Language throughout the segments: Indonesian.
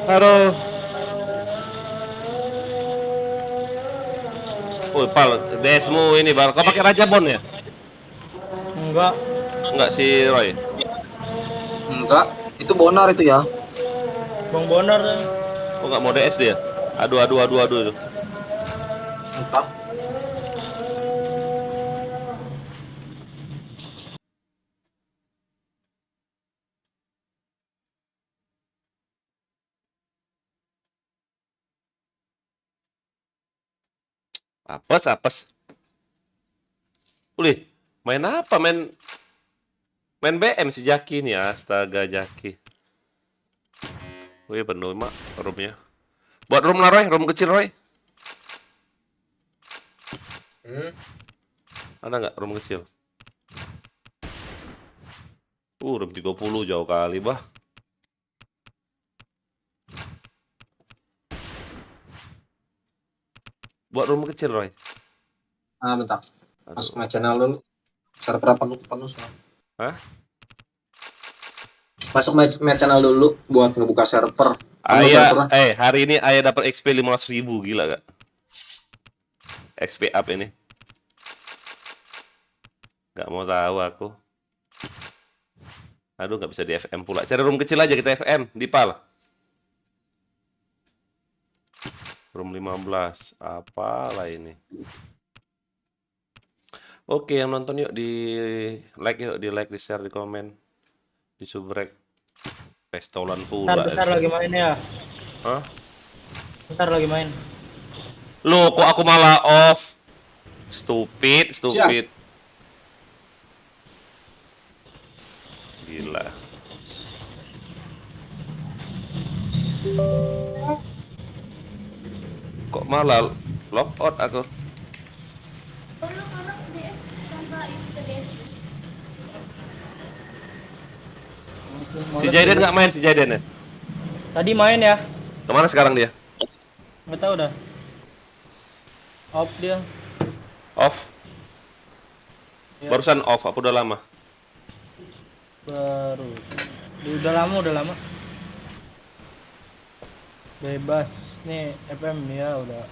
Aduh. Pal, desmu ini Bal. Kau pakai Raja Bon ya? Enggak. Enggak si Roy. Enggak, itu Bonar itu ya. Bang Bonar. Oh enggak mau DS dia. Aduh aduh aduh aduh. Entah. Apes apes. Ulih, main apa? Main BM si Jaki nih, astaga Jaki. Wih penuh mak roomnya. Buat room lah Roy, room kecil Roy. Ada nggak room kecil? Room 30 jauh kali bah. Buat room kecil Roy. Bentar. Aduh. Masuk my channel dulu. Server penuh semua. Hah? Masuk my channel dulu buat ngebuka server. Ayah, hari ini ayah dapat XP 15.000, gila gak? XP up ini. Gak mau tahu aku. Aduh, gak bisa di FM pula. Cari room kecil aja kita FM, di PAL. Room 15, apalah ini. Oke, yang nonton yuk di like yuk, di like, di share, di komen, di subrek. Pestolan pula. Bentar lagi main ya. Hah? Bentar lagi main. Loh, kok aku malah off? Stupid. Gila. Kok malah logout aku? Si Jaden nggak main si Jaden ya? Tadi main ya. Kemana sekarang dia? Nggak tahu dah. Off dia. Off? Ya. Barusan off, apa udah lama? Baru. Udah lama. Bebas. Nih FM ya udah.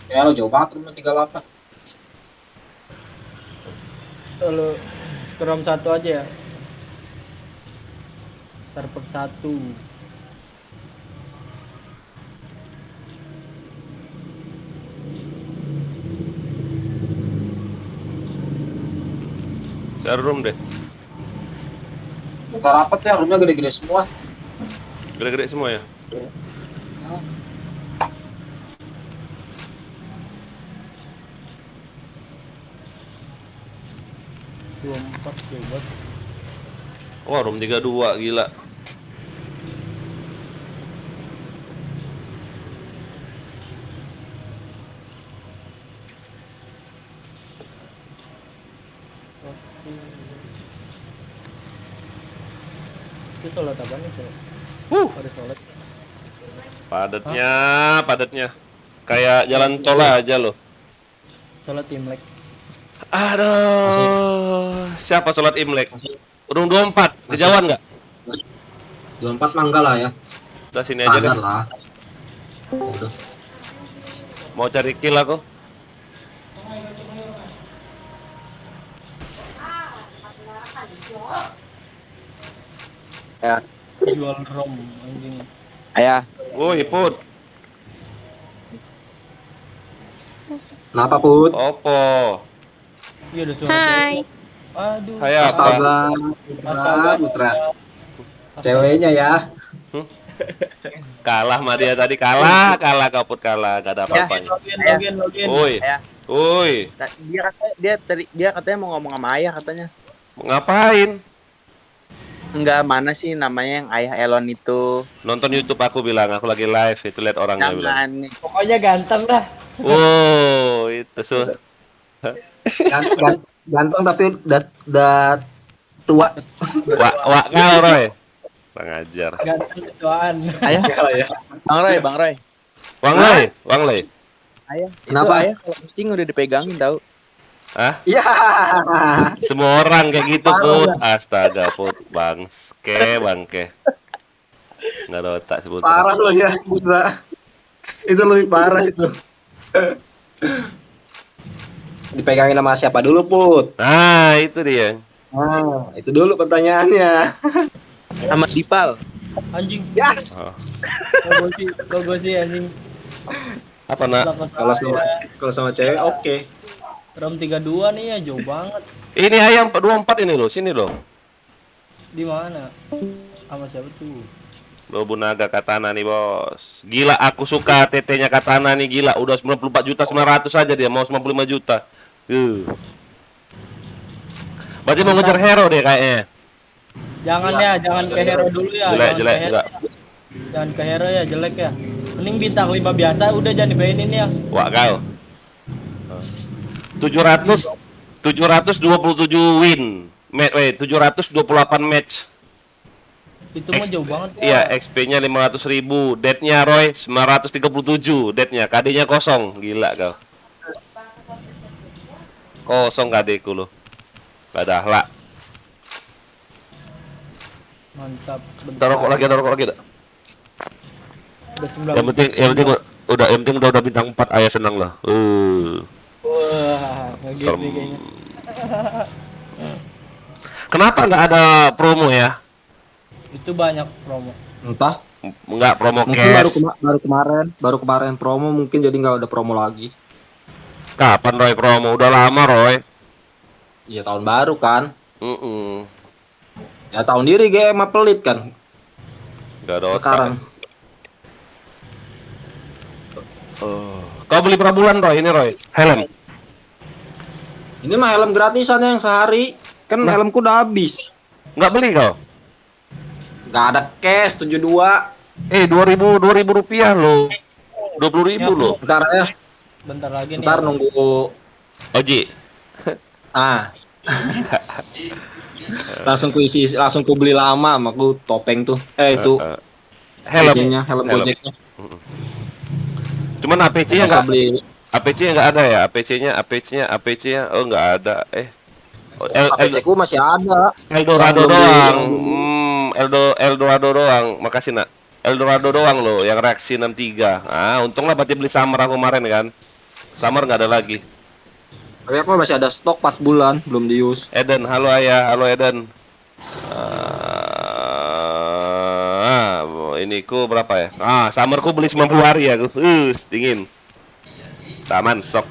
Ya lo jauh banget rumah 38. Lalu ke ROM 1 aja ya. Server 1. Cari room deh. Buka rapat ya, rumahnya gede-gede semua. Gede-gede semua ya? Dua empat bebas. Wah, room 32, gila. Itu sholat apa nih sholat? Ada sholat. Padatnya. Kayak jalan tol aja loh. Sholat Imlek. Aduh, siapa sholat Imlek? Room 24, kejauhan nggak? 24 mah enggak lah ya. Udah sini aja deh. Standar lah. Udah. Mau cari kill aku. Ya. Jual ROM anjing. Ayah. Woi, Put. Kenapa Put? Opo. Iya udah suara. Hai. Aduh. Hai apa? Astaga, Putra. Ceweknya ya. Kalah sama dia tadi, kalah kau Put, kalah, gak ada apa-apanya. Login. Woi. Ayah. Woi, Dia katanya mau ngomong sama ayah katanya. ngapain? Enggak, mana sih namanya yang ayah Elon itu? Nonton YouTube aku bilang, aku lagi live, itu lihat orangnya bilang. Jangan. Pokoknya ganteng dah. Wow, itu Ganteng tapi udah tua. Wak kau Roy. Bang ajar. Ganteng ketuaan. Ayah. Ya. Bang Roy. Wang Lei. Ayah. Kenapa? Itu ayah kalau kucing udah dipegangin tahu. Hah? Iya. Semua orang kayak gitu, Put. Astaga, Put. Bangke. Nggak ada otak sebut. Parah lo ya, Putra. Itu lebih parah itu. Dipegangin sama siapa dulu, Put? Nah, itu dia. Ah, itu dulu pertanyaannya. Sama Dipal. Anjing. Ya. Oh. Kok gue sih anjing. Apa nak? Kalau sama cewek oke. Rom 32 nih ya, jauh banget. Ini ayam 24 ini loh, sini loh. Di mana? Sama siapa tuh? Nobunaga Katana nih bos. Gila aku suka TT-nya Katana nih gila. Udah 94.900.000 aja dia mau 95 juta. Berarti mau ngejar hero deh kayaknya. Jangan Iya, ya, jangan ke hero dulu ya. Jelek jangan jelek ke hero. enggak. Jangan ke hero ya, jelek ya. Mending bintang 5 biasa udah jangan dimainin ya. Wah kau. 727 win. 728 match. Itu mah jauh banget. Iya, XP-nya 500.000, dead-nya Roy 937, dead-nya, KD-nya kosong. Gila kau. Kosong KD-ku lo. Gak ada akhlak. Mantap. Ada rokok lagi, ada rokok lagi. Udah 9. Yang penting udah bintang 4 ayah senang lah. Wah, ngegit Serem. nih kayaknya. Kenapa nggak ada promo ya? Itu banyak promo. Entah. Nggak promo Mungkin cash. baru kemarin promo mungkin jadi nggak ada promo lagi. Kapan Roy promo? Udah lama Roy. Iya tahun baru kan. Mm-mm. Ya tahun diri GM mah pelit kan. Nggak ada otak. Sekarang. Kau beli per bulan Roy ini Roy? Helm. Ini mah helm gratisan yang sehari. Kan Nah. helmku udah habis. Nggak beli kau? Nggak ada cash 72. 2000 rupiah lo. 20.000 lo. Ntar ya. Bentar lagi nih. Ntar nunggu. Oji. Ah. langsung ku beli lama sama ku topeng tuh. Itu Helm. helm Gojeknya. Cuman APC-nya Masa nggak. beli APC-nya nggak ada ya? APC-nya. Oh nggak ada. APC ku masih ada. Eldorado Yang belum doang. di- Eldorado doang. Makasih nak. Eldorado doang loh yang reaksi 63. Ah, untunglah berarti beli Summer aku kemarin kan. Summer nggak ada lagi. Tapi aku masih ada stok 4 bulan belum dius. Eden, halo ayah, halo Eden. Ini ku berapa ya? Summer ku beli 90 hari ya aku. Dingin. Taman stok.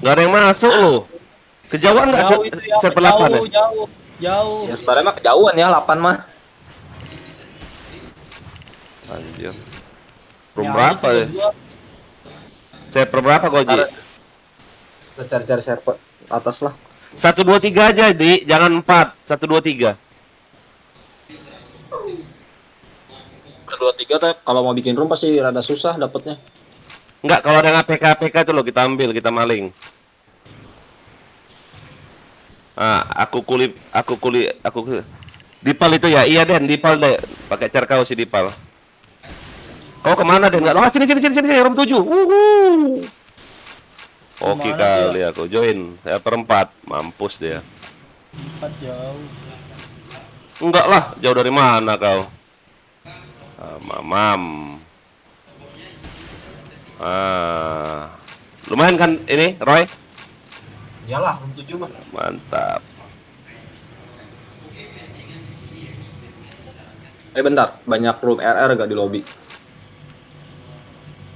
Nggak ada yang masuk loh. Kejauhan nggak Jauh itu ya, server 8 ya? jauh. Ya sebenarnya mah kejauhan ya 8 mah. Anjir. Room Ya, berapa ya? itu gua. Server berapa kau Ji? Kita cari-cari server atas lah. 1 2 3 aja Di, jangan 4. 1 2 3. Kedua tiga tuh kalau mau bikin room pasti rada susah dapetnya. Enggak, kalau ada yang APK itu loh kita ambil, kita maling. Aku Dipal itu ya, iya Den, Dipal deh, pakai cerkau si Dipal. Kau kemana Den? Enggak, sini, room 7. Oke Kemana kali aku join, saya perempat, mampus dia. 4 jauh. Enggak lah, jauh dari mana kau? Mamam. Lumayan kan ini, Roy? Iyalah room 7 mah. Mantap. Bentar, banyak room RR gak di lobby?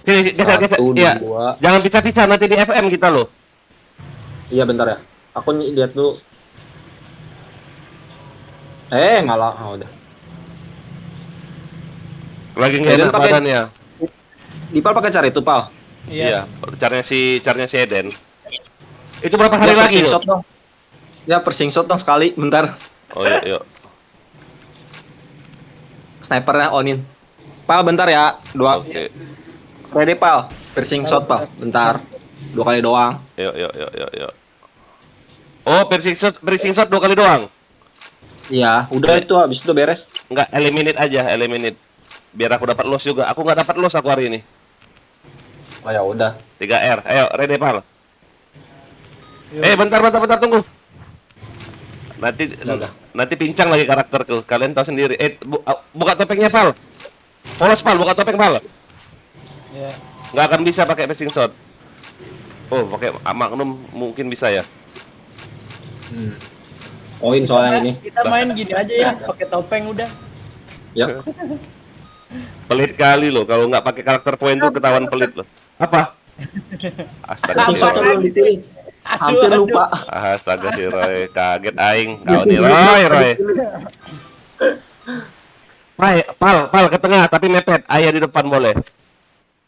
Oke, geser. 1, Iya. 2. Jangan pisah-pisah nanti di FM kita loh. Iya bentar ya. Aku lihat dulu. Ngalah. Oh, udah. Lagi nggak Eden enak pakai- badannya. Dipal pakai cari itu, Pal. Iya, caranya si Eden. Itu berapa hari Ya, lagi persing loh? shot dong. Ya, persing shot dong sekali, bentar. Oh iya, yuk. Snipernya onin. Pal, bentar ya. Oke. Ready, Pal. Persing shot, Pal. Bentar. 2 kali doang. Yuk. Oh, piercing shot 2 kali doang. Iya, udah itu habis itu beres. Enggak, eliminate. Biar aku dapat loss juga. Aku nggak dapat loss aku hari ini. Oh ya udah. 3R. Ayo, ready, Pal. Yuk. Bentar, tunggu. Nanti Udah. nanti pincang lagi karakterku. Kalian tahu sendiri. Buka topengnya, Pal. Polos, Pal, buka topeng, Pal. Ya. Nggak akan bisa pakai passing shot. Oh, pakai Magnum mungkin bisa ya. Poin soalnya ini. Kita main gini aja ya, pakai topeng udah. Ya. Pelit kali loh, kalau nggak pakai karakter poin tuh ketahuan pelit loh. Apa? Astaga Passing si shot Roy. belum dipilih. Hampir Aduh. lupa. Astaga si Roy, kaget aing. Kau nih Roy. Pal ke tengah tapi mepet. Ayah di depan boleh.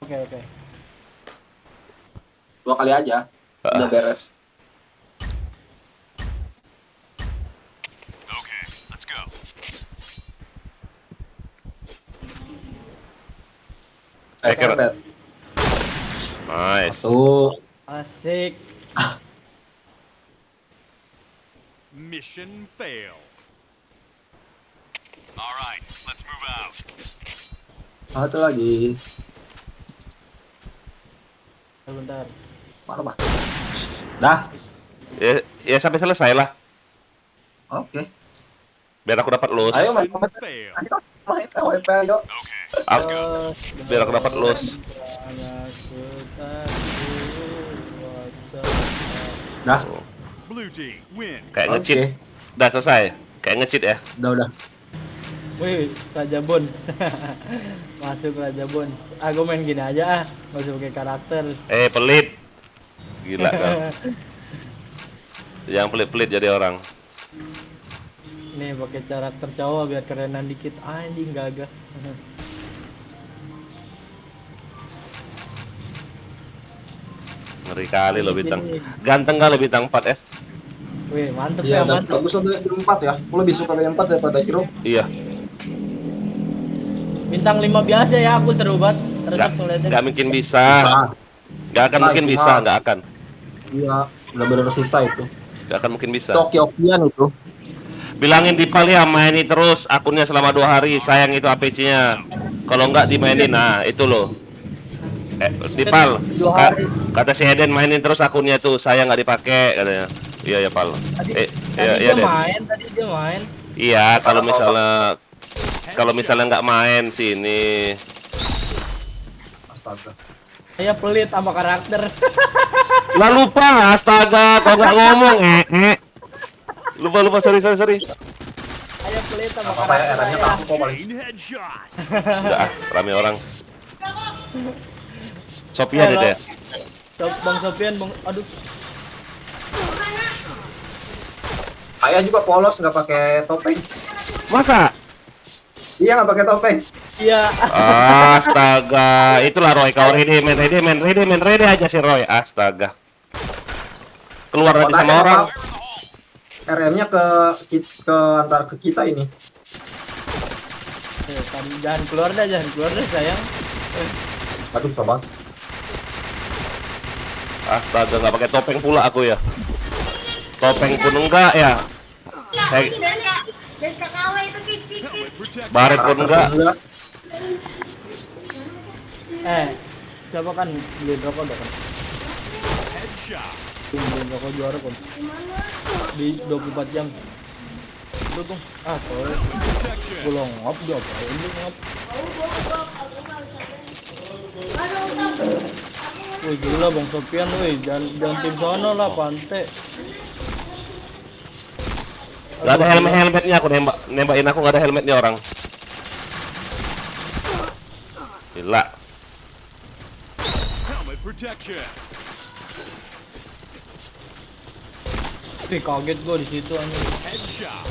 Oke. 2 kali aja. Udah beres. Hacker. Mepet. Nice. Tuh. Asik. Mission fail. All right, let's move out. Satu lagi. Bentar. Mana, Pak? Dah. Ya sampai selesai lah. Oke. Biar aku dapat los. Ayo main. Fail. Main WP ayo. Biar aku dapat los. Dah. Blue team win. Kayak Oke. nge-cheat. Udah selesai. Kayak nge-cheat ya. Udah. Wih, Raja Bones. Masuk Raja Bones. Gue main gini aja nggak usah pakai karakter. Pelit. Gila kan. Yang pelit-pelit jadi orang. Nih pakai karakter cowok biar kerenan dikit. Anjing gagah. Ngeri kali lo bintang. Ganteng kali bintang 4 ya. Wih, mantep Iya, ya, mantep. bagus lah B4 ya. Aku lebih suka B4 daripada hero. Iya. Bintang 5 biasa ya, aku seru banget. Resep ngeliatnya. Gak mungkin bisa. Bisa. Gak akan Bisa, mungkin itu bisa. mah. Gak akan. Iya, benar-benar susah itu. Gak akan mungkin bisa. Tokyo-Kian itu. Bilangin Dipal ya mainin terus akunnya selama 2 hari. Sayang itu APC-nya. Kalau nggak dimainin, nah itu loh. Dipal, 2 hari. kata si Eden mainin terus akunnya tuh. Sayang nggak dipakai katanya. Iya ya Pal. Tadi Iya dia Den. main, tadi dia main. Iya kalau misalnya nggak main sini. Astaga. Saya pelit sama karakter. Lah lupa, astaga, kau nggak ngomong Lupa, sorry. Saya pelit sama Apa ya, karakter. eranya kamu kok paling. Clean headshot. Enggak, rame orang. Sopian itu ya. Bang Sofian, Bang. Aduh. Ayah juga polos nggak pakai topeng. Masa? Iya nggak pakai topeng. Iya. Astaga, itulah Roy, kau ready aja si Roy. Astaga. Keluar nanti sama orang. RM-nya ke antar ke kita ini. Jangan keluar dah sayang. Aduh, coba. Astaga, nggak pakai topeng pula aku ya. Topeng pun enggak ya. Helmet protect. Baret pun enggak. Coba kan beli rokok dah kan. Headshot. Beli rokok juara kan. Di 24 jam. Dukung. Sorry. Protection. Pulang ngop dia apa? Ini ngop. Wih gila Bang Sofian, wih jangan tim sono lah, pantai. Nggak ada helmetnya aku nembakin aku nggak ada helmetnya orang. Gila. Helmet protection. Wih kaget gua di situ anjing. Headshot.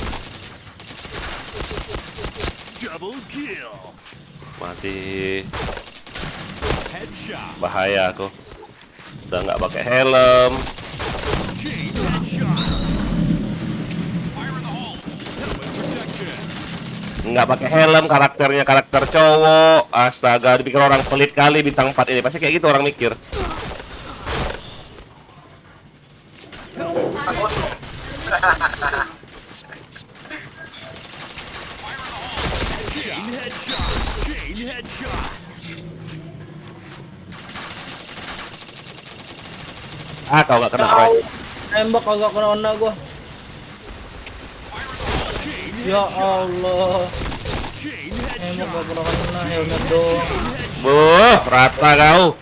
Double kill. Mati. Headshot. Bahaya aku. Udah nggak pakai helm. Chain headshot. Fire in the hole. Helmet protection. Nggak pakai helm, karakternya karakter cowok. Astaga, dipikir orang pelit kali bintang 4 ini. Pasti kayak gitu orang mikir. Chain headshot. Chain headshot. Kau nggak kena Roy. Tembak agak kena gua. Ya Allah. Chain Tembak headshot. gak kena helmet doang. Buh, rata kau.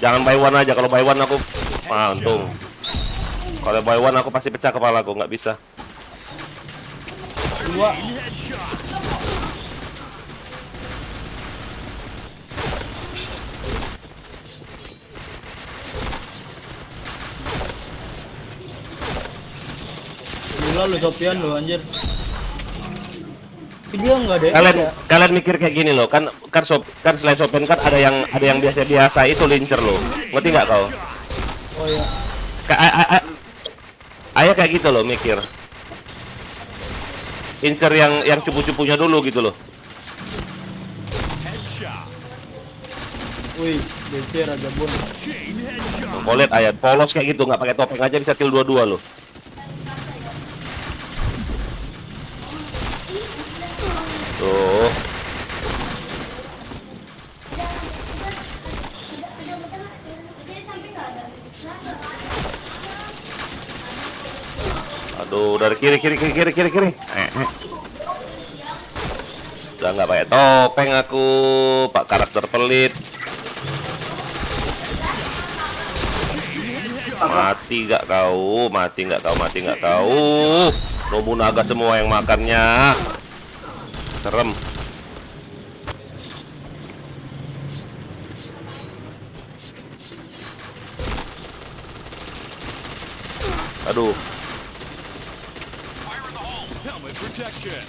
Jangan buy one aja. Kalau buy one aku untung. Kalau buy one aku pasti pecah kepala aku, nggak bisa. Dua. Headshot. Gila lu Sopian lu anjir. Tapi dia enggak deh. Kalian mikir kayak gini loh, kan selain Sopen kan ada yang biasa itu lincer loh. Ngerti nggak kau? Oh iya. Ayah kayak gitu loh mikir. Incer yang cupu-cupunya dulu gitu loh. Headshot. Wih, DC Raja Bon. Chain headshot. Kau lihat ayat polos kayak gitu, nggak pakai topeng aja bisa kill dua-dua loh. Tuh. Aduh, dari kiri. Udah nggak pakai topeng aku, Pak karakter pelit. Mati nggak kau? Mati nggak kau? Nobunaga semua yang makannya. Serem. Aduh. Helmet protection.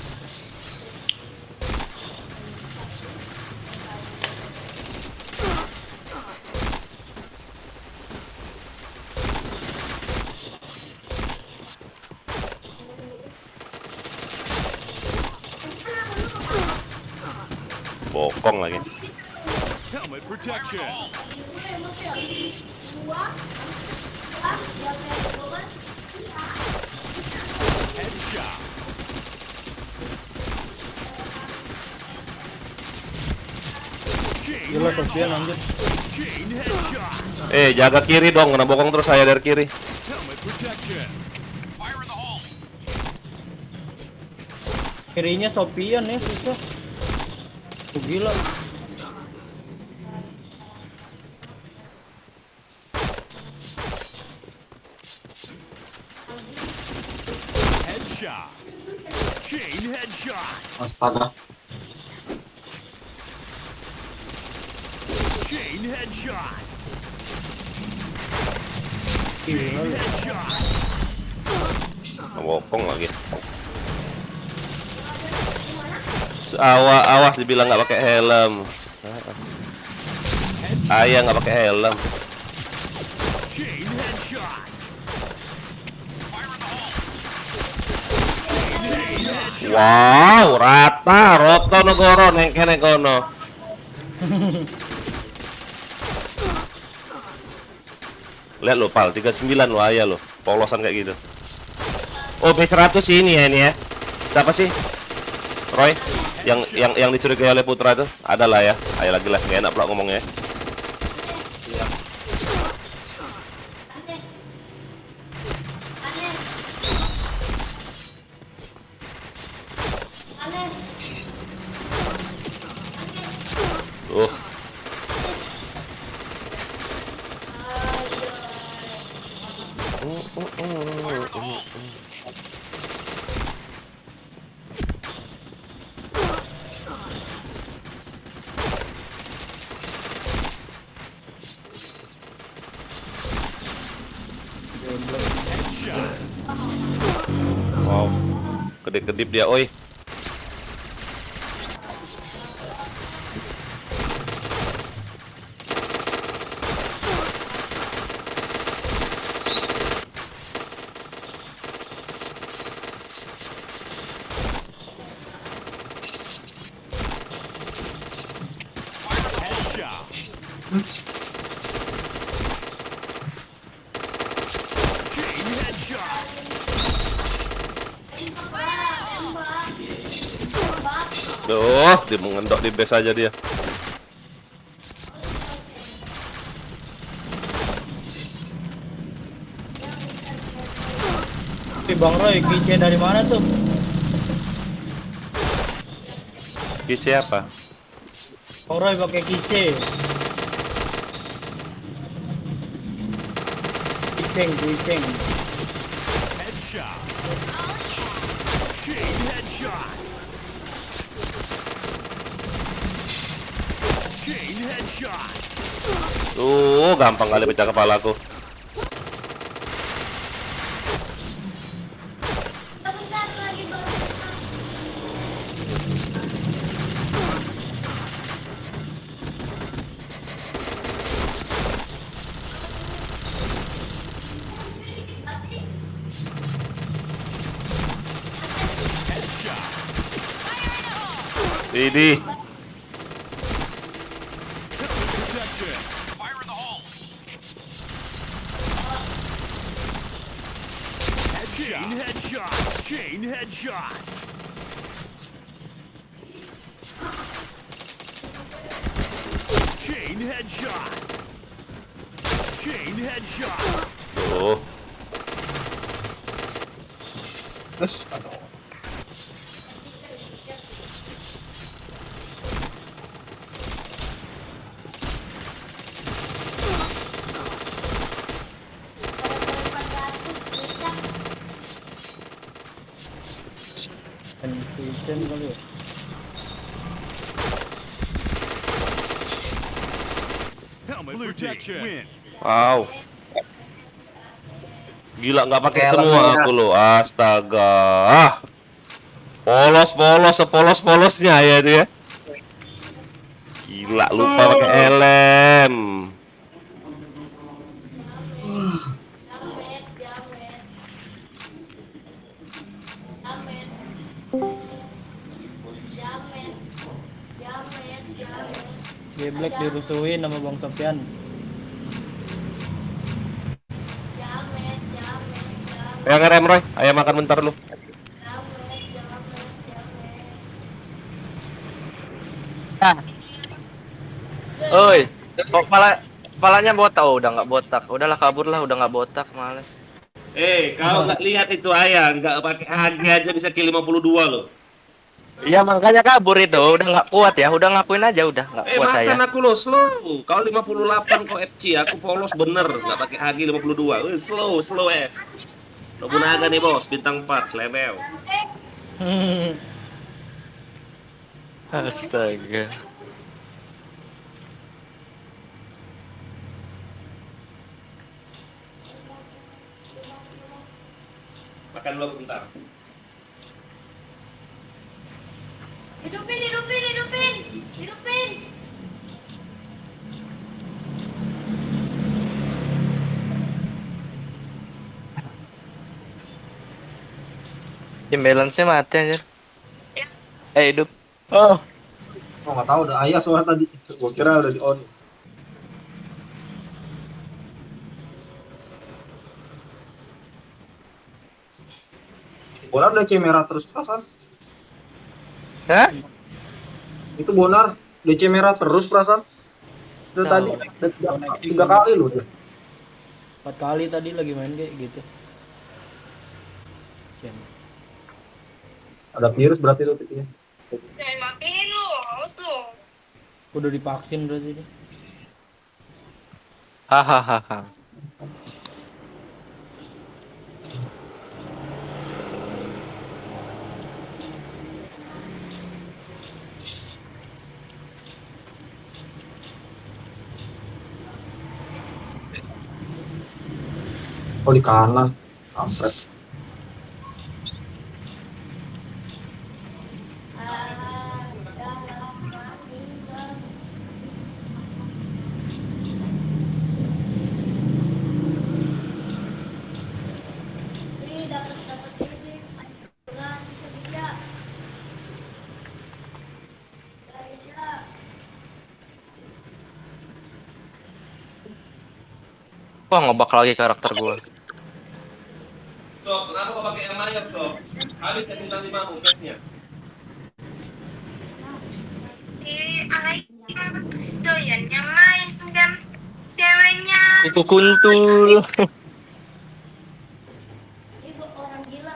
Bokong lagi. Helmet protection. Headshot. Chain Gila Sopian anjir. Chain headshot. Jaga kiri dong, kena bokong terus saya dari kiri. Helmet protection. Fire in the hole. Kirinya Sopian ya susah. Tuh gila. Headshot. Chain headshot. Astaga. Chain headshot. Gila Chain lu. headshot. Kena bokong lagi. Awas dibilang nggak pakai helm. Ayah nggak pakai helm. Chain headshot. Wow, rata, roto negoro, nengke kono. Lihat lo pal, 39 lo ayah lo, polosan kayak gitu. Oh B100 ini ya. Siapa sih? Roy, yang dicurigai oleh Putra itu, adalah ya. Ayo lagi lah, nggak enak pula ngomongnya. Tuh. Wow, kedip-kedip dia, oi. Headshot. Chain headshot. Tuh, dia mengendok di base aja dia. Bang Roy, keychain dari mana tuh? Di siapa? Bang Roy pakai keychain. Keychain. Headshot. Chain headshot. Chain headshot. Tuh, gampang kali pecah kepalaku. Ini Protection. Fire in the hole. Chain headshot. Chain headshot. Chain headshot. Chain headshot. tuh. Terus, aduh. Keychain kali ya. Helmet protection. Win. Wow. Gila nggak pakai Kayak semua lemnya. aku loh. Astaga. Ah. Polos sepolos-polosnya ya itu ya. Gila lupa pakai helm. Geblek dirusuhin sama Bang Sofian. Yang ngerem Roy, ayo makan bentar lu. Oi, kok kepalanya botak? Oh, udah nggak botak. Udahlah kabur lah, udah nggak botak, males. Kalau nggak lihat itu ayah, nggak pakai HG aja bisa kill 52 loh. Iya makanya kabur itu, udah nggak kuat ya, udah ngakuin aja, udah nggak kuat saya. Makan aku lo slow. Kalau 58 kok FC, aku polos bener, nggak pakai HG 52. Slow es. Nobunaga nih bos, bintang 4, selebel. Astaga. Makan dulu bentar. Hidupin. Imbalance-nya mati anjir. Hidup. Oh, Oh, nggak tahu, udah ayah soalnya tadi. Gua kira udah di on. Bonar DC merah terus perasaan. Hah? Itu Bonar DC merah terus perasaan. Itu Nah, tadi tiga kali loh dia. 4 kali tadi lagi main kayak gitu. Chen. Ada virus berarti itu titiknya. Matiin lu, awas lu. Udah divaksin berarti dia. Hahaha. Oh, di kanan. Kampret. Dapat ini. Bulan bisa. Wah, ngebak lagi karakter gua. Sob, kenapa kau pakai yang mayat, Sob? Habis kasih nanti mau petnya. Doyannya main kan ceweknya. Kuku kuntul. Ibu orang gila.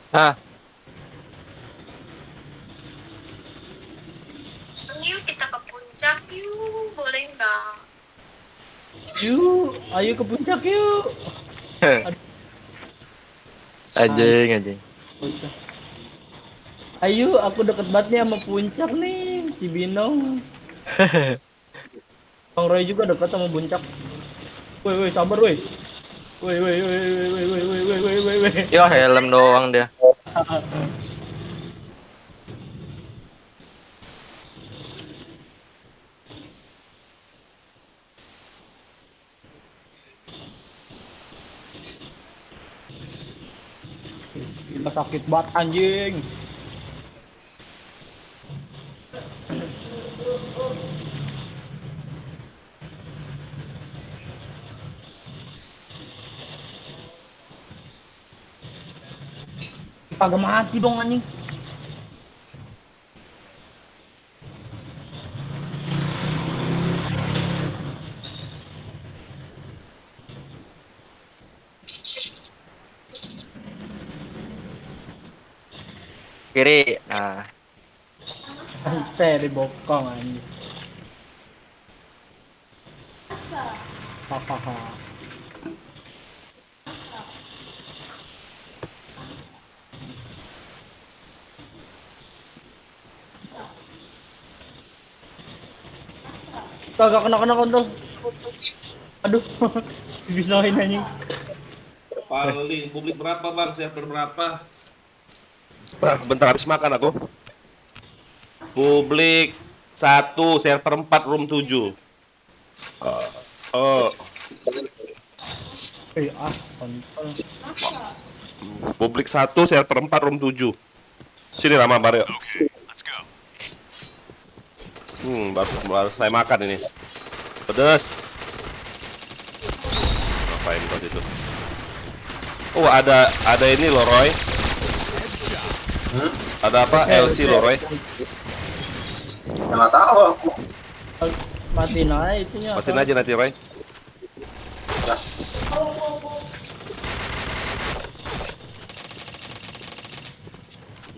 Hah? Yuk kita ke puncak yuk, boleh nggak? Yuk, ayo ke puncak yuk. Anjing. Puncak. Ayo, aku deket banget nih sama puncak nih, Cibinong. Bang Roy juga dekat sama puncak. Woi, sabar woi. Woi. Yo, helm doang dia. Gila sakit banget anjing. Kagak mati dong anjing. Kiri. Nah, Teh di bokong anjing. Hahaha. Kagak kena kontol. Aduh. Dibisain anjing. Paling publik berapa bang? Server berapa? Bentar habis makan aku. Publik 1, server 4, room 7. Oh, Kontol. publik 1, server 4, room 7. Sini Rama Baryo. Baru saya makan ini. Pedas. Ngapain kau itu? Oh, ada ini loh Roy. Ada apa? LC loh Roy. Nggak tahu aku. Matiin aja itunya. Matiin aja nanti Roy.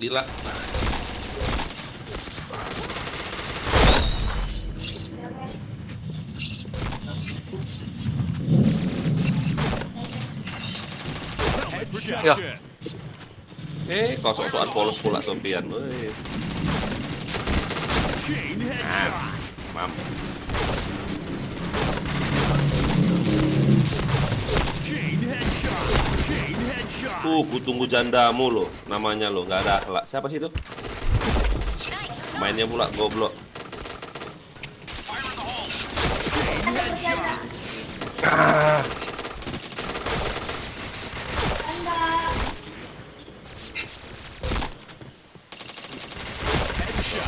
Gila. Ya. Kau sok-sokan polos pula Sofian. Chain headshot. Mampus. Chain headshot. Chain headshot. Ku tunggu jandamu lo, namanya lo, nggak ada akhlak. Siapa sih itu? Mainnya pula goblok.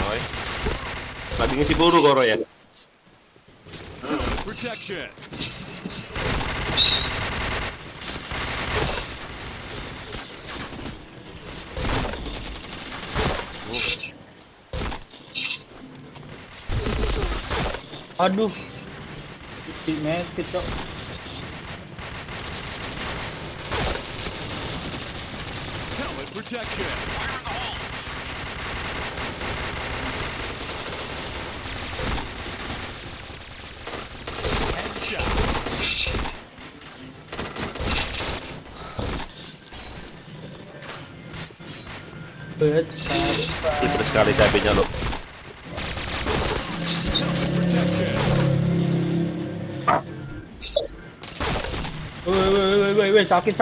Roy. Lagi ngisi buru kok Roy ya? Protection. Aduh. Si mekit kok. Helmet protection. Headshot. Ribet sekali cabenya lo. Woi, sakit.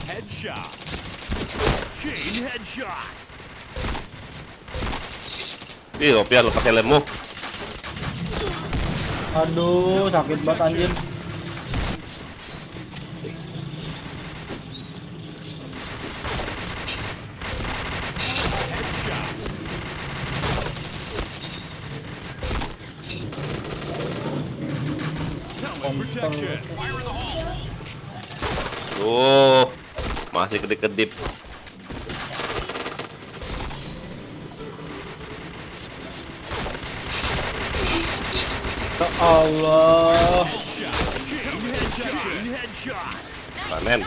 Headshot. Chain headshot. Ih, Ropian lo pakai lemmu. Aduh, sakit banget anjir. Helmet protection. Masih kedip-kedip. Ya Allah. Chain headshot. Panen.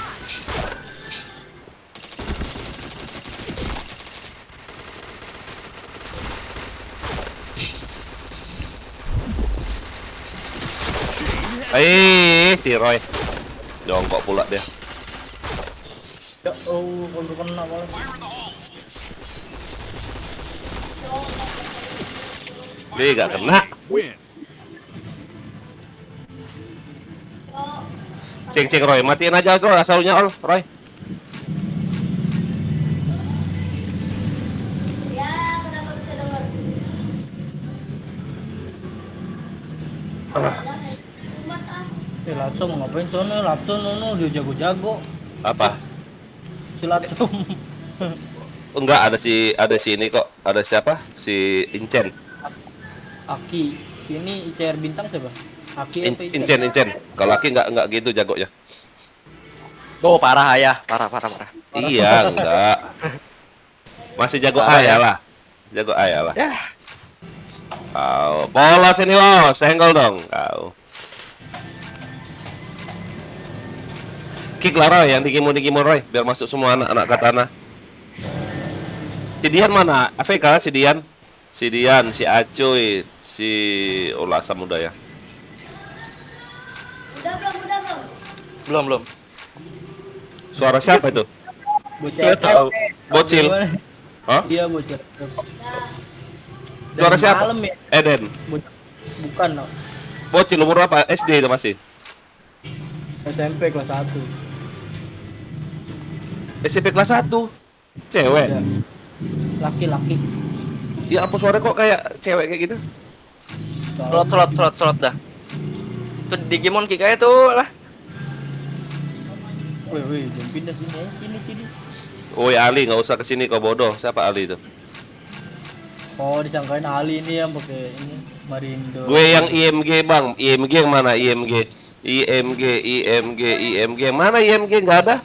Si Roy. Jongkok pula dia. Ya Allah, kalau kena malah. Dia gak kena. Win. Cing Roy, matiin aja Roy, asalnya Roy. Latsum ngapain sono? Latsum nono dia jago-jago. Apa? Si Latsum. Enggak, ada si ini kok. Ada siapa? Si Incen. Aki. Sini ICR bintang siapa? Aki apa Incen. Kalau Aki enggak gitu jagonya. Oh, parah ayah, parah. Iya, enggak. Masih jago Parah, ayah ya. lah. Jago ayah lah. Ya, Kau polos ini lo, senggol dong kau. Kick lah Roy, yang digimon Roy, biar masuk semua anak-anak katana. Si Dian mana? AFK si Dian. Si Acoy, si Olah Samudaya. belum. Suara siapa itu? Bocah Tahu. Bocil. Hah? Iya bocah. Suara Dari siapa? malam ya? Eden. Bukan no. Bocil umur berapa? SD itu masih. SMP kelas 1. SMP kelas 1. Cewek. Ya. Laki-laki. Ya ampun, suara kok kayak cewek kayak gitu. Slot dah. Tuh Digimon kick aja tuh lah. Wih, jangan pindah sini ya. Sini. Woi Ali, nggak usah kesini kau bodoh. Siapa Ali itu? Oh, disangkain Ali ini yang pakai ini Marindo. Gue yang IMG bang. IMG yang mana? IMG yang mana? IMG nggak ada.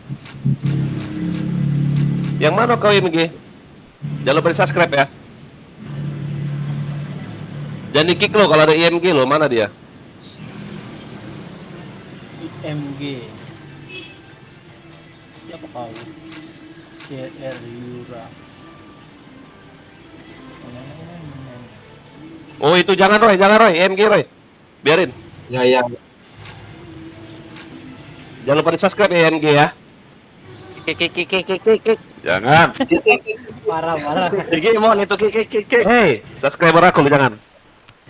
Yang mana kau IMG? Jangan lupa di subscribe ya. Jangan di kick lo kalau ada IMG lo. Mana dia? IMG. Siapa kau? CR Yura. Oh itu jangan Roy. IMG Roy. Biarin. Ya. Jangan lupa di subscribe ya IMG ya. Kick. Jangan. Parah. Digimon itu kick. Hey, subscriber aku jangan.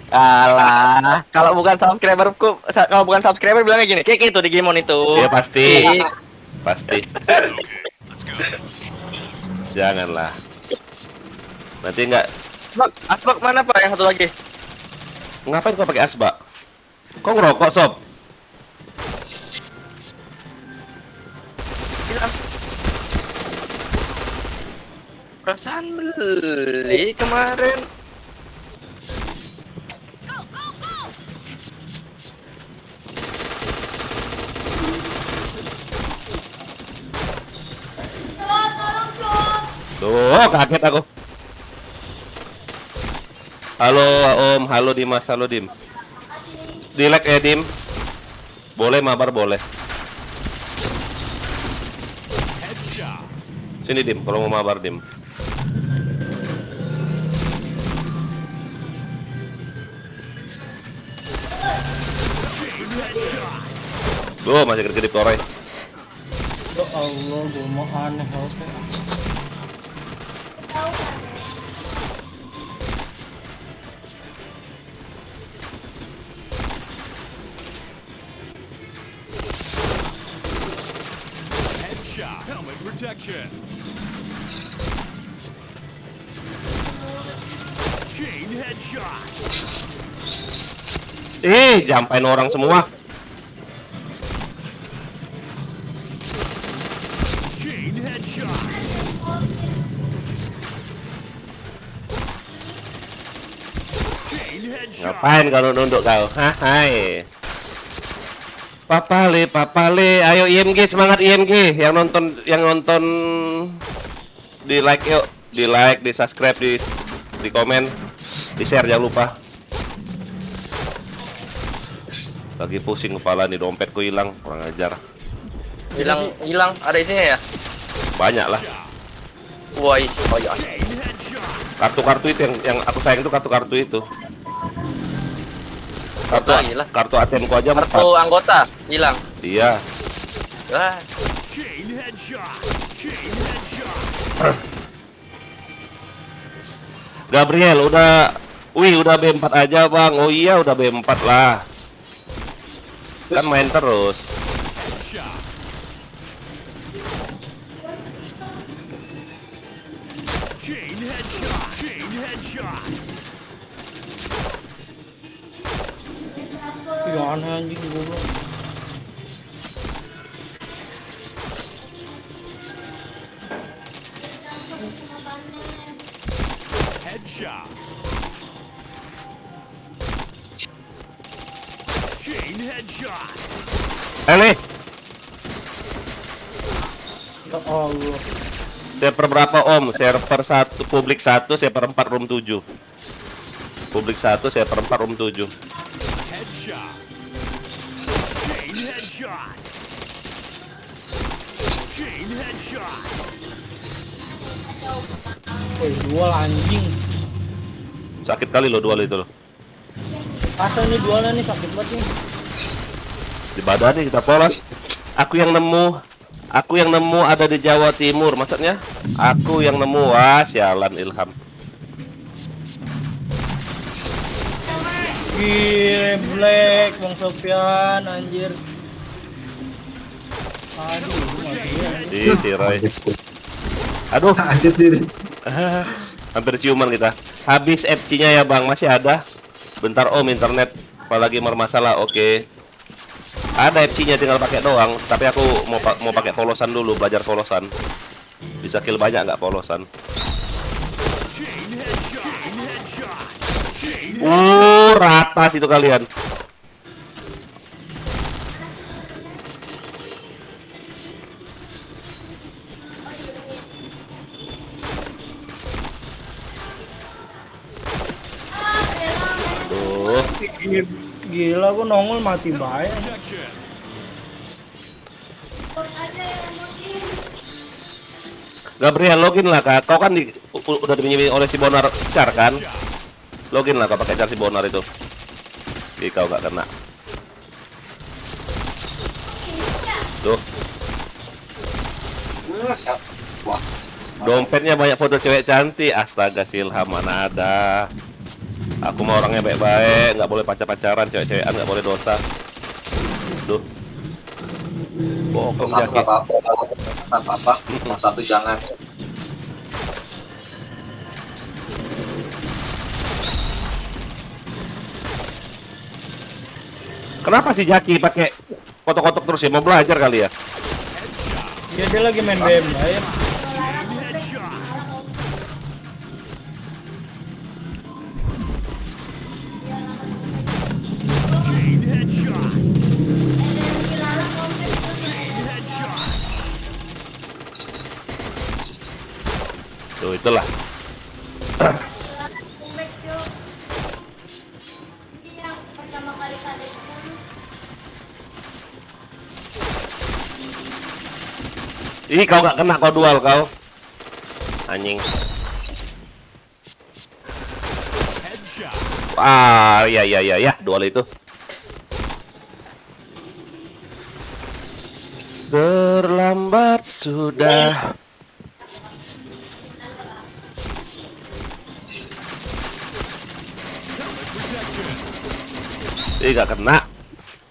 Alah, kalau bukan subscriber bilangnya gini, kick itu Digimon itu. Ya pasti. Janganlah. Nanti nggak. Asbak mana pak yang satu lagi? Ngapain kau pakai asbak? Kau ngerokok sob? Perasaan beli kemarin. Tuh, kaget aku. Halo Om, halo Dimas, halo Dim. Di-like ya Dim. Boleh mabar boleh. Headshot. Sini Dim, kalau mau mabar Dim. Chain headshot. Tuh, masih kedip-kedip Roy. Ya Allah, gue mau aneh oke. Headshot. Helmet protection. Chain headshot. Jampain orang semua. Chain headshot. Chain headshot. Ngapain kalau nunduk kau? Hai. Papale, ayo IMG, semangat IMG. Yang nonton di like yuk, di subscribe, di komen, di share jangan lupa. Lagi pusing kepala nih, dompetku hilang, kurang ajar. Hilang, ada isinya ya? Banyak lah. Woi, oh ya. Chain headshot. Kartu-kartu itu yang aku sayang tuh kartu-kartu itu. Kartu Lagi lah. kartu ATM ku aja 4. Kartu anggota hilang. Iya. Wah, Chain headshot. Chain headshot. Gabriel udah B4 aja bang. Oh iya udah B4 lah. Kan main terus. Headshot. Chain headshot. Chain headshot. Ih, aneh anjing goblok. Headshot. Chain headshot. Nih, Ya Allah. server berapa om? Server 1, publik 1, server 4, room 7. Publik 1, server 4, room 7. Headshot. Chain headshot. Chain headshot. Woi, dual anjing. Sakit kali lo dual itu lo. Asal nih dualnya nih sakit banget nih. Di badan nih kita polos. Aku yang nemu ada di Jawa Timur. Maksudnya aku yang nemu. Wah sialan Ilham. Gile, Black, Bang Sofyan, anjir. Aduh, mati ya. Si Roy. Aduh, Anjir diri. hampir ciuman kita. Habis FC-nya ya bang, masih ada. Bentar om, internet apalagi bermasalah. Oke. Ada FC-nya tinggal pakai doang. Tapi aku mau pakai polosan dulu, belajar polosan. Bisa kill banyak nggak polosan? Chain headshot. Chain headshot. Chain Rata situ kalian. Aduh. Gila, gua nongol mati baik. protection. Gabriel login lah kak. Kau kan udah diminjami oleh si Bonar Char kan? Login lah kau pakai Char si Bonar itu. Ih kau nggak kena. Tuh. Wah. Dompetnya banyak foto cewek cantik. Astaga Silham mana ada. Aku mau orangnya baik-baik, nggak boleh pacar-pacaran, cewek-cewekan nggak boleh dosa. Duh. Bohong Satu Jaki. apa-apa. Satu jangan. Kenapa sih Jaki pakai kotok-kotok terus ya? Mau belajar kali ya? Ya dia lagi main BM baik. Chain headshot. Chain headshot. Chain headshot. Tuh itulah. Ih kau nggak kena kau dual kau. Anjing. Headshot. Ya dual itu. Terlambat sudah. Ih gak kena.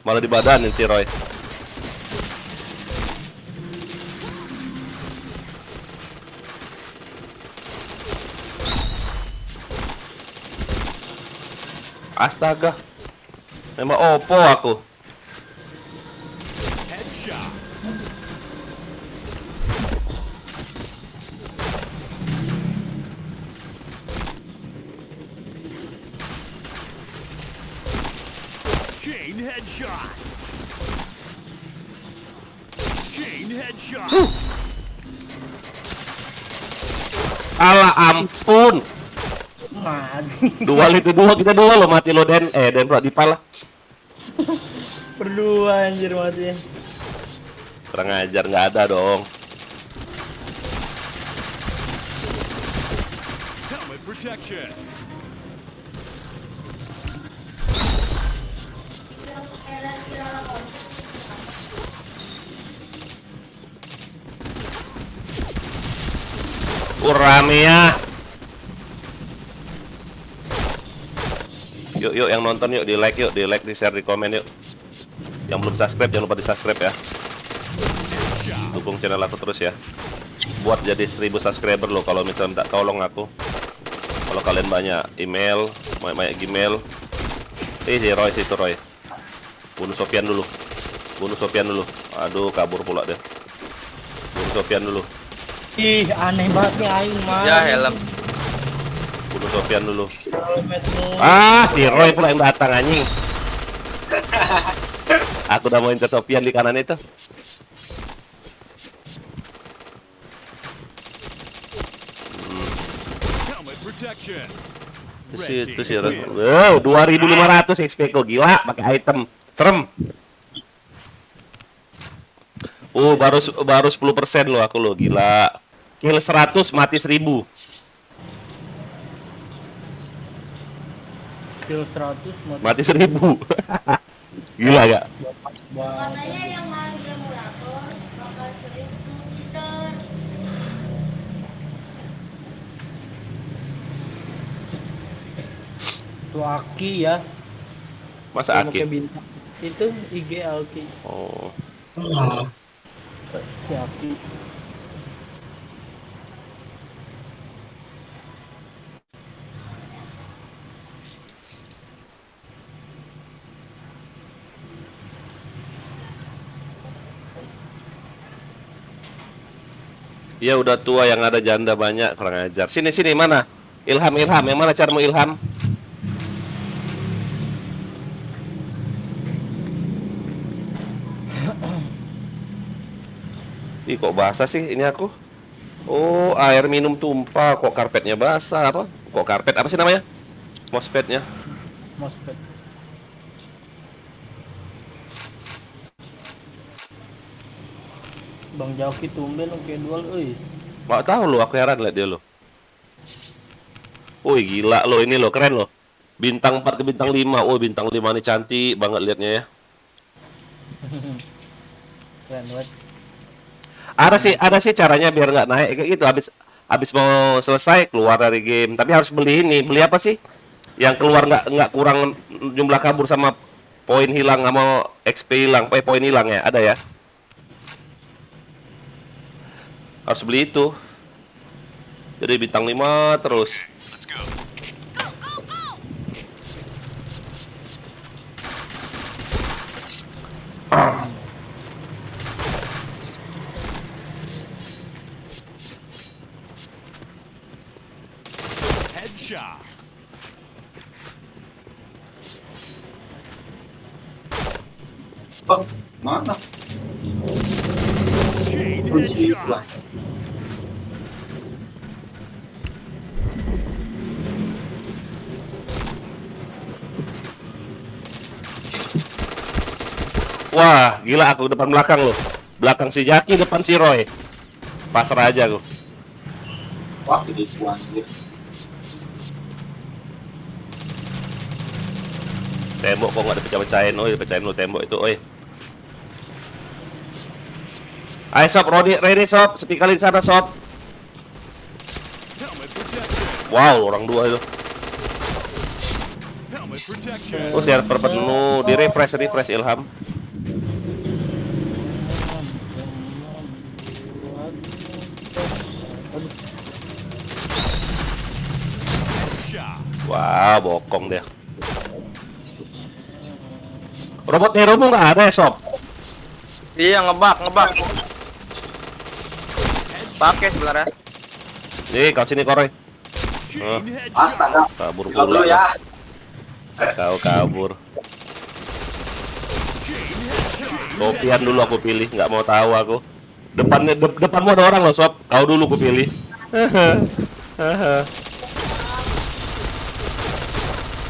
Malah dibadanin si Roy. Astaga. Memang opo aku. Headshot. Chain headshot. Chain headshot. Alah ampun. Mati. Dual itu dua kita dua lo mati lo Den. Den pula di pala. Berdua anjir mati. Kurang ajar, nggak ada dong. Helmet protection. Rame ya. Yuk yang nonton yuk, di like, di share, di komen yuk. Yang belum subscribe jangan lupa di subscribe ya. Dukung channel aku terus ya. Buat jadi 1000 subscriber loh kalau misalnya minta tolong aku. Kalau kalian banyak email, banyak Gmail. Si Roy situ Roy. Bunuh Sofian dulu. Aduh, kabur pula dia. Bunuh Sofian dulu. Ih, aneh banget nih aing mah. Ya helm. Bunuh Sofian dulu. Helmet mulu. Ah, si Roy pula yang datang anjing. Aku udah mau incer Sofian di kanan itu. Helmet protection. Itu sih. Wow, 2500 XP kok gila pakai item. Serem. Baru 10% loh aku loh, gila. Kill 100 mati 1000. Kill 100 Mati 1000. Gila ya? Katanya yang main simulator bakal sering Twitter. Tuh Aki ya. Masa Yang pakai Aki? bintang. Itu IG Aki. Oh. Si Aki. Ya udah tua yang ada janda banyak, kurang ajar. Sini mana? Ilham, yang mana caramu Ilham? Ih, kok basah sih ini aku? Oh, air minum tumpah. Kok karpetnya basah apa? Kok karpet apa sih namanya? Mospetnya. Mospet. Bang Jauki tumben oke dual euy. Mau tahu lo, aku heran liat dia lo. Wih, gila lo, ini lo keren lo. Bintang 4 ke bintang 5. Oh, bintang 5 ini cantik banget liatnya ya. Keren banget. Ada sih caranya biar nggak naik kayak gitu. Habis mau selesai keluar dari game, tapi harus beli ini. Beli apa sih? Yang keluar nggak kurang jumlah kabur sama poin hilang sama XP hilang, poin hilang ya, ada ya? Harus beli itu. Jadi bintang 5 terus. Headshot. Oh, mana? Chain Kunci headshot. Wah, gila aku depan belakang loh. Belakang si Jaki, depan si Roy. Pasrah aja aku. Wah, ini anjir. Tembok kok nggak dipecah-pecahin, oi, dipecahin lu tembok itu, oi. Ayo sob, ready sob, sepikalin sana sob. Helmet protection. Wow, orang dua itu. Helmet protection. Oh, server penuh, di refresh Ilham. Shot. Wah, bokong dia. Robot Neromu nggak ada ya sob? Iya ngebak. Pakai sebenarnya. Nih, kau sini Koroy. Chain headshot. Astaga. Kabur Tinggal dulu pula. ya. Kau kabur. Chain headshot. Sofian dulu aku pilih, nggak mau tahu aku. Depanmu ada orang loh sob. Kau dulu aku pilih.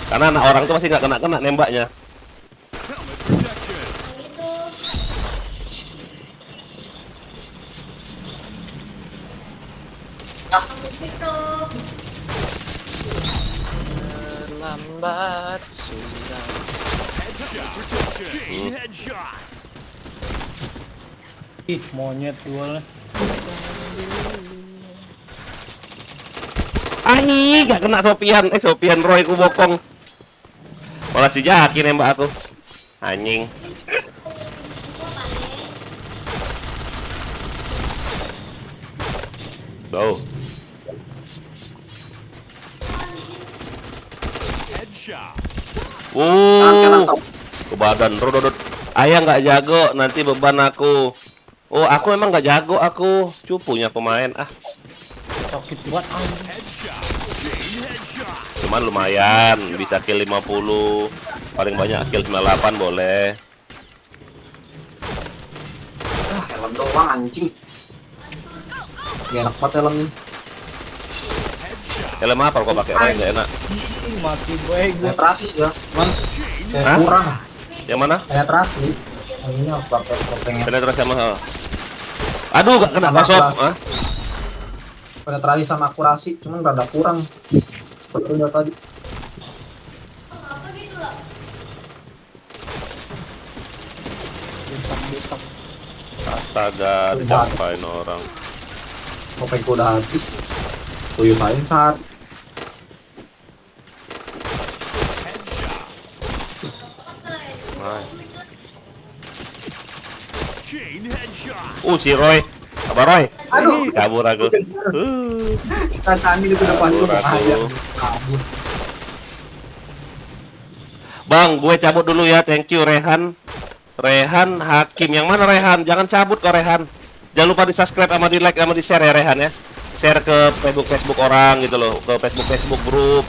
Karena anak orang tuh masih nggak kena nembaknya. Helmet protection. Terlambat sudah. Headshot. Protection. Chain headshot. Ih, monyet dualnya. Ani, gak kena Sopian. Sopian Roy ku bokong. Malah si Jaki nembak aku. Anjing. Go. Headshot. Kanan sok. Ke badan. Rododot. Ayah nggak jago, nanti beban aku. Oh, aku emang nggak jago aku. Cupunya pemain. Ah, Sakit banget anjing. Headshot. Chain headshot. cuman lumayan. Bisa kill 50. Paling banyak kill 98 boleh. Helm doang anjing. Gak enak banget helmnya. Helm apa kok pakai Roy? Nggak enak. Ih, mati gue Kayak trasis ya, cuman kayak Hah? kurang. Yang mana? Kayak trasi. Yang ini aku pakai topengnya. Penetrasi sama. Aduh, gak kena pasop. Ah, Penetrasi sama akurasi, cuman rada kurang. Betulnya tadi. Detak-detak. astaga, dicapain orang. Topengku udah habis. Kuyusain saat. Nice. Chain headshot. Si Roy. Apa Roy? Aduh. Kabur aku. Kita sambil di depan Kabur gua bahaya. aku. Kabur. Bang, gue cabut dulu ya. Thank you Rehan. Rehan Hakim. Yang mana Rehan? Jangan cabut kok Rehan. Jangan lupa di-subscribe sama di-like sama di-share ya Rehan ya. Share ke Facebook orang gitu loh. Ke Facebook grup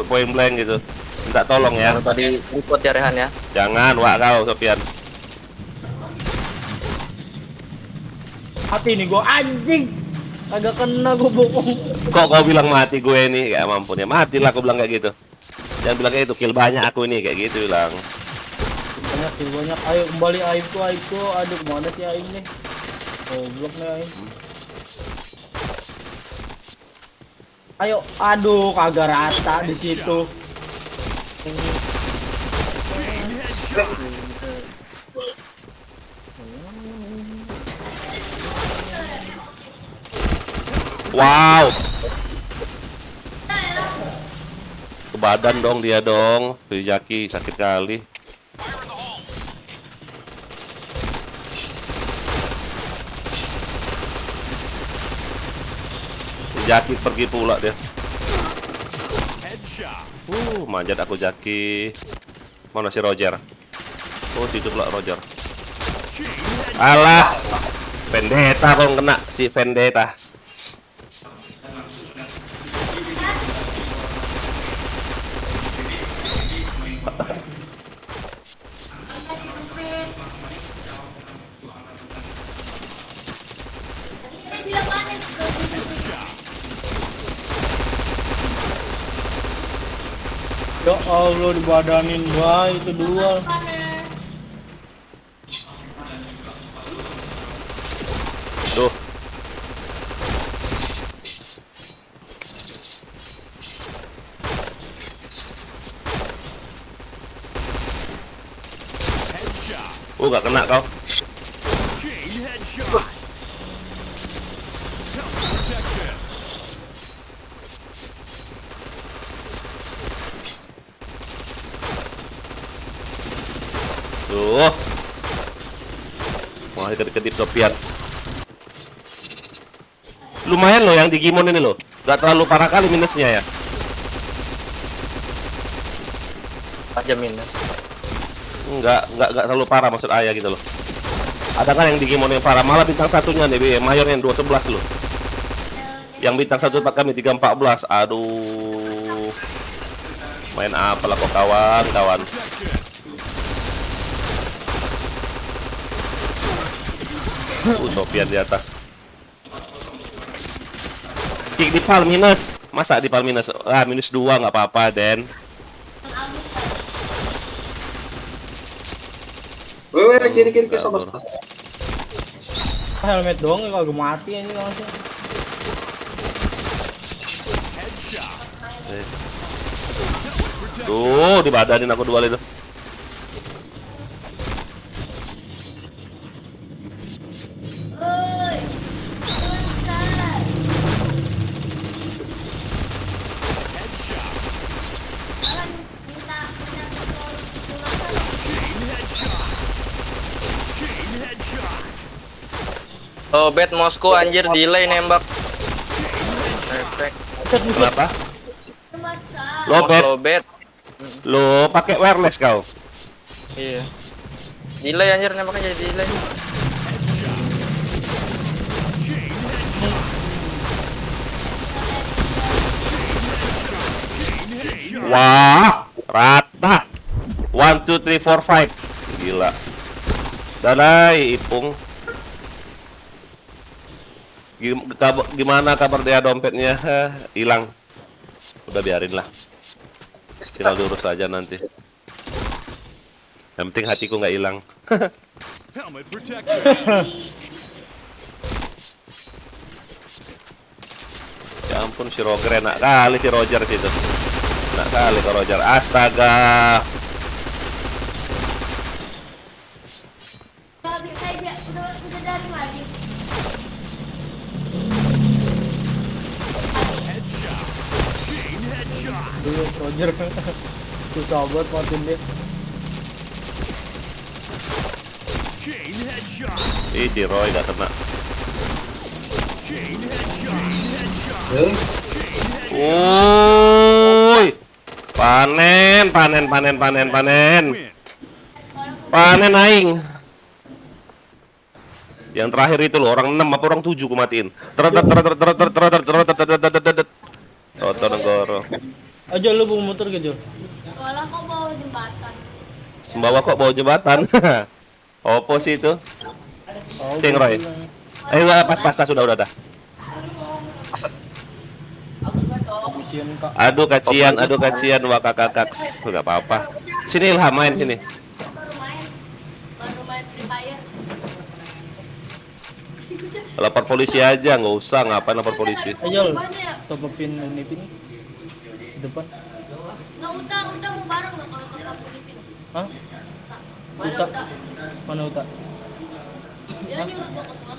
Point Blank gitu. Minta tolong ya. Yang tadi report ya Rehan ya. Jangan, wak kau Sofian. Mati nih gue anjing. Agak kena gue bokong. Kok kau bilang mati gue nih? Gak mampu nih. Matilah aku bilang kayak gitu. Jangan bilang kayak itu, kill banyak aku ini kayak gitu bilang. Banyak sih, banyak. Ayo kembali Aibku. Aduh, kemana sih Aib nih? Goblok nih Aib. Ayo, aduh kagak rata di situ. Wow. Ke badan dong dia dong. Si Jaki sakit kali. Si Jaki pergi pula dia. Headshot. Manjat aku Jaki. Mana si Roger? Oh, situ pula Roger. Chain headshot. Alah. Vendetta kok kena si Vendetta. Ya Allah dibadanin baik itu dua. Duh. Headshot. Gak kena kau. Chain headshot. Counter protection. Tuh. Wah, kedip-kedip Sofian. Lumayan loh yang di Gimon ini loh. Gak terlalu parah kali minusnya ya. 4 jam minus. Enggak terlalu parah maksud ayah gitu loh. Ada kan yang di Gimon yang parah, malah bintang satunya nih, mayor yang 211 loh. Yang bintang satu tempat kami 314. Aduh. Main apalah kok kawan. Sofian di atas. Kick di pal minus. Masa di pal minus? Ah, minus 2 nggak apa-apa, Den. Weh, kiri sabar. Helmet doang ya kagak mati ini langsung. Headshot. Tuh, dibadanin aku dua itu. Oi, puncak. Kalian minta pulang Chain headshot. Chain headshot. Oh, bet Moskow anjir delay nembak. Efek. Kenapa? masa. Lobet. Lobet. Lo pakai wireless kau. Iya. Delay anjir nembaknya jadi delay. Chain headshot. Chain headshot. Wah, rata. 1 2 3 4 5. Gila. Danai Ipung. Gimana kabar dia dompetnya? Hah, hilang. Udah biarin lah. Tinggal diurus aja nanti. Yang penting hatiku nggak hilang. Helmet protection. Ya ampun si Roger enak kali si Roger situ. Enak kali ke Roger. Astaga. Habis aja, udah dari lagi. Headshot. Chain headshot. Dulu Roger. Susah banget matiin dia. Chain headshot. Ih si Roy gak kena. Chain headshot. Eh, Wuih. Panen. Win. Panen aing. Yang terakhir itu loh, orang 6 apa orang 7 ku matiin. Toto Negoro. Aja lu bawa motor gitu. Sekolah kok bawa jembatan. Sembawa kok bawa jembatan. Opo sih itu? Oh, Cing, Roy. Ayo pas udah dah. Mission kak. Aduh kacian wah kakak. Enggak apa-apa. Sini Ilham main sini. Baru main Free Fire. Lapor polisi aja, nggak usah ngapain lapor polisi. Ayo top upin ini pin. Di depan. Nggak udah mau bareng nggak kalau sama Filipin? Hah? Mana Uta. udah? Mana Uta? Dia nyuruh gua ke sana.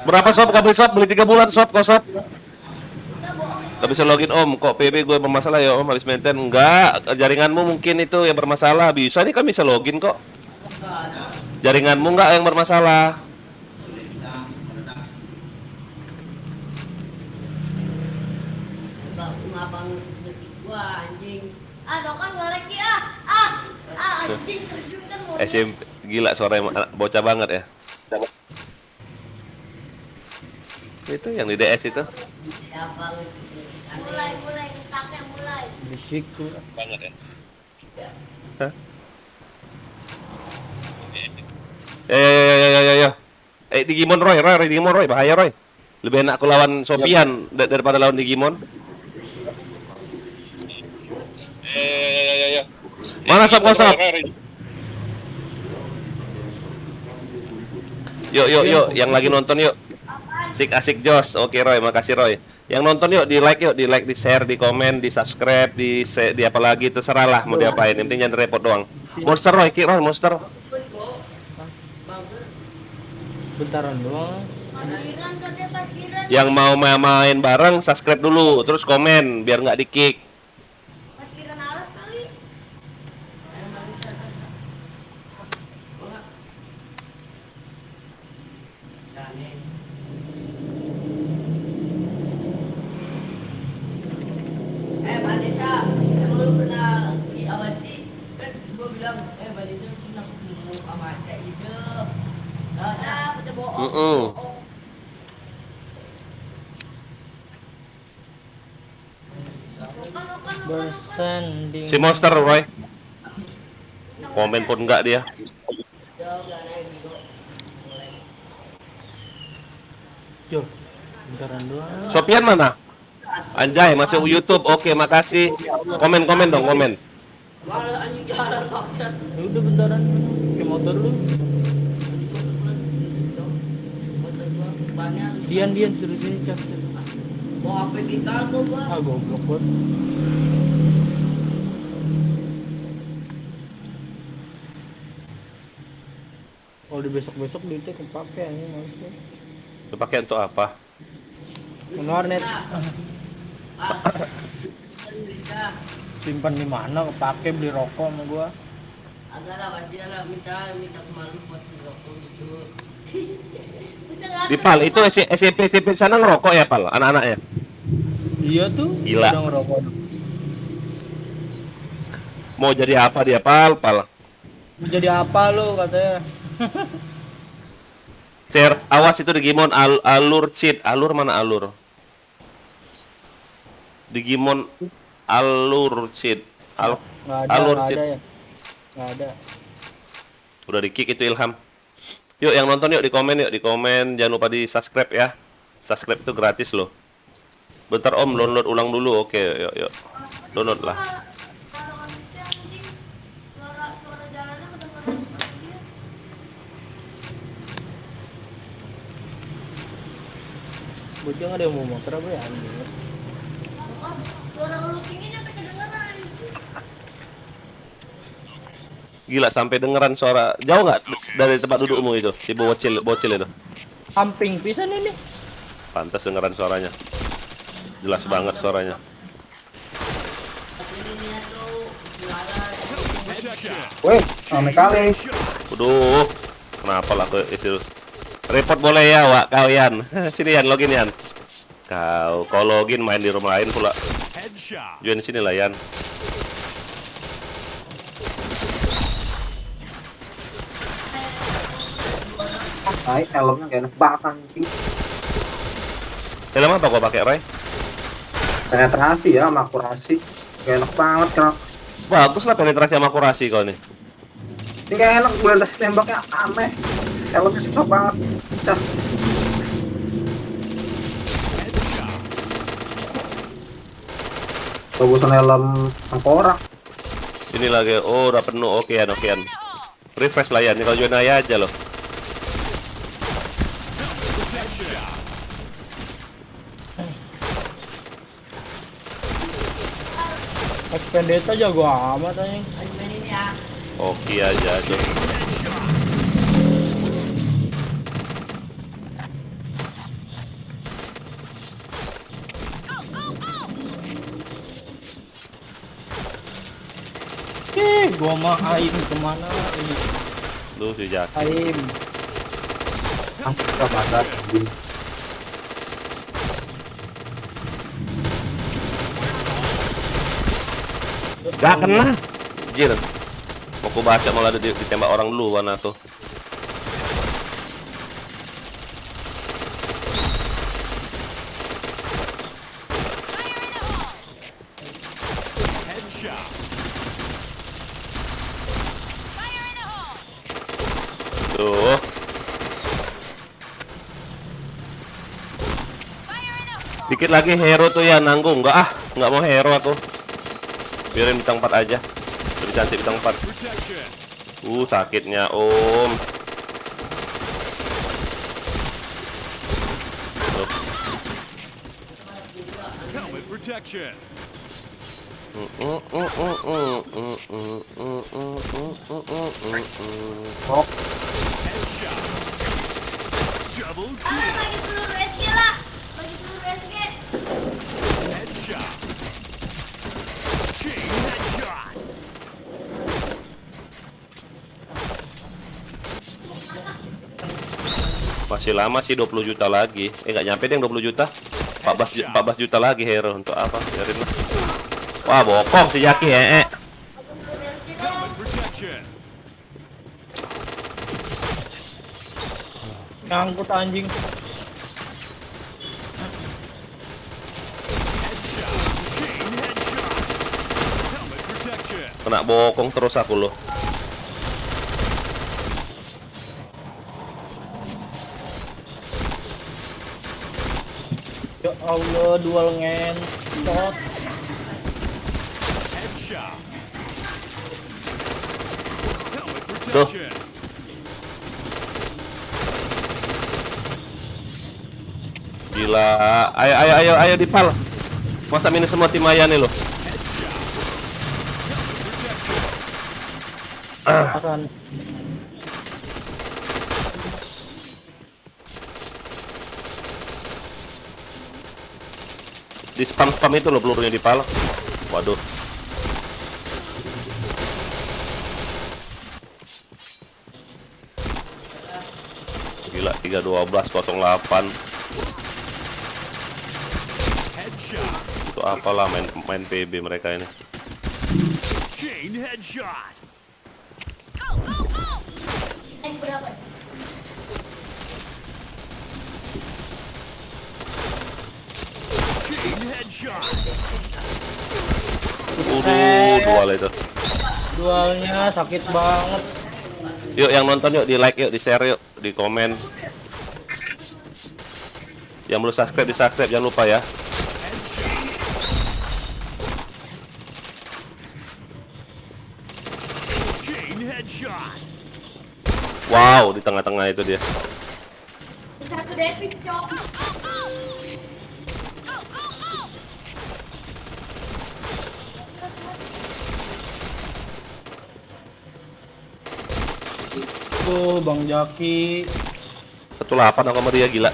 Berapa sob? Gak beli sob? Beli 3 bulan sob, kok sob? Udah bohong. Gak bisa login om, kok PB gue bermasalah ya om, habis maintain. Enggak, jaringanmu mungkin itu yang bermasalah. Bisa, ini kan bisa login kok. Jaringanmu enggak yang bermasalah. Dok kan nggak lagi anjing terjun kan mau. SMP gila suara bocah banget ya. Itu yang di DS itu. Mulai ngestaknya mulai. Bisiku. Banget ya. Hah? Ya. Digimon Roy, Digimon Roy, bahaya Roy. Lebih enak aku lawan Sofian daripada lawan Digimon. Ya. Mana sob kosong? Yuk, yang lagi nonton yuk. Asik Jos. Oke Roy, makasih Roy. Yang nonton yuk, di like, di share, di komen, di subscribe, di apa lagi terserah lah mau diapain. Yang penting jangan repot doang. Monster Roy, Roy, monster. Bentaran doang. Parkiran katanya parkiran. Yang mau main bareng subscribe dulu, terus komen biar nggak di-kick. Parkiran alas kali. Vanessa, emang lu pernah di awal sih? Kan gua bilang, Vanessa pernah ketemu sama Aceh gitu. Udah bohong. Mm-mm. Bohong. Bukan. Bersanding. Si monster Roy. Komen pun nggak dia. Yo, bentaran doang. Sofian mana? Anjay, masuk YouTube. Oke, makasih. Komen dong, komen. Malah anjing jalan maksud. Ya udah bentaran. Ke motor lu. Motor gua banyak. Dian suruh sini cap. Mau HP kita kok gua. Ah goblok bot. Kalau di besok-besok duitnya kepake anjing maksudnya. Dipakai untuk apa? Warnet Bisa. simpan di mana kepake beli rokok sama gua. Agak lah pasti lah minta kemalu buat beli rokok gitu. Di Pal, itu SMP sana ngerokok ya Pal, anak-anaknya? Iya tuh. Gila. Udah ngerokok. Mau jadi apa dia Pal? Mau jadi apa lu katanya? Share, awas itu Digimon alur cheat. Alur mana alur? Digimon alur cheat. Nggak ada, Alur nggak cheat. ada ya. Nggak ada. Udah di kick itu Ilham. Yuk yang nonton yuk di komen, jangan lupa di subscribe ya. Subscribe itu gratis loh. Bentar Om download ulang dulu. Oke, yuk. Download lah. Kalau anjing anjing suara jalannya kedengeran dia. Bocah nggak ada yang mau motor apa ya anjing. Bukan, suara lu tinggi nyampe kedengeran. Gila sampai dengeran suara. Jauh nggak dari tempat dudukmu itu? Si bocil itu. Samping pisan ini. Pantas dengeran suaranya. Jelas banget suaranya. Weh, sama kali. Waduh, kenapa lah ke itu? Report boleh ya, Wak, kalian. Sini Yan, login Yan. Kau login main di rumah lain pula. Headshot. Join sini lah Yan. Ay, helmnya gak enak banget anjing. Helm apa gua pakai, Roy? Penetrasi ya, sama akurasi. Gak enak banget kan. Bagus lah penetrasi sama akurasi kau nih. Ini gak enak, gue udah tembaknya aneh. Helmnya susah banget. Pecah. Bagusan helm tengkorak. Ini lagi, oh udah penuh, okean. Refresh lah Yan, kalau join aja loh. Expendeta jago amat anjing. Main ini ya. Oke aja tuh. Gua mah Aim kemana ini? Lu si Jack. Aim. Langsung ke badan. Gak kena. Anjir. Mau ku baca malah ditembak orang dulu warna tuh. Headshot. Tuh. Dikit lagi hero tuh ya nanggung. Enggak mau hero aku. Biarin bintang 4 aja. Lebih cantik bintang 4. Protection. Sakitnya Om. Helmet protection. Headshot. Double Ah, kill. bagi peluru SG lah. Bagi peluru SG. Headshot. Chain headshot. Masih lama sih 20 juta lagi. Nggak nyampe deh 20 juta. 14 juta lagi hero untuk apa? Biarin lah. Wah, bokong si Jaki Bagi peluru SG dong. Helmet protection. Ngangkut anjing. Headshot. Chain headshot. Helmet protection. Kena bokong terus aku loh. Ya Allah, dual ngentot. Headshot. Helmet Tuh. protection. Gila. Ayo Dipal. Masa minus semua tim Maya nih lo. Akan Di spam itu lo pelurunya Dipal. Waduh. Gila 3-12-08. Headshot. Itu apalah main PB mereka ini. Chain headshot. Berapa? Chain headshot. Dual itu. dualnya sakit banget. Yuk yang nonton yuk di like yuk, di share yuk, di komen. Yang belum subscribe di subscribe jangan lupa ya. Chain headshot. Wow, di tengah-tengah itu dia. Satu Devi, cok. Tuh Bang Jaki. 18 aku sama dia gila.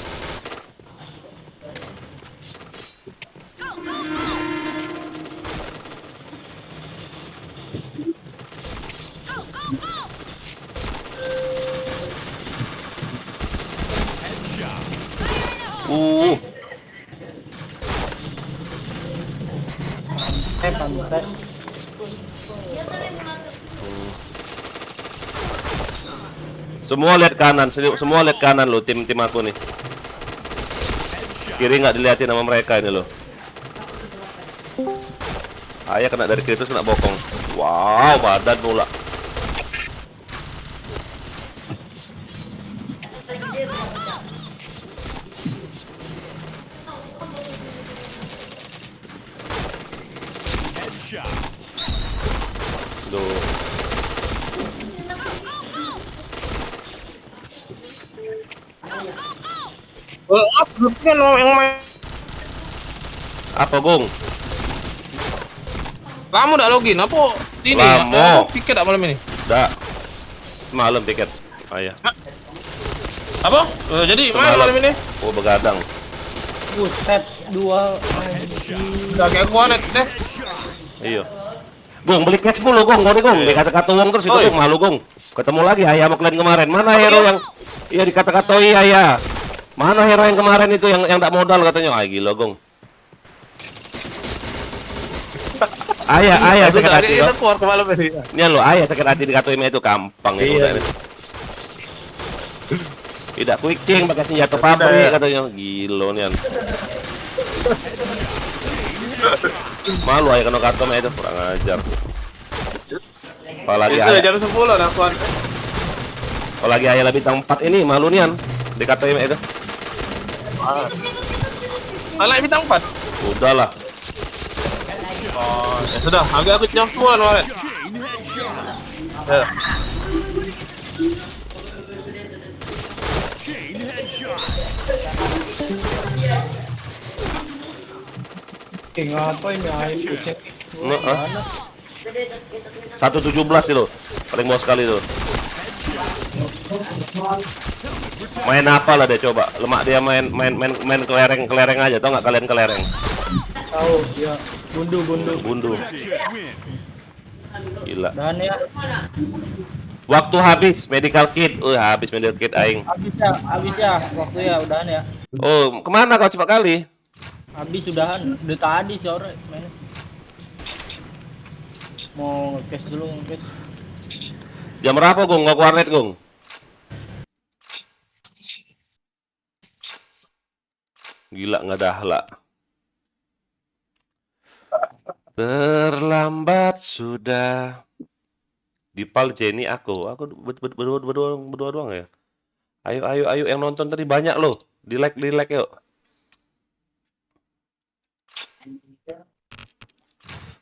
Pantai. Semua lihat kanan, semua lihat kanan lo, tim aku nih. Kiri nggak dilihatin sama mereka ini lo. Ayah kena dari kiri terus kena bokong. Wow, badan pula. Headshot. Duh. Grupnya lo yang main. Apa Gong? Kamu udah login apa? Ini Lamo. pikir tak malam ini. Dah. Malam tiket. Ayah. Apa? Jadi main malam ini. Oh, begadang. Buset, dual anjing. Udah kayak gua net deh. Iya. Gong, beli cash mulu Gong, kau nih Gong. Dikata-kata uang terus itu Oi. Gong, malu Gong. Ketemu lagi ayah sama kalian kemarin. Mana hero yang iya dikata-katai ayah? Mana hero yang kemarin itu yang tak modal katanya? Ah gila Gong. Ayah sakit hati Itu loh. keluar ke malam ini. Ini lo ayah sakit hati dikatain itu gampang itu Iya. udah. Tidak quick change pakai senjata pabrik katanya. Gila nian. Malu ayah kena katom itu kurang ajar. Apalagi Bisa ayah, jam 10 dah kawan. apalagi ayah lebih bintang 4 ini malu nian. Dikatain itu. Anak bintang 4. Udahlah. Oh, ya sudah. Agak aku jam 10 kemarin. Chain headshot. Ya. Chain headshot. Ngapain ya air kucing? Nah, 117 itu paling bawah sekali tuh. Main apa lah dia coba. Lemak dia main kelereng aja, tau nggak kalian kelereng? Tahu ya. Bundu. Bundu. Win. Gila. Dan ya Waktu habis medical kit. Habis medical kit aing. habis ya waktu ya udahan ya. Oh, kemana kau cepat kali? Habis udahan. Udah tadi sore main. Mau nge-cash dulu nge-cash. Jam berapa, Gong? Nggak ke warnet, Gong? Gila, nggak dahla. Terlambat sudah. Dipal Jenny aku berdua doang ya. Ayo yang nonton tadi banyak loh. Di like yuk.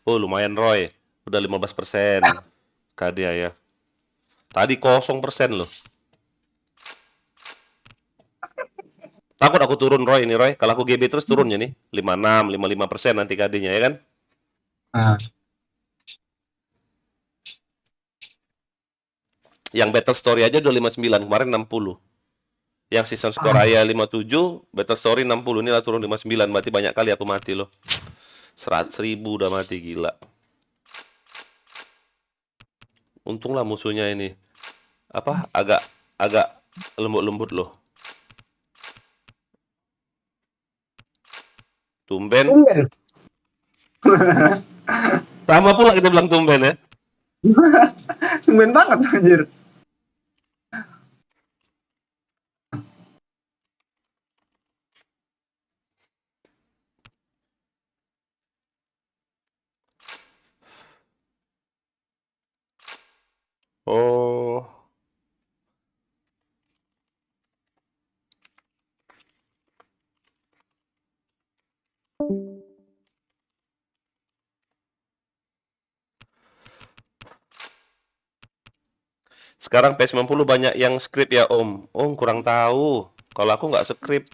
Oh, lumayan Roy. Udah 15%. Kadia ya. Tadi 0% loh. Takut aku turun Roy ini Roy. Kalau aku GB terus turunnya nih 56, 55% nanti KD-nya ya kan? Nah, Yang Battle Story aja udah 59, kemarin 60. Yang season score Aya 57, Battle Story 60, ini lah turun 59, berarti banyak kali aku mati loh. 100.000 udah mati, gila. Untunglah musuhnya ini apa agak lembut-lembut loh. Tumben. Sama pula kita bilang tumben ya. tumben banget anjir. Oh. Sekarang PS90 banyak yang script ya Om. Om kurang tahu. Kalau aku nggak script.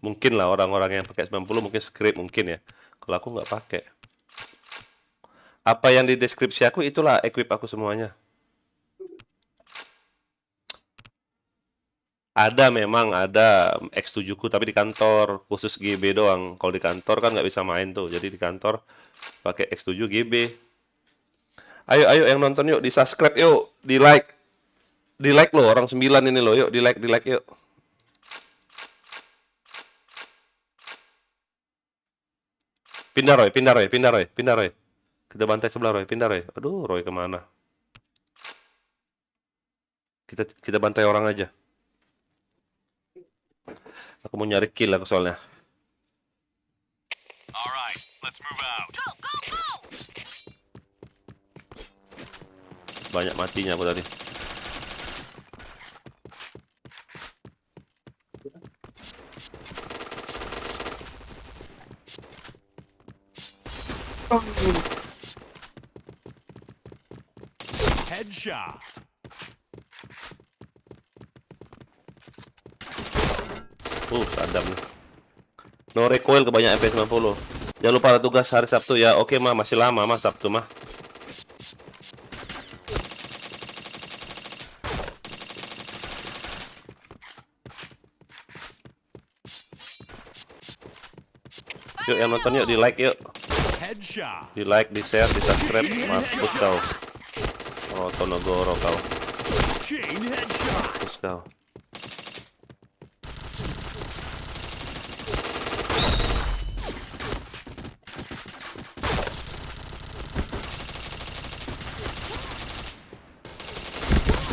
Mungkin lah orang-orang yang pakai 90 mungkin script mungkin ya. Kalau aku nggak pakai. Apa yang di deskripsi aku itulah equip aku semuanya. Ada memang ada X7 ku tapi di kantor khusus GB doang. Kalau di kantor kan nggak bisa main tuh. Jadi di kantor pakai X7 GB. Ayo yang nonton yuk, di subscribe yuk, di like. Di like loh orang 9 ini loh. Yuk di like yuk. Pindah Roy. Kita bantai sebelah Roy, pindah Roy. Aduh, Roy kemana? Kita bantai orang aja. Aku mau nyari kill aku soalnya. Alright, let's move out. Banyak matinya aku tadi. Headshot. Sadam nih. No recoil kebanyakan PS90. Jangan lupa ada tugas hari Sabtu ya. Oke mah, masih lama mah Sabtu mah. Yuk yang nonton yuk, di like yuk. Headshot. Di like, di share, di subscribe. Mampus kau. Oh, Tonogoro kau. Chain headshot. Mampus kau.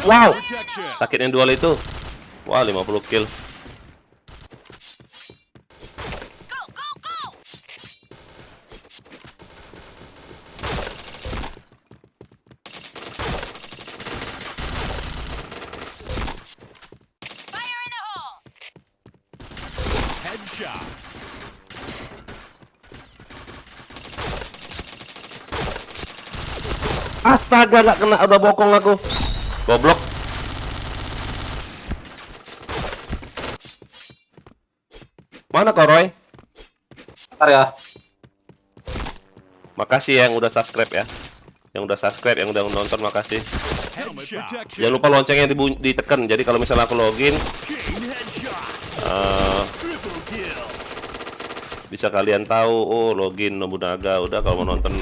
Wow, Protection. sakit yang dual itu. Wah, 50 kill. Headshot. Astaga, gak kena, udah bokong aku. Goblok. Mana kau, Roy? Ntar ya. Makasih yang udah subscribe ya. Yang udah subscribe, yang udah nonton, makasih. Helmet protection. Jangan lupa loncengnya ditekan. Jadi kalau misalnya aku login, Chain headshot. Triple kill. bisa kalian tahu, oh login Nobunaga. Udah kalau mau nonton.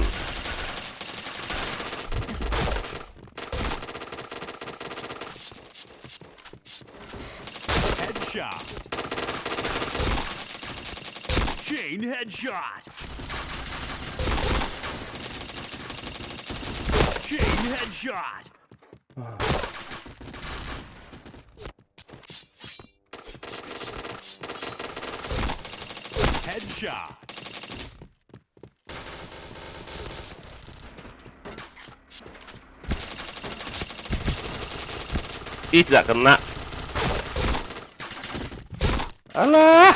Headshot. Chain headshot. Chain headshot. Headshot. Ih, gak kena. Alah,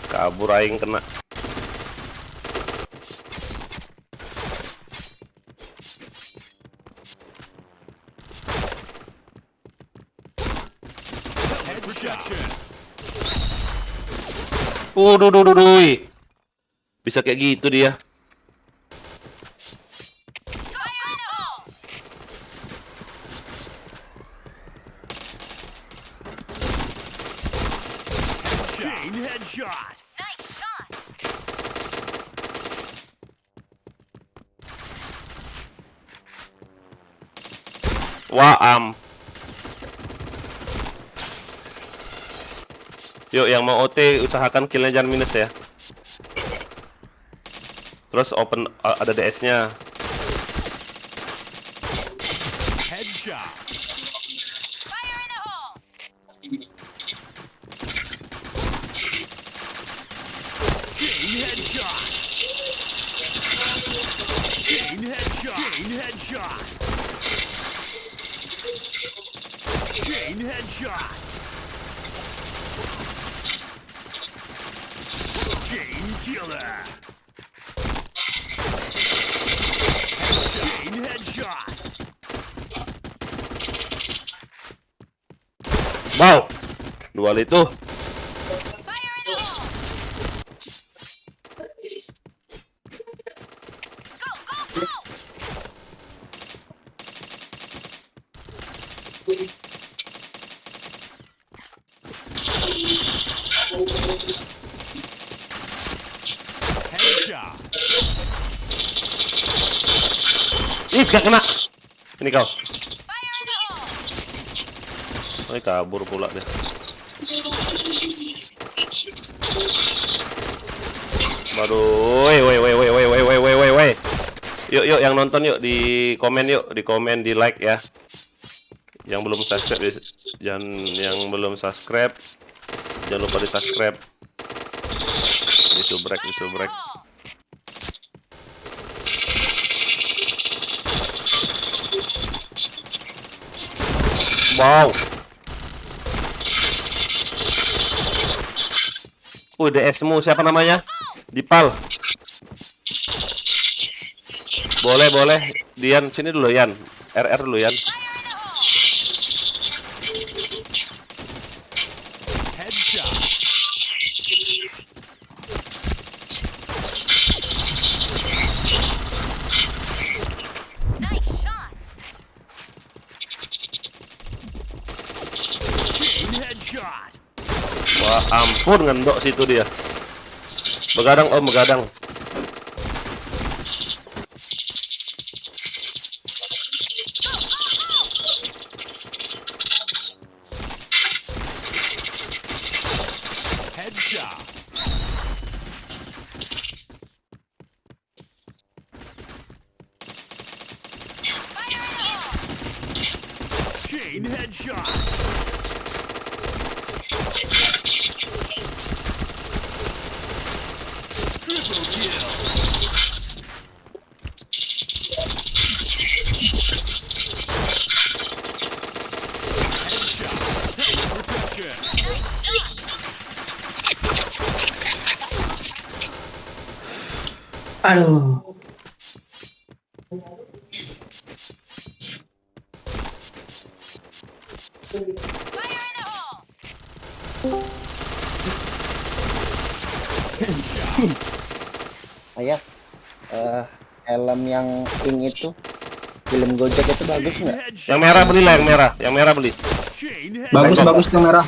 kabur aing kena. Protection. Duh. Bisa kayak gitu dia. Chain headshot. Waam. Yuk, yang mau OT usahakan killnya jangan minus ya. Terus open ada DS-nya. Headshot. Chain headshot. Chain headshot. Chain headshot. Chain headshot. Chain killer. Chain headshot. Wow. Dual itu. Headshot. Ih, gak kena. Ini kau. Oh, kabur pula deh. Waduh, woi. Yuk, yang nonton yuk di komen di like ya. Yang belum subscribe, yang belum subscribe, jangan lupa di subscribe. Di subrek. Wow. DS-mu siapa namanya? Dipal. Boleh. Dian sini dulu Yan. RR dulu Yan. Headshot. Chain headshot. Wah, ampun ngendok situ dia. Begadang. Headshot. Chain headshot. Triple kill. Headshot. Protection. Aduh. Ayah, helm yang pink itu, film Gojek itu bagus nggak? Yang merah beli lah, yang merah beli. Bagus tuh merah.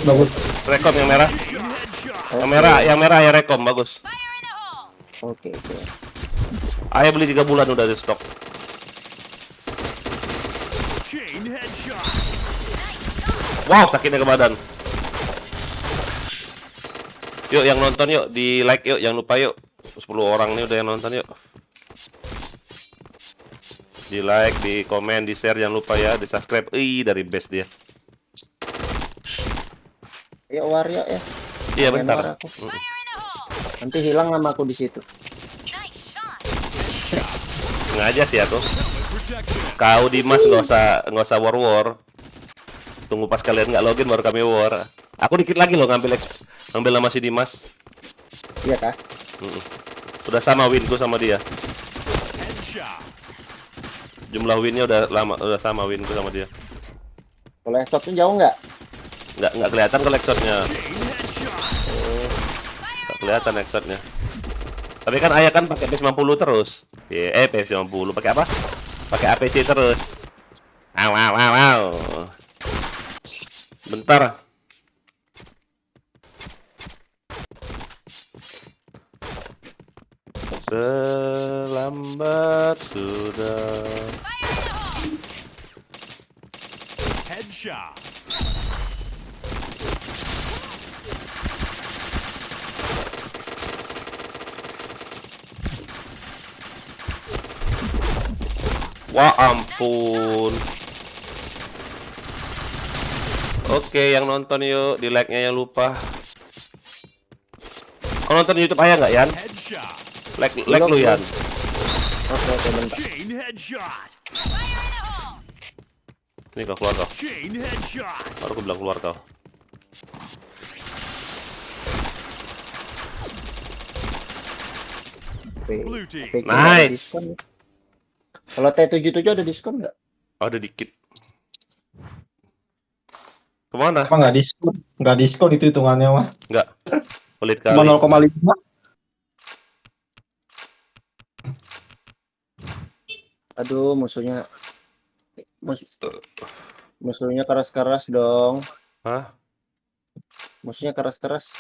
Bagus. Rekom yang merah. Yang merah ya rekom bagus. Oke. Ayah beli 3 bulan udah di stok. Chain headshot. Wow, sakitnya ke badan. Yuk yang nonton yuk di like yuk, jangan lupa yuk. 10 orang nih udah yang nonton yuk. Di like, di komen, di share jangan lupa ya, di subscribe. Dari base dia. Yuk Wario ya. Iya bentar. Nanti hilang nama aku di situ. Sengaja sih aku. Kau Dimas nggak usah war. Tunggu pas kalian nggak login baru kami war. Aku dikit lagi loh ngambil nama si Dimas. Iya kah? Udah sama winku sama dia. Jumlah winnya udah sama winku sama dia. Kalau shotnya jauh nggak? Nggak kelihatan ke leg shotnya. Chain headshot. Nggak kelihatan leg shotnya. Tapi kan Ayah kan pakai P90 terus. P90 pakai apa? Pakai APC terus. Wow. Bentar. Terlambat sudah. Headshot. Wah ampun. Oke, yang nonton yuk, di like-nya yang lupa. Kau nonton YouTube Ayah nggak, Yan? Headshot. Like lu, Yan. Oke, bentar. Chain headshot. Ini kau keluar kau. Chain headshot. Baru aku bilang keluar kau. Blue team. APC nggak ada Nice. diskon. Kalau T77 ada diskon nggak? Oh, ada dikit. Kemana? Apa nggak diskon? Nggak diskon itu hitungannya mah. Nggak. Pelit Cuma kali. 0,5. Aduh, musuhnya keras-keras dong. Hah? Musuhnya keras-keras.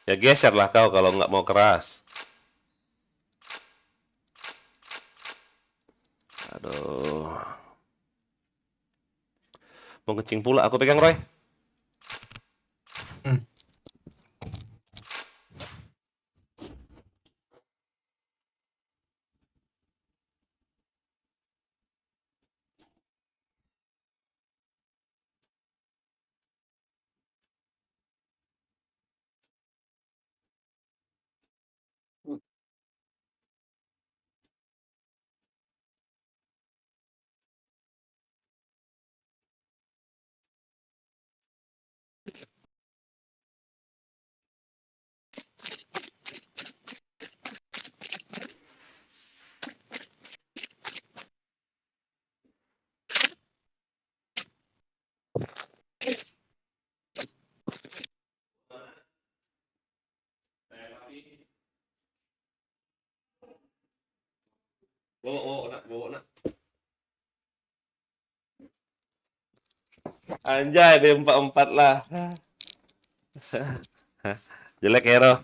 Ya geser lah kau kalau nggak mau keras. Aduh. Mau kencing pula. Aku pegang, Roy. Bawa nak. Anjay, B44 lah. Jelek hero.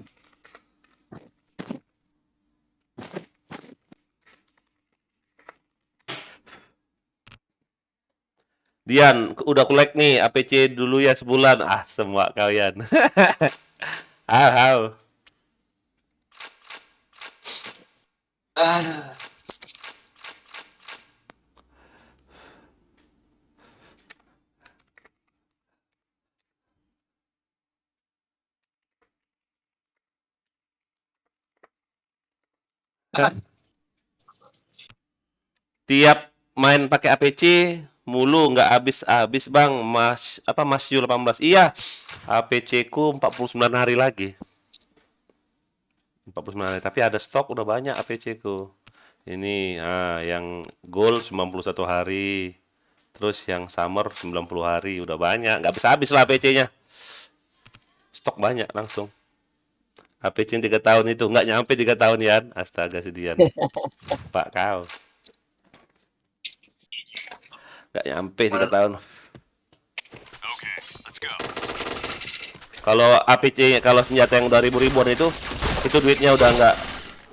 Dian, udah kolek nih APC dulu ya sebulan. Ah, semua kalian. Aduh. Tiap main pakai APC mulu nggak habis bang. Mas Yu 18. Iya, APC ku 49 hari lagi. 49 hari, tapi ada stok udah banyak APC ku. Ini yang gold 91 hari. Terus yang summer 90 hari, udah banyak. Nggak habis lah APC-nya. Stok banyak langsung. APC yang 3 tahun itu nggak nyampe 3 tahun ya. Astaga sedian. Pak kau. Nggak nyampe 3 tahun. Kalau APC, kalau senjata yang udah ribu-ribuan itu duitnya udah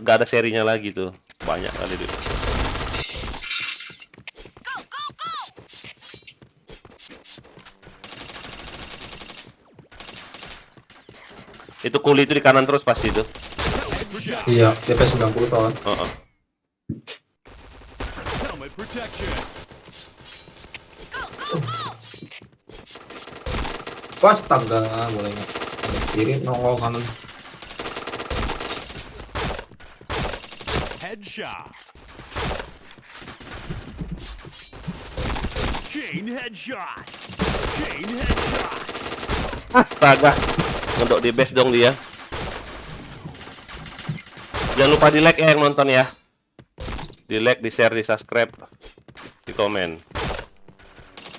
nggak ada serinya lagi tuh. Banyak kali duit. Itu kuli itu di kanan terus pasti itu. Iya, DP 90 tahun. Helmet protection. Wah, astaga, boleh nggak? Kiri nongol kanan. Headshot. Chain headshot. Chain headshot. Astaga, ngedok di base dong dia. Jangan lupa di like ya yang nonton ya. Di like, di share, di subscribe, di komen.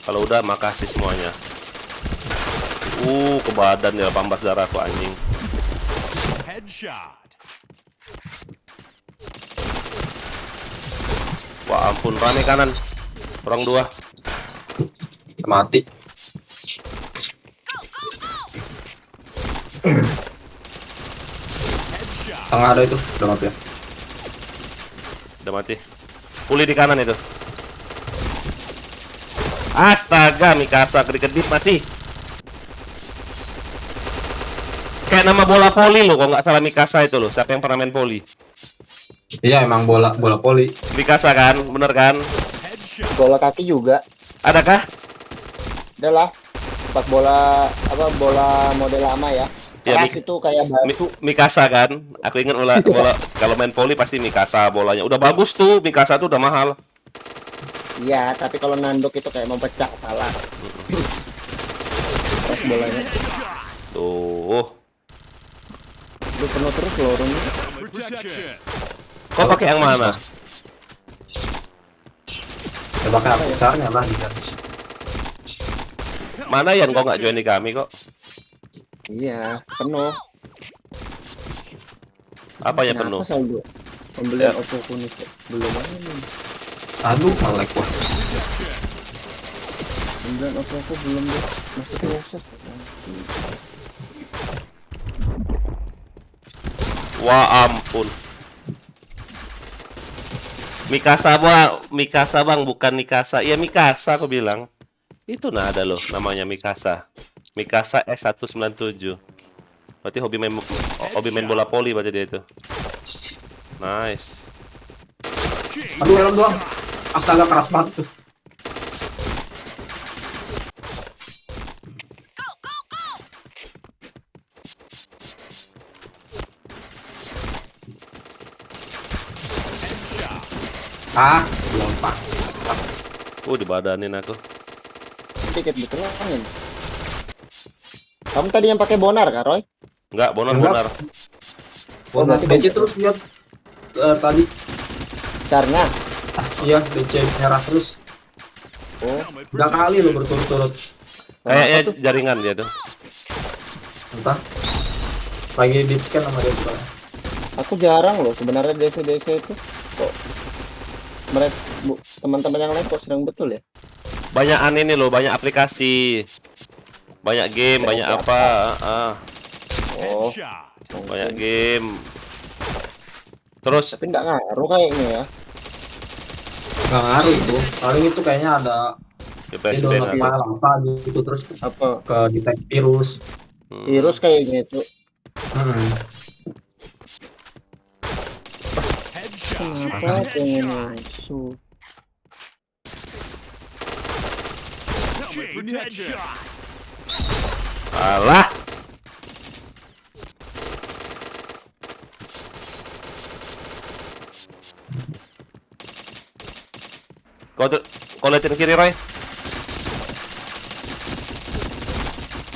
Kalau udah makasih semuanya. Ke badan ya 18 darah tuh anjing. Headshot. Wah ampun, rame kanan. Orang 2. Mati. Tengah ada itu, udah mati ya. Udah mati. Pulih di kanan itu. Astaga, Mikasa kedip-kedip masih. Kayak nama bola voli loh, kalau nggak salah Mikasa itu loh. Siapa yang pernah main voli? Iya emang bola voli. Mikasa kan, bener kan? Bola kaki juga. Adakah? Udah lah. Sepak bola bola model lama ya. Ya, Keras itu kayak batu. Mikasa kan? Aku ingat bola kalau main voli pasti Mikasa bolanya. Udah bagus tuh, Mikasa tuh udah mahal. Iya, tapi kalau nanduk itu kayak mau pecah kepala. Pas bolanya. Tuh. Lu penuh terus lorongnya. Protection. Kau pakai yang mana? Ya pakai aku besarnya lah gitu. Mana yang kau nggak join di kami kok? Iya, penuh. Apa ya Kenapa penuh? saldo pembelian Oppo Kunis belum ada nih. Aduh, melek gua. Pembelian Oppo belum deh. Masih proses. Wah ampun. Mikasa bang, bukan Mikasa. Iya Mikasa aku bilang. Itu nah ada loh, namanya Mikasa. Mikasa S197. Berarti hobi main bola voli berarti dia itu. Nice. Aduh, helm doang. Astaga, keras banget tuh. Lompat. Dibadanin aku. Dikit dikerangin. Kamu tadi yang pakai bonar kah, Roy? Enggak, bonar. Bonar DC terus lihat tadi. Caranya? Iya, DC merah terus. Oh, Udah kali lo berturut-turut. Kayaknya jaringan dia tuh. Entah. Lagi di scan sama dia sekarang. aku jarang loh sebenarnya DC itu. Kok mereka teman-teman yang lain kok sering betul ya? Banyakan ini loh, banyak aplikasi. Banyak game, banyak apa? Oh, Banyak game. Terus tapi nggak ngaruh kayaknya ya. Nggak ngaruh itu. Paling itu kayaknya ada GPS download ban. file apa gitu terus Apa ke detect virus. virus kayaknya itu. Kenapa pengen masuk? Alah. Kau liatin kiri, Roy.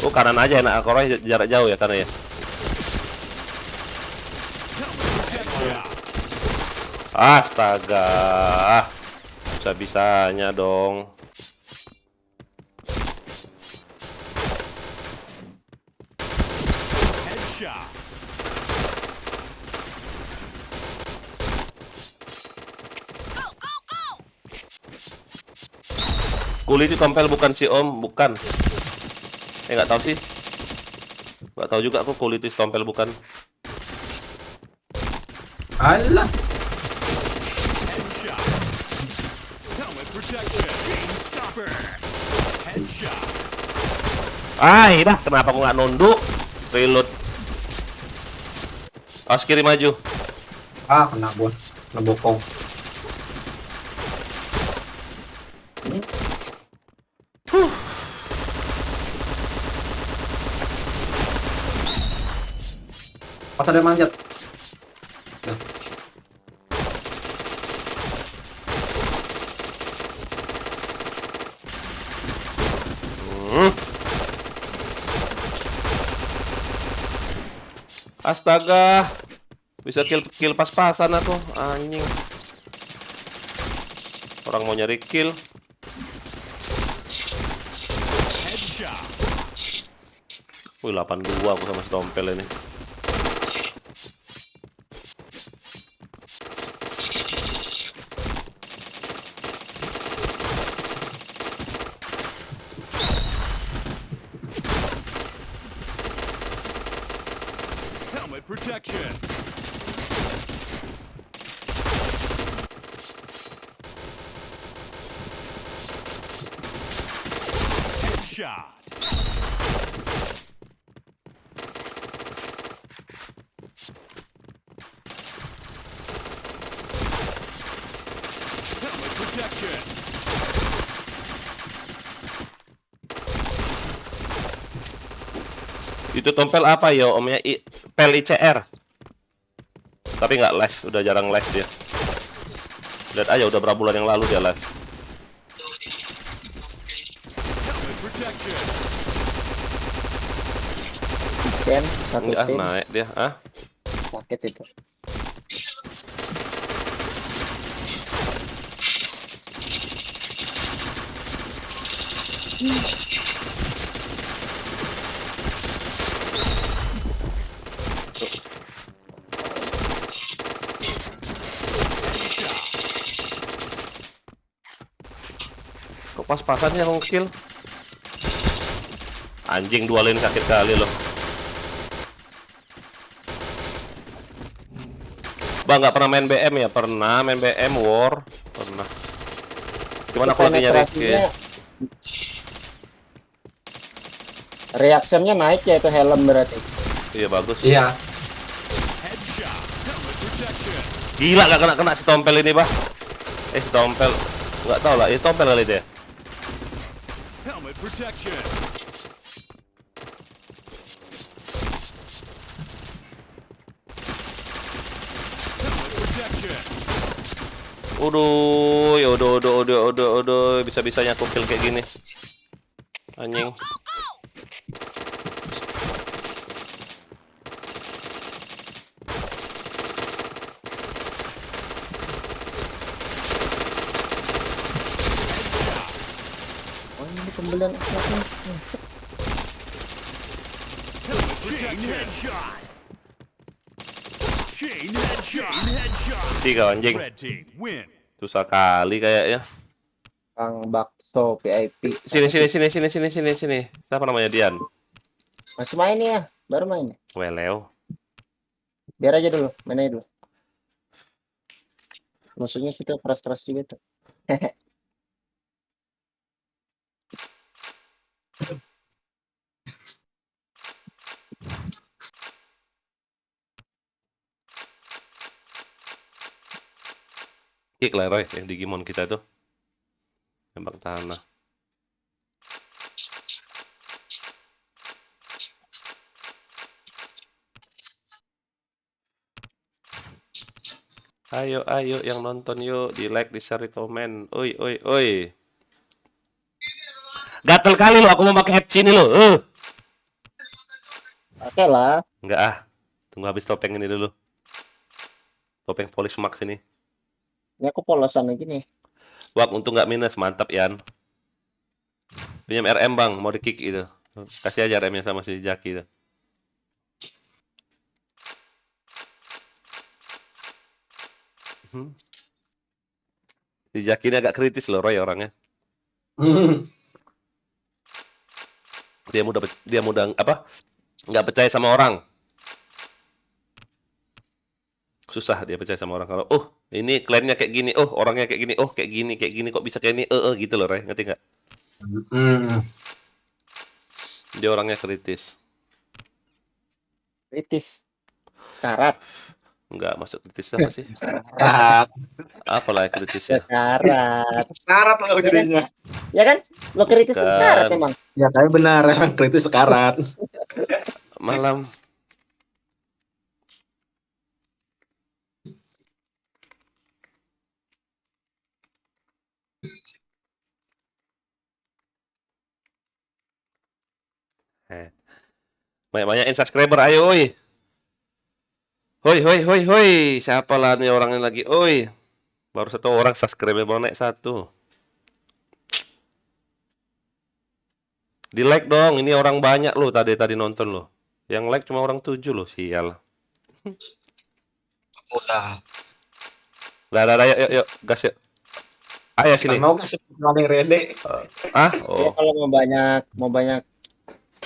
Oh, kanan aja enak. Kau Roy jarak jauh ya kanan ya. Astaga. Bisa-bisanya dong. Kulit itu tompel bukan si Om, bukan. Nggak tahu sih. Nggak tahu juga aku kulit itu tompel bukan. Alah. Dah, kenapa aku nggak nunduk? Reload. Awas kiri maju. Kena gua. Kena bokong. Pas ada manjat. Astaga. Bisa kill pas-pasan aku, anjing. Orang mau nyari kill. Headshot. Wih, 82 aku sama si Tompel ini. Helmet protection. Headshot. Helmet protection. Itu Tompel apa ya omnya? Pel ICR. Tapi nggak live, udah jarang live dia. Lihat aja udah berapa bulan yang lalu dia live. Helmet protection. Ken, satu Enggak, tim. naik dia. Ah, Sakit itu. kok pas-pasannya yang kill? Anjing, dua lane sakit kali loh. Bang, nggak pernah main BM ya? Pernah main BM War, pernah. Gimana quality-nya Rizky? Penetrasinya, reactionnya naik ya itu helm berarti. Iya bagus. Iya. Headshot. Helmet protection. Gila gak kena si Tompel ini, Bah. Si Tompel. Nggak tahu lah, ini Tompel kali dia. Helmet protection. Helmet protection. Udah. Bisa-bisanya aku kill kayak gini. Anjing. Oh ini pembelian aktifnya. Helmet protection. Headshot. Chain headshot. Chain headshot. Tiga anjing. Red team win. Susah kali kayaknya. Kang Bakso VIP. Sini. Siapa namanya Dian? Masih main nih ya, baru main. Weleo. Biar aja dulu, main aja dulu. Musuhnya situ keras-keras juga tuh. Kick lah Roy, yang Digimon kita tuh. Tembak tanah. Ayo yang nonton yuk, di like, di share, di komen. Oi. Gatel kali lo, aku mau pakai head sini lo. Oke lah. Enggak ah. Tunggu habis topeng ini dulu. Topeng Polish Max ini. Ini aku polosan lagi nih. Wah, untung nggak minus, mantap Yan. Pinjam RM bang, mau di kick itu. Kasih aja RM-nya sama si Jaki itu. Si Jaki ini agak kritis loh Roy orangnya. Dia mudah apa? Nggak percaya sama orang. Susah dia percaya sama orang kalau ini kliennya kayak gini, orangnya kayak gini, kok bisa kayak ini, gitu loh Roy, ngerti nggak? Dia orangnya kritis. Kritis. Sekarat. Enggak masuk kritis apa sih? Apalah yang kritis ya? Sekarat. Sekarat lah jadinya. Ya kan? Lo kritis kan Bukan. sekarat emang. Ya tapi benar, emang kritis sekarat. Malam. Banyak-banyakin subscriber, ayo, oi. Hoi. Siapa lah nih orangnya lagi, oi. Baru satu orang subscriber, baru naik satu. Di like dong, ini orang banyak loh tadi nonton loh. Yang like cuma orang 7 loh, sial. Udah. Dah, yuk, gas yuk. Ayo sini. Mau kasih paling rede. Ah, Ya, oh. kalau mau banyak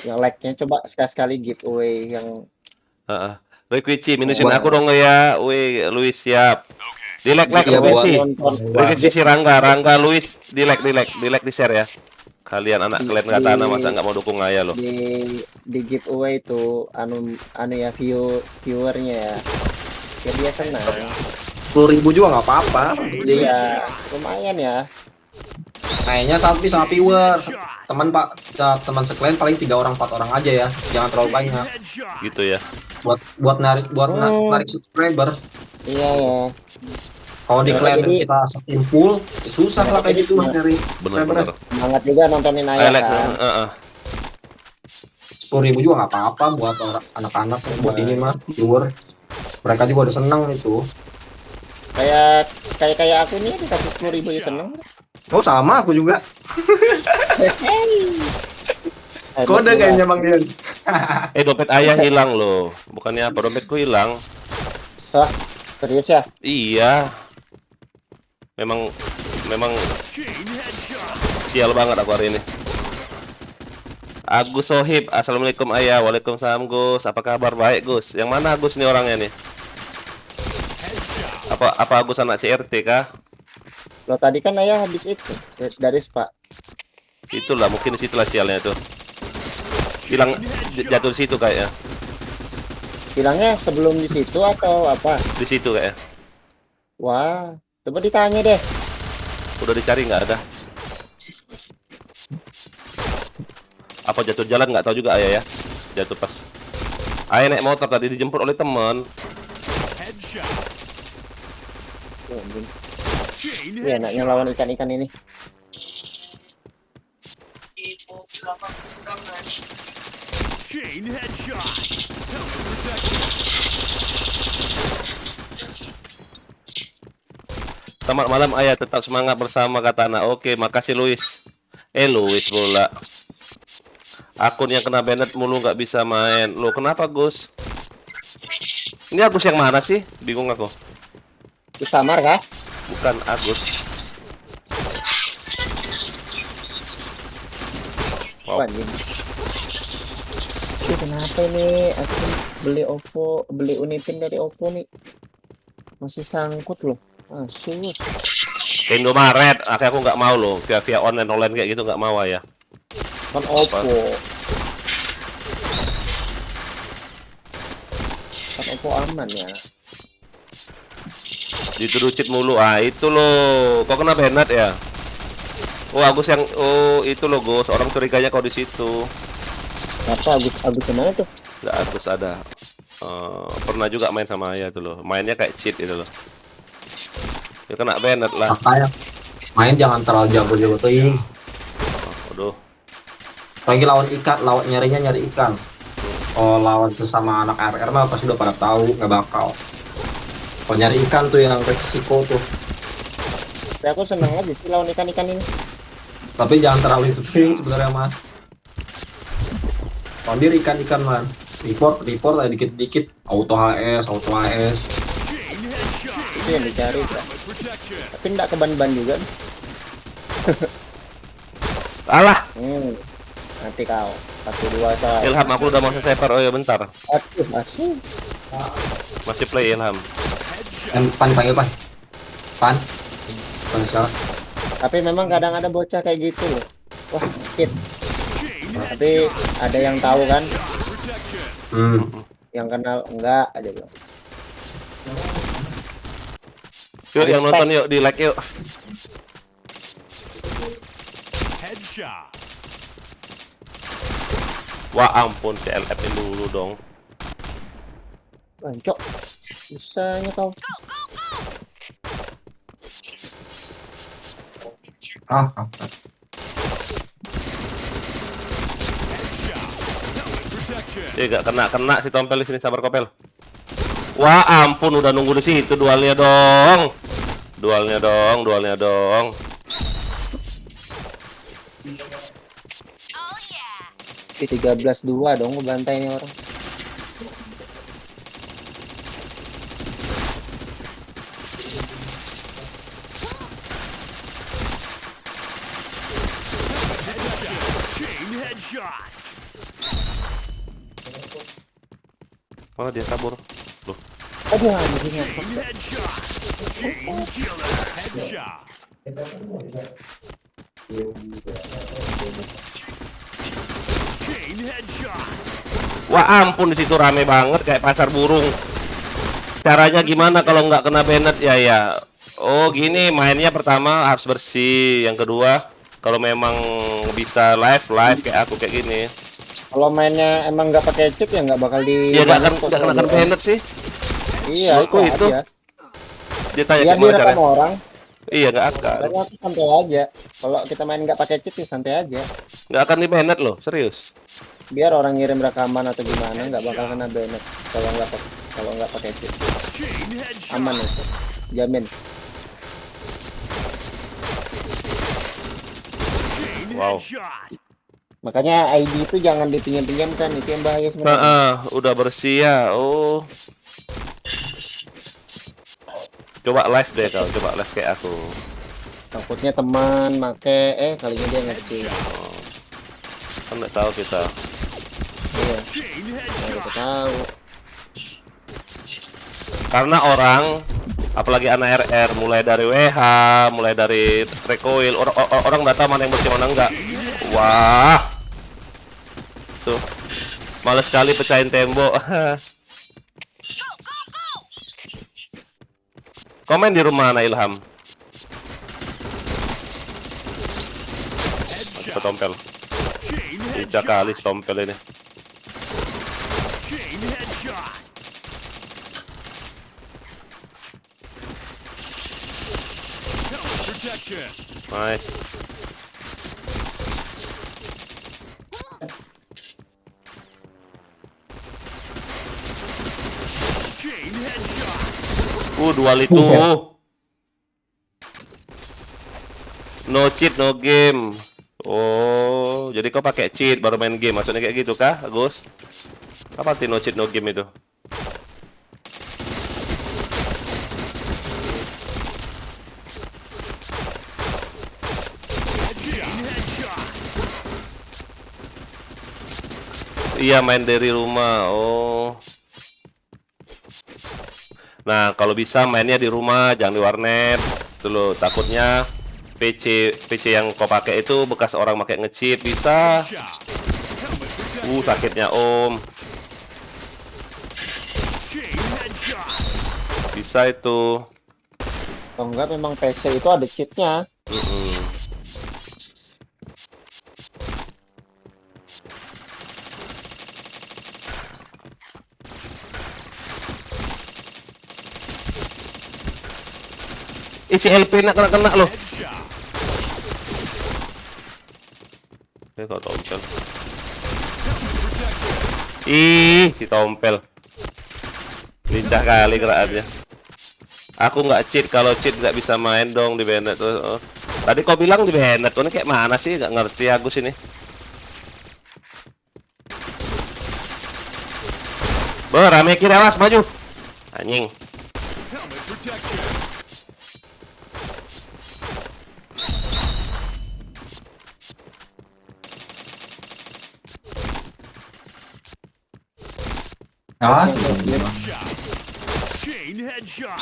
yang like-nya coba sekali-sekali giveaway yang Heeh. Rikici, minusin aku dong ya. Wih, Luis siap. Di like Iya, Rikici. nonton. Rikici si Rangga, Luis di like, di share ya. Kalian anak kalian nggak tanah masa nggak mau dukung Ayah loh. Di giveaway itu anu ya viewernya ya. Ya dia senang. 10.000 juga nggak apa-apa. Jadi Ya lumayan ya. mainnya tapi sama viewer. Teman Pak, teman sekalian paling 3 orang 4 orang aja ya. Jangan terlalu banyak. Headshot. Gitu ya. Buat narik subscriber. Iya ya. Kalau di clan Jadi- kita setimpul, susah lah kayak gitu nyari. Bener. Semangat juga nontonin Ayo ayah like. kan. 10.000 juga nggak apa-apa buat orang anak-anak, buat ini mah viewer. Mereka juga udah seneng itu. Kayak aku nih dikasih 10.000 ya seneng. Oh sama aku juga. Kode kayaknya Bang Dian. Dompet Ayah hilang loh. Bukannya apa, dompetku hilang. Hah? Serius ya? Iya. Memang Chain headshot. sial banget aku hari ini. Agus Sohib, assalamualaikum Ayah. Waalaikumsalam Gus. Apa kabar? Baik Gus. Yang mana Agus nih orangnya nih? Apa Agus anak CRT kah? Lo tadi kan ayah habis itu dari spa. Itulah mungkin disitulah sialnya tuh. Hilang jatuh di situ kayaknya. Bilangnya sebelum di situ atau apa? Di situ kayaknya. Wah, coba ditanya deh. Udah dicari nggak ada. Apa jatuh jalan nggak tahu juga Ayah ya. Jatuh pas. Ayah naik motor tadi dijemput oleh teman. Headshot. Oh, ampun. Chain Ini enaknya headshot. lawan ikan-ikan ini. Chain headshot. Helmet protection. Selamat malam Ayah, tetap semangat bersama kata anak. Oke, makasih Luis. Luis bola. Akun yang kena banned mulu nggak bisa main. Loh, kenapa Gus? Ini Agus yang mana sih? Bingung aku. Itu samar kah? Bukan Agus. Wow. Anjing. Ih, kenapa ini aku beli Unipin dari Oppo nih masih sangkut loh. Asus. Indomaret, aku nggak mau loh. Via online kayak gitu nggak mau ya. Kan Oppo. Kan Oppo aman ya. Dituduh cheat mulu. Ah, itu loh. Kok kena banned ya? Oh, Agus yang itu loh, Gus. Orang curiganya kau di situ. Apa Agus kemana tuh? Nggak, Agus ada. Pernah juga main sama Ayah tuh loh. Mainnya kayak cheat itu loh. Ya kena banned lah. Makanya main jangan terlalu jago-jago tuh. Aduh. Lagi lawan nyari ikan. Oh lawan sesama anak RR mah pasti udah pada tahu nggak bakal. Kalau nyari ikan tuh yang resiko tuh. Tapi aku senang aja sih lawan ikan-ikan ini. Tapi jangan terlalu itu sebenarnya mah. Kalau dia ikan man. Report aja dikit-dikit auto HS. Chain headshot. Itu yang dicari Kak. Helmet protection. Tapi enggak keban-ban juga. Alah, Nanti kau 1-2 saya. Ilham aku udah mau selesai per. Oh ya bentar. Aduh, asik. Masih play Ilham. Panggil Pan siapa? Tapi memang kadang ada bocah kayak gitu loh. Wah, shit. Chain Tapi headshot. ada yang tahu kan, Protection. yang kenal enggak aja bilang. Yuk yang Respect. nonton yuk di like yuk. Headshot. Wah ampun si LF in dulu dong. Bancok. Bisanya kau. Headshot. Gak kena si Tompel di sini, sabar Kopel. Wah ampun udah nunggu di situ dualnya dong. Dualnya dong. 13-2 dong ngebantainya orang. Chain headshot. Oh, dia kabur. Loh, Aduh anjing ya. Chain headshot. Chain killer. Headshot. Chain headshot. wah ampun, di situ rame banget kayak pasar burung. Caranya gimana kalau nggak kena Bennett ya ya? Oh gini mainnya, pertama harus bersih, yang kedua kalau memang bisa live kayak aku kayak gini. Kalau mainnya emang nggak pakai cheat ya nggak bakal di. Ya nggak kena Bennett sih. Iya Menurutku itu itu. aja. Dia tanya Dia gimana direkam caranya? orang. Iya nggak akan. Makanya aku santai aja. Kalau kita main nggak pakai cheat ya santai aja. Nggak akan di Bennett loh, serius. Biar orang ngirim rekaman atau gimana nggak bakal kena Bennett kalau nggak pakai cheat. Chain headshot. Aman itu. Jamin. Chain Wow. headshot. Makanya ID itu jangan dipinjam-pinjamkan, itu yang bahaya sebenarnya. Udah bersih ya. Oh. Coba live deh kau, coba live kayak aku. Takutnya teman make kalinya dia ngerti. Kan nggak tahu kita. Iya, Chain nggak headshot. kita tahu. Karena orang, apalagi anak RR, mulai dari WH, mulai dari recoil, orang nggak tahu mana yang bersih mana enggak. Wah, tuh, males sekali pecahin tembok. Komen di rumah anak Ilham. Petompel, Chain lincah headshot. kali stompel ini. Chain headshot. Helmet protection. Nice. Chain headshot. Dual itu. No cheat, no game. Oh, jadi kau pakai cheat baru main game. Maksudnya kayak gitu kah, Agus? Apa arti no cheat, no game itu? Chain headshot. Iya, main dari rumah. Oh. Nah, kalau bisa mainnya di rumah, jangan di warnet. Dulu takutnya PC yang kau pakai itu bekas orang pakai nge-cheat bisa. Shot. Helmet protection. Sakitnya Om. Chain headshot. Bisa itu. Kalau enggak memang PC itu ada cheatnya. Mm-mm. Isi LP nak kena loh. Headshot. Kau tompel. Helmet protection. Ih, si tompel. Lincah kali gerakannya. Aku nggak cheat, kalau cheat nggak bisa main dong di Bennett. Oh. Tadi kau bilang di Bennett, kau ini kayak mana sih? Nggak ngerti Agus ini. Rame kiri, awas maju. Anjing. Helmet protection. Ah, Headshot. Chain headshot.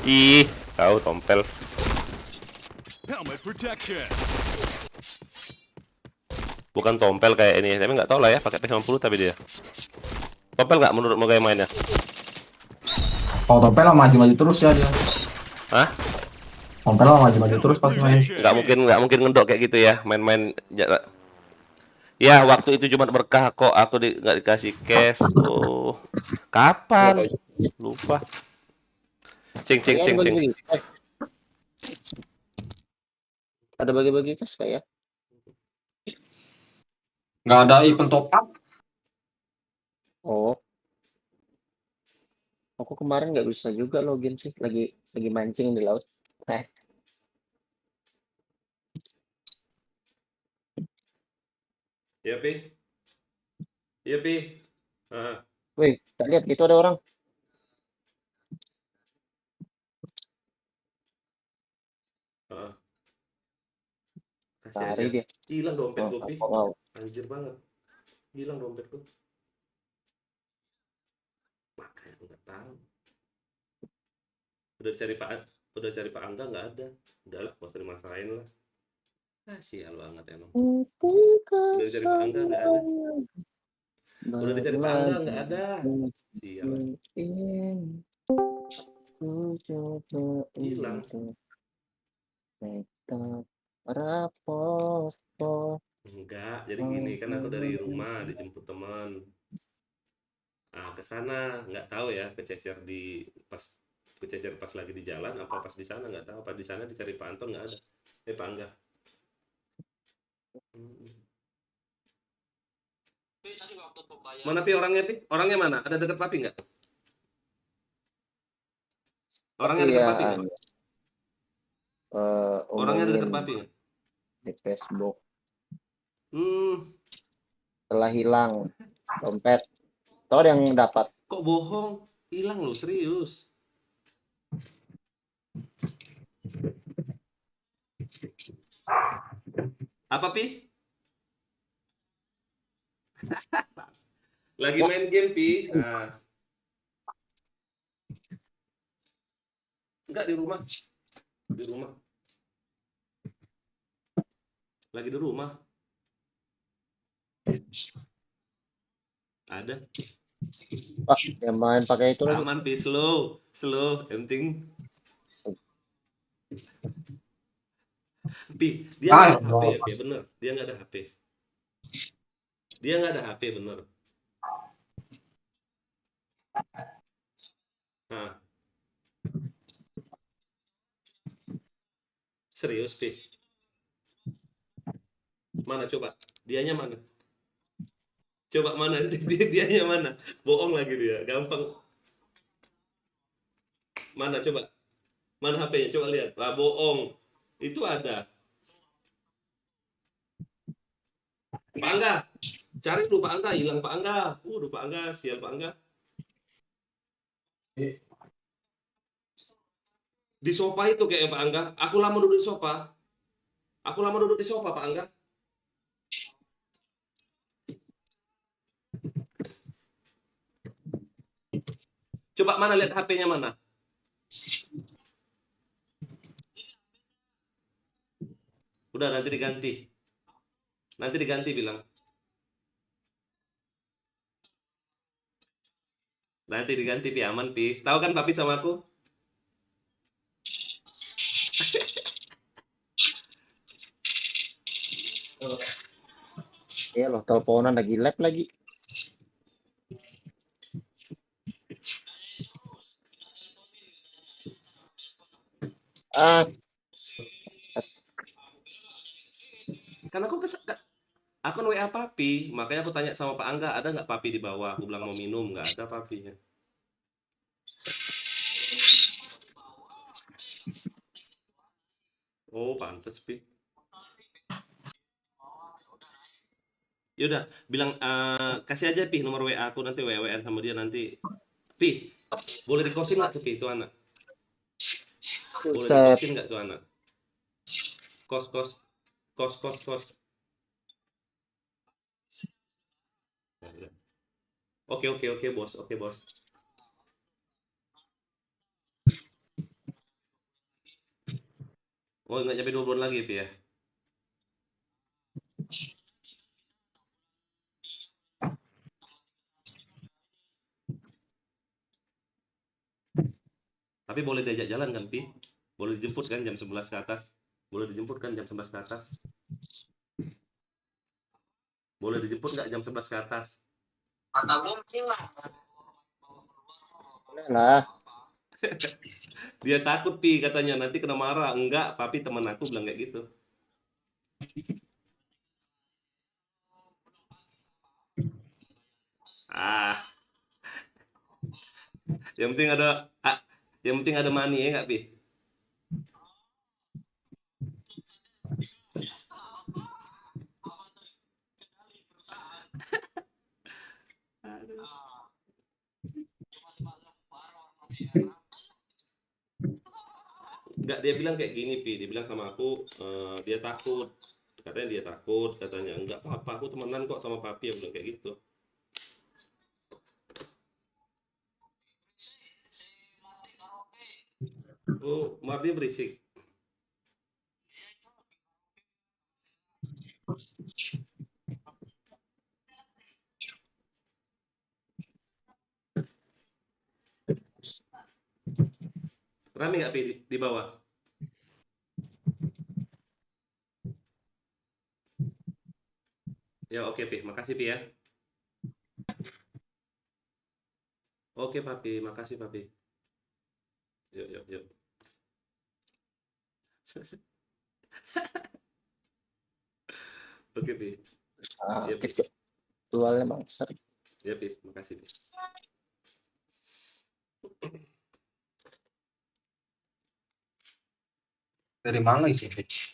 Ih, kau tompel. Helmet protection. Bukan tompel kayak ini, tapi nggak tahu lah ya, pakai P90 tapi dia. Tompel nggak menurutmu kayak mainnya? kalau Tompel lah maju-maju terus ya dia. Hah? Tompel lah maju-maju terus pas main. Nggak mungkin ngendok kayak gitu ya, main-main. Ya, waktu itu cuma berkah kok, aku nggak dikasih cash. Oh, kapan? Lupa. Cing. Ada bagi-bagi kas kayak. Nggak ada event top up. Oh. Aku kemarin nggak bisa juga login sih, lagi mancing di laut. Iya, Pi. Iya, Pi. Ah, Wih, tak lihat itu ada orang. ah. Kasih Lari aja. dia. Hilang dompet Oh, gue, Pi. apa mau? Anjir banget. Hilang dompet gue. Makanya gue nggak tahu. Udah cari Pak Angga nggak ada. Udahlah, nggak usah dimasalahin lah. Ah, sial banget emang. Udah dicari Pak Angga nggak ada. Udah dicari Pak Angga nggak ada. Sial. Ingin ku coba Hilang. untuk tetap rapopo. Enggak, jadi gini kan aku dari rumah dijemput teman. Ah, ke sana nggak tahu ya, kececer pas lagi di jalan apa pas di sana nggak tahu. Pas di sana dicari Pak Anton nggak ada. Pak Angga. Hmm. Mana Pi orangnya, Pi? Orangnya mana? Ada dekat Papi nggak? Orangnya dekat Iya, Papi nggak? Orangnya ada dekat umumnya Papi nggak? di Facebook. Hmm, Setelah hilang dompet, tahu ada yang dapat. kok bohong? Hilang loh, serius. Apa, Pi? Lagi main game, Pi. Nah, enggak di rumah. Di rumah. Lagi di rumah. Ada. Pak, yang main pakai itu lagi. Aman, Pi. Slow. Yang penting. Pi, dia nggak ada HP ya, Pi. Bener. Dia nggak ada HP. Dia nggak ada HP, bener. Nah. Serius, Pi. Mana coba? Dianya mana? Coba mana? Dianya mana? Bohong lagi dia. Gampang. Mana coba? Mana HP-nya? Coba lihat. Ah, bohong. Itu ada. Pak Angga. Cari dulu Pak Angga. Hilang Pak Angga. Pak Angga. Sial Pak Angga. Di sofa itu kayaknya Pak Angga. Aku lama duduk di sofa. Pak Angga. Coba mana lihat HP-nya mana? Udah nanti diganti. Nanti diganti bilang. Nanti diganti Pi, aman Pi. Tahu kan Papi sama aku? Iya loh, teleponan lagi lab lagi. Ah, Kan aku WA Papi, makanya aku tanya sama Pak Angga, ada nggak Papi di bawah? Aku bilang mau minum, nggak ada Papinya. Oh, pantes Pi. Yaudah, bilang kasih aja Pi nomor WA aku, nanti WA-an sama dia nanti. Pi, boleh dikosin nggak tuh Pi itu anak? Boleh dikosin nggak tuh anak? Kos. Oke bos, Oh, nggak nyampe 2 bulan lagi Pi ya? Tapi boleh diajak jalan kan Pi? Boleh dijemput kan jam 11 ke atas? Boleh dijemput kan jam 11 ke atas? Boleh dijemput nggak jam 11 ke atas? lah. Dia takut Pi katanya nanti kena marah. Enggak, Papi teman aku bilang kayak gitu. Yang penting ada money ya nggak Pi? Enggak, dia bilang kayak gini, Pi. Dia bilang sama aku, dia takut. Katanya dia takut, katanya enggak apa-apa, aku temenan kok sama papi, aku bilang kayak gitu. Oh, Mardi berisik. Rame nggak, Pi, di bawah? Ya, oke, Pi. Makasih, Pi, ya. Oke, Papi. Makasih, Papi. Yuk, yuk, yuk. Oke, Pi. Ya, Pi. Sakit, Cuk. Dualnya bangsat. Ya, Pi. Makasih, Pi. Dari mana isi pitch?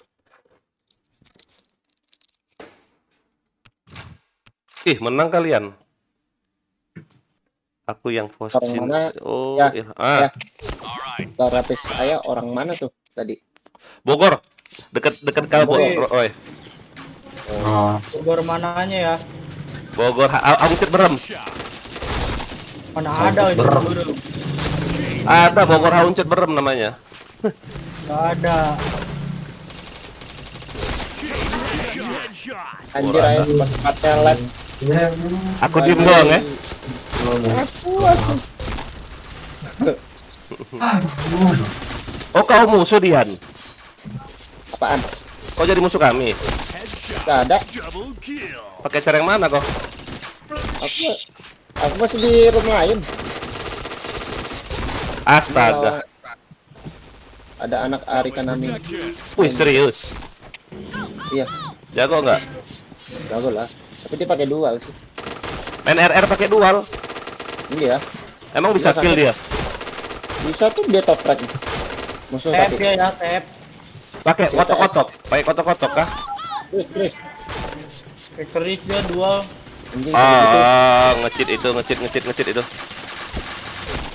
Ih, menang kalian. Aku yang posting. Orang mana? Oh, Ya, iya. Ah, ya. Terapis saya orang mana tuh tadi? Bogor. Dekat Kalbo. Oi. Oh, Bogor mananya ya? Bogor, Angkut Berem. Mana ada itu Berem. Bogor? Ada Bogor Hauncet Berem namanya. Nggak ada. Headshot. Anjir aja pas patelet. Aku diem doang ya. Oh, kau musuh Dian. Apaan? Kau jadi musuh kami. Gak ada. Double kill. Pakai cara yang mana kau? Aku masih di room lain. Astaga. Ada anak Ari Kanami. Protection. Wih, serius. Iya, Jago nggak? jago lah. Tapi dia pakai dual sih. Main RR pakai dual. Iya. Emang bisa Iya, kill dia? Bisa tuh dia top rank. Musuh Tap tapi. ya, tap. Pakai kotok-kotok. Pakai kotok-kotok kah? Terus. Victory dia dual. Anjing kayak gitu. Ngecit itu.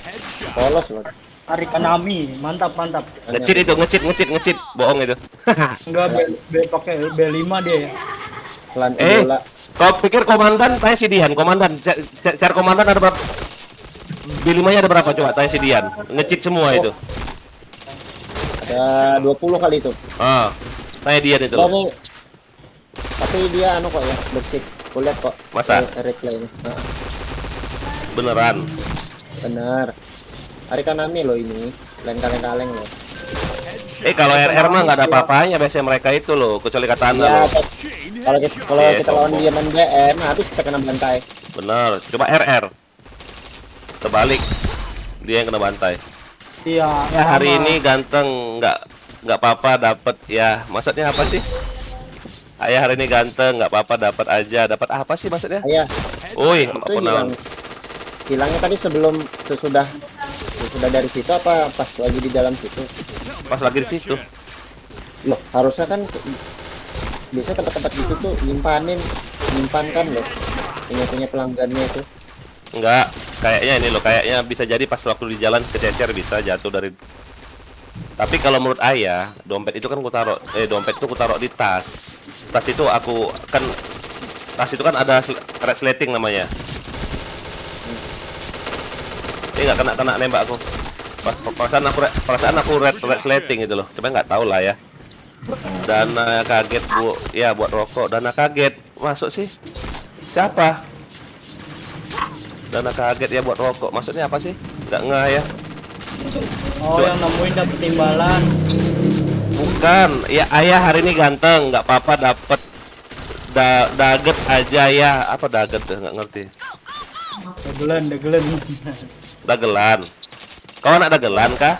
Headshot. Polos loh. Ari Kanami, mantap. Ngecit. Bohong itu. Enggak pakai B5 dia ya. Pelan Eh, bola. kau pikir komandan? Tanya si Dian. Komandan, cari komandan ada berapa? B5-nya ada berapa? Coba tanya si Dian. Ngecit semua itu. Ada 20 kali itu. Tanya Dian itu. Loh, nih. Tapi dia anu kok ya, bersih. Kulihat kok. Masa? Replaynya. Nah, Beneran. benar. Ari Kanami loh ini. Lain kaleng loh. Kalau RR mah nggak ada apa-apanya biasanya mereka itu loh, kecuali katana Ya, loh. Chain kalau headshot. kita lawan dia main BM, habis kita kena bantai. Bener. Coba RR. Terbalik. Dia yang kena bantai. Iya. Ya hari sama. ini ganteng, nggak apa-apa dapat ya. Maksudnya apa sih? Ayah hari ini ganteng, nggak apa-apa dapat aja. Dapat apa sih maksudnya? Ayah, Oi, itu apa hilang. namanya? Hilangnya tadi sebelum sesudah dari situ apa pas lagi di dalam situ? Pas lagi di situ. Loh, harusnya kan biasa tempat-tempat gitu tuh nyimpan kan loh. Punya pelanggannya itu. Enggak, kayaknya ini loh, kayaknya bisa jadi pas waktu di jalan kececer bisa jatuh dari. Tapi kalau menurut ayah, dompet itu kan dompet itu ku taruh di tas. Tas itu ada resleting namanya. Ini nggak kena nembak aku. Perasaan aku resleting gitu loh. Cuma nggak tahu lah ya. Dana kaget bu, ya buat rokok. Dana kaget masuk sih. Siapa? Dana kaget ya buat rokok. Maksudnya apa sih? Nggak ngeh ya. Oh, yang nemuin dapet timbalan. Bukan. Ya ayah hari ini ganteng, nggak apa-apa dapet daget aja ya. Apa daget tuh? Nggak ngerti. Dagelan. Dagelan. Kau anak dagelan kah?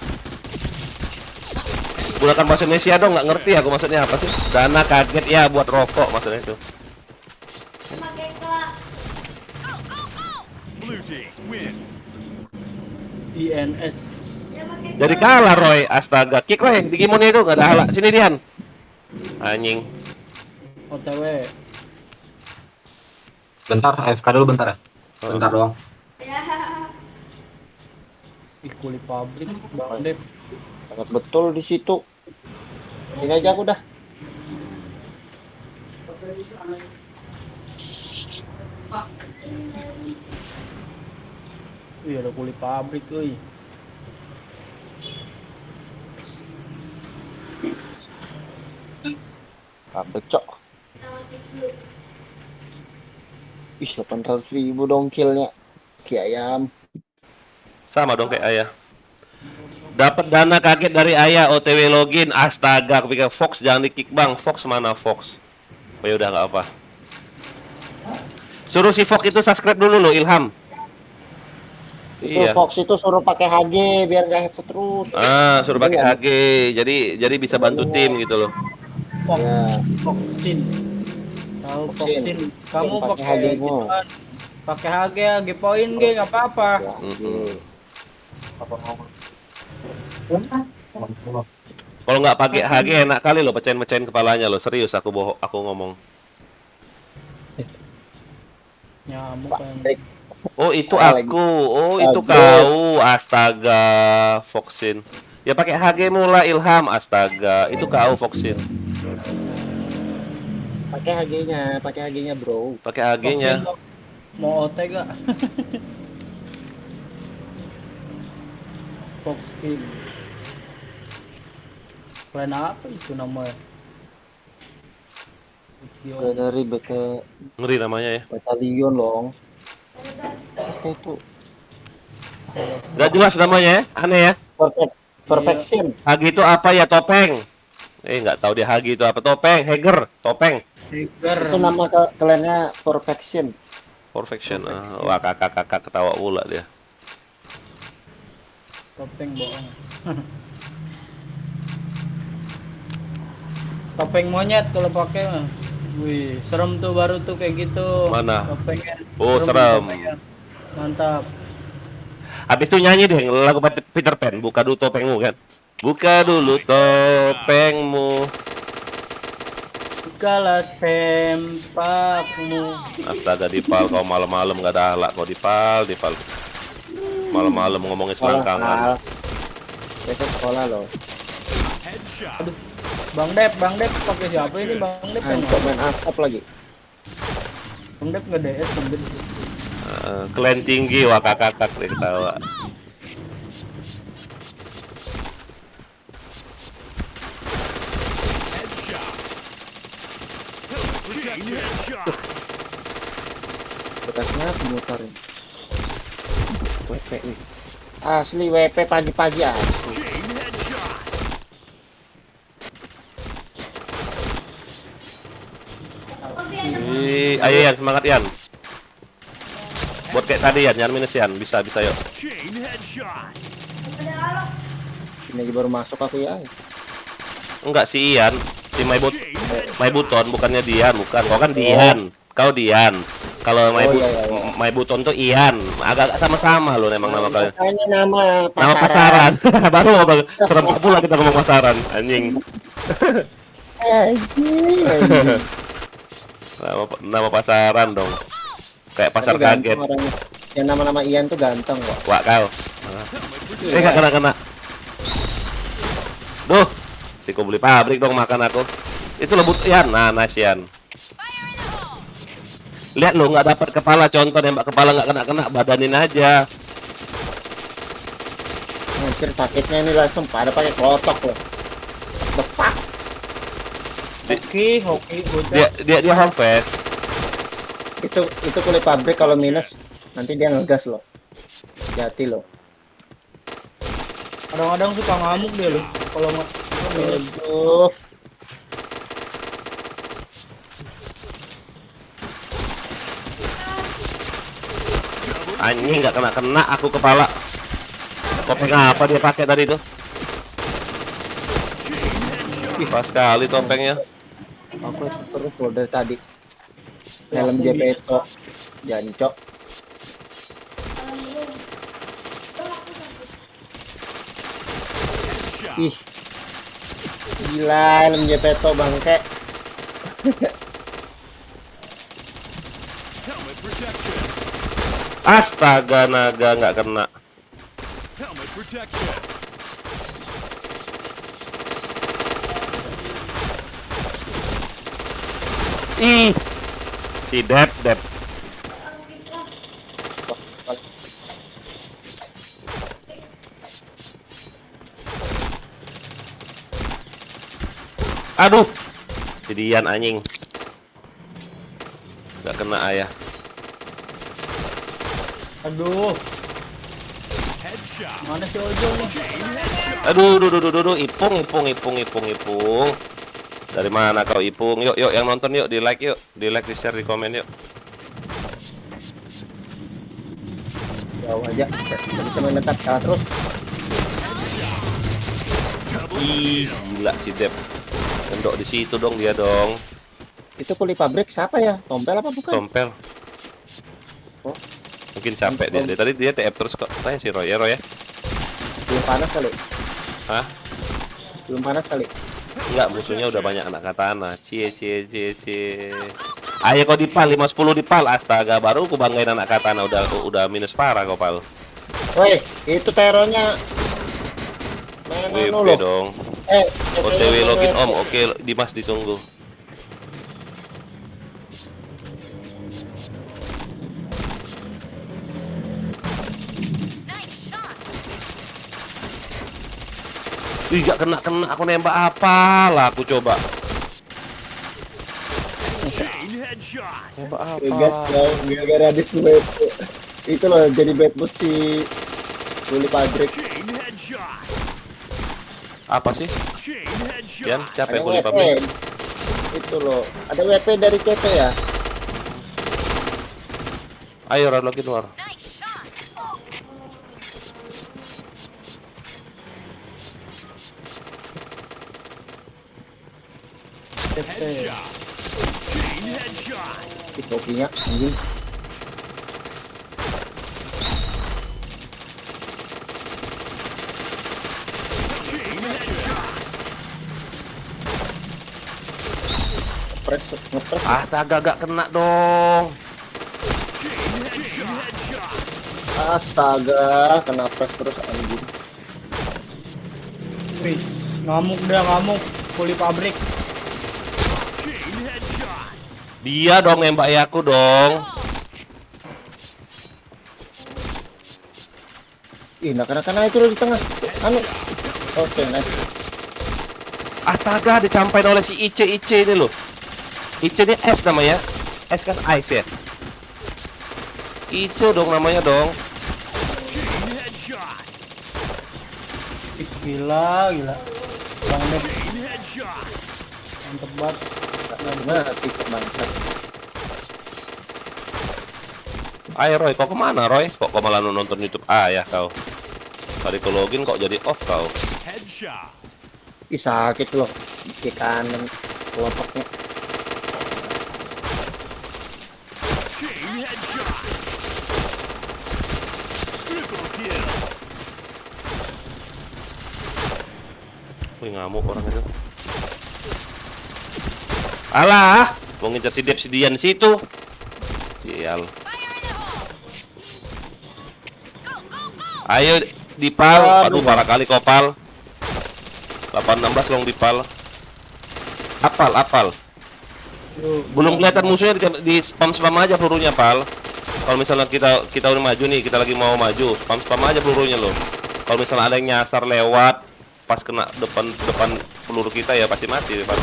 Gunakan bahasa Indonesia dong, nggak ngerti aku maksudnya apa sih? Dana kaget ya buat rokok maksudnya itu. Pakai kelak. Blue team win. INS. Dia pakai Jadi kalah Roy, astaga. Kick Roy, di Kimon itu nggak ada halak. Sini Dian. Anjing. OTW. bentar, AFK dulu bentar ya. Bentar doang. Ya. Ih, kulit pabrik, Bang Dev. Sangat betul di situ. Sini aja aku dah. Wih, ada kulit pabrik, euy. Pabrik cok. Ih, 800.000 dong killnya. Ki ayam. Sama dong kayak ayah. Dapat dana kaget dari ayah, OTW login. Astaga, aku pikir Fox jangan di kick bang. Fox mana Fox? Oh ya udah nggak apa. Suruh si Fox itu subscribe dulu loh, Ilham. Itu Iya. Fox itu suruh pakai HG biar gak headset terus. Suruh pakai HG. Jadi bisa bantu tim gitu loh. Ya. Foxin. Tahu Foxin. Foxin. Kamu Yang pakai pakai HG gitu mu. kan. Pakai HG, HG poin ge enggak apa-apa. Ya, Kalau nggak pakai HG enak kali loh, pecahin-pecahin kepalanya loh. Serius aku ngomong. Nyamuk kan. Oh itu Lagi. aku. Oh itu Aduh. kau. Astaga, Foxin. Ya pakai HG mula Ilham. Astaga, itu kau Foxin. pakai HG-nya, bro. Pakai HG-nya. Mau OT gak? Foxin. Klan apa itu namanya? Udah dari Ngeri namanya ya. Batalion loh. Apa itu? Gak jelas namanya ya. Aneh ya. Perfection. HG itu apa ya? Topeng. Nggak tahu dia HG itu apa. Topeng, Hager, topeng. Itu nama kaliannya Perfection. Perfection. Wah kakak ketawa pula dia. Topeng bohong. Topeng monyet kalau pakai mah. Wih, serem tuh baru tuh kayak gitu. Mana? Topengnya. Oh, serem. topengnya. Mantap. Habis itu nyanyi deh lagu Peter Pan. Buka dulu topengmu kan. Buka dulu topengmu. Bukalah sempakmu. Astaga Dipal, kau malam-malam nggak ada halak kau Dipal. Malam-malam ngomongin selangkangan. Besok sekolah loh. Headshot. Bang Dep pakai siapa ini Bang Dep yang Untuk main asap lagi. Bang Dep nggak DS sendiri. Klan tinggi, wah kakak dia ketawa. Chain headshot. Bekasnya pemutarnya. WP nih. Asli WP pagi-pagi asli. Chain headshot. Ayo Yan, semangat Yan. Buat kayak tadi Yan, jangan minus Yan. Bisa yuk. Chain headshot. Ini lagi baru masuk aku ya. Enggak si Ian, si My Buton bukannya Dian, bukan. Kau kan Dian. Kau Dian. Kalau iya. My Buton tuh Ian. Agak sama loh emang nama kalian. Makanya nama Nama pasaran. Baru ngomong serem pula kita ngomong pasaran, anjing. Anjing. Nama pasaran dong. Kayak pasar Tapi ganteng kaget. orang yang nama-nama Ian tuh ganteng kok. Wah kau. Iya. Nggak kena. Duh, si beli pabrik dong makan aku. Itu lebut Yan, nah nice Yan. Lihat lo nggak dapat kepala, contoh nembak kepala nggak kena, badanin aja. Anjir sakitnya ini langsung pada pakai klotok loh. The fuck? Hoki bocah. Dia harvest. Itu kulit pabrik kalau minus nanti dia ngegas loh. Hati loh. Kadang-kadang suka ngamuk dia loh. Kalau nggak Aduh. Anjing nggak kena aku kepala. Topeng apa dia pakai tadi tuh? Pas sekali topengnya. Aku terus loh dari tadi. Helm Jepeto. Jancok. Ih. Gila helm Jepeto bangke. Helmet protection. Astaga naga nggak kena. Helmet protection. Ih, si Dep. Aduh, jadian anjing. Gak kena ayah. Aduh, Headshot. mana si Ojo nih? Aduh, Ipung. Dari mana kau Ipung? Yuk, yang nonton yuk, di like, di share, di komen yuk. Jauh aja. Gak bisa mendekat, kalah terus. Ih, gila si Dep. Endok di situ dong dia dong. Itu kuli pabrik siapa ya? Tompel apa bukan? Tompel. Oh. Mungkin capek dia. Dari tadi dia TF terus kok. Tanya si Roy ya, Roy ya. Belum panas kali. Hah? Belum panas kali. Enggak, musuhnya udah banyak anak katana. Cie. Ayo kau dipal 5-10 dipal. Astaga, baru aku banggain anak katana udah minus parah kau pal. Woi, itu terornya main WP anu loh. dong. OTW login om. Oke, Dimas ditunggu. Ih, gak kena aku nembak apa lah aku coba. Chain headshot. Nembak apa? Gas dong, gara-gara di bad. Itu loh jadi bad mood si kuli pabrik. Chain headshot. Apa sih? Chain Yan, headshot. siapa yang Ada boleh WP. pabrik? Itu loh, ada WP dari CP ya. Ayo login war. Headshot. Chain headshot. Di kopinya anjing. Chain headshot. Ngepres. Astaga, gak kena dong. Chain headshot. Astaga, kena press terus anjing. Wih, ngamuk kuli pabrik. Chain headshot. Dia dong nembak aku dong. Ih, kena itu loh di tengah. Anu. Oke, nice. Astaga, dicampain oleh si Ice ini loh. Ice ini S namanya. S kan Ice ya. Ice dong namanya dong. Chain headshot. Ih, gila. Bang Dep Chain headshot. mantep banget. Mati bangsat. Ayo Roy, kok kemana Roy? Kok kau malah nonton YouTube? Ya kau. Tadi kau login kok jadi off kau. Headshot. Ih, sakit loh. Di kanan kelopaknya. Chain headshot. Triple kill. Wih, ngamuk orang itu. Alah, mau ngejar si Dep si Dian situ. Sial. Ayo dipal. Aduh, parah kali kopal. 816 long dipal. Apal. Belum kelihatan musuhnya di spam aja pelurunya, pal. Kalau misalnya kita udah maju nih, kita lagi mau maju, spam aja pelurunya loh. Kalau misalnya ada yang nyasar lewat pas kena depan peluru kita ya pasti mati, Pak.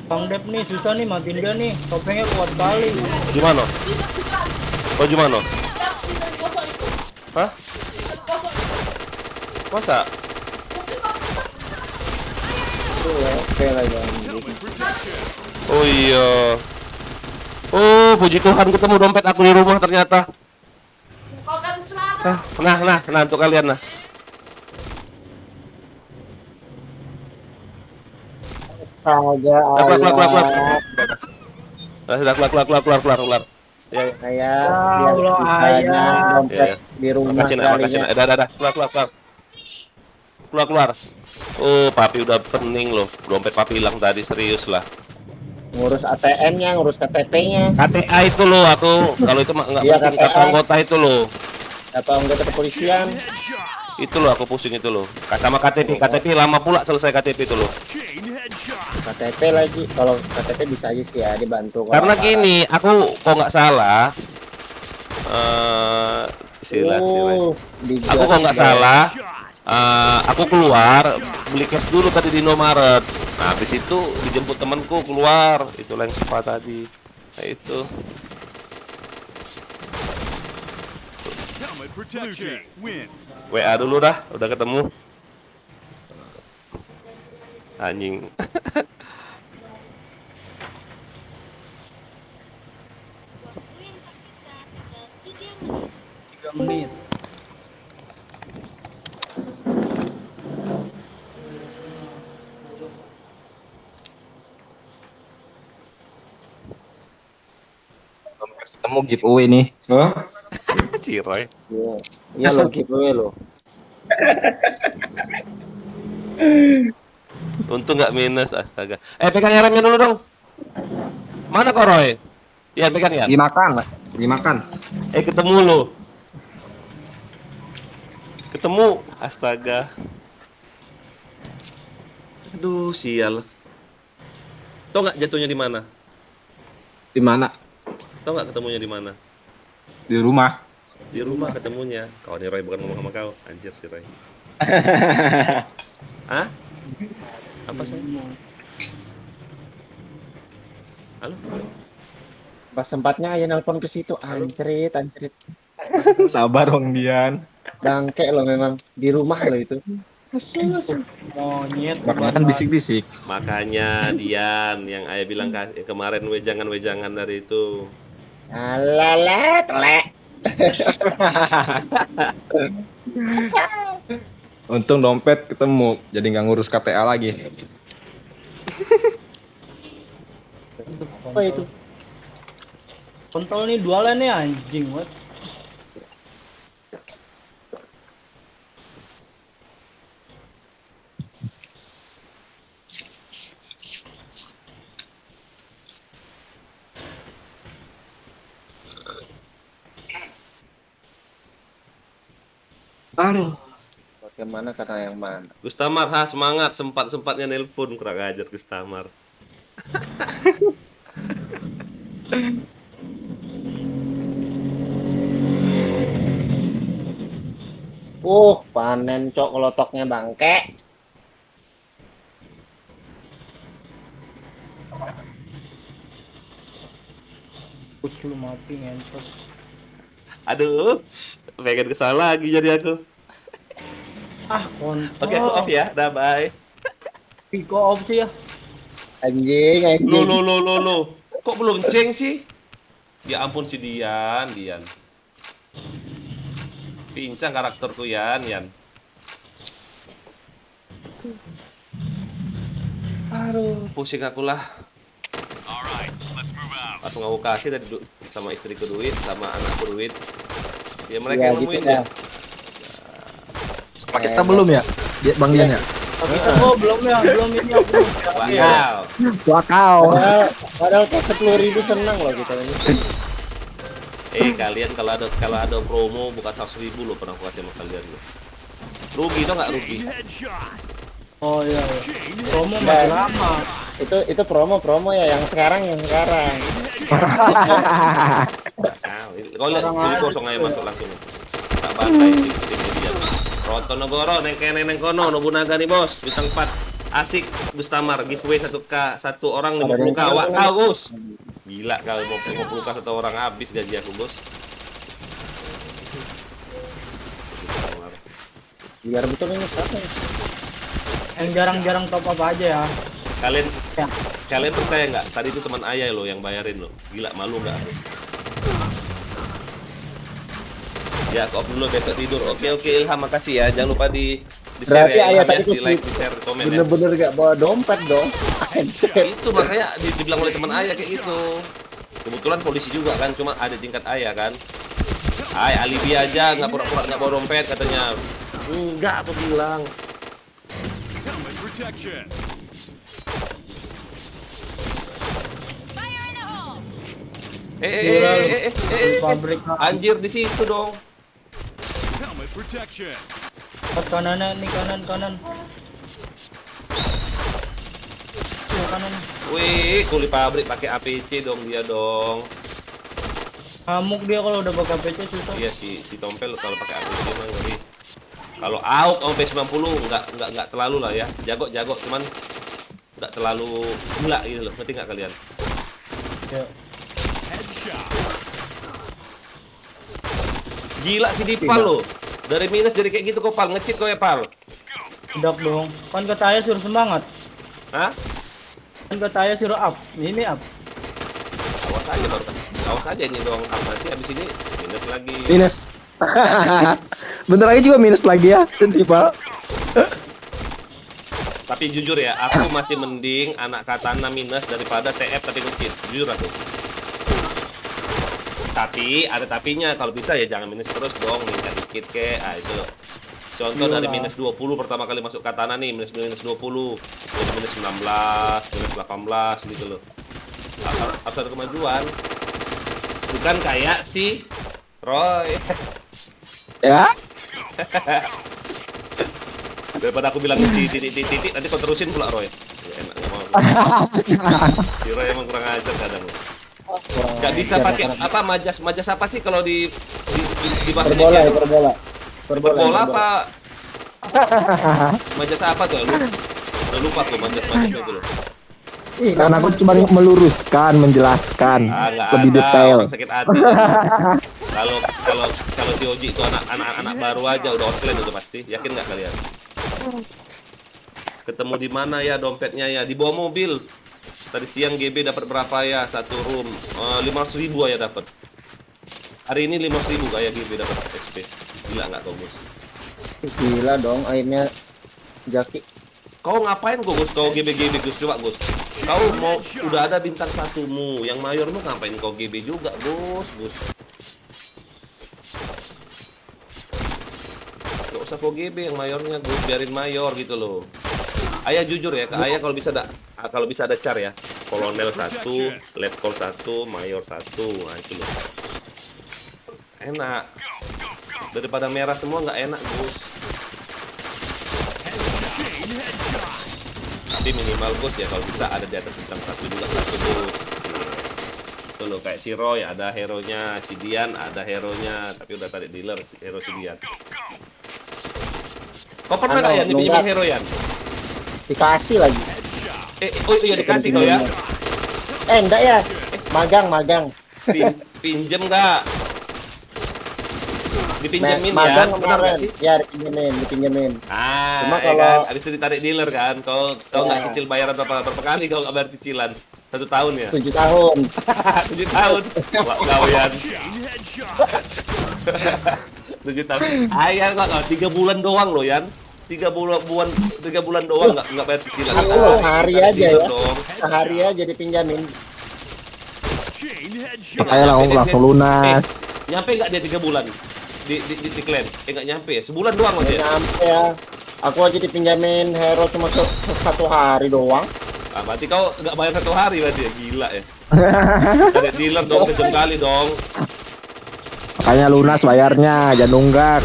Bang Dep nih susah nih matiin dia nih. Topengnya kuat kali. Gimana? Oh, gimana? Hah? Masa? Oke lah anjing. Oh iya. Oh, puji Tuhan ketemu dompet aku di rumah ternyata. Nah, untuk kalian nah. Astaga, Keluar. Ya. kayak Allah, ayah. dompet Ya. di rumah Makasih, nak. sekalinya. Dah. Keluar. Oh, papi udah pening loh. Dompet papi hilang tadi, serius lah. Ngurus ATM-nya, ngurus KTP-nya, KTA itu loh aku. Kalau itu mah enggak Iya, penting, KTA. kartu anggota itu loh. atau anggota kepolisian. Itu loh aku pusing itu loh. Sama KTP lama pula selesai KTP itu loh. Chain headshot. KTP lagi. Kalau KTP bisa aja sih ya dibantu. Kalau Karena aparat. gini, aku kok nggak salah, silat. Digas Aku kok nggak deh. salah, aku keluar beli cash dulu tadi di Indomaret. Nah, habis itu dijemput temanku keluar. Itulah yang sempat tadi. Nah, itu. Helmet protection. Win. WA dulu dah, udah ketemu. Anjing. 3 menit. Ketemu giveaway nih. Ciroy. Iya, iya lo giveaway lo. Untung nggak minus, astaga. Pegang remnya dulu dong. Mana kok Roy? Ya, pegang ya. Dimakan. Ketemu lo. Ketemu, astaga. Aduh, sial. Tau nggak jatuhnya di mana? Di mana? Tau nggak ketemunya di mana? Di rumah. Di rumah ketemunya. Kau nih Roy, bukan ngomong sama kau. Anjir si Roy. Hah? Apa sih? Halo? Pas sempatnya aja nelpon ke situ, anjrit. Sabar Bang Dian. Bangke lo memang di rumah lo itu. Monyet. Makanya kan bisik-bisik. Makanya Dian yang ayah bilang kemarin wejangan dari itu. Alala, telek. Untung dompet ketemu, jadi nggak ngurus KTA lagi. Apa itu? Kontol nih dualan nih anjing, what? Aduh. Bagaimana karena yang mana? Gustamar, semangat, sempat-sempatnya nelpon, kurang ajar Gustamar. Panen cok kelotoknya bangke. Push lu mati ngentot. Aduh, pengen kesal lagi jadi aku. Kontol. Oke, aku off ya, dah bye. Pico off sih ya. Anjing. Lo. Kok belum ceng sih? Ya ampun si Dian. Pincang karakterku Yan. Aduh, pusing aku lah. Alright, let's move out. Langsung aku kasih tadi sama istriku duit, sama anakku duit. Ya mereka Ya yang gitu nemuin ya. ya. Sama kita belum ya? Bang Dian ya? Kita belum ini aku. Wow. Wakau. Padahal kayak 10.000 senang loh kita ini. Kalian kalau ada promo bukan 100.000 loh pernah aku kasih sama kalian loh. Rugi tau nggak rugi? Headshot. Oh iya. Promo Nah, masih lama. Itu promo ya yang sekarang. Kau lihat ini kosong aja masuk langsung. Tak bantai tim dia. Rotonogoro neng kono Nobunaga nih bos bintang 4 asik Gustamar giveaway 1k satu orang 50k. Wah kau Gus. Gila kau mau 50k satu orang habis gaji aku bos. Biar betul ini siapa ya? Yang jarang-jarang top up aja ya. Kalian percaya nggak? Tadi itu teman ayah lo yang bayarin lo. Gila malu nggak? Ya, off dulu besok tidur. Oke Ilham makasih ya. Jangan lupa di share Berarti ya. ayah Ilham, tadi ya. Di like, di share, komen ya. bener-bener gak bawa dompet dong. Itu makanya dibilang oleh teman ayah kayak gitu. Kebetulan polisi juga kan, cuma ada tingkat ayah kan. Alibi aja, nggak pura-pura nggak bawa dompet katanya. Enggak, aku bilang. Helmet protection. Pabrik. Anjir di situ dong. Helmet protection. Kanannya nih kanan. kanan. Wih, kuli pabrik pakai APC dong dia dong. Ngamuk dia kalau udah pakai PC susah. Iya si Tompel kalau pakai APC emang ngeri. Kalau AUK sama P90 nggak terlalu lah ya. Jago cuman nggak terlalu gila gitu loh. Ngerti nggak kalian? Ya. Headshot. Gila si Dipal loh. Dari minus jadi kayak gitu kok Pal, nge-cheat kok ya Pal. Udah dong. Kan kata ayah suruh semangat. Hah? Kan kata ayah suruh up. Ini up. Awas aja baru. Awas aja ini doang up, nanti abis ini minus lagi. Minus. Bentar lagi juga minus lagi ya, tiba. Tapi jujur ya, aku masih mending anak katana minus daripada TF tapi nge-cheat. Jujur aku. Tapi ada tapinya, kalau bisa ya jangan minus terus dong, minta dikit kek. Ah itu loh. Contoh dari minus 20 pertama kali masuk katana nih, minus 20, jadi minus 19, minus 18 gitu loh. Harus ada kemajuan. Bukan kayak si Roy. Ya. Daripada aku bilang si titik nanti kau terusin pula Roy. Ya, enak nggak mau. Si Roy emang kurang ajar kadang. Gak bisa pakai apa majas apa sih kalau di Berbola apa? Majas apa tuh? Udah lupa tuh majas-majasnya itu loh. Karena aku cuma meluruskan, menjelaskan lebih detail. Orang sakit hati. Kalau si Oji itu anak baru aja udah offline itu pasti. Yakin nggak kalian? Ketemu di mana ya dompetnya ya? Di bawah mobil. Tadi siang GB dapat berapa ya? Satu room 500.000 ya dapat. Hari ini 500.000 kayak GB dapat SP. Gila nggak kau Gus? Gila dong, akhirnya Jaki. Kau ngapain Gus? Kau GB Gus, coba Gus. Kau mau udah ada bintang satumu, yang mayormu ngapain kau GB juga Gus? Gak usah kau GB yang mayornya Gus, biarin mayor gitu loh. Ayah jujur ya, ke ayah kalau bisa ada char ya. Kolonel 1, letkol 1, mayor 1, nah itu loh. Enak. Daripada merah semua nggak enak Gus. Tapi minimal Gus ya kalau bisa ada di atas bintang 1 juga 1 Gus. Itu loh kayak si Roy ada hero-nya, si Dian ada hero-nya, tapi udah tarik dealer hero si Dian. Kau pernah nggak ya pinjam hero Yan? Dikasih lagi. Oh iya dikasih kau ya? Enggak ya. Magang. Pinjem nggak? Dipinjemin magang ya? Benar nggak sih? Ya dipinjemin. Ah, Cuma ya kalau kan? Habis itu ditarik dealer kan? Kau nggak cicil bayaran berapa kali kau nggak bayar cicilan? 1 tahun ya? 7 tahun. 7 tahun. Wah, kau Yan. 7 tahun. Ayah nggak 3 bulan doang loh Yan. 3 bulan doang nggak bayar cicilan. Aku sehari aja ya. Sehari aja dipinjamin. Makanya langsung lunas. Nyampe nggak dia 3 bulan di clan? Nggak nyampe ya? Sebulan doang aja. Nyampe ya. Aku aja dipinjamin hero cuma 1 hari doang. Ah, berarti kau nggak bayar 1 hari berarti ya? Gila ya. Dari dealer dong, kejam kali dong. Makanya lunas bayarnya, jangan nunggak.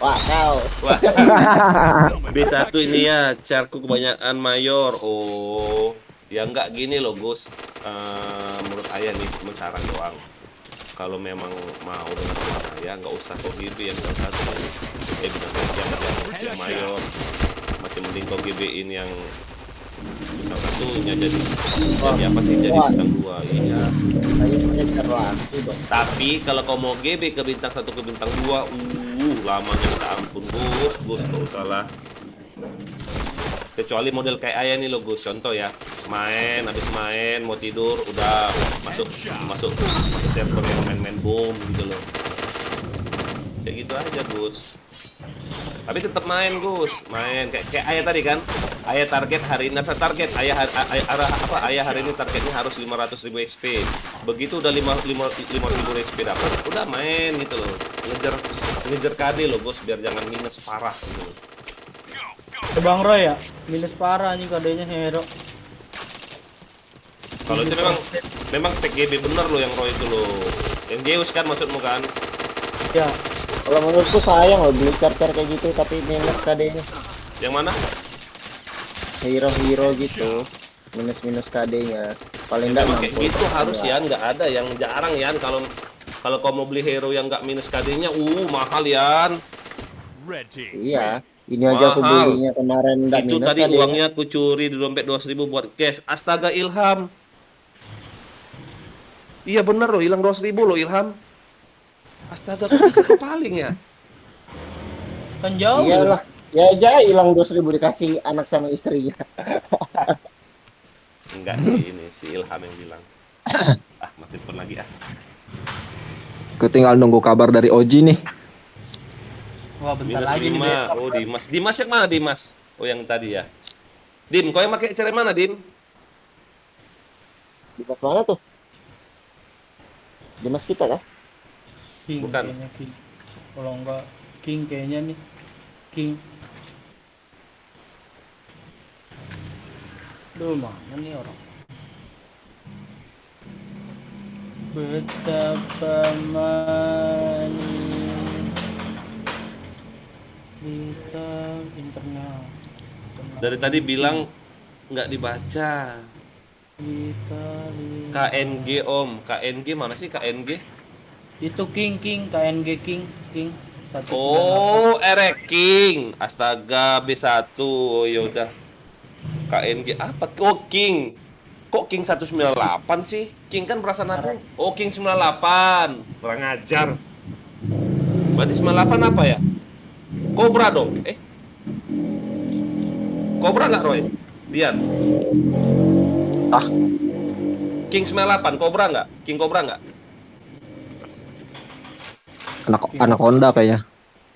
Wah, kau. Wah. B1 ini ya, charku kebanyakan mayor. Oh, ya nggak gini loh Gus. Menurut ayah nih, cuma saran doang. Kalau memang mau dengan teman ayah, nggak usah kok GB yang bintang 1. Bintang 1 yang mayor. Masih mending kau GB-in yang bintang 1-nya jadi apa sih? Jadi bintang 2. Iya. Tapi kalau kau mau GB ke bintang 1 ke bintang 2, lamanya minta ampun Gus, nggak usah lah. Kecuali model kayak ayah nih lo Gus, contoh ya, habis main mau tidur udah masuk server yang main boom gitu loh. Kayak gitu aja Gus. Tapi tetap main Gus, kayak ayah tadi kan. Ayah target hari ini target ayah hari ini targetnya harus 500.000 SP. Begitu udah 5.000 SP dapat, udah main gitu loh. Ngejar KD loh Gus biar jangan minus parah gitu loh. Bang Roy ya, minus parah nih kadenya hero. Kalau itu memang spek GB bener loh yang Roy itu loh. Yang Zeus kan maksudmu kan? Ya. Kalau menurutku sayang loh beli charger kayak gitu tapi minus KD-nya. Yang mana? Hero gitu. minus KD-nya. Paling Nggak enggak kayak gitu harus ya, nggak ada yang jarang ya. Kalau kau mau beli hero yang nggak minus KD-nya, mahal ya. Red team. Iya, ini aja aku Mahal. belinya kemarin enggak Itu minus tadi KD-nya. uangnya aku curi di dompet 200.000 buat cash. Astaga Ilham. Iya bener loh, hilang 200.000 loh Ilham. Astaga, kok bisa kepaling ya? Kan jauh. Iyalah. Ya aja hilang 2.000 dikasih anak sama istrinya. Enggak sih, ini si Ilham yang bilang. Mati pun lagi ah. Gue tinggal nunggu kabar dari Oji nih. Wah, bentar Minus lagi nih. 5. Oh, Dimas. Dimas yang mana Dimas? Oh, yang tadi ya. Dim, kau yang pakai cara mana, Dim? Dimas mana tuh? Dimas kita kah? King, Bukan. kayaknya King. Kalau enggak King kayaknya nih. King. Duh, mana nih orang? Betapa manis kita internal. Dari tadi bilang nggak dibaca. KNG Om. KNG mana sih KNG? Itu King KNG King. 198. Oh, Erek King. Astaga, B1. Oh, yaudah. KNG apa? Oh, King. Kok King 198 sih? King kan perasaan aku. Oh, King 98. Kurang ajar. Berarti 98 apa ya? Cobra dong. Cobra nggak, Roy? Dian. King 98, Cobra nggak? King Cobra nggak? Anak Honda kayaknya.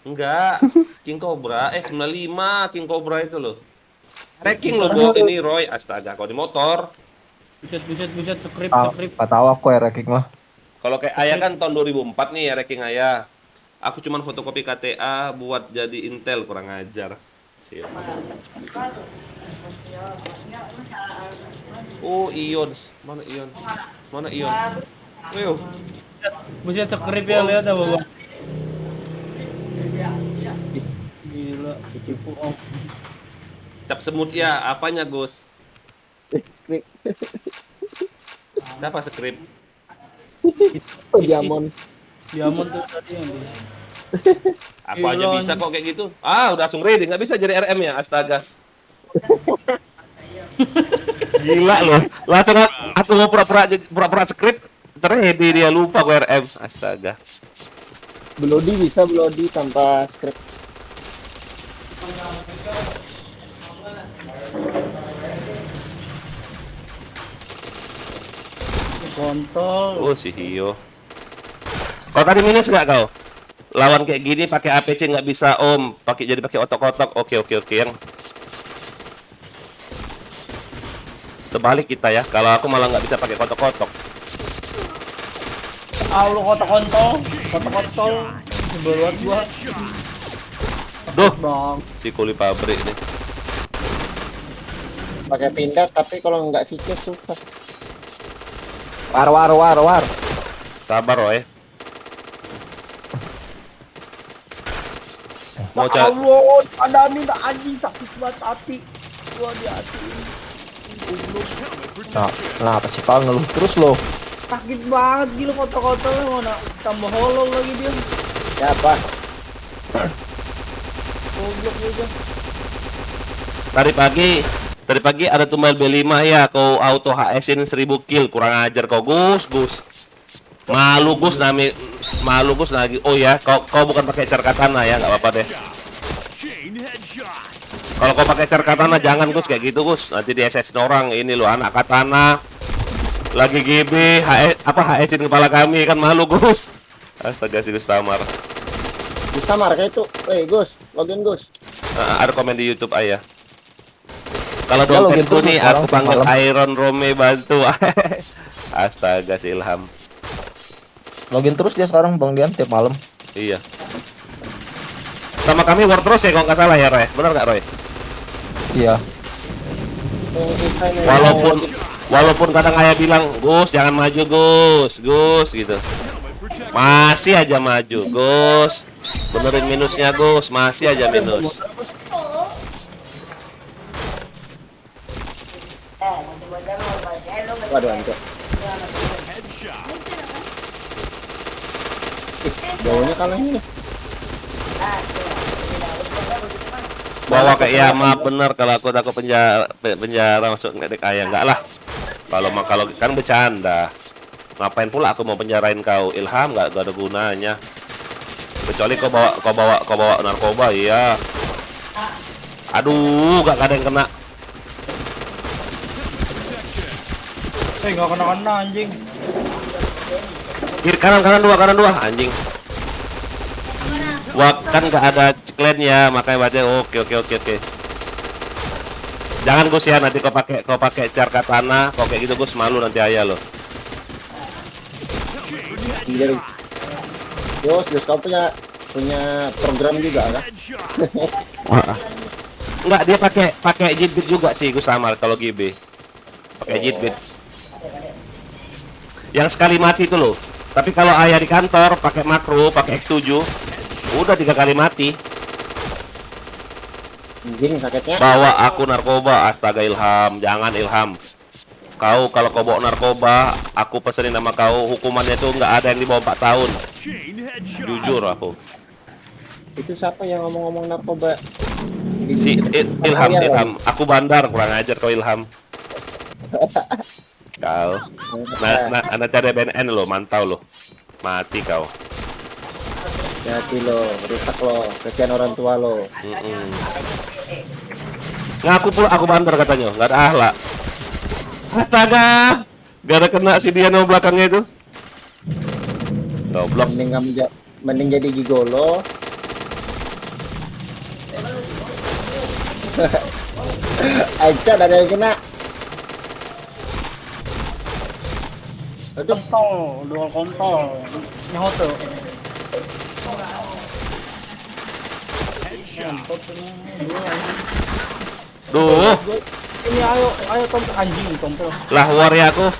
Enggak. King Cobra. 95 King Cobra itu loh. Ranking loh, Bo. Ini Roy. Astaga, kalau di motor. Buset, skrip. Gak tahu aku ya ranking mah. Kalau kayak Ayah kan tahun 2004 nih ya ranking Ayah. Aku cuman fotokopi KTA buat jadi Intel, kurang ajar. Oh, Ions. Mana Ion? Mana Ion? Wih. Buset, skrip ya, lihat ya, Bapak. Gila, tipu Om. Cap semut ya, apanya, Gus? Skrip. Apa skrip? Oh, Diamond. Diamond tuh tadi yang dia. Aku aja bisa kok kayak gitu. Udah langsung ready, nggak bisa jadi RM ya, astaga. Gila loh. Langsung aku mau pura-pura skrip, ready dia lupa ke RM. Astaga. Bloody bisa Bloody tanpa skrip. Kontol. Oh, si Hio. Kau tadi minus nggak kau? Lawan kayak gini pakai APC nggak bisa Om. Pakai otok-otok. Oke. Yang terbalik kita ya. Kalau aku malah nggak bisa pakai kotok-kotok. Lu kontol. Sebel banget gua. Duh, Bang. si kuli pabrik nih. Pakai pindah tapi kalau nggak kikis susah. War. Sabar Roy. Mau cari Allah, ada minta anjing sakit banget hati. Gua di hati. Nah, apa sih Pal ngeluh terus lo? Sakit banget gila kotor-kotornya mana tambah hollow lagi dia. Siapa? Goblok juga. Tadi pagi ada tumbal B5 ya, kau auto HS-in 1000 kill, kurang ajar kau Gus. Malu Gus lagi. Oh ya, kau bukan pakai car katana ya, nggak apa-apa deh. Chain headshot. Kalau kau pakai car katana jangan Gus kayak gitu Gus. Nanti di SS orang ini lo anak katana. Lagi GB HS-in kepala kami kan malu Gus. Astaga si Gus Tamar. Bisa marka itu. Gus, login Gus. Ada komen di YouTube Ayah. Kalau Ya, login dompetku terus nih sekarang, aku panggil malam. Iron Rome bantu. Astaga si Ilham. Login terus dia sekarang Bang Dian tiap malam. Iya. Sama kami war terus ya kalau nggak salah ya Roy. Benar nggak Roy? Iya. Walaupun kadang Ayah bilang Gus jangan maju Gus gitu. Masih aja maju Gus. Benerin minusnya Gus. Masih aja minus. nanti buat jalan mau baca. Lo baca. Waduh, anjir. Headshot. Jauhnya kalah ini. Bawa ke Yama bener kalau aku takut penjara masuk ngedek ayah enggak lah. Kalau kan bercanda. Ngapain pula aku mau penjarain kau? Ilham nggak ada gunanya. Kecuali kau bawa narkoba iya. Aduh, nggak ada yang kena. Nggak kena anjing. Kiri kanan dua anjing. Wah kan nggak ada ceklennya makanya baca oke. Jangan Gus ya nanti kau pakai car katana kau kayak gitu Gus malu nanti ayah lo. Jadi, Yos, kau punya program juga kan? Enggak dia pakai jitbit juga sih Gus Amal kalau GB. Pakai jitbit. Yang sekali mati itu loh. Tapi kalau ayah di kantor pakai makro, pakai X7, udah 3 kali mati. Anjing sakitnya. Bawa aku narkoba, astaga Ilham, jangan Ilham. Kau kalau kau bawa narkoba, aku pesenin sama kau hukumannya tuh nggak ada yang di bawah 4 tahun. Jujur aku. Itu siapa yang ngomong-ngomong narkoba? Si Ilham, aku bandar kurang ajar kau Ilham. Kau, anak cari BNN lo, mantau lo, mati kau. Hati lo, rusak lo, kesian orang tua lo. Ngaku pula aku bandar katanya, nggak ada ahlak. Astaga, gak ada kena si Diano belakangnya itu. Goblok. Mending jadi gigolo. Aja ada yang kena. Kontol, dua kontol. Nyoto. Duh. Ini ayo tompel. Lah warrior aku.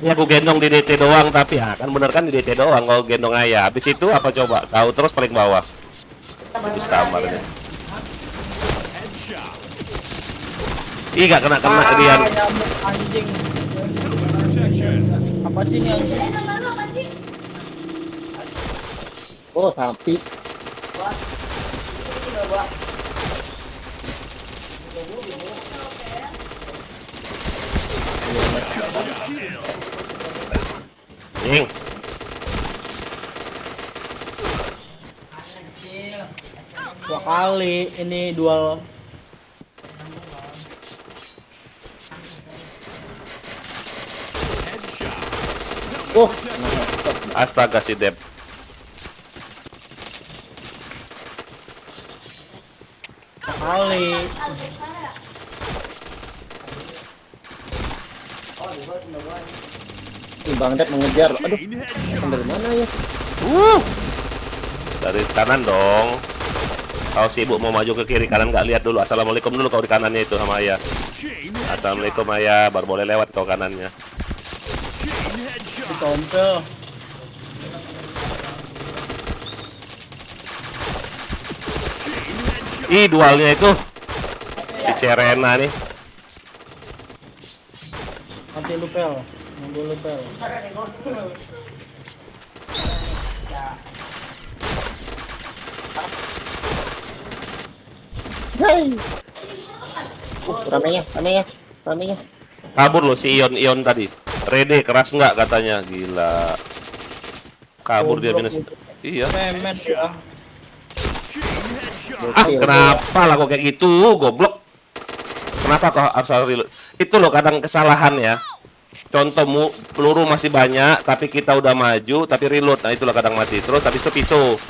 Ini aku gendong di DT doang tapi ya kan bener kan di DT doang kalau gendong ayah. Habis itu apa coba? Tahu terus paling bawah. Habis kamar deh. Ih gak kena dia. Anjing. Apa sih ini anjing? Oh, sapi. Jing. Dua kali ini dual. Oh, Astaga si Dep. Kali. Bang Dep mengejar. Aduh, dari mana ya? Dari kanan dong. Kalau si ibu mau maju ke kiri kanan nggak lihat dulu. Assalamualaikum dulu kau di kanannya itu sama ayah. Assalamualaikum ayah, baru boleh lewat kau kanannya. Tompel. Ih dualnya itu di Serena nih. Nanti lu pel. Nunggu lu pel. Hai. Ramenya. Kabur loh si Ion tadi. Rede keras nggak katanya, gila. Kabur dia minus. Iya. Memet ya. Kenapa lah kok kayak gitu, goblok? Kenapa kok harus reload? Itu loh kadang kesalahan ya. Contoh peluru masih banyak, tapi kita udah maju, tapi reload. Nah itulah kadang mati. Terus habis itu pisau.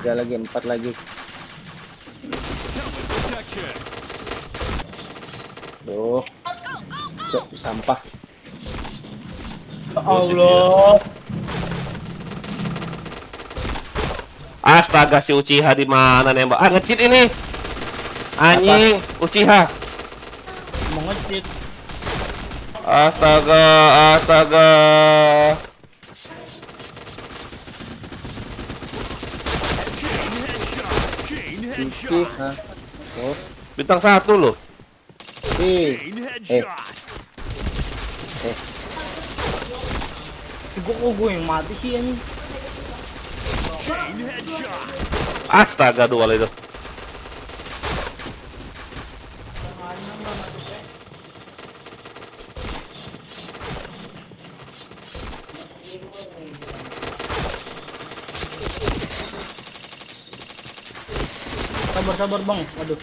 3 lagi, 4 lagi. Duh. Tuh, sampah. Ya Allah. Astaga si Uchiha di mana nembak? Ah ngecit ini. Anjing, Uchiha. Mau ngecit. Astaga. Uchiha. Oh, Bintang 1 loh. ih, Chain headshot. Kok gue yang mati sih ini? Chain headshot. Astaga, dual itu. Sabar bang. Aduh.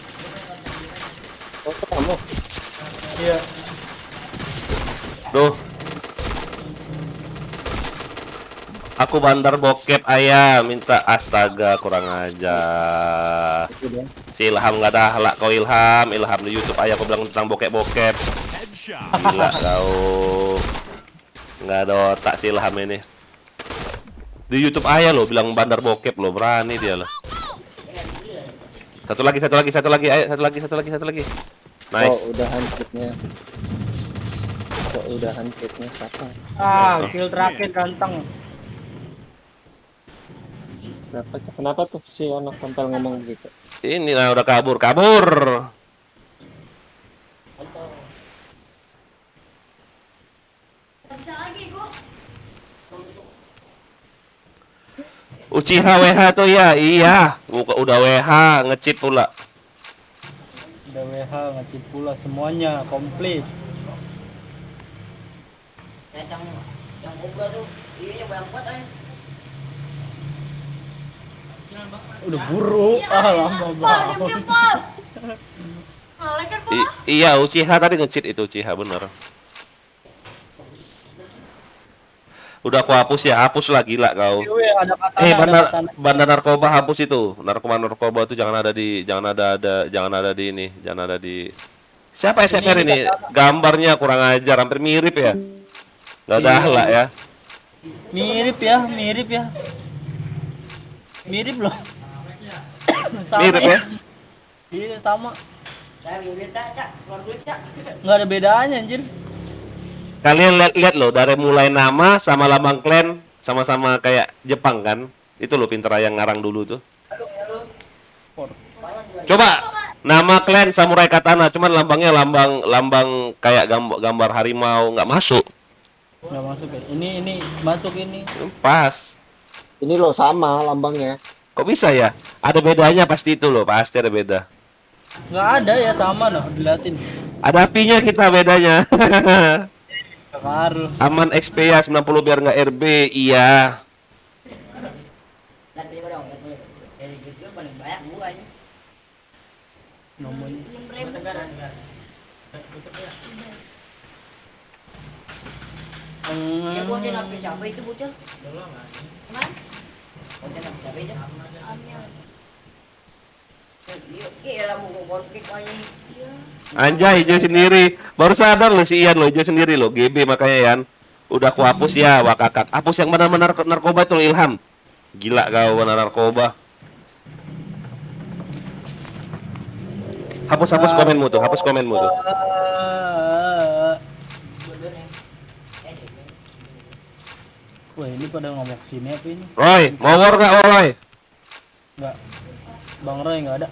oh kamu. Iya. Duh. Aku bandar bokep ayah, minta astaga kurang aja. Si Ilham nggak ada halak kau Ilham di YouTube ayah aku bilang tentang bokep-bokep. Headshot. Gila kau. Nggak ada otak si Ilham ini. Di YouTube ayah lo bilang bandar bokep lo, berani dia lo. Satu lagi, ayo, satu lagi. Nice. Oh, udahan kitnya. Kok udahan kitnya siapa? Kill terakhir ganteng. Kenapa tuh si anak tampil ngomong begitu? Ini lah udah kabur. Bisa lagi kok. Uchiha WH tuh ya, iya. Udah WH nge-cheat pula. Udah WH ngecip pula semuanya komplit. Yang ngobrol tuh, iya yang banyak banget aja. Udah buru. Lama banget. Diam, Pal. Ngelek kan, Pal? Iya, Uchiha tadi nge-cheat itu Uchiha bener. Udah aku hapus ya, hapus lah gila kau. Ada katana, Bandar narkoba hapus itu. Narkoba itu jangan ada di ini, jangan ada di. Siapa SMR ini? Gambarnya kurang ajar, hampir mirip ya. Gak ada lah ya. Mirip ya. Mirip loh. Sama Mirip ya. Iya sama. Saya duit Cak, keluar duit Cak. Nggak ada bedanya anjir. Kalian lihat loh dari mulai nama sama lambang klan sama-sama kayak Jepang kan? Itu loh pinter yang ngarang dulu tuh. Coba nama klan Samurai Katana, cuman lambangnya lambang kayak gambar harimau, nggak masuk. Nggak masuk ya. Ini masuk ini. Pas. Ini loh sama lambangnya. Kok bisa ya? Ada bedanya pasti itu loh, pasti ada beda. Nggak ada ya sama noh diliatin. Ada apinya kita bedanya. Baru. Aman XP ya 90 biar nggak RB, iya. Lihat juga dong, lihat dulu. Dari gitu paling banyak gua ini. Nomornya. Ya gua dia nampil siapa itu bocah? Mana? Bocah nampil siapa itu? Gila mau konflik aja. Anjay, hijau sendiri. Baru sadar loh si Ian loh, hijau sendiri loh. GB makanya Ian. Udah aku hapus ya, wakakak. Hapus yang benar-benar narkoba itu loh, Ilham. Gila kau benar narkoba. Hapus komenmu tuh, hapus komenmu tuh. Wah ini pada ngomong sini apa ini? Roy, mau war nggak Roy? Nggak. Bang Roy nggak ada.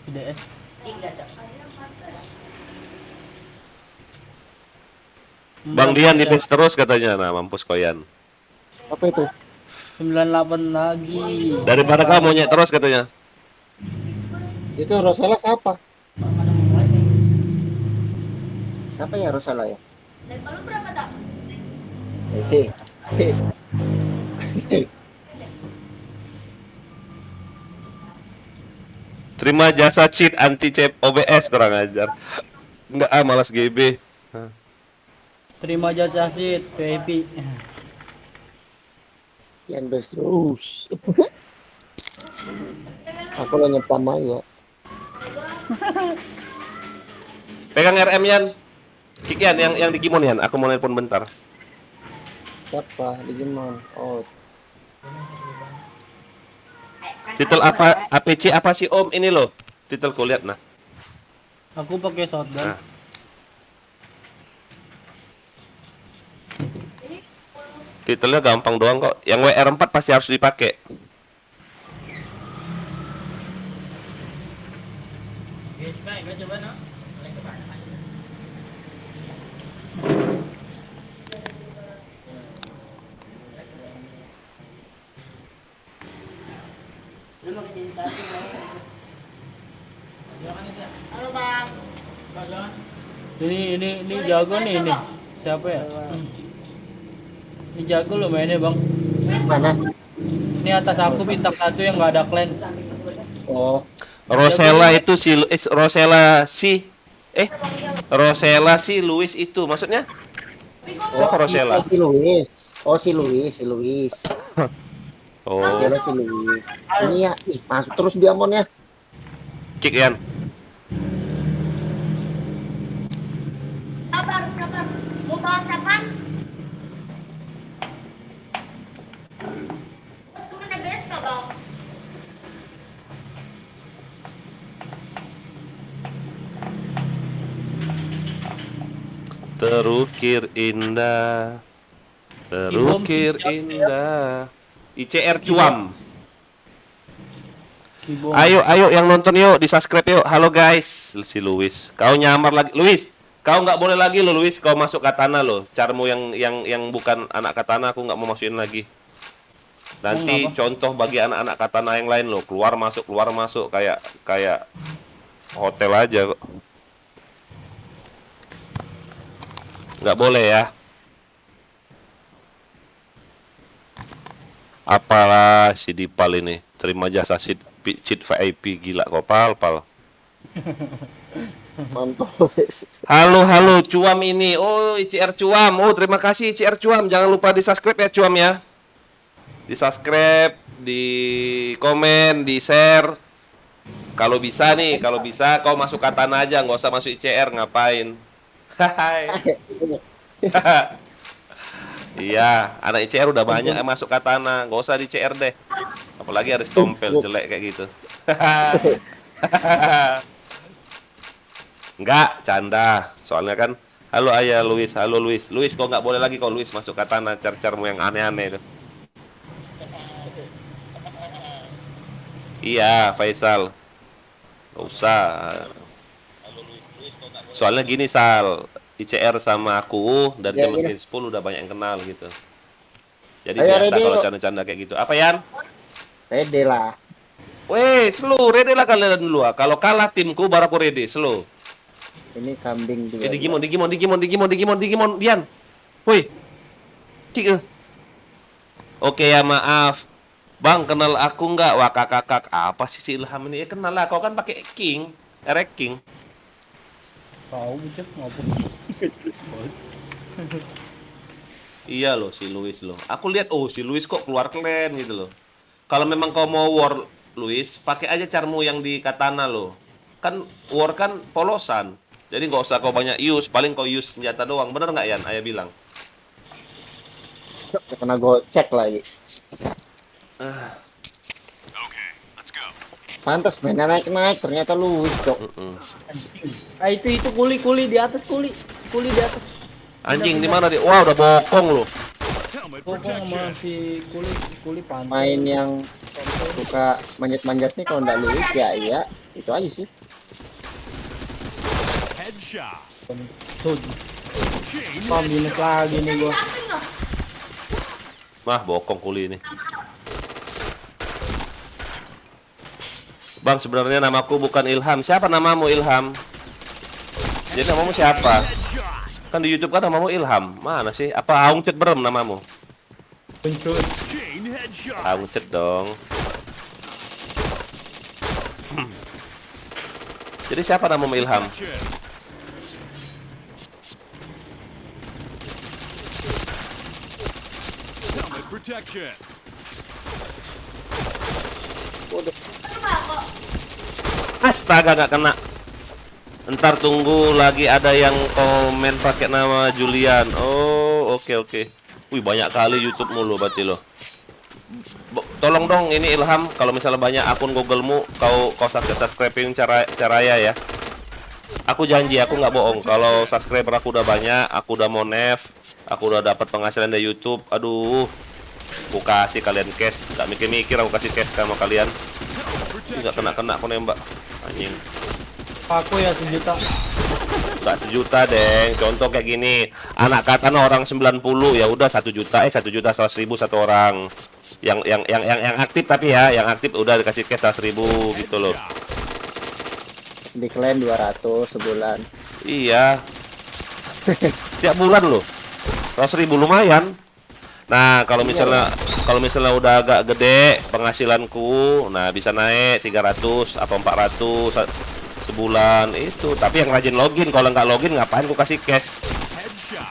IDS. Bang Dian di base terus katanya. Nah, mampus koyan. Apa itu? 98 lagi. Daripada kamu monyet terus katanya. Itu Rosella siapa? Siapa ya Rosella ya? Level lu berapa, Tak? Hehe. Terima jasa cheat anti cep OBS kurang ajar. Enggak malas GB. Terima jasa sit VIP. Yang terus. Aku lo nyepam aja. Pegang RM Yan. Kikian yang di Gimon Yan. Aku mau nelpon bentar. Siapa? Digimon. Oh, Titel apa APC apa sih Om ini loh? Titelku lihat nah. Aku pakai shotgun. Nah. Titelnya gampang doang kok. Yang WR4 pasti harus dipakai. Halo bang. Ini jago nih ini. Siapa ya? Ini jago lo mainnya bang. Mana? Ini atas aku bintang 1 yang nggak ada clan. Oh, Rosella itu si Rosella si Luis itu maksudnya? Siapa Rosella? si Luis. Oh, si Luis. Oh, Rosella si Luis. Ini ya, masuk terus dia monnya. kick Yan. Sabar. Mau bawa siapa? Turun beres kah bang? Terukir indah. ICR cuam. Kibong. Ayo yang nonton yuk, di subscribe yuk. Halo guys, si Luis. Kau nyamar lagi, Luis. Kau nggak boleh lagi lo, Luis. Kau masuk katana lo. Caramu yang bukan anak katana, aku nggak mau masukin lagi. Nanti contoh bagi anak-anak katana yang lain lo. Keluar masuk kayak hotel aja kok. Nggak boleh ya. Apalah si Dipal ini. Terima jasa cheat VIP gila kok pal. Mantap. Halo cuam ini. Oh, ICR cuam. Oh, terima kasih ICR cuam. Jangan lupa di-subscribe ya cuam ya. Di-subscribe, di komen, di share. Kalau bisa kau masuk katana aja, nggak usah masuk ICR, ngapain? Hai. Iya, anak ICR udah banyak yang masuk katana, nggak usah di ICR deh. Apalagi harus tompel jelek kayak gitu. Enggak, canda. Soalnya kan, halo ayah Luis, Luis kau nggak boleh lagi kau Luis masuk katana, car-carmu yang aneh-aneh itu. Iya, Faisal. Nggak usah. Soalnya gini Sal, ICR sama aku dari Ya, zaman iya. Gen 10 udah banyak yang kenal gitu. Jadi Ayo, biasa ready, kalau yuk. canda-canda kayak gitu. Apa Yan? Pede lah. Weh, slow, ready lah kalian dulu. Kalau kalah timku baru aku ready, slow. Ini kambing dia. Digimon, Dian. Woi. Cik. Oke ya, maaf. Bang, kenal aku nggak? Wah, kakak. Apa sih si Ilham ini? Kenal lah, kau kan pakai King, Erek King. Kau bicak ngapun. Iya loh, si Luis loh. Aku lihat, oh si Luis kok keluar klan gitu loh. Kalau memang kau mau war, Luis, pakai aja carmu yang di katana loh. Kan war kan polosan. Jadi nggak usah kau banyak use, paling kau use senjata doang. Bener nggak Yan? Ayah bilang. Kena gocek lagi. Pantas mainnya naik ternyata Luis cok. Ah itu kuli di atas kuli di atas. Anjing di mana dia? Wah udah bokong loh. Helmet Kok sama protection. si kuli pantai. Main yang suka manjat-manjat nih kalau nggak Luis ya iya itu aja sih. Headshot. Tuh, Chain minus lagi nih gua. Mah bokong kuli ini. Bang, sebenarnya namaku bukan Ilham. Siapa namamu Ilham? Jadi namamu siapa? headshot. Kan di YouTube kan namamu Ilham. Mana sih? Apa Aung Cet Berem namamu? Muncul. Chain headshot. Aung Cet dong. Jadi siapa namamu Ilham? Protection. Helmet protection. Astaga nggak kena. Ntar tunggu lagi ada yang komen pakai nama Julian. Oh, oke. Wih, banyak kali YouTube mulu berarti lo. Tolong dong ini Ilham, kalau misalnya banyak akun Google-mu, kau subscribe-in caranya ya. Aku janji, aku nggak bohong. Kalau subscriber aku udah banyak, aku udah mau nef, aku udah dapat penghasilan dari YouTube. Aduh, aku kasih kalian cash. Nggak mikir-mikir, aku kasih cash sama kalian. Nggak kena aku nembak. Anjing. Aku ya 1 juta. Nggak 1 juta, Deng. Contoh kayak gini. Anak katana orang 90 ya udah 1 juta, 1 juta 100.000 satu orang. Yang aktif tapi ya, yang aktif udah dikasih cash 100.000 gitu loh. Di klien 200 sebulan. Iya. Tiap bulan loh. 100.000 lumayan. Nah, kalau misalnya udah agak gede penghasilanku, nah bisa naik 300 atau 400 sebulan itu. Tapi yang rajin login, kalau nggak login ngapain ku kasih cash? Headshot.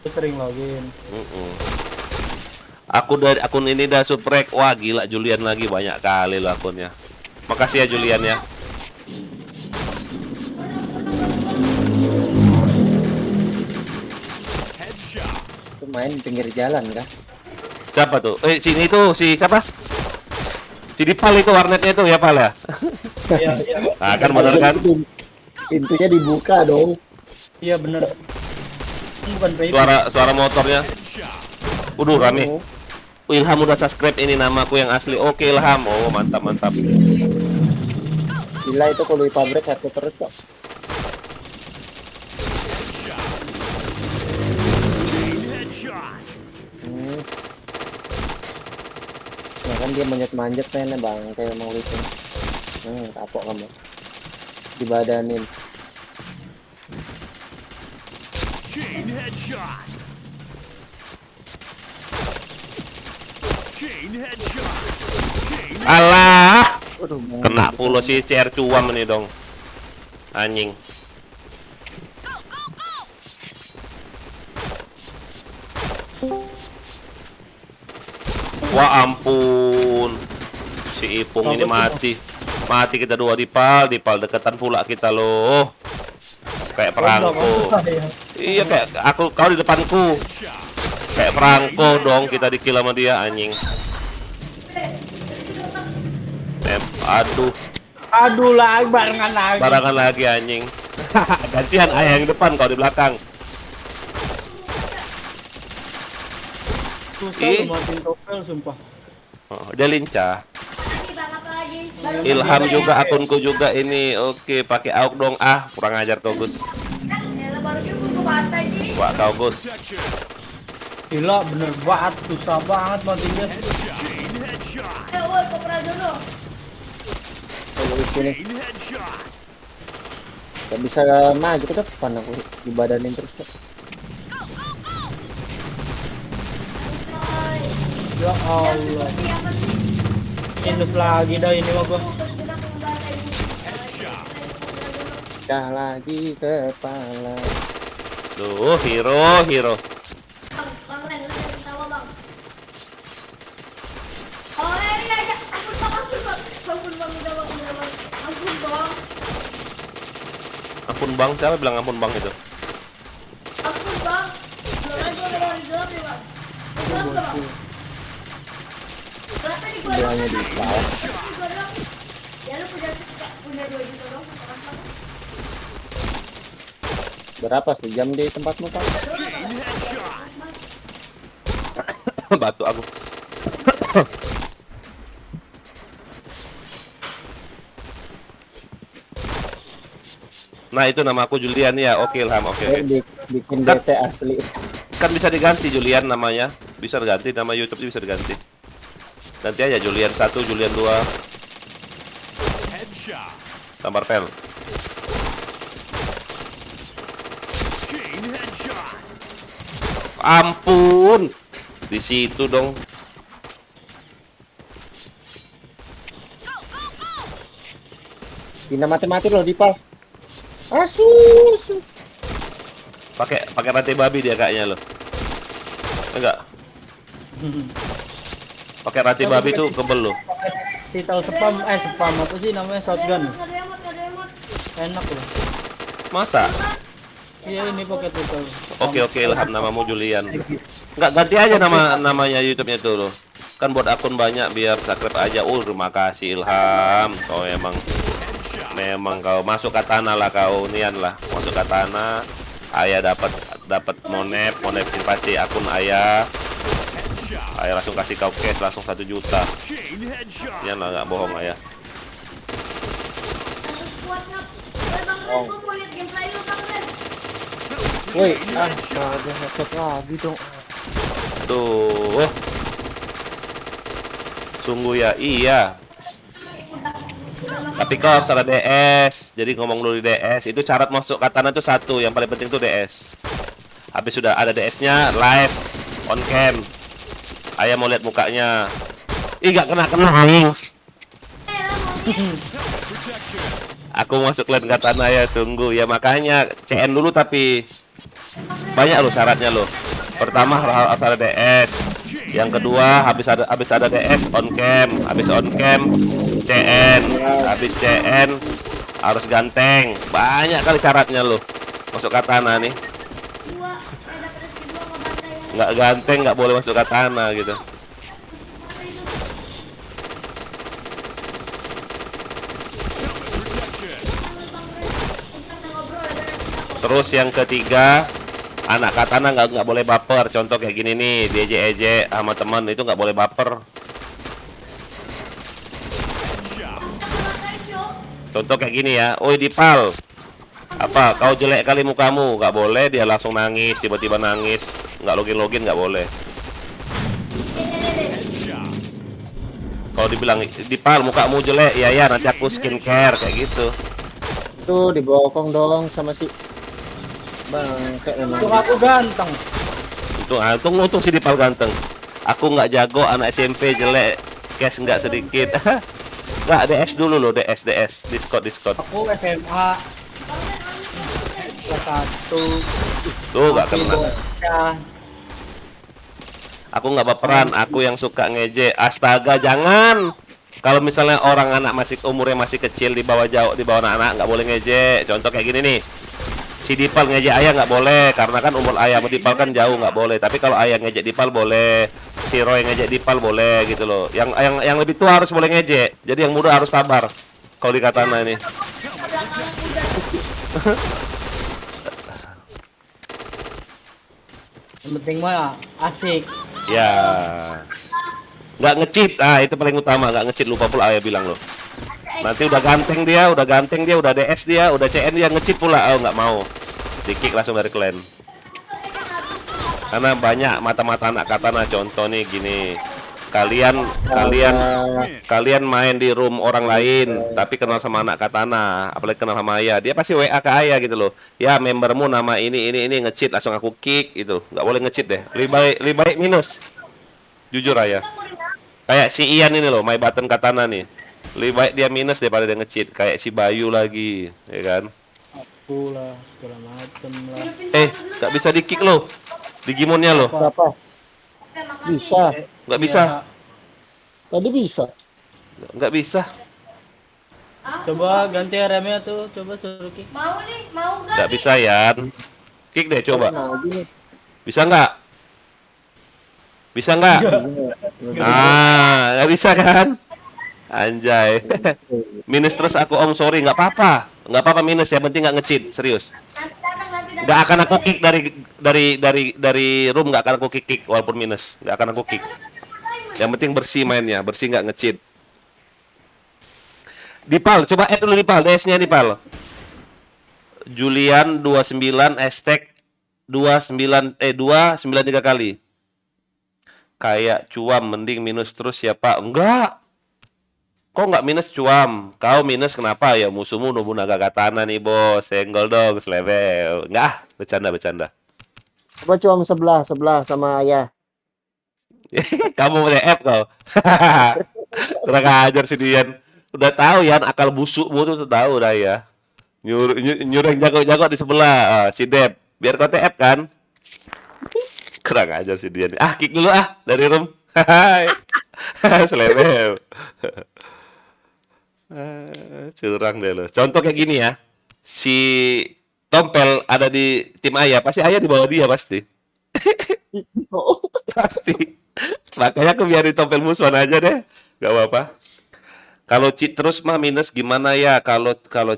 Aku sering login. Aku dari akun ini dah suprek. Wah gila, Julian lagi banyak kali loh akunnya. Makasih ya Julian ya. Headshot. Itu main di pinggir jalan kah? Siapa tuh? Sini tuh si siapa? Si Dipal itu warnetnya tuh ya Pal ya. Iya, iya. Nah, kan bener kan? Pintunya dibuka dong. Iya bener. Bukan PayPal. Suara motornya. Headshot. Waduh rame. Ilham udah subscribe, ini namaku yang asli. Oke Ilham. Oh mantap mantap. Gila itu kalau di pabrik satu terus kok. Headshot. Ya kan dia manjat-manjat pengen bang, kayak mau gitu. Kapok kamu. Dibadanin. Chain headshot. Chain headshot. Chain. Alah, Waduh, kena pula si CR cuam nih dong. Anjing. Wah ampun. Si Ipung ini mati. Mati kita dua Dipal deketan pula kita loh. Kayak perangko. Iya kayak kau di depanku. Kayak perangko dong kita dikill sama dia anjing. Aduh. Aduh lah, barengan lagi anjing. Gantian ayah yang depan kau di belakang. Susah Ih. lu matiin topel sumpah. Oh, dia lincah. Lagi bang, apa lagi? Baru Ilham juga akunku juga ini. Oke, pakai AUK dong. Ah, kurang ajar kau Gus. Ya, baru dia buku pantai sih. Wah, kau Gus. Protection. Gila bener banget, susah banget matiin dia. Chain headshot. Woi, kok pernah dulu? kalau di sini Chain headshot. nggak bisa maju ke depan aku dibadanin terus kok. Ya Allah. Siapa sih? Minus lagi dah ini mah gua. Bergerak membantai ibu. Dah lagi kepala. Duh, hero. Bang Ren, lu jangan ketawa bang. Oh ini aja, ampun bang, udah bang. Ampun bang, siapa bilang ampun bang itu? Ampun bang. Belum aja udah dari dalam ya bang. Dalam bang. Berapa di gua Bilangnya di bawah. Ya lu punya 2 juta dong. Berapa sejam di tempatmu Pak? Chain headshot. Batu aku. Nah, itu nama aku Julian ya. Oke, Ilham. Oke. Bikin DT asli. Kan bisa diganti Julian namanya. Bisa diganti nama YouTube bisa diganti. Nanti aja Julian 1, Julian 2, Headshot. tambah pel. Chain headshot. Ampun. Di situ dong. Pindah mati-mati loh Dipal. Asu. Pakai rantai babi dia kayaknya loh. Enggak. Pakai rantai babi tuh kebel loh. Titel spam apa sih namanya, shotgun. Nggak ada emot. Enak loh. Masa? Iya ini pakai titel. Oke, Ilham namamu Julian. Enggak, ganti aja namanya YouTube-nya tuh loh. Kan buat akun banyak biar subscribe aja. Terima kasih Ilham. Kau memang kau masuk katana lah kau nian lah. Masuk katana. Ayah dapat monet pasti akun ayah. Ayah langsung kasih kau cash langsung 1 juta. Chain headshot. Nian lah nggak bohong ayah. Gua mau lihat gameplay lu Bang Ren. Woi, ada headset lagi dong. Tuh. Sungguh ya, iya. Tapi kau harus ada DS. Jadi ngomong dulu di DS. Itu syarat masuk katana tuh satu. Yang paling penting tuh DS. Habis sudah ada DS-nya, live on cam. Ayah mau lihat mukanya. Ih, gak kena aing. Aku masuk lane katana ya, sungguh ya, makanya CN dulu. Tapi banyak loh syaratnya loh. Pertama harus ada DS. Yang kedua habis ada DS on cam. Habis on cam CN. Habis CN harus ganteng. Banyak kali syaratnya loh masuk katana nih. Nggak ganteng nggak boleh masuk katana gitu. Terus yang ketiga, anak katana nggak boleh baper. Contoh kayak gini nih, diejek-ejek sama teman itu nggak boleh baper. Contoh kayak gini ya, oi Dipal, apa kau jelek kali mukamu? Nggak boleh, dia langsung nangis, tiba-tiba nangis, nggak login nggak boleh. Kalau dibilang Dipal mukamu jelek, ya nanti aku skincare kayak gitu. Tuh dibokong dong sama si bangke memang. Untuk aku ganteng. Untung si Dipal ganteng. Aku nggak jago, anak SMP jelek, cash nggak sedikit. Nggak, DS dulu loh, DS, Discord. Aku SMA kelas 1. Tuh nggak kena. Ya, Aku nggak baperan, aku yang suka ngejek. Astaga, jangan. Kalau misalnya orang anak umurnya masih kecil, di bawah anak nggak boleh ngejek. Contoh kayak gini nih. Si Dipal ngejek ayah nggak boleh, karena kan umur ayah sama Dipal kan jauh, nggak boleh. Tapi kalau ayah ngejek Dipal boleh, si Roy ngejek Dipal boleh gitu loh. Yang lebih tua harus boleh ngejek. Jadi yang muda harus sabar. Kalau di katana ini. yang penting mah asik. Ya. Nggak nge-cheat. Ah, itu paling utama, nggak nge-cheat. Lupa pula ayah bilang loh. Nanti udah ganteng dia, udah DS dia, udah CN dia nge-cheat pula. Oh, nggak mau. Di-kick langsung dari clan. Karena banyak mata-mata anak katana. Contoh nih gini. Kalian main di room orang lain, tapi kenal sama anak katana, apalagi kenal sama ayah, dia pasti WA ke ayah gitu loh. Ya, membermu nama ini nge-cheat, langsung aku kick gitu. Nggak boleh nge-cheat deh. Lebih baik minus. Jujur ayah. Kayak si Ian ini loh, My Button Katana nih. Lebih baik dia minus daripada dia nge-cheat. Kayak si Bayu lagi, ya kan? Aku lah, segala macem lah. Nggak bisa di-kick loh. Di Gimonnya loh. Apa? Bisa. Nggak bisa. Tadi bisa. Nggak bisa. Coba ganti RM-nya tuh, coba suruh kick. Mau nih, mau nggak? Nggak bisa, Yan. Kick deh, coba. Bisa nggak? Bisa nggak? Nggak bisa kan? Anjay. Minus terus aku, Om, sorry. Nggak apa-apa. Nggak apa-apa minus, yang penting nggak nge-cheat. Serius. Nggak akan aku kick dari room, nggak akan aku kick walaupun minus. Nggak akan aku kick. Yang penting bersih mainnya, bersih nggak nge-cheat. Dipal, coba add dulu Dipal, DS-nya Dipal. Julian 29 hashtag 293 kali. Kayak cuam, mending minus terus ya Pak. Enggak. Kok nggak minus cuam? Kau minus kenapa ya? Musuhmu Nobunaga Katana nih bos. Senggol dong, selebel. Enggak, bercanda. Coba cuam sebelah sama ayah. Kamu punya app kau. Kurang ajar sih Dian. Udah tahu Yan, akal busukmu tuh tahu dah ya. Nyuruh yang jago-jago di sebelah. Si Deb, biar kau TF kan. Kurang ajar sih Dian. Kick dulu dari room. Selebel. Curang deh lo. Contoh kayak gini ya. Si Tompel ada di tim ayah, pasti ayah di bawah dia pasti. Pasti. Makanya aku biarin Tompel musuhan aja deh. Gak apa-apa. Kalau cheat terus mah minus gimana ya? Kalau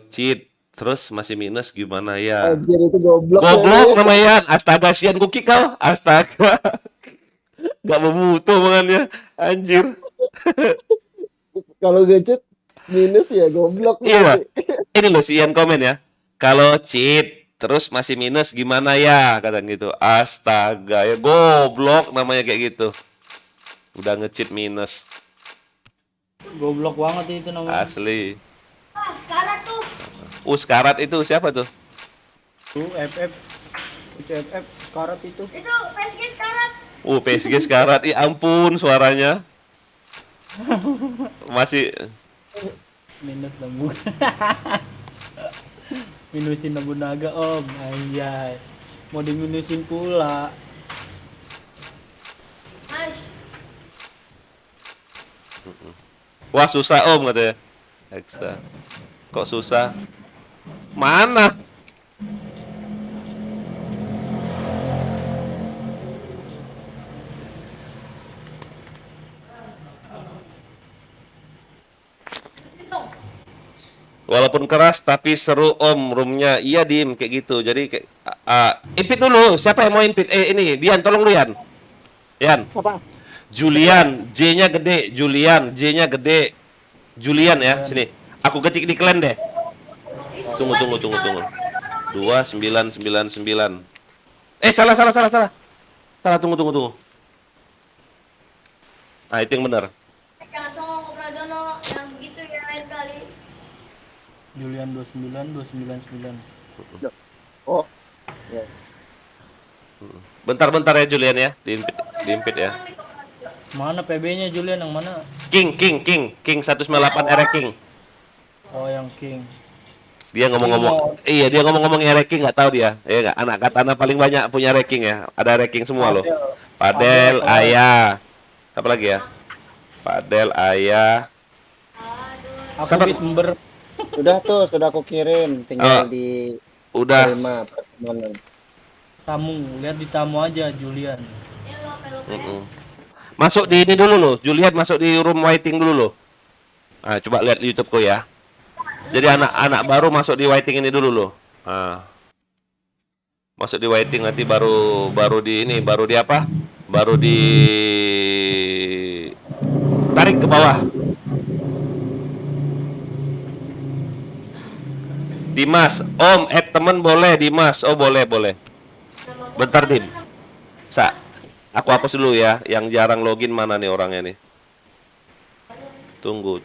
cheat terus masih minus gimana ya? Anjir itu goblok. Goblok namanya. Astaga, sian kuki kau. Astaga. Gak memutu omongannya. Anjir. Kalau gadget minus ya goblok. Iya. Ini loh si Ian komen ya. Kalau cheat terus masih minus gimana ya? Kata gitu. Astaga, ya goblok namanya kayak gitu. Udah nge-cheat minus. Goblok banget itu namanya. Asli. Ah, sekarat tuh. Sekarat itu siapa tuh? Tuh FF. Itu FF karat itu. Itu PSG sekarat. PSG sekarat. Ya ampun suaranya. Masih Minus lambung. Minusin Nobunaga om, anjay. Mau diminusin pula. Mas, wah susah om katanya. Eksa. Kok susah? Mana? Walaupun keras tapi seru om roomnya. Iya dim kayak gitu. Jadi kayak invite dulu. Siapa yang mau invite? Ini Dian tolong lu Yan. Yan. Apa? Julian, J-nya gede. Julian, J-nya gede. Julian ya, sini. Aku ketik di klan deh. Tunggu. 2999. Salah. Salah, tunggu. Ah, itu yang benar. jangan songong ke Pradono yang begitu ya lain kali. Julian 29299. Oh, ya. Bentar ya Julian ya, diimpit ya. Mana PB-nya Julian yang mana? King 198 era King. Oh, yang King. Dia ngomong-ngomong, iya dia ngomong-ngomong ranking nggak tahu dia. Iya nggak, anak katana paling banyak punya ranking ya. Ada ranking semua loh. Padel, Ayah, apa lagi ya? Padel, Ayah. Aku Sabar. Bitmber. Sudah aku kirim, tinggal di Udah. terima pertemuan. Tamu, lihat di tamu aja Julian. Masuk di ini dulu loh, Julian masuk di room waiting dulu loh. Nah, coba lihat di YouTubeku ya. Jadi anak-anak baru masuk di waiting ini dulu loh. Nah. Masuk di waiting nanti baru di ini, baru di apa? Baru di tarik ke bawah. Dimas, Om, add temen boleh Dimas. Oh, boleh. Bentar, Dim. Aku hapus dulu ya, yang jarang login mana nih orangnya nih. Tunggu.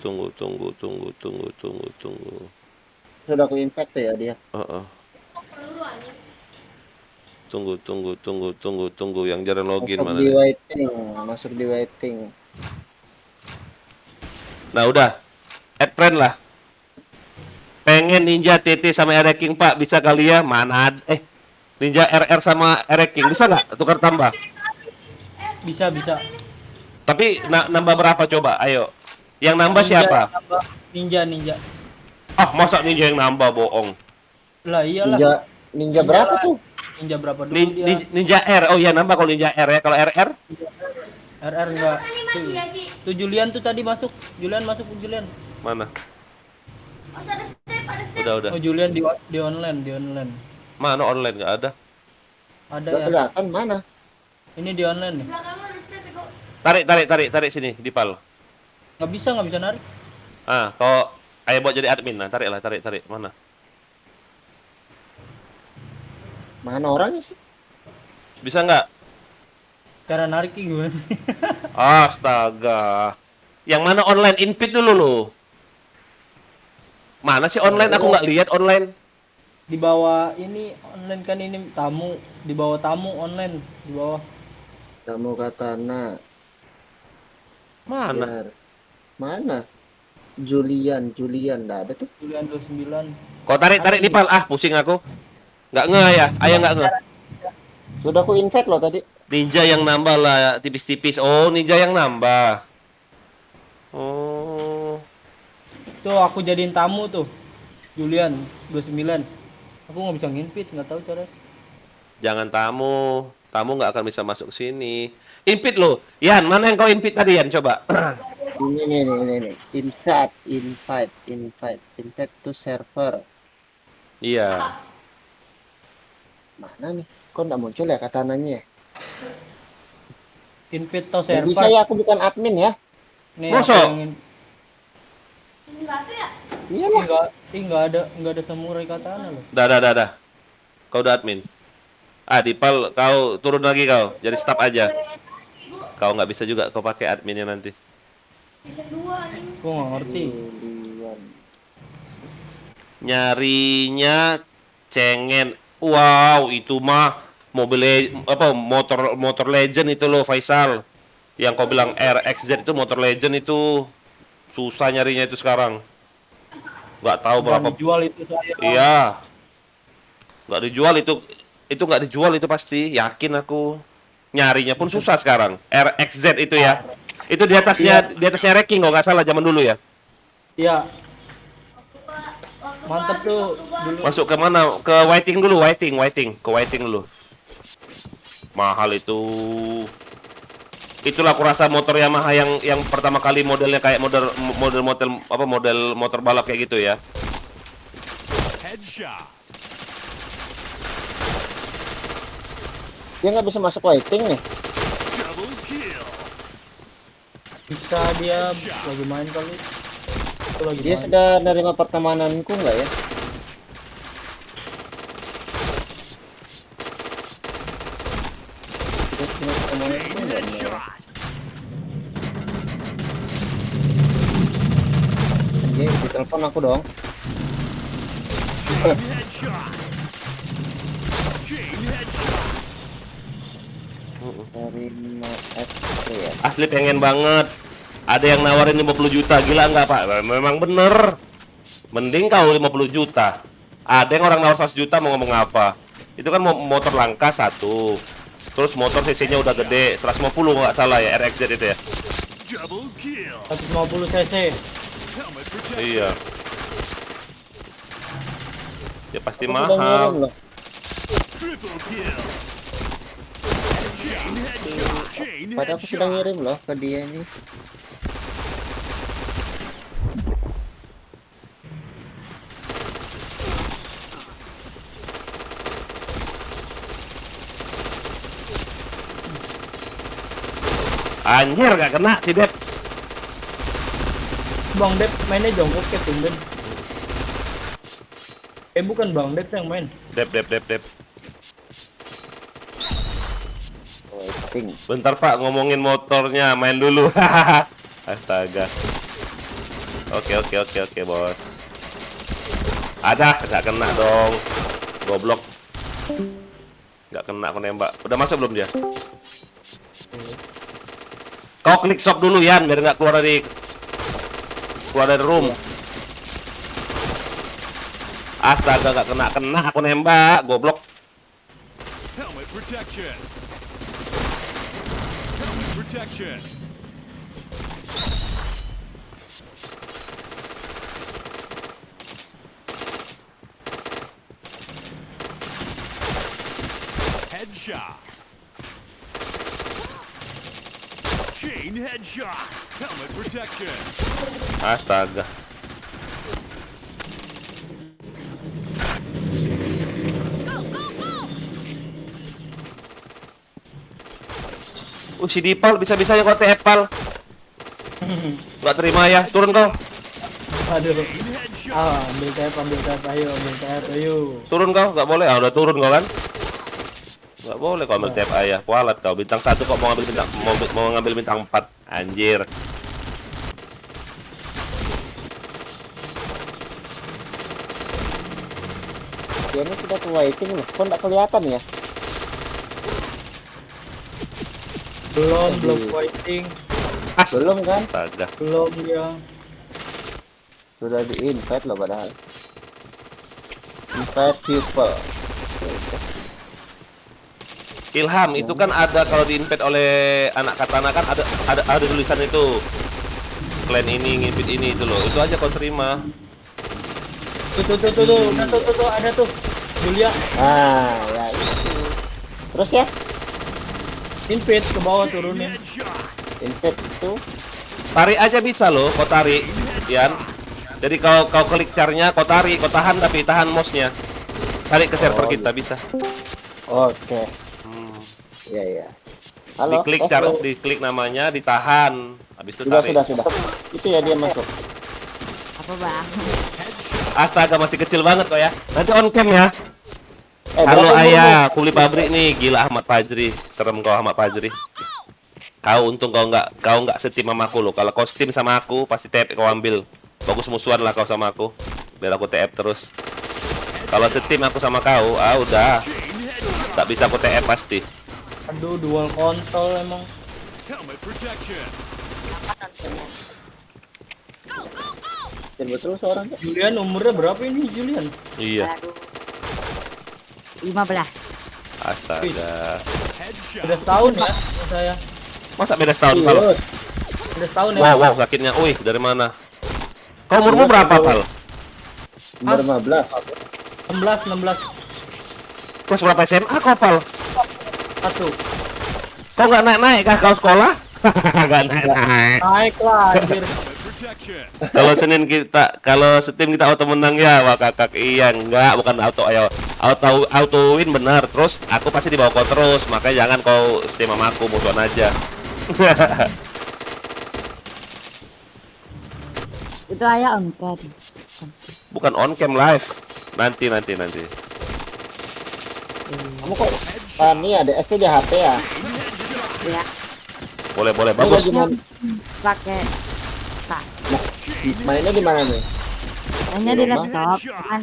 Sudah aku invite tuh ya dia. Tunggu, yang jarang login Masuk mana di nih. masuk di waiting. Nah, udah. Add friend lah. Pengen Ninja TT sama Eric King, Pak, bisa kali ya? Mana ada? Ninja RR sama Eric King, bisa nggak tukar tambah? Bisa. Tapi nambah berapa coba? Ayo. Yang nambah siapa? Ninja. Ah, masa Ninja yang nambah, bohong. Lah iyalah. Ninja berapa tuh? Ninja berapa dulu dia? Ninja R. Oh iya, nambah kalau Ninja R ya. Kalau RR? RR enggak. Tuh Julian tuh tadi masuk. Julian. Mana? Ada step. Udah. Oh, Julian di online. Mana online nggak ada? Ada Nggak ya. kelihatan mana? Ini di online nih. Belakang lu ada step kok. Tarik sini, Dipal. Nggak bisa narik. Kalau ayo buat jadi admin, nah tarik. Mana? Mana orangnya sih? Bisa nggak? Cara narik gimana sih? Astaga. Yang mana online? Invite dulu lo. Mana sih online? Aku nggak lihat online. Di bawah ini online kan ini tamu. Di bawah tamu online. Di bawah. Kamu katana. Mana? Biar. Mana? Julian, nggak ada tuh. Julian 29. Kau tarik Dipal. Pusing aku. Nggak nge ya? Ayah nggak nge. Sudah aku invite loh tadi. Ninja yang nambah lah, tipis-tipis. Oh, Ninja yang nambah. Oh. Tuh aku jadiin tamu tuh. Julian 29. Aku nggak bisa nginvite, nggak tahu cara. Jangan tamu nggak akan bisa masuk sini. Invite lo, Yan, mana yang kau invite tadi Yan? Coba. Ini. Invite to server. Iya. Mana nih? Kok nggak muncul ya katananya? Invite to Nggak server. bisa ya, aku bukan admin ya. Nih, Masa? aku yang Ini batu ya? Iyalah. Enggak ada samurai katana loh. Dah. Kau udah admin. Dipal, kau turun lagi kau. Jadi staff aja. Kau nggak bisa juga kau pakai adminnya nanti. Season 2 nih. Gua nggak ngerti. Nyarinya cengen. Wow, itu mah motor legend itu loh, Faisal. Yang kau bilang RXZ itu motor legend itu susah nyarinya itu sekarang. Nggak tahu Bukan berapa. dijual itu saya. Iya. Nggak dijual itu nggak dijual itu pasti, yakin aku. Nyarinya pun susah sekarang. RXZ itu ya. Itu di atasnya ranking kalau nggak salah zaman dulu ya. Iya. Mantep tuh dulu. Masuk ke mana? Ke Whiting dulu, ke Whiting dulu. Mahal itu. Itulah aku rasa motor Yamaha yang pertama kali modelnya kayak model motor balap kayak gitu ya. Headshot. Dia nggak bisa masuk waiting nih. Double kill. Bisa dia lagi main kali. Itu lagi Dia main. sudah nerima pertemananku nggak ya? Dia punya pertemananku nggak nih? Headshot. Anjing, ditelepon aku dong. Chain headshot. Chain headshot. Terima SP ya. Asli pengen banget. Ada yang nawarin 50 juta, gila nggak Pak? Memang bener. Mending kau 50 juta. Ada yang orang nawar 100 juta mau ngomong apa? Itu kan motor langka satu. Terus motor cc-nya udah gede, 150 nggak salah ya, RXZ itu ya. Double kill. 150 cc. Helmet protection. Iya. Ya pasti Aku sudah mahal. ngirim loh. Triple kill. Chain headshot. Chain Padahal aku sudah headshot. ngirim loh ke dia nih. Anjir gak kena si Dep. Bang Dep mainnya jongkok ya tumben. Bukan Bang Dep yang main. Dep. Waiting. Bentar Pak, ngomongin motornya, main dulu. Astaga. Oke bos. Ada, gak kena dong. Goblok. Gak kena aku nembak. Udah masuk belum dia? Kau klik shop dulu Yan, biar nggak keluar dari room. Astaga, gak kena aku nembak, goblok. Helmet protection. Helmet protection. Headshot. Chain headshot. Helmet protection. Astaga. Si Dipal bisa-bisanya kau tepal. Nggak terima ya, turun kau. Aduh. Chain headshot. Ambil tap, ayo. Turun kau, nggak boleh. Udah turun kau kan? Nggak boleh kau ambil tap ayah. Kualat kau, bintang 1 kok mau ngambil bintang 4. Anjir. Dia ini sudah ke waiting loh. Kok nggak kelihatan ya? Belum fighting. Belum kan? Astaga. Belum dia. Sudah di invite loh padahal. Invite people. Ilham itu kan ada kalau di-invite oleh anak katana kan ada tulisan itu. Klan ini nginvite ini itu loh. Itu aja kau terima. Tuh, ada tuh. Julia, Ah, ya itu. Terus ya? invite ke bawah turunin. Invite itu Tarik aja bisa loh, kau tarik, Yan. Jadi kau klik carnya, kau tarik, kau tahan tapi tahan mouse-nya. Tarik ke server kita bisa. oke. Ya ya. Halo. Diklik tes, halo. diklik namanya, ditahan. Habis itu Sudah, tarik. sudah. Itu ya dia masuk. Apa bang? Astaga, masih kecil banget kok ya. Nanti on cam ya. berapa Halo umurmu? ayah, kuli pabrik nih. Gila Ahmad Fajri. Serem kau Ahmad Fajri. Kau untung kau nggak setim sama aku loh. Kalau kau setim sama aku pasti TF kau ambil. Bagus musuhan lah kau sama aku. Biar aku TF terus. Kalau setim aku sama kau, udah. Tak bisa aku TF pasti. Aduh, dual kontrol emang. Helmet protection. Dan betul seorang Cak. Julian umurnya berapa ini Julian? Iya. Aduh. 15. Astaga. Headshot. Udah setahun ya sama saya. Masa beda setahun Pal? Iya. Udah setahun ya. Wow, sakitnya. Wih, dari mana? Kau umurmu berapa, Pal? Umur 15. 16. Kelas berapa SMA kau, Pal? 1. Kau nggak naik-naik kah kau sekolah? Nggak naik-naik. Naik lah anjir. Helmet protection. Kalau setim kita auto menang ya, wah kakak iya enggak, bukan auto ayo. Auto win benar. Terus aku pasti dibawa kau terus, makanya jangan kau setim sama aku, musuhan aja. Itu ayah on cam. Bukan on cam live. Nanti. Kamu kok ini ada SC di HP ya? Ya. Boleh Ini bagus. lagi Pakai mainnya di mana nih? hanya di laptop. Kan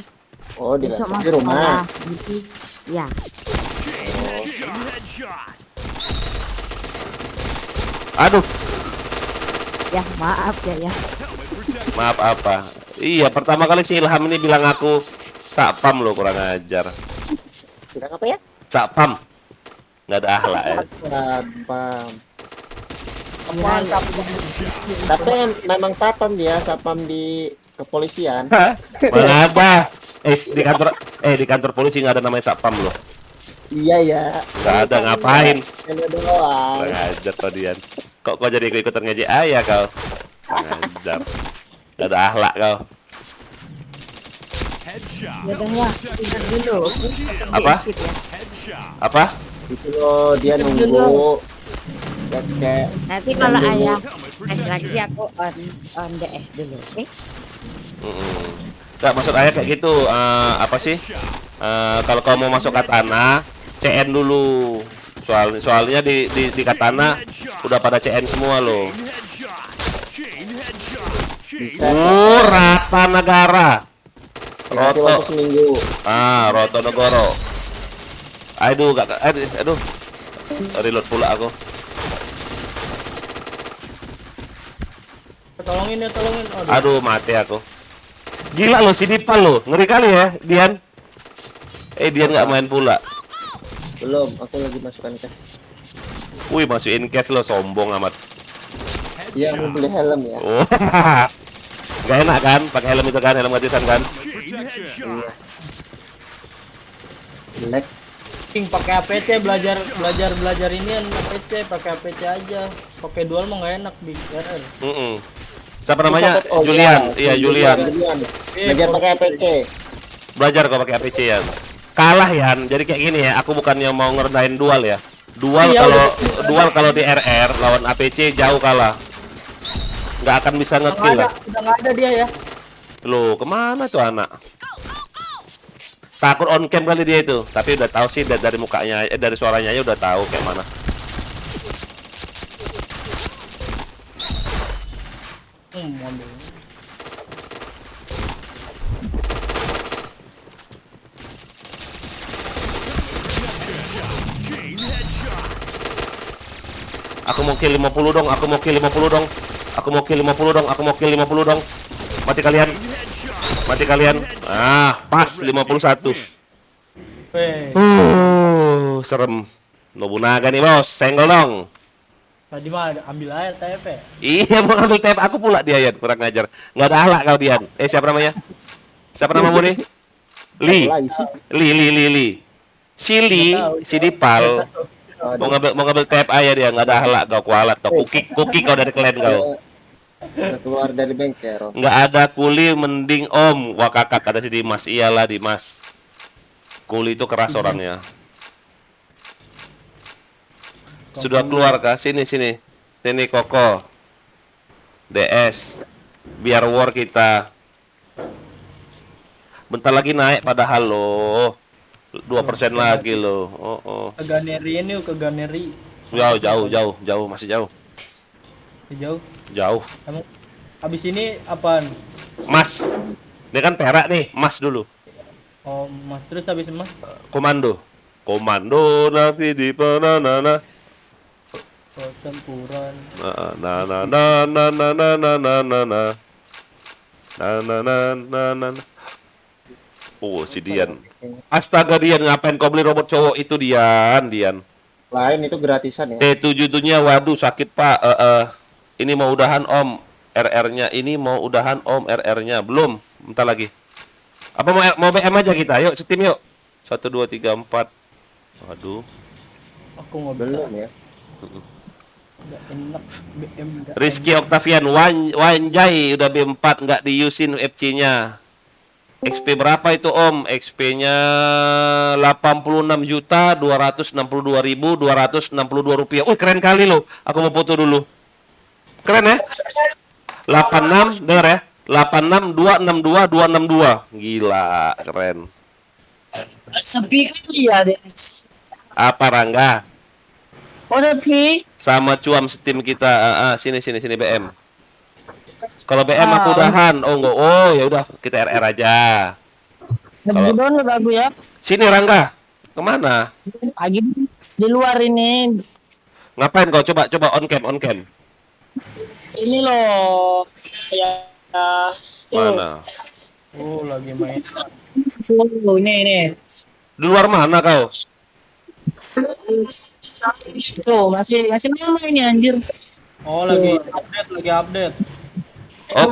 Oh, di besok laptop. mau Di rumah. sekolah. Gitu. Ya. Chain headshot. Aduh, Ya maaf ya. Helmet protection. maaf apa? Iya, pertama kali si Ilham ini bilang aku Sakpam lo, kurang ajar. Bilang apa ya? Sakpam. Nggak ada akhlak ya. Sapam. Mantap. Tapi memang sapam dia, sapam di kepolisian. Mana ada? Di kantor polisi nggak ada namanya Sakpam loh. Iya ya. Nggak ada, ngapain? Ini doang. Kurang ajar kau Dian. Kok kau jadi ikut-ikutan ngejek ayah kau? Kurang ajar. Nggak ada akhlak kau. Headshot. Ya udah ya. Tidur dulu. Oke. Apa? Skip ya. Headshot. Apa? Itu loh dia Tidur nunggu. Kayak Nanti kalau ayah Helmet es lagi protection. aku on DS dulu, oke? Nggak, maksud ayah kayak gitu. Apa sih? Kalau kau mau masuk katana, CN dulu. Soalnya di katana udah pada CN semua loh. Chain headshot. Chain bisa Rata Negara. kasih waktu Roto. seminggu. Roto Negoro. Aduh. Reload pula aku. Tolongin. Aduh, mati aku. Gila lo si Dipal lo. Ngeri kali ya, Dian. Dian nggak main pula. Belum, aku lagi masukkan cash. Wih, masukin cash lo, sombong amat. Iya, mau beli helm ya. Oh. Gak enak kan pakai helm itu kan, helm gratisan kan? Chain headshot. Jelek. King pakai APC belajar ini kan APC, pakai APC aja. Pakai dual mah nggak enak di RR. Siapa namanya? Oh, Julian. iya. Iya, Julian. Belajar pakai APC. Belajar kok pakai APC ya. Kalah ya. Jadi kayak gini ya, aku bukannya mau ngerendahin dual ya. Dual kalau di RR lawan APC jauh kalah. Nggak akan bisa ngekill lah. Udah nggak ada dia ya. Loh, kemana tuh anak? Takut on cam kali dia itu. Tapi udah tahu sih dari mukanya, dari suaranya aja udah tahu kayak mana. Ambil. Chain headshot. Aku mau kill 50 dong, aku mau kill 50 dong. Aku mau kill 50 dong, aku mau kill 50 dong. Mati kalian. Mati kalian. Pas 51. Weh, Serem. Nobunaga nih, Bos. Senggol dong. tadi mah ambil aja TP. Iya, mau ambil TP aku pula dia, Yan. Kurang ngajar. Nggak ada alak kau, Dian. Siapa namanya? Siapa namamu nih? Li. Li. Si Li, si Dipal. Mau ngambil TP aja dia, nggak ada alak kau, kualat kau. Kuki kau dari klan kau. Udah keluar dari bengkel. Nggak ada kuli, mending Om. Wah, kakak kata si Dimas. Iyalah, Dimas. Kuli itu keras orangnya. Sudah keluar kah? Sini. Sini Koko. DS. Biar war kita. Bentar lagi naik padahal lo. 2% lagi lo. Oh. Ke Ganeri ini, ke Ganeri. Jauh, masih jauh. Jauh. Jauh. Emang habis ini apaan? Mas. Ini kan perak nih, Mas dulu. Oh, Mas, terus habis Mas? Komando nanti di penana. Pertempuran. Oh, si Dian. Astaga, Dian, ngapain kau beli robot cowok itu, Dian? Lain itu gratisan ya. T7-nya, waduh sakit Pak. Ini mau udahan Om RR-nya. Ini mau udahan Om RR-nya. Belum, bentar lagi. Apa mau BM aja kita? Yuk, setim yuk. 1 2 3 4. Waduh. Aku nggak Belum bisa. ya. Nggak enak. BM nggak Rizky Octavian, Wanjay udah B4 nggak diusin FC-nya. XP berapa itu Om? XP-nya 86.262.262 rupiah. Wih, keren kali loh. Aku mau foto dulu. Keren ya? 86, denger ya. 86.262.262. Gila, keren. Sepi kali ya, Des. Apa Rangga? Oh, sepi. Sama cuam setim kita. Sini BM. Kalau BM aku udahan. Oh enggak. Oh ya udah, kita RR aja. Lebih download lagu ya. Sini Rangga. Kemana? Lagi di luar ini. Ngapain kau? Coba on cam. Ini loh. Ya. Mana? Oh, lagi main. Ini. Di luar mana kau? Tuh, masih lama ini anjir. Oh, lagi update. Oh,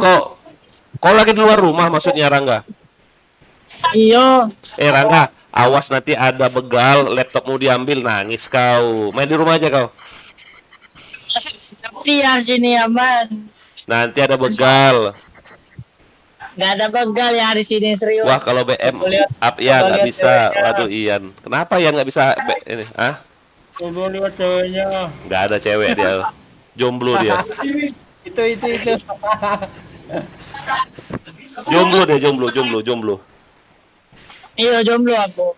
kau lagi di luar rumah maksudnya Rangga? Iya. Rangga, awas nanti ada begal, laptopmu diambil, nangis kau. Main di rumah aja kau. Sepi ya sini aman. Nanti ada begal. Gak ada begal ya di sini serius. Wah, kalau BM up ya nggak bisa. Waduh, Ian. Kenapa ya nggak bisa ini? Coba lihat ceweknya. Nggak ada cewek dia. Jomblo dia. Itu. Jomblo. Iya, jomblo aku.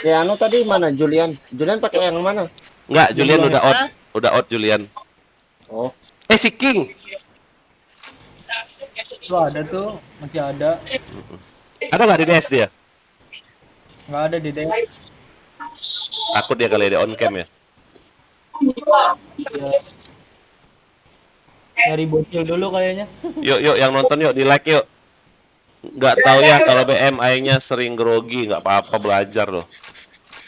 Ya anu tadi mana Julian pakai yang mana? Enggak, Julian udah out Julian. Oh. Si King. Tuh ada tuh, masih ada. Ada nggak di DS dia? Nggak ada di DS. Takut dia kali dia on cam ya. Nyari bocil dulu kayaknya. Yuk yang nonton yuk di like yuk. Nggak tahu ya kalau BM ayahnya sering grogi, nggak apa-apa belajar loh.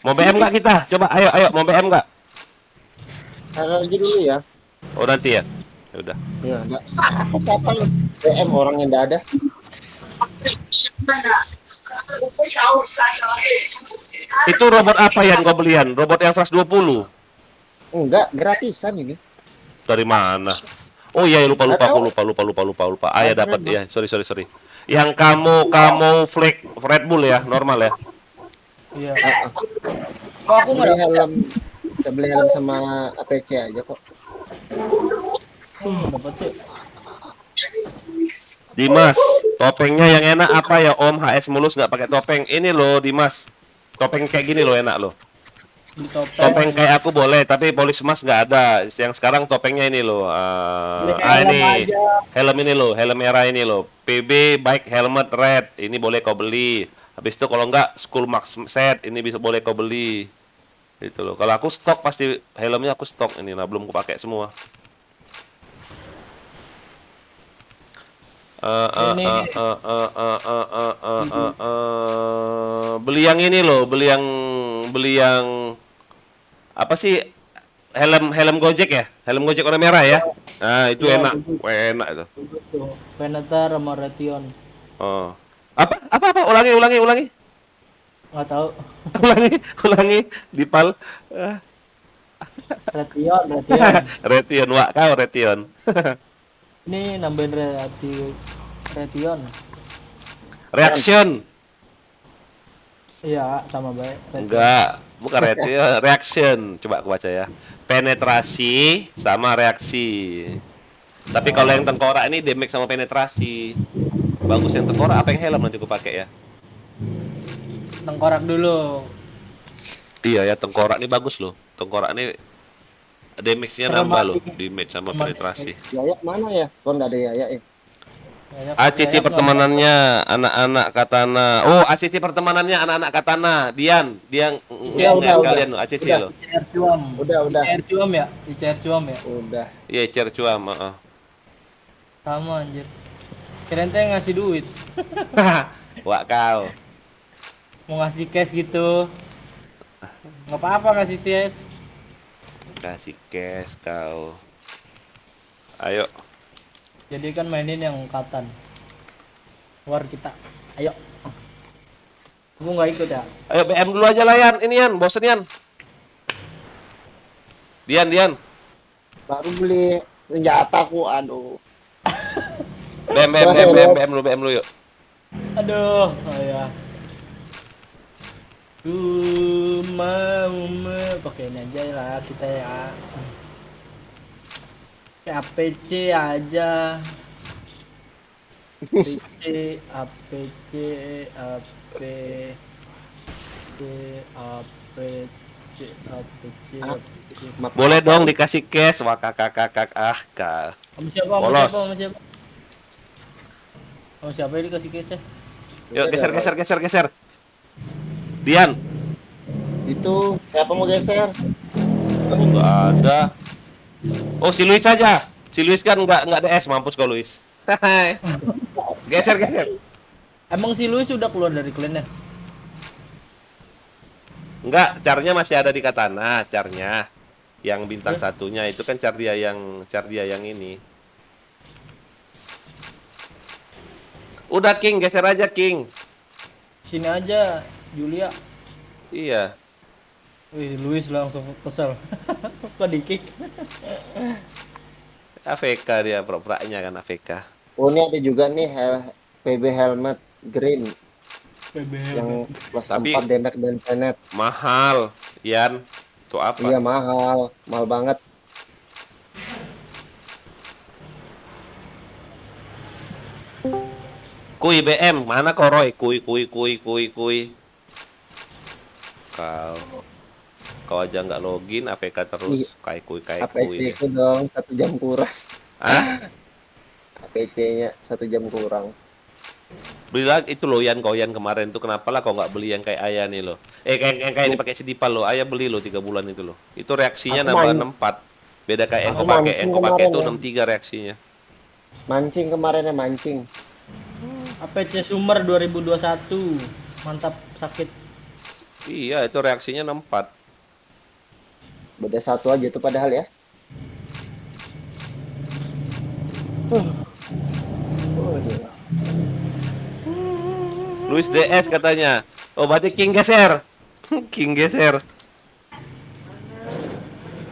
Mau BM nggak kita? Coba ayo mau BM nggak? Lagi dulu ya. Oh nanti ya. Ya udah. Ya, enggak. Apa lu? BM orang yang enggak ada. Itu robot apa yang kau belian? Robot yang 120? Enggak, gratisan ini. Dari mana? Oh iya, lupa. Ayah dapat ya. Sorry. Yang kamu flag Red Bull ya, normal ya. Iya. Kok aku nggak Beli helm. Kita beli helm sama APC aja kok. dapat tuh. Dimas, topengnya yang enak apa ya Om? HS mulus nggak pakai topeng. Ini loh Dimas, topeng kayak gini loh enak loh. Di topeng. Topeng kayak aku boleh, tapi polis emas nggak ada. Yang sekarang topengnya ini loh. Ini helm ini loh, helm merah ini loh. PB bike helmet red. Ini boleh kau beli. Habis itu kalau nggak School Max set, ini bisa boleh kau beli. Gitu loh. Kalau aku stok pasti helmnya aku stok ini. Nah belum aku pakai semua. Beli yang ini loh, beli yang apa sih, helm Gojek ya, helm Gojek warna merah ya. Nah itu Ya, enak, itu. enak itu. Tuh, Venator sama Raytheon. Oh, apa, ulangi, Nggak tahu. ulangi, Dipal. Raytheon. Raytheon, wak kau Raytheon. Ini nambahin Raytheon. Reaction. Iya, sama baik. Enggak, bukan reaction. Coba aku baca ya. Penetrasi sama reaksi. Tapi kalau yang tengkorak ini damage sama penetrasi. Bagus yang tengkorak, apa yang helm nanti aku pakai ya? tengkorak dulu. Iya ya, tengkorak ini bagus loh. Tengkorak ini damage-nya nambah loh, damage sama penetrasi. Yaya mana ya? Kok nggak ada Yaya ya? ACC pertemanannya anak-anak katana. Oh, ACC pertemanannya anak-anak katana. Dian, dia Ya, ngeliat udah. kalian loh, ACC Udah. loh. ICR cuam. Udah. ICR cuam ya? ICR cuam ya? Udah. Iya, cer cuam, heeh. Sama anjir. Kirain teh ngasih duit. Wah, kau. Mau ngasih cash gitu. Nggak apa-apa ngasih cash. Kasih cash kau. Ayo. Jadi kan mainin yang katan. War kita. Ayo. Aku nggak ikut ya. Ayo BM dulu aja lah Yan. Ini Yan, bosen Yan. Dian. Baru beli senjataku, aduh. BM lu yuk. Aduh, ya. Mau pakai ini aja lah kita ya. Kayak APC aja. APC. Boleh dong dikasih cash. Wah kakak. Kak. Sama siapa? Polos. Sama siapa yang dikasih cash ya? Yuk geser. Dian. Itu siapa mau geser? Enggak ada. Oh, si Luis aja. Si Luis kan enggak DS, mampus kau Luis. Geser. Emang si Luis sudah keluar dari klannya? Enggak, carnya masih ada di katana, carnya. Yang bintang satunya itu kan car dia yang ini. Udah King, geser aja King. Sini aja, Julia. Iya. Wih, Luis langsung kesel. Kok di kick? AFK dia, pro-pranya kan AFK. Oh, ini ada juga nih PB helmet green yang plus Tapi 4 damage dan planet. mahal, Yan. Itu apa? Iya, mahal banget. Kui BM, mana kau Roy? Kui. Kau aja nggak login, AFK terus. Kayak kui. APC itu dong 1 jam kurang. Hah? APC-nya 1 jam kurang. Beli lagi itu loh Yan, kau Yan kemarin tuh kenapa lah kau nggak beli yang kayak Ayah nih loh? Kayak ini pakai sedipal loh. Ayah beli loh 3 bulan itu loh. Itu reaksinya Aku nambah main- 64. Beda kayak yang Aku kau pakai. mancing Yang kau pakai kemarin itu ya. 63 reaksinya. Mancing kemarinnya mancing. APC Sumber 2021. Mantap, sakit. Iya, itu reaksinya 64. Beda 1 aja tuh padahal ya. Luis DS katanya. Oh, berarti King geser. King geser.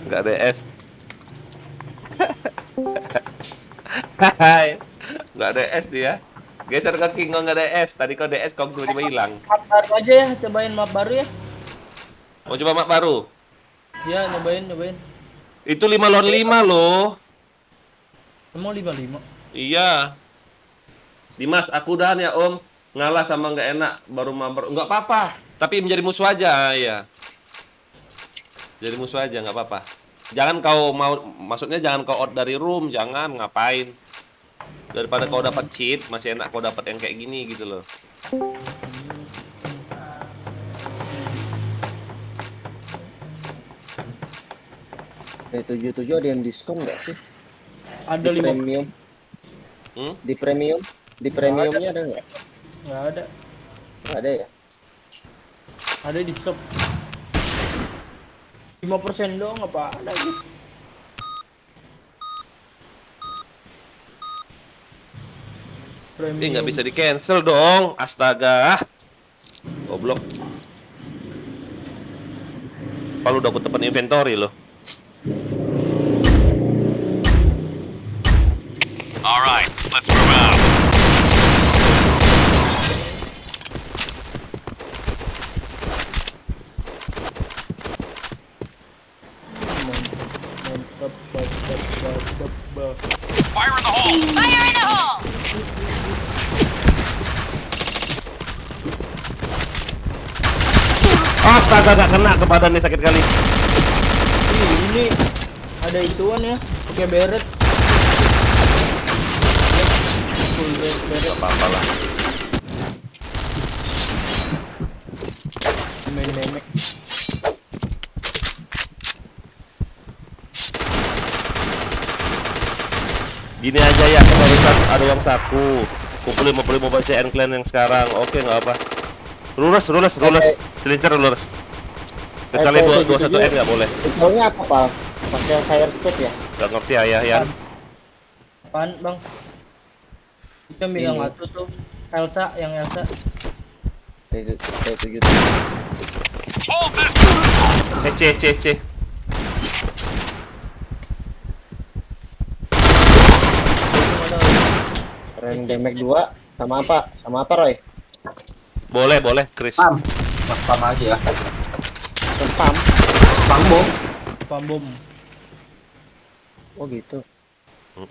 Enggak DS. Hai. Enggak DS dia. Geser ke King enggak DS. Tadi kau DS kau tiba-tiba hilang. Map baru aja ya, cobain map baru ya. Mau coba map baru? Ya, nyobain. Itu 5 lawan 5 loh. Emang 55. Iya. Dimas, aku udahan ya Om. Ngalah sama nggak enak, baru mabar. Nggak apa-apa. Tapi menjadi musuh aja, ya. Jadi musuh aja, nggak apa-apa. Jangan kau maksudnya jangan kau out dari room, jangan ngapain. Daripada kau dapat cheat, masih enak kau dapat yang kayak gini gitu loh. P77 ada yang diskon nggak sih? Ada Di 5. premium. Di premiumnya ada nggak? Nggak ada. Nggak ada ya? Ada di shop. 5% doang apa ada gitu. Ini nggak bisa di cancel dong, astaga. Goblok. Kalau udah aku tepen inventory loh. Alright, let's move out. Fire in the hole! Fire in the hole! Astaga, gak kena ke badannya, sakit kali. Ih, ini ada ituan ya, pakai beret. Full beret. Gak apa-apa lah. Main memek. Gini aja ya, barusan ada yang saku. Kumpulin Mobile CN clan yang sekarang. Oke, nggak apa. Lurus. Selincar lurus. Kecuali 21 nggak boleh. Contohnya apa, Pak? Pakai fire spot ya? Gak ngerti ayah ya. Apaan, Bang? Itu yang bilang Ini. atuh tuh. Elsa, yang Elsa. T7. C. Rank damage 2 sama apa? Sama apa, Roy? Boleh, Chris. Pam. Pam aja ya. Spam. Pam bom. Pam bom. Oh gitu. Dia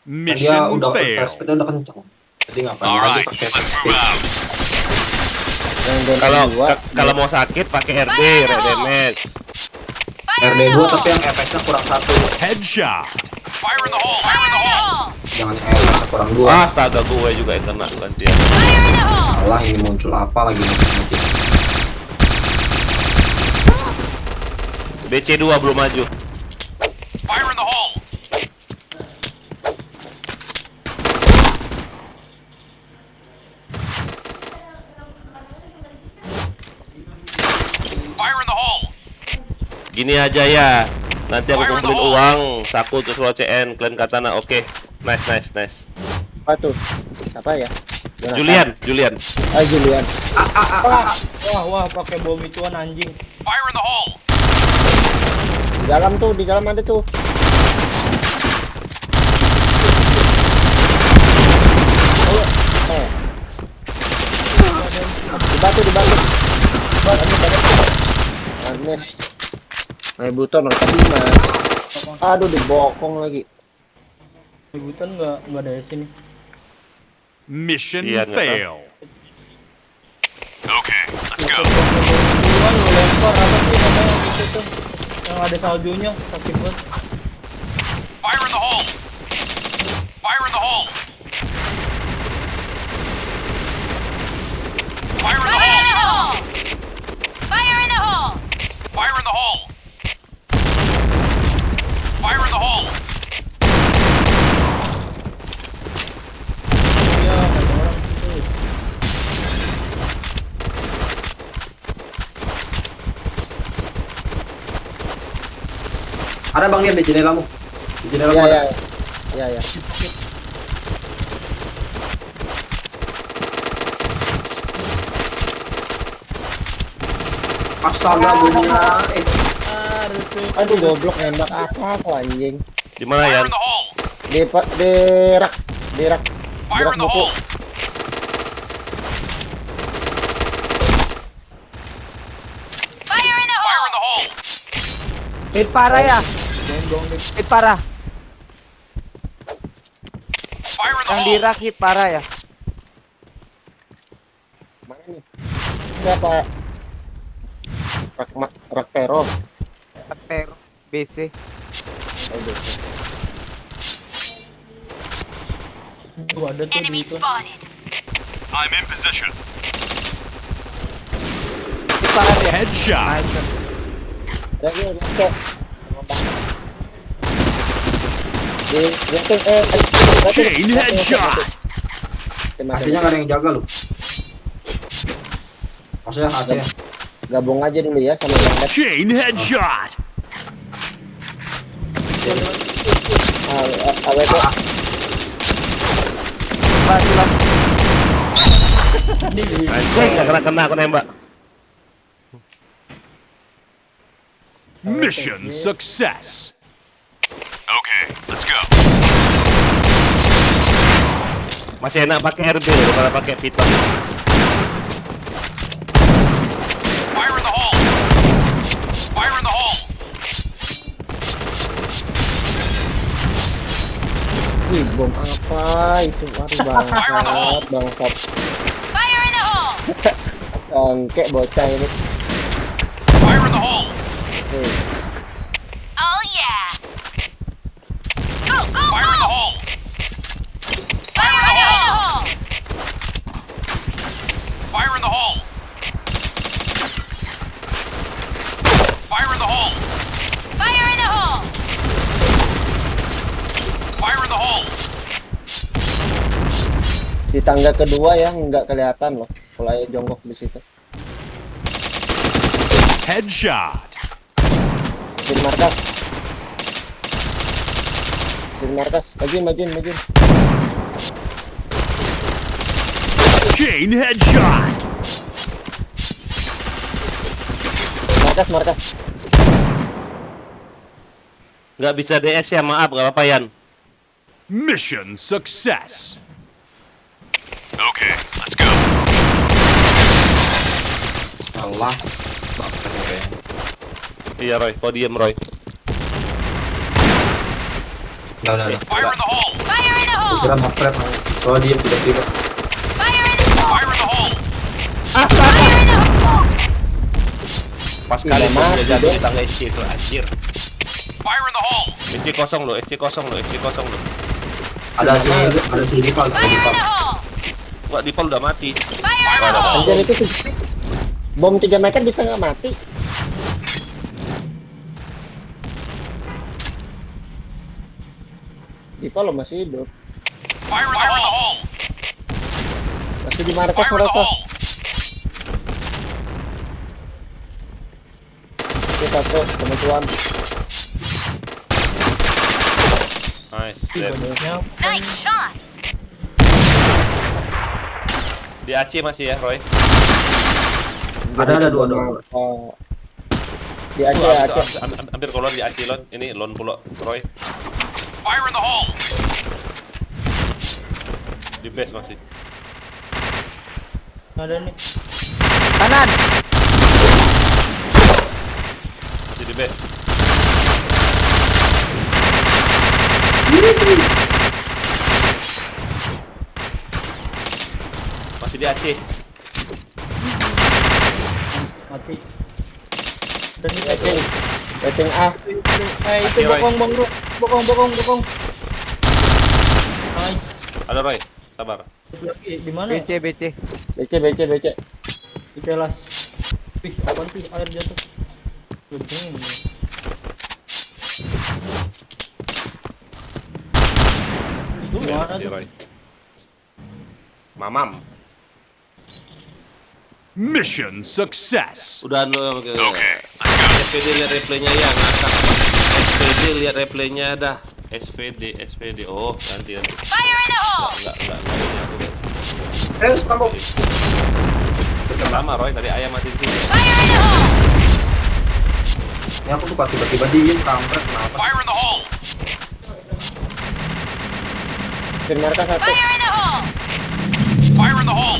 Mission udah failed. first speed udah kenceng. Jadi ngapain lagi Alright, pakai let's first move speed. out. Rank damage Kalau 2. kalau mau sakit pakai RD, red damage. RD2 tapi yang efeknya kurang 1. Headshot. Fire in the hole. Fire in the hole. Jangan yang efeknya kurang 2. Astaga, gue juga yang kena gantian. Allah, ini muncul apa lagi nanti. BC2 belum maju. Fire in the hole. Fire in the hole. Gini aja ya. Nanti aku kumpulin uang, saku terus lo CN, clan katana. Oke. Nice. Apa tuh? Apa ya? Julian. Julian. Wah, pakai bom ituan anjing. Fire in the hole. Di dalam ada tuh. Ayo. Dibantu. Anes. Buton tadi mah. Aduh, dibokong lagi. Ributan nggak ada sini. Mission Iya, nggak failed. Okay, let's go. Ituan lu lempar apa sih namanya yang itu tuh? Yang ada saljunya, sakit banget. Fire in the hole. Fire in the hole. Fire in the hole. Fire in the hole! Fire in the hole. Fire in the hole. Iya, ada orang situ. Ada Bang Nian di jendelamu. Di jendela Iya, gua ada. ya. Astaga, bunyinya. Aduh, goblok nembak apa aku anjing. Di mana Fire ya? in the hole. Di rak Fire in the buku. hole. Fire in the Fire hole! in the hole. Hit parah ya. Hit parah. Fire in the hole. Rak hit parah ya. Mana nih? Siapa? Rak Pero. BC. Oh, BC. Tuh ada tuh di itu. I'm in position. Hit parah ya. Headshot. Lagi oke. Chain headshot. AC-nya nggak ada yang jaga lu. Maksudnya AC. Gabung aja dulu ya sama Bang Dep. Chain headshot. AWP. Anjing, gak kena aku nembak. Mission success. Okay, let's go. Masih enak pakai RB daripada pakai Piton. Fire in the hole. Fire in the hole. Wih, bom apa itu? Waduh, bangsat. Fire in the hole! Bangke bocah ini. Fire in the hole! Nih. Oh yeah. Go, go, Fire in the go. hole! Fire in the hole. Fire in the hole! Fire in the hole! Fire in the hole. Fire in the hole! Di tangga kedua ya nggak kelihatan loh. Kalau ayo jongkok di situ. Headshot! Di markas. Di markas. Majuin. Chain headshot! Markas. Nggak bisa DS ya, maaf, nggak apa-apa Yan. Mission success! Okay, let's go. Allah. Iya Roy, kau diem Roy. Udah. Fire in the hole! Fire in the hole. Kira mapret, soalnya dia tiba-tiba. Fire in the hole. Fire in the hole! Fire in the hole. Pas kali Iya, tuh mati dia jatuh dong. di tangga SC itu, anjir. Fire in the hole! SC kosong lo. Ada sini Pak. Fire in the hole. Wah, Dipol udah mati. Fire in the hole. Anjir itu bom 3 meter bisa nggak mati? Dipa lo masih hidup. Fire in the hole! Masih di markas Fire in the mereka. hole! Kita tuh teman-teman. Nice. Dead. Nice shot. Di AC masih ya, Roy. Ada dua. Di Aceh. Hampir keluar di AC Lon. Ini Lon pula, Roy. Fire in the hole! Di base masih. Ada nih. Kanan. Masih di base. Masih di AC. Mati. Dan di Rating A. itu Mati, Roy. bokong. Nice. Ada Roy, sabar. Di mana? ya? BC. BC. Di kelas. Wih, apaan sih air jatuh? Gedeng. Itu mana Masih tuh? Roy. Mamam. Mission success! Udah oke. SVD lihat replaynya ya, ngakak. SVD lihat replaynya dah. SVD. Oh, ganti. Fire in the hole. Enggak. Spambok. Sama Roy tadi ayam mati di sini. Fire in the hole. Ini aku suka tiba-tiba diem kampret kenapa sih? Fire in the hole! Di markas satu. Fire in the hole. Fire in the hole!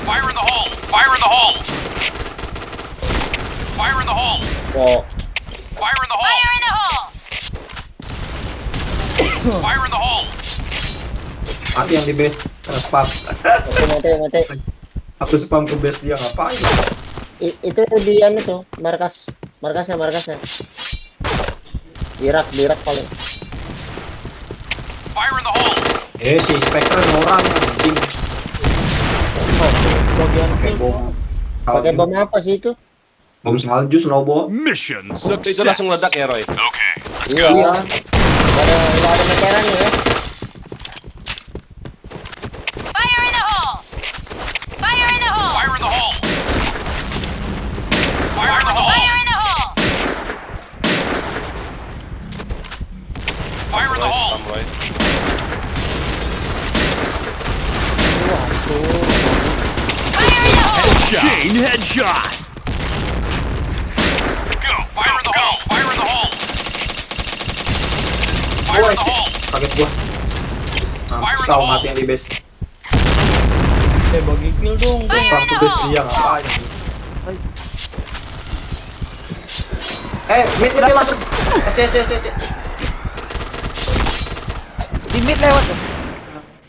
Fire in the hole! Fire in the hole! Fire in the hole! Oh, Fire in the hole! Fire in the hole. Fire in the hole! Mati yang di base. Kena spam. mati. Aku spam ke base dia ngapain? Itu di anu tuh, markasnya. Dirak paling. Fire in the hole! Si Spectre orang anjing. Bagian Pakai bom. Pakai bom apa sih itu? Bom salju snowball. Mission Itu success! langsung meledak ya Roy. Okay, Iya. Nggak ada meteran ya. Fire in the hole. Fire in the hole. fire in the hole! Fire in the hole! Fire in the hole. Fire in the hole! Spam Roy. Fire in the hole. Chain headshot! Go! Fire in the hole! Fire in the hole! Fire in the hole! Kaget gua. Mampus kau mati yang di base. bagi kill dong. Spam ke base dia ngapain? Mid dia masuk. SC. Di mid lewat tuh.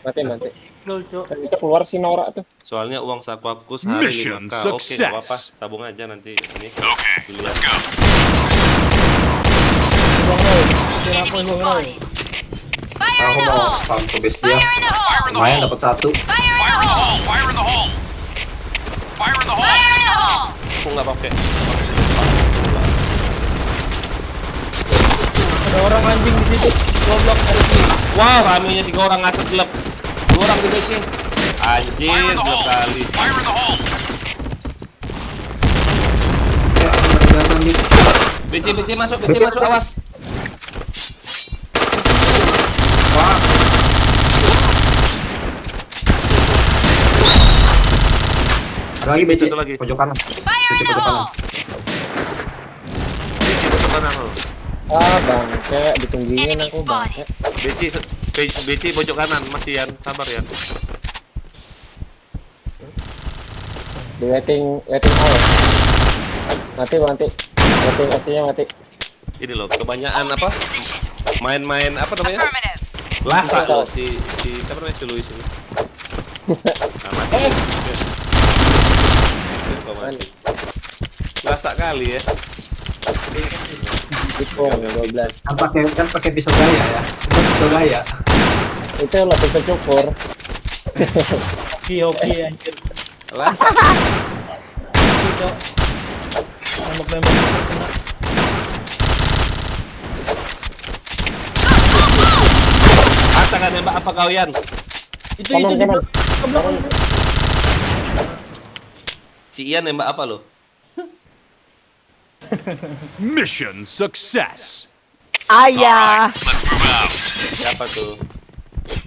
Mati. Lol, Cok. Kan itu keluar si Nora tuh. Soalnya uang saku aku sehari Mission 5K. Oke, nggak apa-apa. success. Tabung aja nanti ini. Okay, Dilihat. let's go. Bang Roy. Kenapa Bang Roy? Aku mau spam ke base dia. Lumayan dapat 1. Fire in the hole! Fire in the hole! Fire in the hole! Aku nggak pakai. Ada orang anjing di situ. Goblok dari sini. Wow, ramenya 3 orang ngasut gelap. 2 orang di BC. Anjir, Fire in the gelap hole! kali. Fire in the hole! Ya, kelihatan nih. BC masuk, BC masuk, awas. Wah. Ada lagi BC, Satu lagi. pojok kanan. BC pojok kanan. BC depan kanan lo. Ah, bangke, ditunggingin aku bangke. BC pojok kanan, masih Yan, sabar Yan. Di waiting hall. Mati. Waiting aslinya mati. Ini loh, kebanyakan apa? Main-main apa namanya? Lasa loh si apa namanya si Luis ini. Nah, mati. Kok mati? Lasa kali ya. Dipung 12. Kan pakai pisau gaya ya. Itu pisau gaya. Itu lo pisau cukur. Hoki anjir. Lasa. Hoki, Cok. Nembak kena. Asa kan nembak apa kau Yan? Itu Kanan, di kanan. belakang. Si Ian nembak apa lo? Mission success. Ayah. Let's move out. Siapa tuh?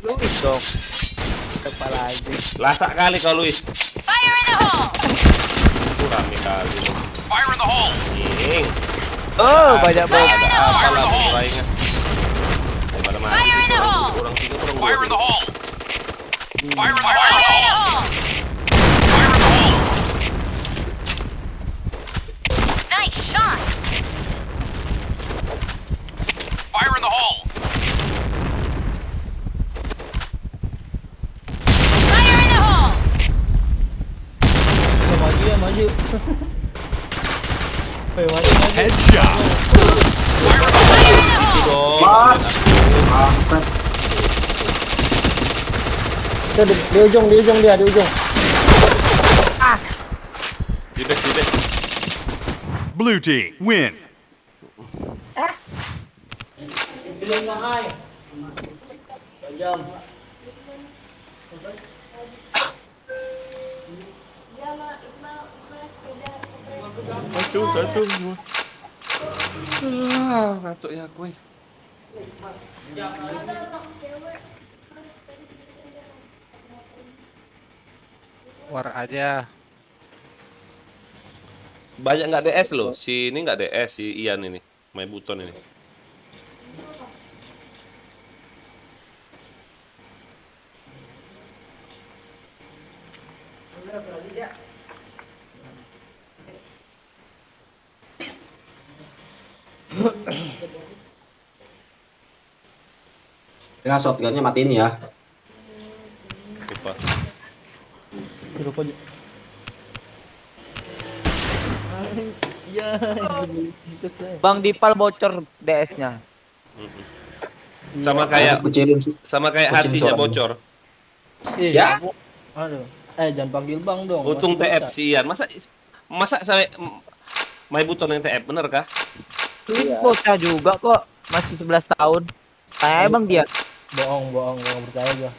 Luis dong. Kepala aja. Lasa kali kau Luis. Fire in the hole! Kurang kali. Fire in the hole! Nying. Oh, banyak banget. Ada apa lah mulainya? Daripada mati. Fire in the hole! Kurang 3, kurang 2. Fire in the hole! Fire in the Fire in the hole! hole! Fire in the hole! Nice shot! Fire in the hole! Fire in the hole! Maju ya, maju. Maju. Headshot. Itu dong. Wah. Kampret. Itu di ujung dia, di ujung. Di back. Blue team win. Bilang mahal. Jam. Ngantuk ya gue. War aja. Banyak nggak DS loh. Si ini nggak DS, si Ian ini. Main buton ini. Ya, shotgunnya matiin ya. Lupa. Rokok aja. Ya, Bang Dipal bocor DS-nya. Sama kayak Kecilin kayak Kucing hatinya suaranya. bocor. Ya. Aduh. Jangan panggil Bang dong. Untung masih TF bocah. si Ian. Masa saya main buton yang TF bener kah? Luis bocah juga kok. Masih 11 tahun. Kayak Bang dia. Bohong percaya gua.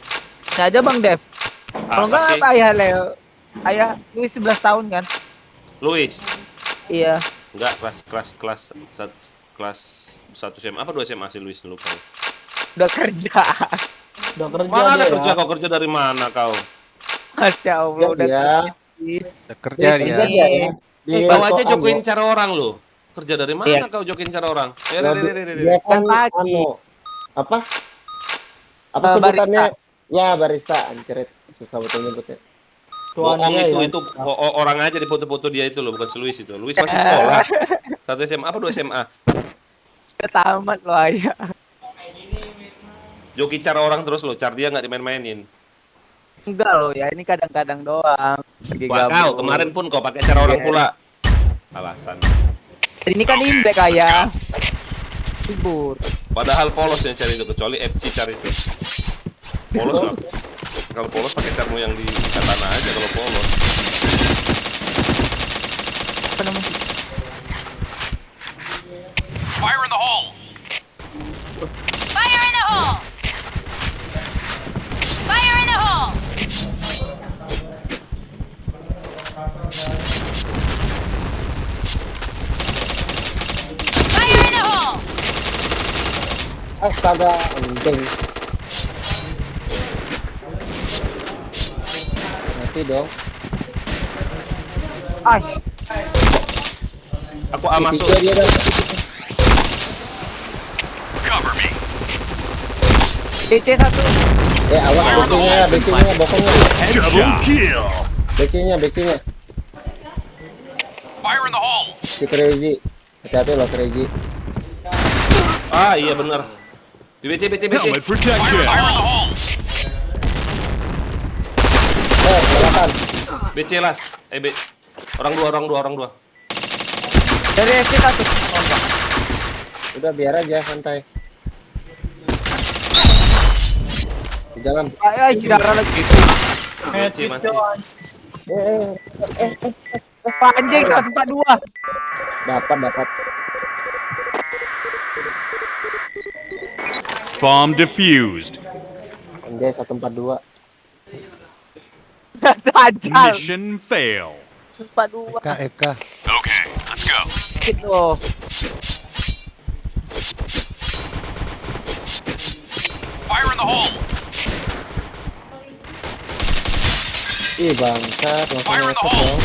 Nah aja Bang Dev. Kalau Apa enggak sih? apa ayah Leo? Ayah Luis 11 tahun kan? Luis. Iya. Enggak, kelas 1 SMA apa 2 SMA sih Luis lupa. Udah kerja. Udah kerja Mana ada dia. kerja kau kerja dari mana kau? Masya Allah udah Ya. Kerja Kerja dia. dia. Di Kau aja restoran, jokoin Bro. cara orang lo. Kerja dari mana Iya. kau jokoin cara orang? Ya, Ya, dia kan Pagi. apa Barista. sebutannya? Ya, barista, anjrit. Susah betul nyebutnya. Tuan Bohong dia ya. itu orang aja di foto-foto dia itu loh, bukan si Luis itu. Luis masih sekolah. 1 SMA apa 2 SMA? Udah tamat loh ayah. Joki cara orang terus loh, cara dia nggak dimain-mainin. Enggak loh ya, ini kadang-kadang doang. Lagi Wah, kau gabut. kemarin pun kau pakai cara orang pula. Alasan. Ini kan imbek kayak libur. Padahal polos yang cari itu, kecuali FC cari itu. Polos nggak? Kalau polos pakai carmu yang di katana aja kalau polos. Apa namanya? Fire in the hole! Fire in the hole! Fire in the hole! Fire in the hole! Astaga, anjing. Mati dong. Ash, Aku A masuk. Tiga dia dah. Cover me! DC 1. Awas BC-nya, bokongnya. Double kill! BC-nya. Fire in the hole! Si Crazy. Hati-hati loh Crazy. Ah, iya benar. Di BC. Helmet protection! Fire in the hole! Kelewatan. BC las. B. Orang dua. Dari SC 1. Oh, enggak. Udah biar aja santai. Jangan. Ay, darah lagi. BC mati. Anjing, 142. Dapat. Bomb defused. Anjay 142. Dajjal. Mission fail. 142. Okay, let's go. Gitu. Fire in the hole! Ih bangsat, langsung Fire in the ngepet hole! dong.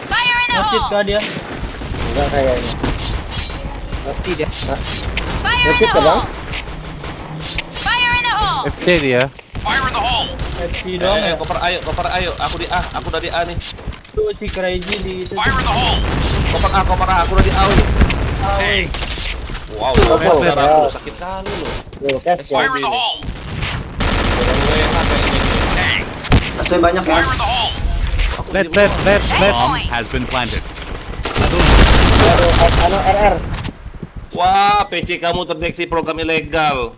Fire in the Masjid hole! kah dia? Enggak kayaknya. Mati dia. Fire in Masjid the ke bang? hole! Fire in the hole! Fire in the hole! FC doang ya? Koper ayo. Aku di A, aku udah di A nih. Tuh si Crazy di itu. Fire in the hole! Koper A, aku udah di A nih. Hey! Wow, Koper, darah ya. aku sakit kali loh. Yo, cash ya. Fire in the hole! Orang WH kayaknya. Hey! Saya banyak ya. Fire in the hole! Bomb has been planted. Aduh, RR. Wah, PC kamu terdeteksi program ilegal.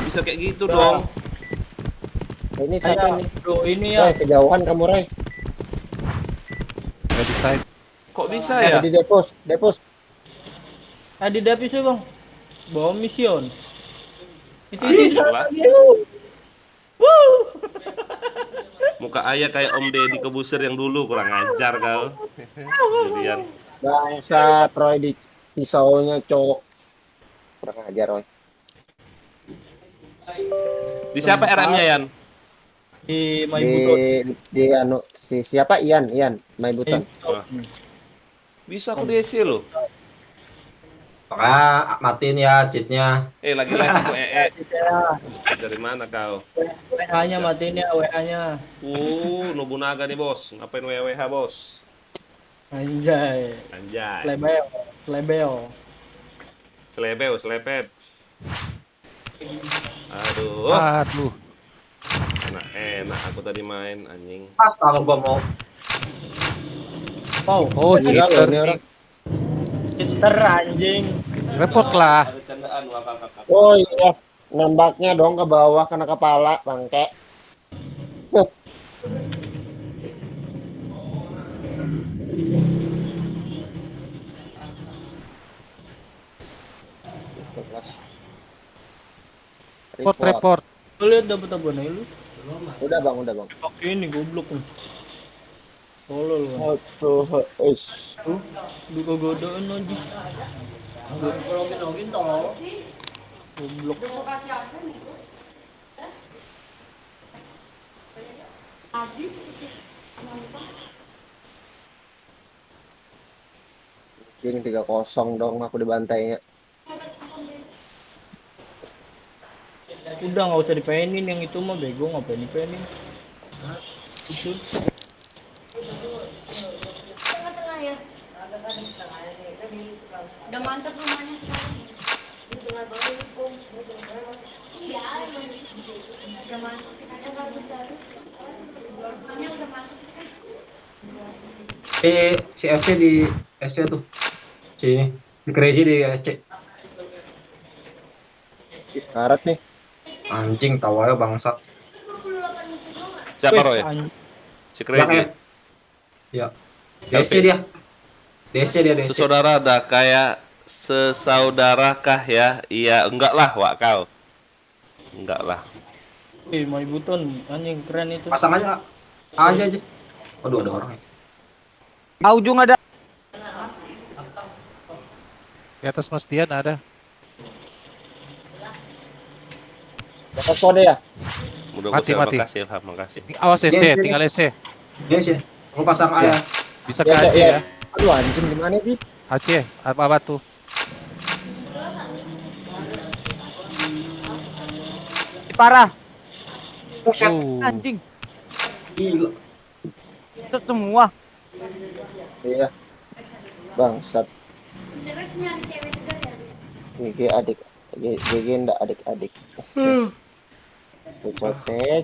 Bisa kayak gitu dong. Ini siapa nih? Bro, ini ya. Ray, kejauhan kamu Ray. Kok bisa ya? Di depos. Ada dapis ya bang. Bawa mission. Itu Ayolah. Muka ayah kayak Om Deddy Kebuser yang dulu, kurang ajar kau. Jadian. Bangsa Roy di pisaunya cowok. Kurang ajar Roy. Di siapa RM-nya, Yan? di Maibuton. Di anu si siapa Ian My Buton. Bisa aku DC loh. Maka matiin ya cheatnya. Lagi aku Dari mana kau? WA-nya matiin ya, WA-nya. Nobunaga nih bos. Ngapain WWH bos? Anjay. Slebeo. Selepet. Aduh. Enak aku tadi main anjing. Pas kalau gua mau. Oh, cheater. Cheater anjing. Repot lah. Oh iya, nembaknya dong ke bawah kena kepala, bangke. Report. Lu lihat dapat apa nih lu? Udah bang. Pakai ini goblok nih. Tolol lu. Tuh, Duka godaan aja. Login tolol. Goblok. Ini 3-0 dong aku dibantainya. Udah nggak usah dipenin yang itu mah bego, ngapain dipenin? Itu Tengah-tengah ya. Udah mantep rumahnya sekarang. Di tengah banget, Bung. Si FC di SC tuh. Si ini. Di Crazy di SC. Karet nih. Anjing tahu aja bangsat. Siapa Wih, Roy? anjing. Si Yang Crazy. Ya. Di SC dia. Di SC dia di SC. Sesaudara ada kayak sesaudarakah ya? Iya, enggak lah, Wak kau. Enggak lah. Wih, mau buton anjing keren itu. Pasang aja. Aja. Waduh ada orang. Ah, ujung ada. Di atas Mas Dian ada. Dapat kode ya? Mudah-mudahan Mati. makasih Ilham, makasih. Awas Yes, SC, yes. tinggal SC. Dia sih. Aku pasang A ya. Bisa ke Ya, AC ya. ya. Aduh anjing gimana sih? AC, apa batu. Parah. Buset. Anjing. Gila. Itu semua. Iya. Bangsat. GG adik. GG ndak adik-adik. Cocote.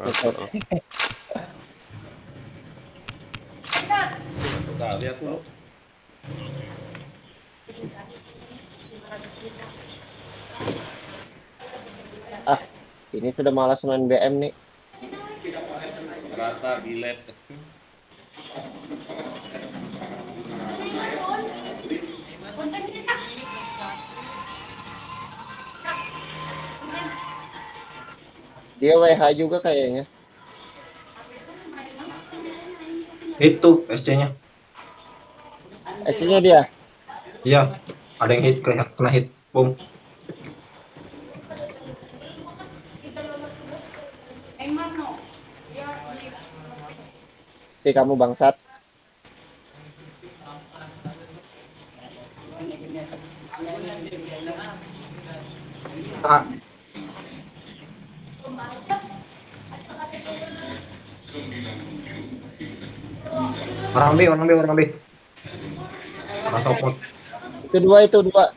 Kali aku. Ah, ini sudah malas main BM nih. Rata bilet. Dia WH juga kayaknya. Itu SC-nya. SC-nya dia. Iya. Ada yang hit kena hit boom. Kamu bangsat. Ah. Orang B. Maka sopot. Itu dua.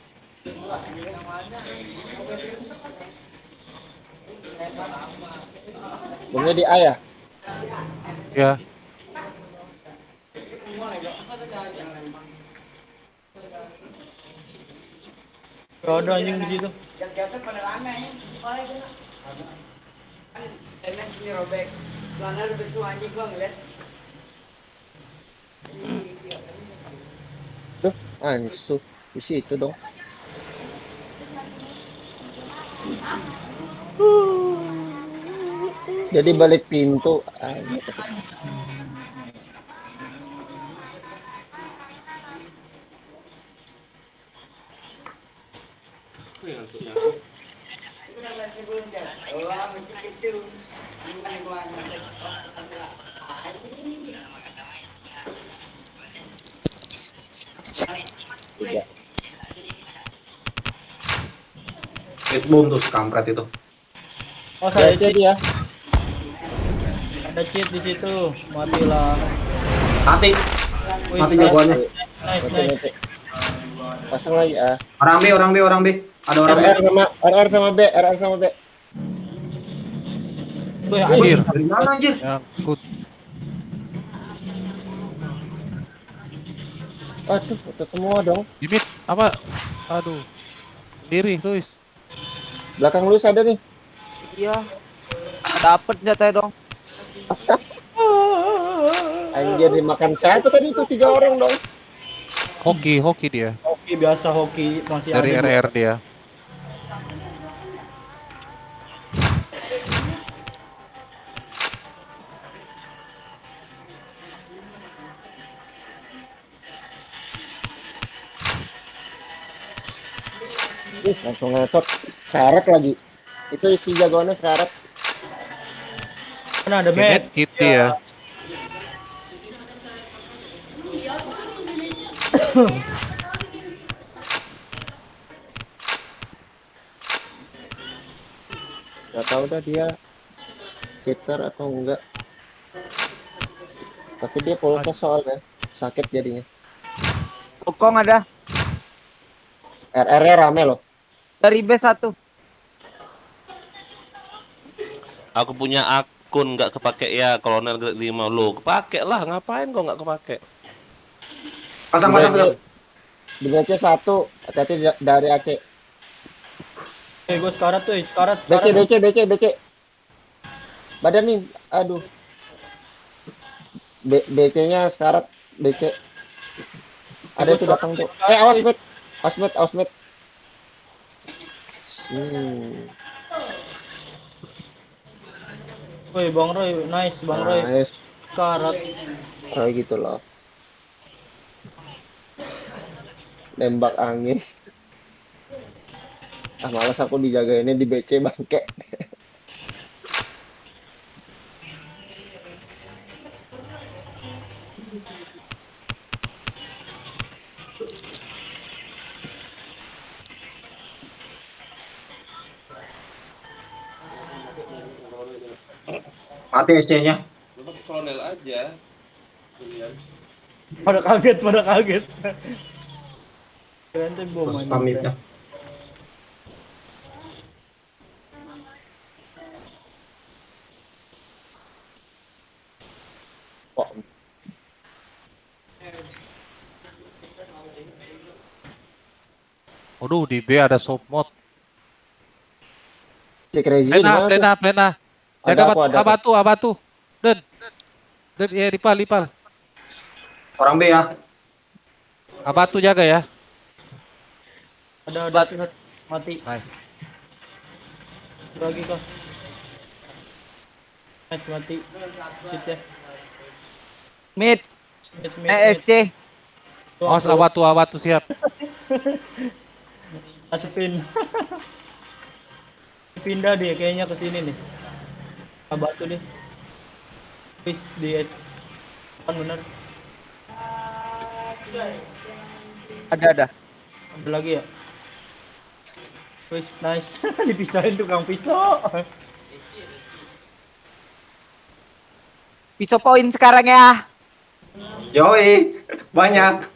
Bunga di A ya? Ya. Gak ada anjing di situ. Tuh, ansu. Di situ dong. Jadi balik pintu. Tiga. Hit boom tuh kampret itu. Oh, saya Ada cheat. dia. Ada cheat di situ. Matilah. Mati. Wih, Mati jagoannya. Nice. Mati. Pasang lagi ah. Orang B. Ada orang B. RR sama B. Wih, Anjir. Dari mana anjir? Nyangkut. Aduh, itu semua dong. Di mid, apa? Aduh. Sendiri, Luis. Belakang lu ada nih. Iya. Dapet jatah dong. Anjir dimakan siapa tadi itu 3 orang dong. Hoki dia. hoki biasa, hoki masih Dari ada. RR dia. Langsung ngecot. Seret lagi. Itu isi jagoannya seret. Mana ada Kemet med? kit dia. Gak tahu dah dia cheater atau enggak. Tapi dia polkes soalnya. Sakit jadinya. Kokong ada. RR-nya rame loh. Dari B1. Aku punya akun nggak kepake ya kolonel grade 5 lo. Kepake lah, ngapain kok nggak kepake? Pasang Di pasang. BC, di BC 1, hati-hati dari AC. Gue sekarat tuh, sekarat. BC. Badan nih, aduh. BC-nya sekarat, BC. Ada tuh datang tuh. Awas mit. Woi, Bang Roy, nice, Bang Roy. Nice. Sekarat. Kayak gitu loh. Nembak angin. Malas aku dijagainnya di BC bangke. Mati SC-nya. Kolonel aja. Pada kaget. Keren tuh bom Terus aja. pamitnya. Kok Waduh, di B ada soft mod. si Crazy Plena, gimana tuh? plena. Ada Jaga aku, ada aku. abatu. Den, ya lipal. Orang B ya. Abatu jaga ya. Ada mati. Nice. Lagi kok. Nice mati. Shit ya. Mid. Mid. FC. Awas abatu siap. Asupin. Pindah dia kayaknya ke sini nih. Batu deh. Please di kan bener. Ada. Ada lagi ya? Wih, nice. Dipisahin tukang pisau. Pisau poin sekarang ya. Yoi, banyak.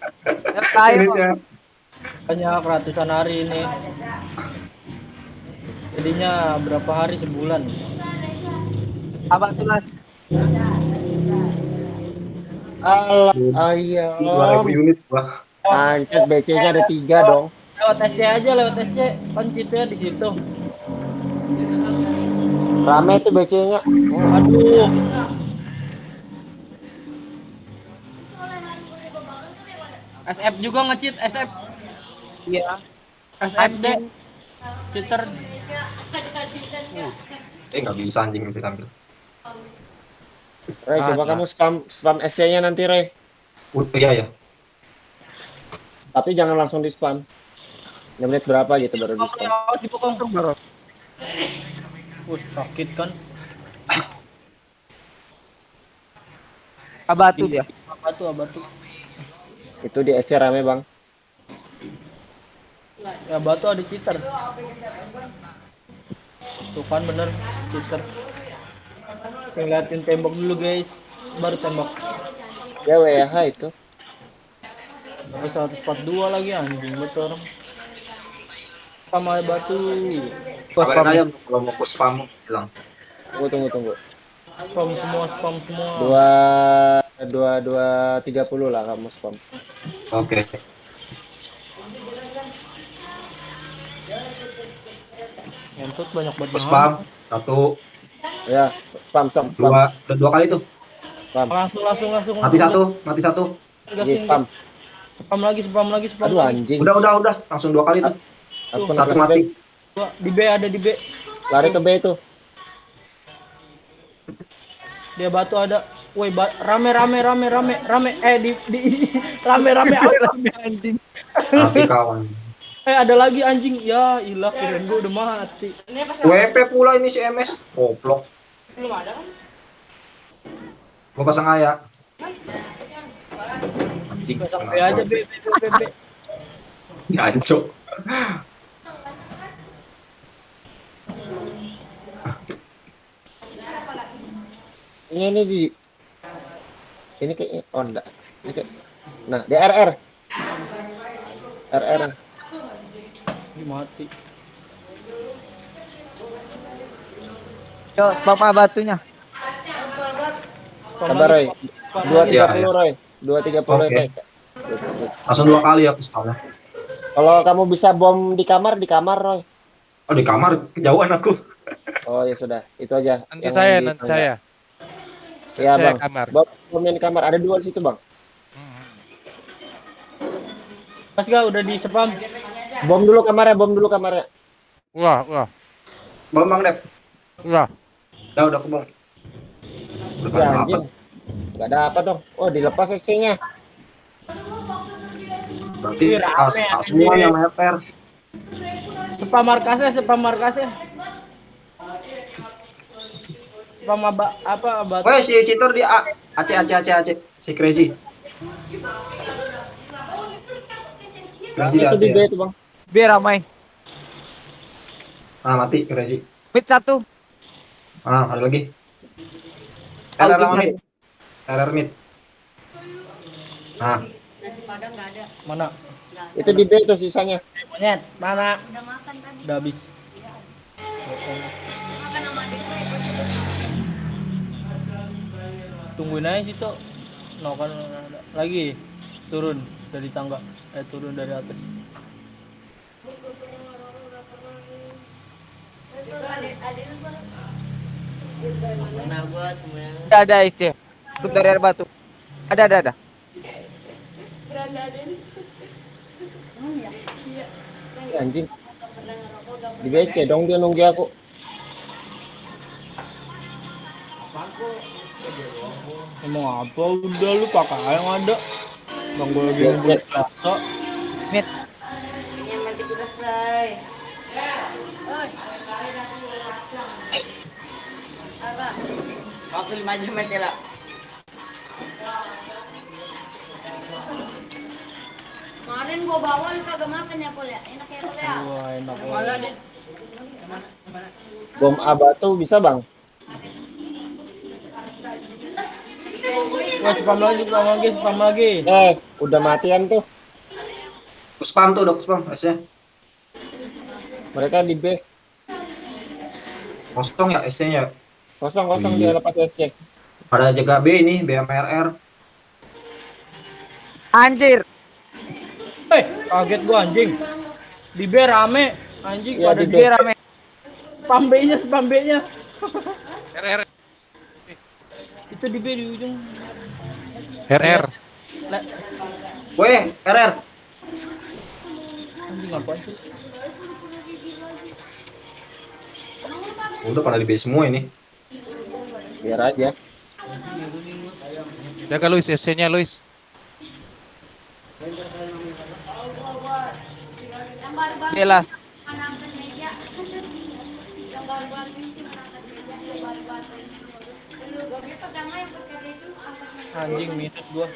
Ayo. Unitnya. Banyak ratusan hari ini. Jadinya berapa hari sebulan? Apa tuh Mas? Ayam. 2000 unit gua. Anjir, BC-nya ada 3 dong. Lewat SC aja, lewat SC. Kan cheatnya di situ. Rame tuh BC-nya. Aduh. SF juga nge-cheat, SF. Iya. SFD. Cheater. Nggak bisa anjing ambil. Ray, coba kamu spam SC-nya nanti, Ray. Iya ya. Tapi jangan langsung di spam. Menit berapa gitu baru di spam. Dipotong baru. Sakit kan? Abatu dia. Abatu. Itu di SC rame, Bang. Ya batu ada cheater. Tuh kan bener cheater. Saya liatin tembok dulu guys, baru tembak. Ya WH itu. Sampai 142 lagi anjing betul. Sama batu. Kabarin aja kalau mau ku spam bilang. Tunggu. Spam semua. 2230 lah kamu spam. Oke. Ngentut banyak banget. Ku spam 1, Ya, spam. 2 kali tuh. Spam. Langsung. Mati satu. Iya, spam. Spam lagi. Aduh anjing. Udah. Langsung 2 kali tuh. Aku Satu kena mati. Di B ada di B. Lari ke B itu. Dia batu ada. Woi, rame. Rame Anjing. Mati kawan. ada lagi anjing. Ya, ilah kirain gua udah mati. WP pula ini si MS. Goblok. Belum ada kan? Gua pasang aya. Anjing. Sampai aja B. Jancok. Ini kayaknya enggak. Ini kayak nah, di RR. Mati. Yuk, spam batunya. Sabar Roy. 230 Roy. 230 Oke. tek. Langsung 2 kali ya pistolnya. Kalau kamu bisa bom di kamar Roy. Oh di kamar kejauhan aku. Oh ya sudah, itu aja. Nanti yang saya, di nanti tangga. saya. Iya Saya bang. kamar. Bomnya di kamar ada 2 di situ bang. Mas gak udah di spam. Bom dulu kamarnya. Wah, wah, Bang Bang Dep. wah. Udah aku bang. Udah Ya pada anjing. Gak ada apa dong. Oh dilepas SC-nya. Berarti Rame, semua yang meter. Spam markasnya. Spam apa batu. Woi si Citur di Aceh si Crazy. Crazy di Itu di Aceh. B Ya. itu bang. Biar ramai. Ah mati Crazy. Mid 1. Ah ada lagi. RR sama mid. RR mid. Nah Nasi padang nggak ada. Mana? Itu di B itu sisanya. Monyet, mana? Udah makan tadi. Udah habis. Makan sama adik gue. Tungguin aja situ. No kan ada. Lagi turun dari tangga. Turun dari atas. Mana gua semuanya. Ada SC. Ikut dari air batu. Ada. Ya, anjing. Di BC dong dia nunggu aku. Ngomong apa? Udah lu pakai yang ada. Bang gue lagi nungguin data. Mid. Yang nanti gue selesai. Oi. Apa? Waktu 5 jam aja lah. Kemarin gua bawa lu kagak makan ya Pol ya? Enak ya Pol ya? Wah enak Mana banget. dia? Bom abatu bisa bang. Wah spam lagi. Udah matian tuh. aku spam tuh udah aku spam S-nya. Mereka di B. Kosong ya S-nya ya. Kosong Iya. dia lepas SC. Pada jaga B ini BMRR. Anjir. Kaget gua anjing. Di B rame. Anjing Iya, pada di di B. Biar rame. spam B-nya. RR. Itu di B di ujung. RR. Weh RR. Anjing apaan sih? Udah pada di B semua ini. Biar aja. Jaga Luis, SC-nya Luis. Jelas. Anjing minus gua.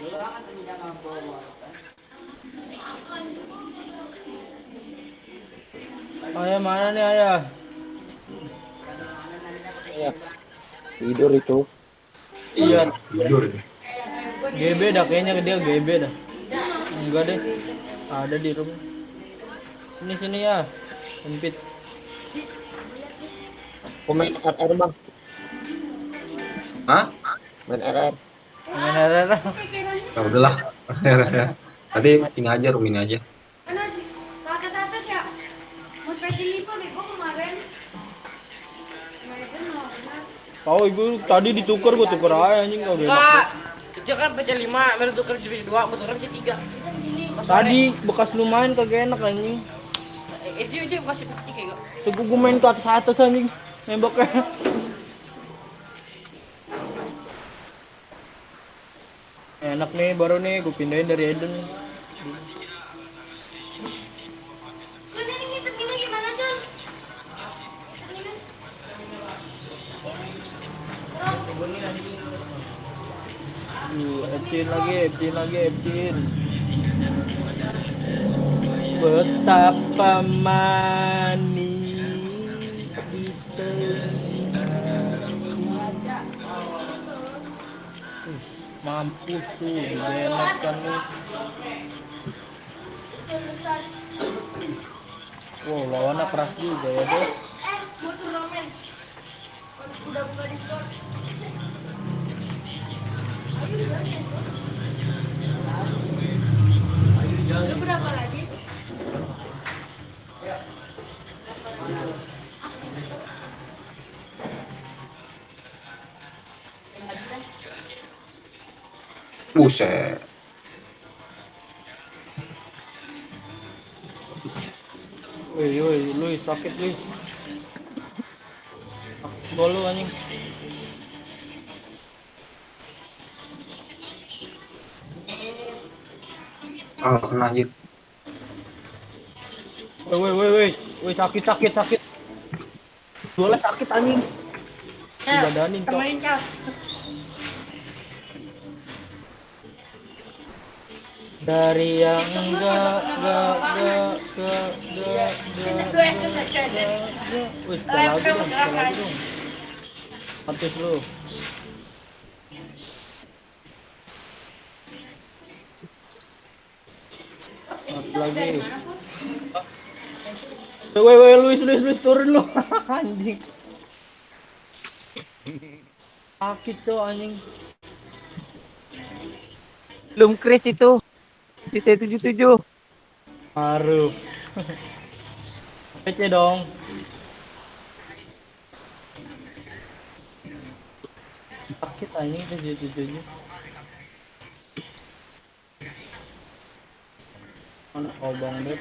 Ayah mana nih ayah? Iya. Tidur itu. Iya. Tidur. GB dah kayaknya dia GB dah. Enggak deh. Ada di room. Sini ya. Sempit. Main RR bang. Hah? Main RR. Main RR. Ya udahlah. Nanti ini aja room ini aja. Mana sih? Kakak atas ya? Mau peti lipat bego kemarin. Kemarin mau benar. Tahu ibu tadi ditukar gua tuker aja anjing kau enak. Enggak. Itu kan PC 5, baru tukar PC 2, gua tukar PC 3. Tadi bekas lu main kagak enak anjing. Itu masih pasti kayak gua. Tuh gua main ke atas anjing. Nembaknya. Enak nih baru nih gua pindahin dari Eden. Lu ini ngitungnya gimana, Jon? Epin lagi. Betapa manis di telinga. Mampus tuh, enak kan nih. Wow, lawannya keras juga ya, Bos. Motor ramen. udah buka Discord. Lu berapa lagi? Buset. Woi, Luis sakit Luis. Gol lu anjing. Ah, kena anjir. Woi, sakit. Golnya sakit anjing. Dibadanin kok. Temenin Cal. Dari yang enggak. Wih, sekali lagi dong. Artis lu. Satu lagi. Woi, Luis turun lu. Anjing. Sakit tuh anjing. Belum crash itu. Si T77. Harus. PC dong. Sakit anjing 77. Mana Bang Dep?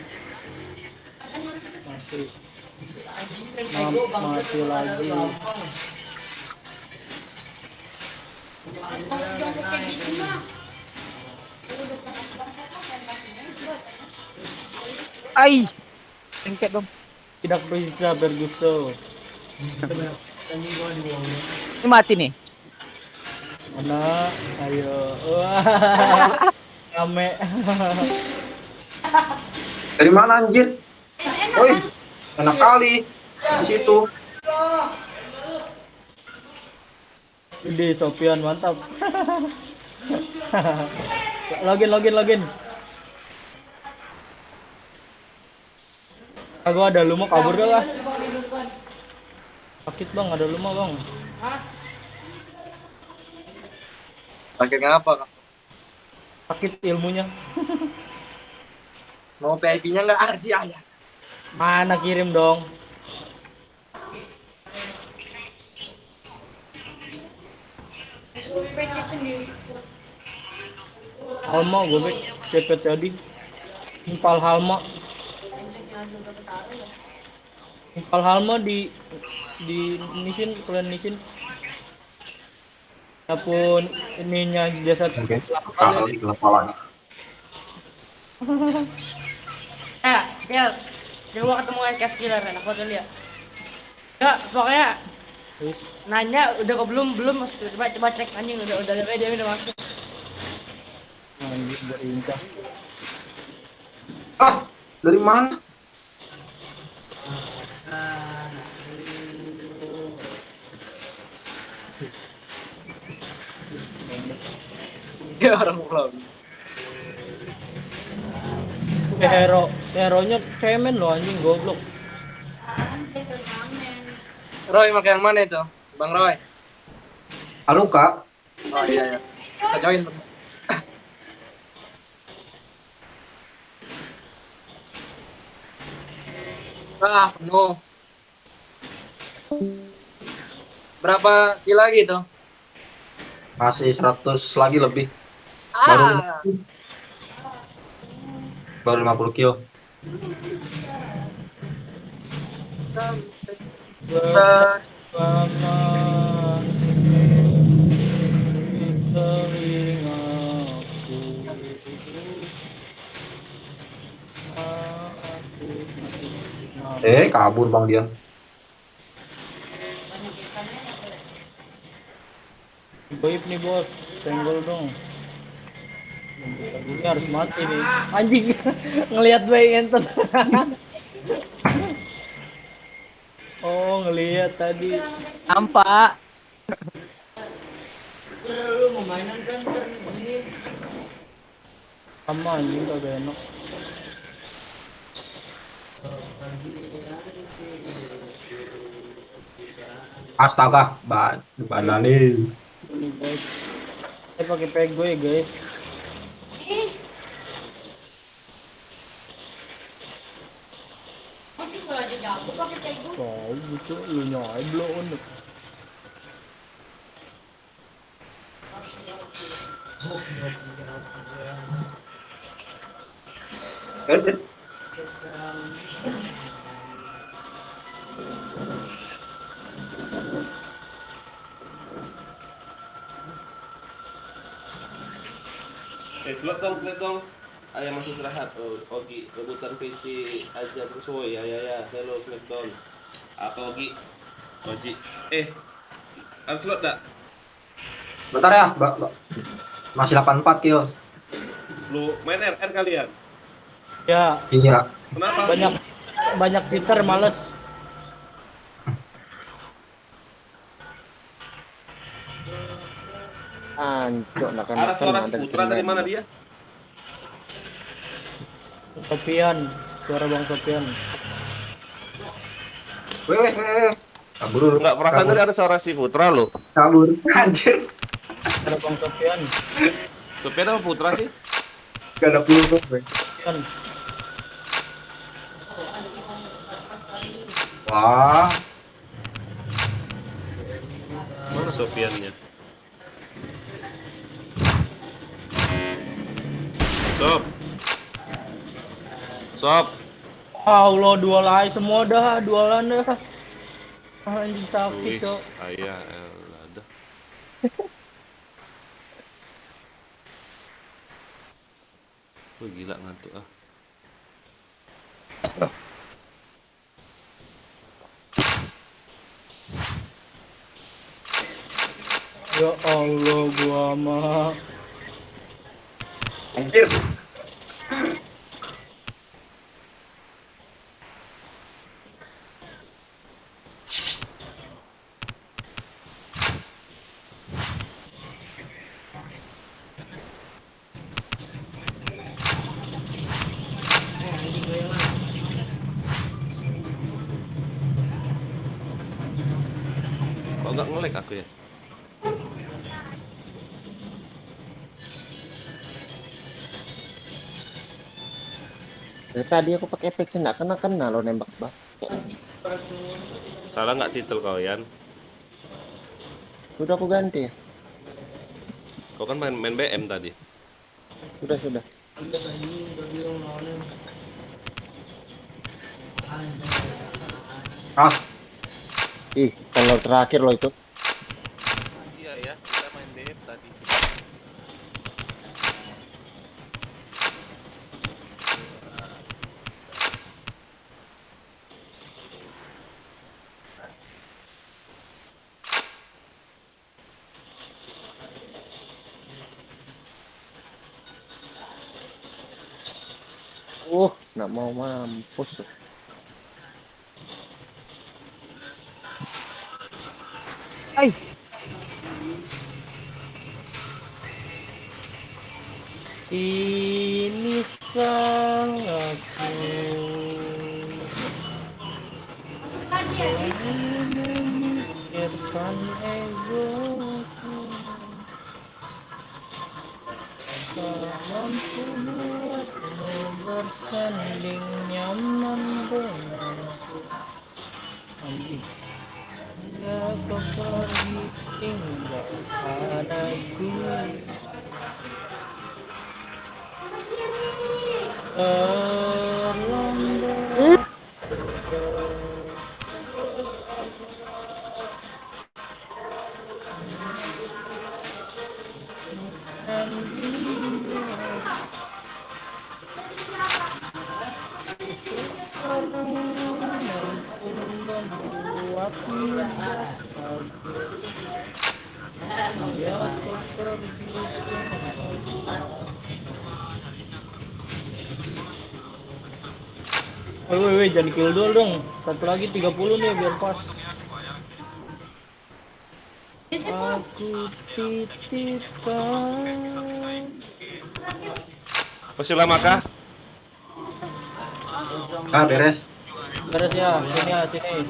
Mati lagi. Ai. Engket dong. Tidak bisa bergusto. Ini mati nih. Mana? Ayo. Wah. Rame. Dari mana anjir? Woi, enak kali di situ. Ini Sofian mantap. Login. Aku ada lu mau kabur dah lah. Sakit bang, ada lu mau bang. Sakit ngapa, Kak? Sakit ilmunya. Mau VIP-nya nggak arsi ayah? Mana kirim dong. PC sendiri. Halma gue bet cepet tadi. Impal Halma di nisin kalian nisin. Apun ininya jasad. Oke. Kali kepalanya. Del, coba ketemu SKS killer kan, aku udah lihat. Ya, pokoknya nanya udah kok belum coba cek anjing udah dia udah masuk. Anjir berincah. Ah, dari mana? Ya orang pulau. Hero-nya cemen lo anjing goblok. Roy pakai yang mana itu? Bang Roy. Halo Kak. Oh iya. Bisa join. Penuh. Berapa kill lagi tuh? Masih 100 lagi lebih. Baru 50 kilo. Kabur Bang Dian. Goib nih bos, senggol dong. Ini harus mati nih. Anjing ngelihat bayi entot. Oh ngelihat tadi. Nampak. Lu mau mainan kan sini. Sama anjing kagak enak. Astaga, bananin. Ini guys. Saya pakai pego ya guys. Masih kalau aja gabung pakai tegu. Tahu gitu, lu nyablon. Slot dong. Ayah masih istirahat. Oh, Ogi, rebutan PC aja bersuai. Ya. Hello, Smackdown. Apa Ogi? Oji. Harus slot tak? Bentar ya, masih 84 kill. Lu main RR kalian? Ya, Iya. Kenapa? banyak Twitter males. Ancok, Arah nakan-nakan suara ada Putra dari mana dia? Sopian, suara Bang Sopian. Weh. Kabur dulu. Enggak, perasaan tadi ada suara si Putra lo. Kabur. Anjir. Suara Bang Sopian. Sopian apa Putra sih? Gak ada peluru, weh. Sopian. Wah. Mana Sopiannya? Sob. Allah, dua lagi semua dah, dualan dah. Anjing sakit, Cok. Ayah, ada. Wih, gila ngantuk ah. Ya Allah, gua mah. Anjir. Kok nggak nge-lag aku ya? Dari tadi aku pakai efek nggak kena lo nembak bak. Salah nggak titel kau, Yan? Sudah aku ganti ya. Kau kan main BM tadi. Sudah. Ah, Ih, kalau terakhir lo itu. Iya ya, kita main BM tadi. Nggak mau mampus. Hai. Ini sang aku. Memikirkan egoku. Mampu buatmu bersanding nyaman denganku. Anjing. Ya kau pergi tinggalkan aku. Terlambat. Woi, jangan kill dulu dong. Satu lagi 30 nih biar pas. Aku titipkan. Masih lama kah? beres. Beres ya, sini ya, sini.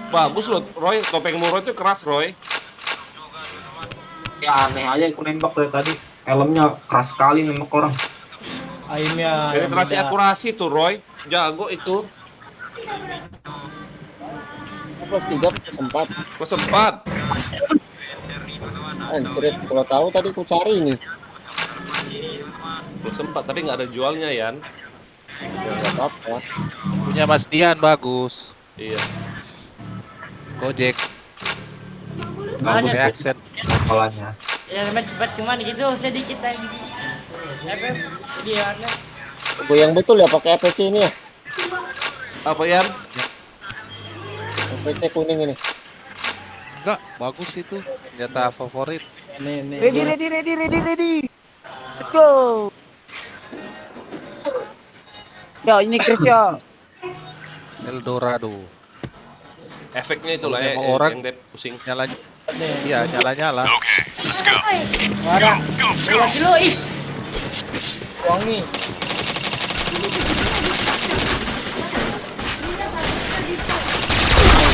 Bagus loh, Roy. Topengmu Roy itu keras, Roy. Ya aneh aja aku nembak dari tadi. Helmnya keras sekali nembak orang. Aimnya Penetrasi yang beda. akurasi tuh, Roy. Jago itu. Plus 3 plus 4. Plus 4. Anjir, kalau tahu tadi ku cari ini. Plus 4, tapi nggak ada jualnya, Yan. Ya enggak apa-apa. Punya Mas Dian bagus. Iya. Gojek. Bagus Pakai aksen. kepalanya. Ya cepat cuman gitu sedikit aja. Jadi ya. Gue yang betul ya pakai APC ini ya. Apa, Yan? APC kuning ini. Enggak, bagus itu. Senjata favorit. Nih. Ready. Let's go. Ya, ini Chris ya. Eldorado. Efeknya itulah Kalau ya, emang orang- yang Dep pusing. Nyala. Iya, nyala-nyala. Ada. Lihat dulu ih. Wangi.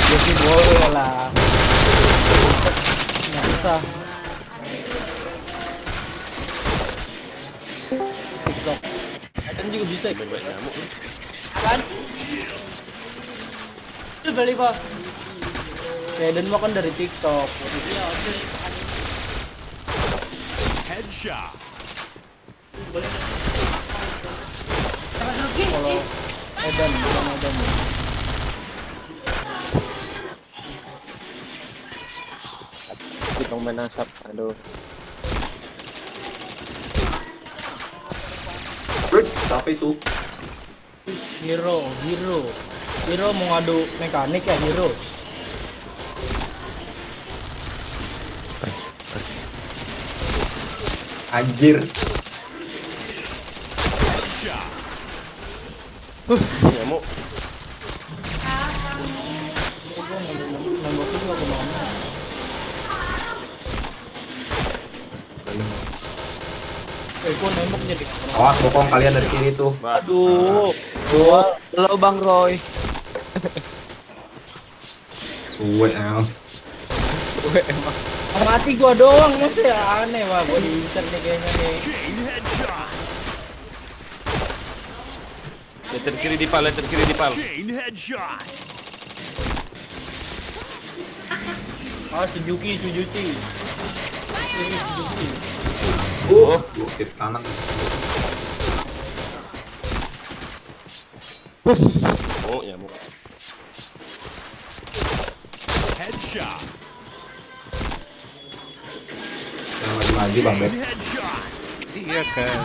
Jadi boleh lah. Nggak usah. TikTok. Kan juga bisa. Banyak nyamuk. Kan? Lu beli kok. Kaden mah kan dari TikTok. Kalau Edan bukan Edan. Kita main asap. Aduh. Siapa itu? Hero mau ngadu mekanik ya Hero. Anjir. Nyamuk. Nembak juga kemana? Kok nembak jadi Awas bokong kalian dari kiri tuh. aduh. Halo Bang Roy. Suwe ya. Mati gua doang masih aneh wah gua diincer nih kayaknya nih. Lihat kiri di pal. Ah Suzuki. Ini Suzuki. Bukit kanan. Oh, nyamuk. Yang lagi Bang Bet. Iya kan.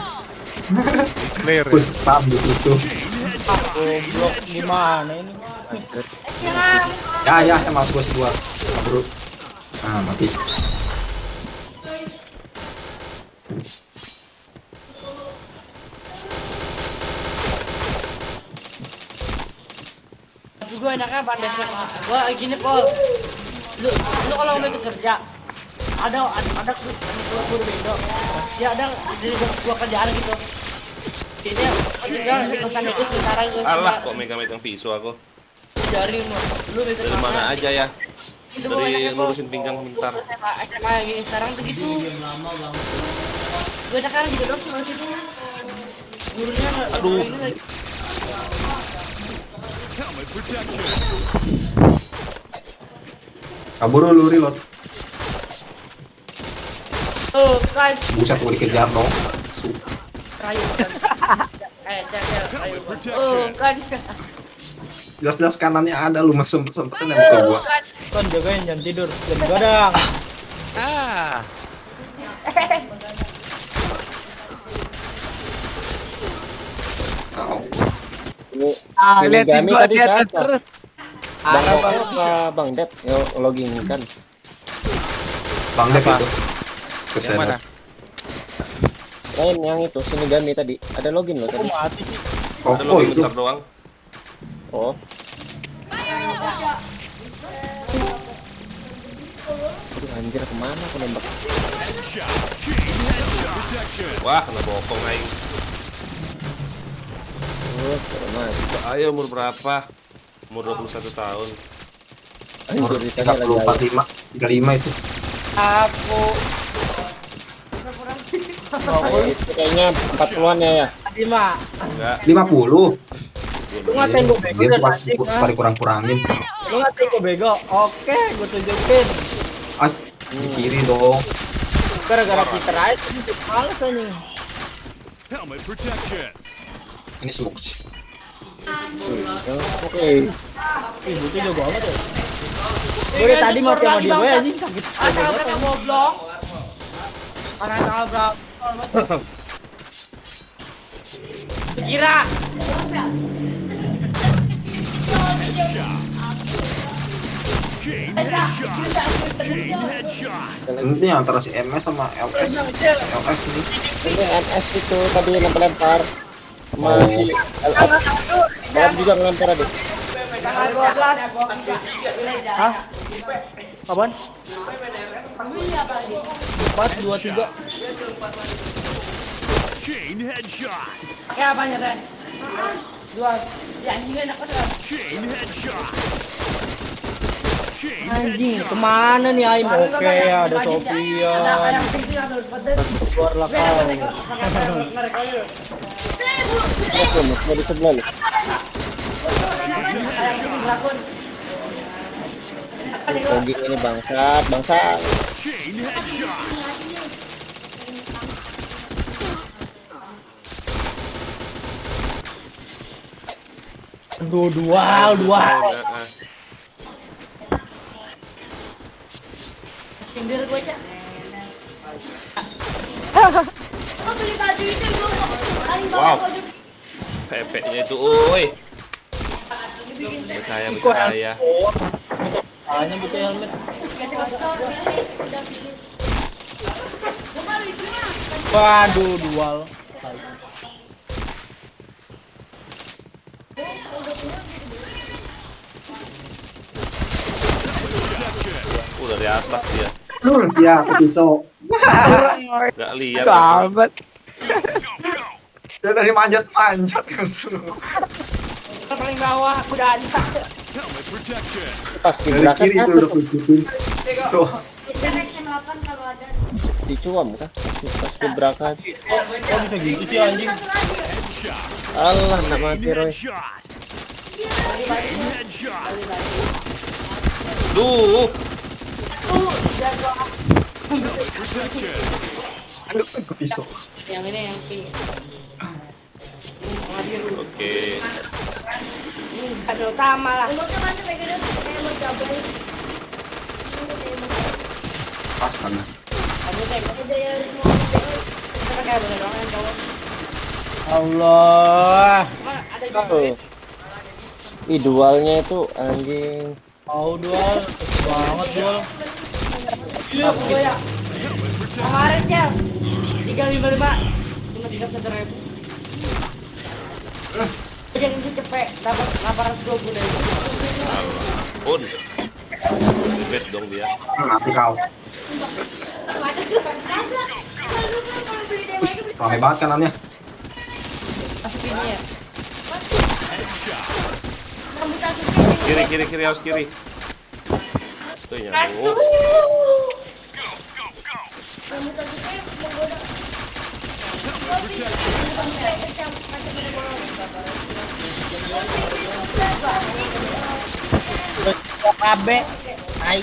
Clear. Ya? Push tab di situ. Goblok gimana ini? Ya, emang gua kabur. Ah, mati. Gue enaknya pandai gue gini Pol. Lu kalau mau ikut kerja ada keluar window ya ada dari gua kerjaan gitu jadi tinggal pesan itu sekarang gue Alah, kok megang-megang pisau aku. dari lu itu Dari mana aja ya? itu gua Dari enaknya, Pol. ngurusin pinggang bentar. SMA gini sekarang tuh gitu gue sekarang gitu dong sama situ gurunya nggak Aduh. ini lagi Kabur dulu reload. oh kan Buset gua dikejar dong. kayu kan kayu oh kan Jelas-jelas kanannya ada lu masih sempet-sempetin nembak ke gua. Kan jagain jangan tidur, jangan gadang. Ah. Au. Ini Liatin Gami gua tadi di atas siapa? terus. Bang Ada Roy Bang. apa Bang Dep? Yo logging kan. Bang Dep itu. Yang mana? Main yang itu Shinigami tadi. Ada login loh Kok tadi. mati sih? Ada Koko login itu. bentar doang. Oh. Aduh, anjir kemana aku nembak? Wah, kena bokong aing. Oh, mati. Ayo umur berapa? Umur 21 tahun. Umur Anjir ditanya lagi. 34, 35 itu. Aku. Itu kayaknya 40-an ya. Lima. Enggak. 50. Lu ngatain gue bego Dia dari suka tadi, suka dikurang-kurangin. Lu ngatain gue bego. Oke, gue tunjukin. As di kiri dong. Gara-gara Peter aja sih males anjing. Helmet protection. Ini smoke sih. Oke. Ih, itu jago amat ya. Gue dari tadi mati sama dia, gue anjing sakit. Tanggal berapa goblok? Tanggal berapa? Kira. Chain headshot. Chain headshot. Ini antara si MS sama LS. Si LF ini. Ini MS itu tadi lempar-lempar sama si LF. Balap juga ngelempar adik. Tanggal 12. Hah? Kapan? 4, 2, 3. Chain headshot. Kayak apanya teh? Dua. Ya anjing enak banget. Chain headshot. Chain Anjing, headshot. kemana nih Aim? Oke, ada Sofian. Ada yang tinggi atau pedes. Keluarlah kau. Oke, mau di sebelah lu. Fogging ini bangsat. Chain headshot. Aduh, dual. Sindir gue aja. Wow. Pepeknya itu, oi. Percaya. Hanya butuh helmet. Waduh, dual. Dari atas dia. Ya, itu. Gak lihat. Sahabat. Dia dari manjat-manjat kan semua. Paling bawah udah ada. Helmet protection. Pas Dari gebrakan kiri itu kan udah tunjukin. Tuh. Kalau ada. dicuam kah? Pas gebrakan. Kok bisa gitu sih anjing? Allah, nak mati Roy. Headshot. Chain headshot. Duh. Helmet protection. Aduh, ke pisau. Yang ini yang pink. Oke. Ada utama lah. Pas sana. Kamu teh. Kita pakai boleh doang yang cowok. Allah. Emang ada Oh. juga. Ih, dualnya itu anjing. Mau dual, banget dual. Aku ya. Kemarin ya 355 cuma 31.000. Yang itu cepet dapat 820 dari itu. Pun. Best dong dia. Mati kau. Ush, rame banget kanannya. Masukin ya. Kiri harus kiri. Tuh nyamuk. Kabe. Ai.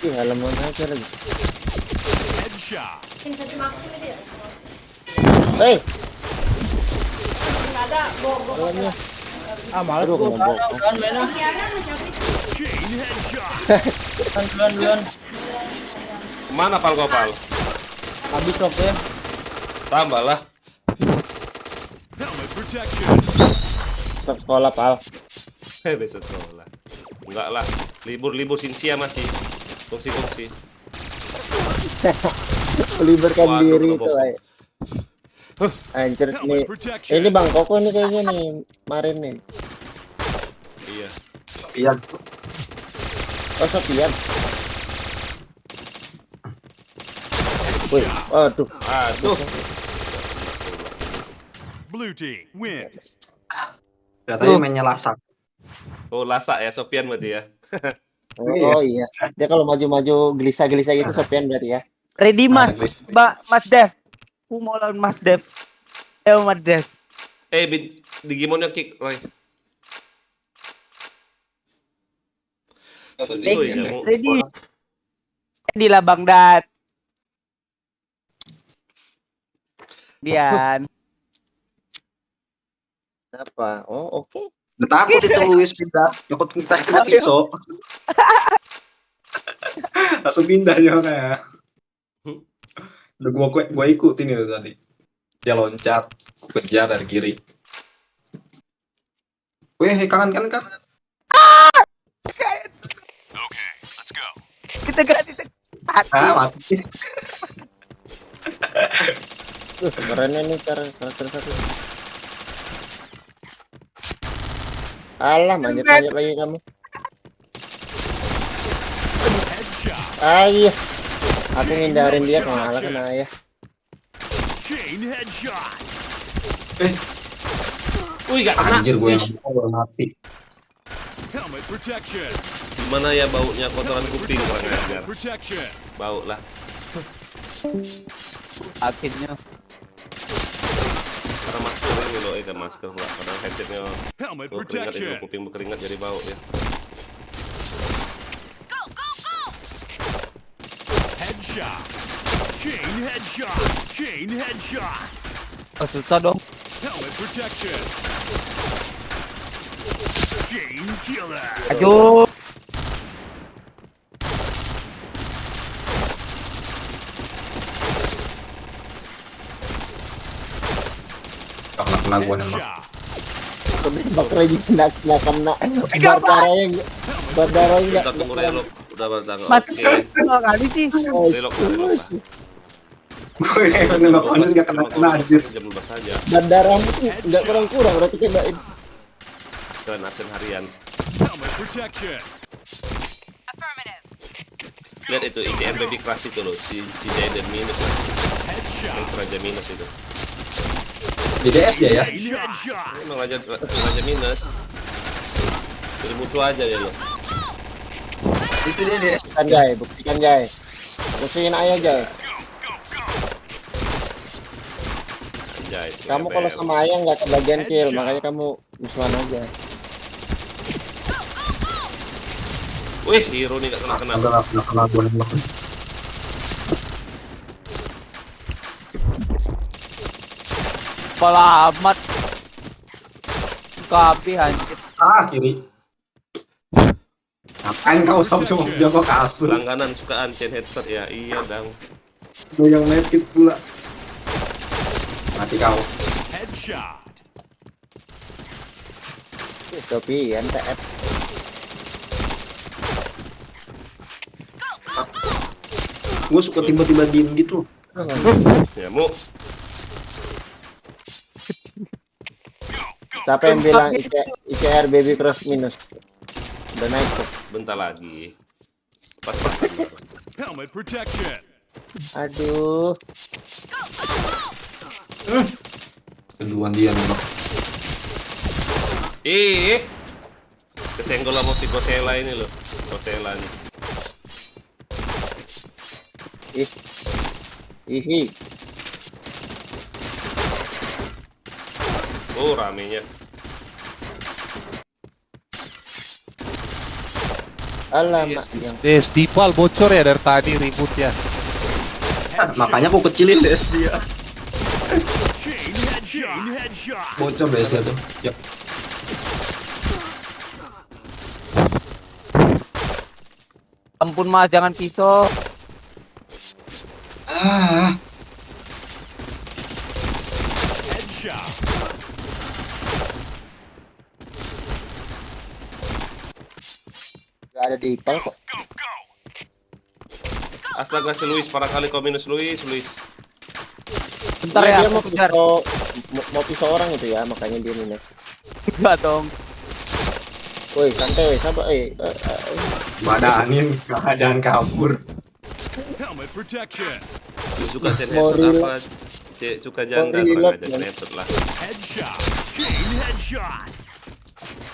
Ih, halaman aja lagi. Headshot. Hei, Ada halamnya. Ah, malas Aduh, gua kena bokong. udahan mainnya. Chain headshot. Duluan. Kemana pal kau pal? Habis sok ya. Tambah lah. Helmet protection. Stop sekolah, Pal. Besok sekolah. Enggak lah. Libur Sinsia masih. Kongsi. Melibatkan Waduh, diri kena itu, bokong. ay. Anjir nih. Ini Bang Koko nih kayaknya nih, kemarin nih. Iya. Iya. Oh, Sofian. Wih, aduh. Aduh. Blue team win. Katanya mainnya lasak. Oh, lasak ya Sofian berarti ya. Oh iya. Dia kalau maju-maju gelisah-gelisah gitu Sofian berarti ya. Ready Mas, Nah, Mas Dev. Aku mau lawan Mas Dev. Mas Dev. Digimon kick, Roy. Ready. Ready lah Bang Dat. Dian. Apa? Oh, oke. Udah takut itu Luis pindah. Takut kita kena pisau. Langsung pindah ya kayak. Udah gua ikutin itu tadi. Dia loncat, kejar dari kiri. Weh, kanan. Kita gerak. Mati. Sebenarnya nih karakter satu. Alah, manjat lagi kamu. Iya. Aku ngindarin dia malah kena ya. Chain headshot. Wih, gak kena. Anjir gue yang mati. Helmet protection. Gimana ya baunya kotoran kuping kurang ajar. Helmet protection. Bau lah. Akhirnya. Karena masker ini loh, kan masker enggak. Karena headsetnya Helmet keringat protection. itu kuping berkeringat jadi bau ya. Headshot. Chain headshot. Oh, susah dong. Helmet protection. Chain killer. Aduh. Kena gue nembak. Bakar aja kena Bardaranya Kita tunggu relok. Udah bertanggung. Mati Oke. dua kali sih. Relok. Gue yang nembak panas gak kena anjir. Jam 12 saja. Bardaramu tuh nggak kurang berarti kebain. Sekalian absen harian. Helmet protection. Lihat itu ICM baby crash itu loh, si Jaden minus lah. Yang raja minus itu. Jadi S dia ya. Chain headshot. Emang raja minus. Jadi mutu aja dia loh. Itu dia deh. Buktikan Jay. Musuhin aja Jay. Anjay. Kamu kalau sama ayah nggak kebagian kill, makanya kamu musuhan aja. Wih, hero nih gak kena. Udah kena gue nembak. Kepala amat. Kapi anjir. Kiri. Ngapain kau coba jago kasur? Langganan sukaan chain headset ya. Iya dong. Gue yang medkit pula. Mati kau. Headshot. Sofian TF. Gue suka tiba-tiba diem gitu. Ya mu. Siapa yang bilang ICR baby cross minus? Udah naik tuh. Bentar lagi. Pas. Helmet protection. Aduh. Keduluan dia nembak. Kesenggol sama si Kosela ini loh. Kosela nih. Ihi. Oh, ramenya. Alamak yang Dipal bocor ya dari tadi ributnya. Makanya aku kecilin DS dia. Chain headshot. Bocor DS dia tuh. Ya. Ampun Mas, jangan pisau. Headshot. nggak ada di ipal kok. Astaga si Luis, parah kali kau minus Luis. Bentar Iya, ya, dia aku mau kejar. mau pisau orang itu ya, makanya dia minus. Enggak dong. Woi, santai, woi, sabar, Badanin, kakak jangan kabur. Helmet protection. Lu suka chain Mau headshot reload. apa? Suka janda Mau kurang reload, aja man. headshot lah. Headshot. Chain headshot.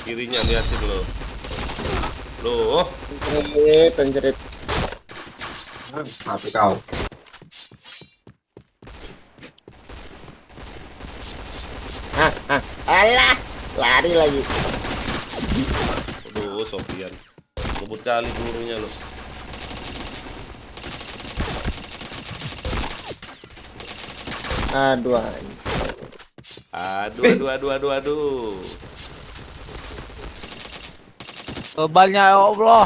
Kirinya liatin lo. Loh, Penjerit. Tapi kau. Alah, lari lagi. aduh Sofian. Ngebut kali pelurunya lo. Aduh, Aduh. Kebalnya ya Allah.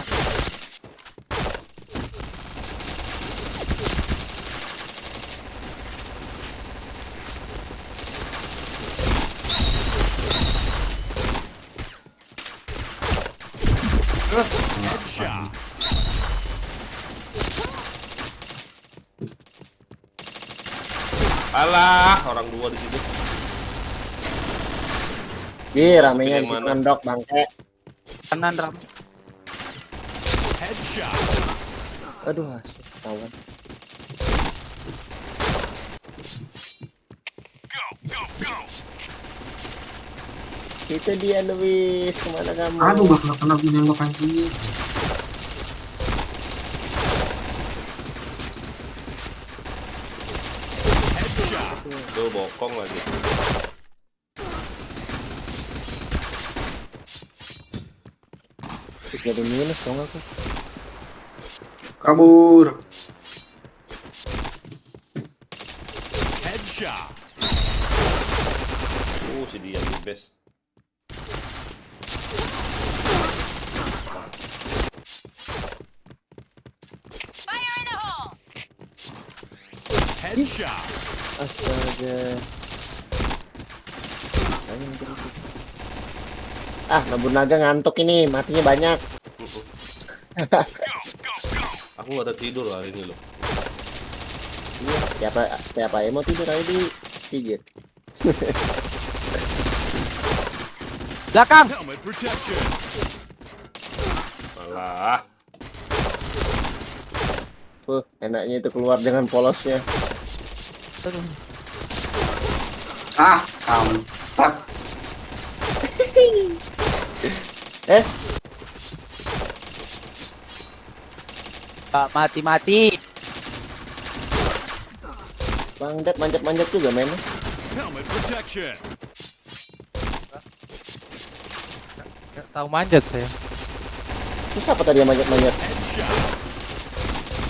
Headshot. Alah, orang dua di situ. ramenya Pilih di mana? ngendok bangke. Kanan ram. Headshot. Aduh, asyik kawan. Go. Itu dia Luis, kemana kamu? Aduh, gak kena menembak anjing. Headshot. Tuh bokong lagi. Jadi minus dong aku. Kabur. Headshot. Si dia di best. Headshot. Astaga. Nabur naga ngantuk ini, matinya banyak. Aku gak ada tidur hari ini loh. Iya, siapa yang mau tidur aja di pijit. Belakang. Helmet protection. Malah. Enaknya itu keluar dengan polosnya. Fuck. Mati. Bang Dep manjat-manjat juga mainnya. Helmet protection. Nggak tahu manjat saya. Terus apa tadi yang manjat-manjat? Headshot.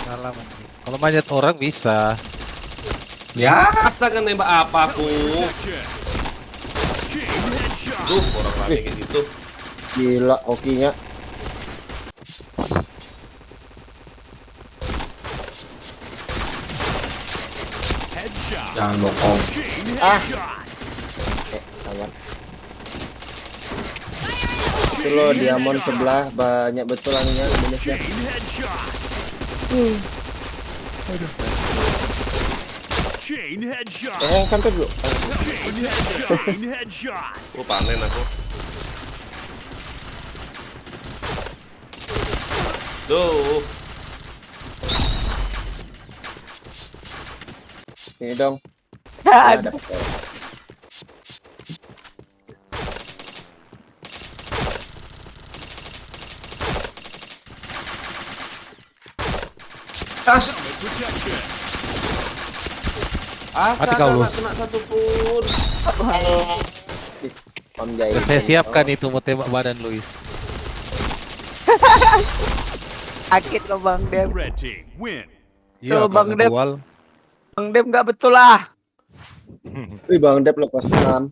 Salah Mas. Kalau manjat orang bisa. Ya. Astaga nembak apa aku? Protection. Chain headshot. Duh, orang rame kayak gitu. Gila, okinya. Headshot. Jangan bokong. Chain headshot. Kawan. Itu loh, diamond sebelah banyak betul anunya minusnya. Chain headshot. Chain headshot. Santai dulu. Chain headshot. Oh, panen aku. Duh. Ini dong. Aduh. Dapet. Protection. Mati kau, lu. Kena satu pun. Om Jaya. Saya siapkan itu mau tembak badan Luis. Sakit lo Bang Dem. Red team win. Iya, Bang kalau Dep. dual. Bang Dem nggak betul lah. Wih, Bang Dep lepas 6.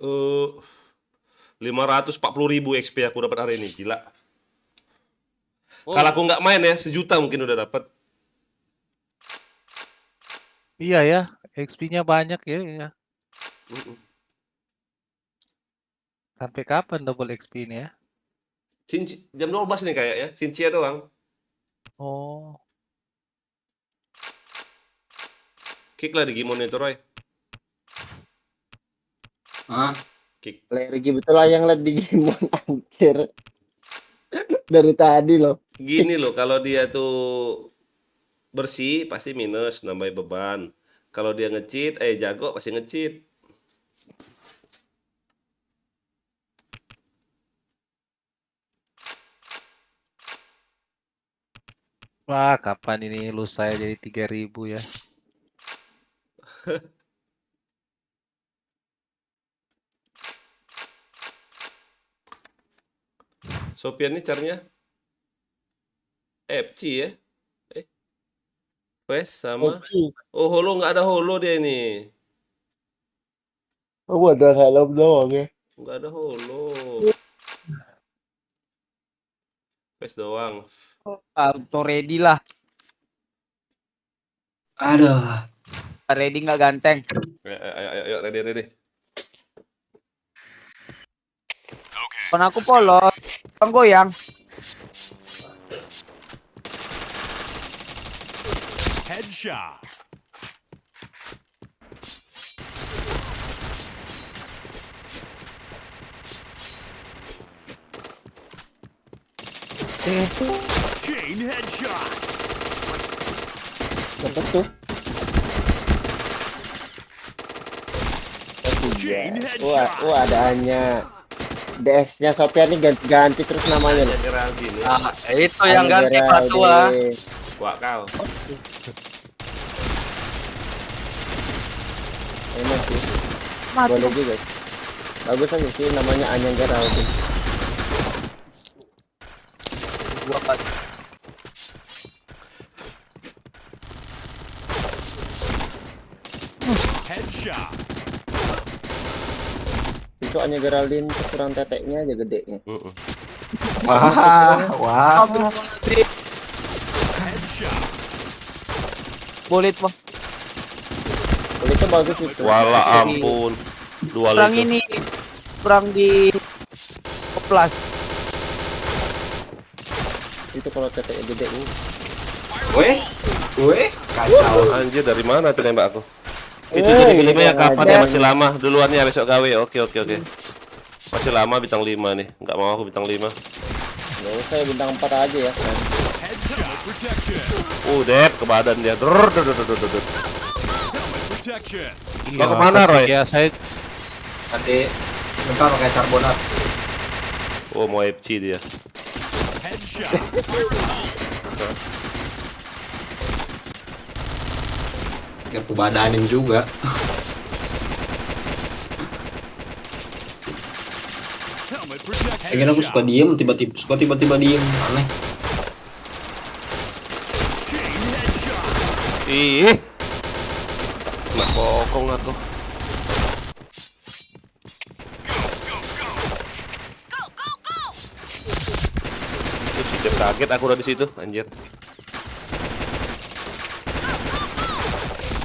Eh, 540.000 XP aku dapat hari ini, gila. Kalau aku nggak main ya, 1 juta mungkin udah dapat. Iya ya, XP-nya banyak ya. Ya. Sampai kapan double XP ini ya? Jam 12 nih kayaknya. Cincia doang. Oh. Kick lah di Gimon itu, Roy. Hah? Kick. Alergi betul lah yang liat di Gimon anjir. Dari tadi loh. Gini loh, kalau dia tuh bersih pasti minus, nambah beban. Kalau dia nge-cheat, jago pasti nge-cheat. Wah, kapan ini lusa saya jadi 3.000 ya? Sopian ini caranya FC ya? West sama oh holo, nggak ada holo dia ini. Oh, ada helm doang ya. Nggak ada holo. West doang. Auto ready lah. Aduh. Ready nggak ganteng. Ayo, ready. Kon aku polos, bang goyang. Headshot. Chain headshot. Dapat tuh. Chain Wah, ada hanya DS-nya Sopian nih ganti terus namanya loh. Geraldine. Ah, itu yang ganti Fatua. Wah kau. Enak sih. Boleh juga. Bagus aja sih namanya Anyang Geraldine. Gua pas. Headshot. Itu Anyang Geraldine kurang teteknya aja gedenya. Wah. Headshot. Boleh tuh. Boleh itu bagus itu. Wala ampun. Dua Kurang itu. ini, kurang di oplas. Itu kalau teteknya gede Weh, kacau. Anjir dari mana tuh nembak aku? Itu jadi kelima ya kapan ya, masih lama. Duluan ya besok gawe. Oke. Masih lama bintang 5 nih. Nggak mau aku bintang 5. Gak usah ya bintang 4 aja ya. Headshot protection. Dep ke badan dia. Helmet protection. Kau kemana, Roy? Ya saya Nanti bentar pakai carbonat. Oh, mau FC dia. Headshot. Biar ku badanin juga. Helmet protection. Kayaknya aku suka diem, tiba-tiba diem. Aneh. Chain headshot. Ih. Nak kokong aku. Kaget aku udah di situ, anjir.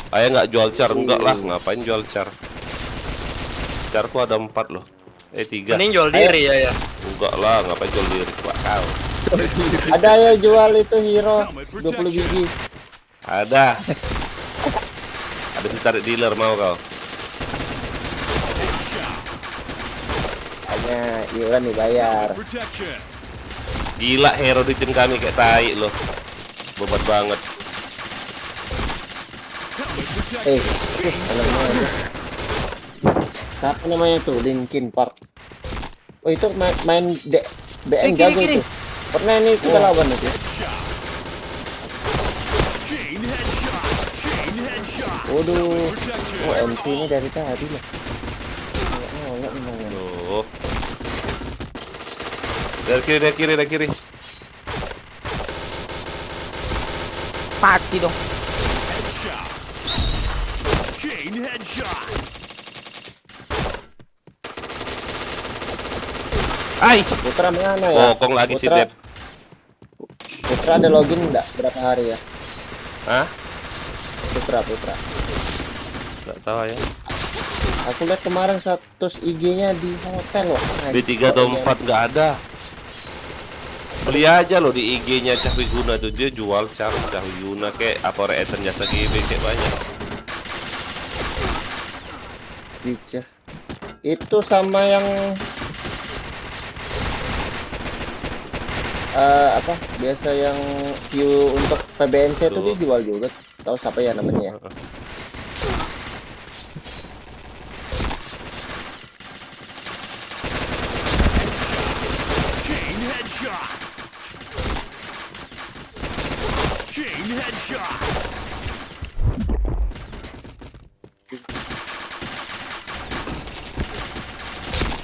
Ayah nggak jual char, enggak lah, ngapain jual char? Charku ada 4 loh. 3. Mending jual diri ya. Enggak lah, ngapain jual diri? Wah, kau. Ada ya jual itu hero 20 biji. Ada. Ada si tarik dealer mau kau. Hanya iuran dibayar. Protection. Gila hero di tim kami kayak tai loh. Bebat banget. Helmnya aja. Siapa namanya tuh? Linkin Park. Oh itu main BM jago itu. Pernah ini kita lawan itu. Chain headshot. Chain headshot. Waduh. Oh MP ini dari tadi lah. Oh enggak memang. Loh. Dari kiri. Mati dong. Headshot. Chain headshot. Putra mana ya? Kokong lagi si Putra, Dep. Putra ada login enggak berapa hari ya? Hah? Putra. Enggak tahu ya. Aku lihat kemarin status IG-nya di hotel loh. B3 atau 4 enggak ada. Beli aja loh di IG-nya Cahwiguna tuh, dia jual Cahwiguna kayak apa return jasa GB kayak banyak. Witcher. Itu sama yang apa biasa yang view untuk PBNC tuh dia jual juga. Tahu siapa ya namanya ya? Chain headshot. Chain headshot.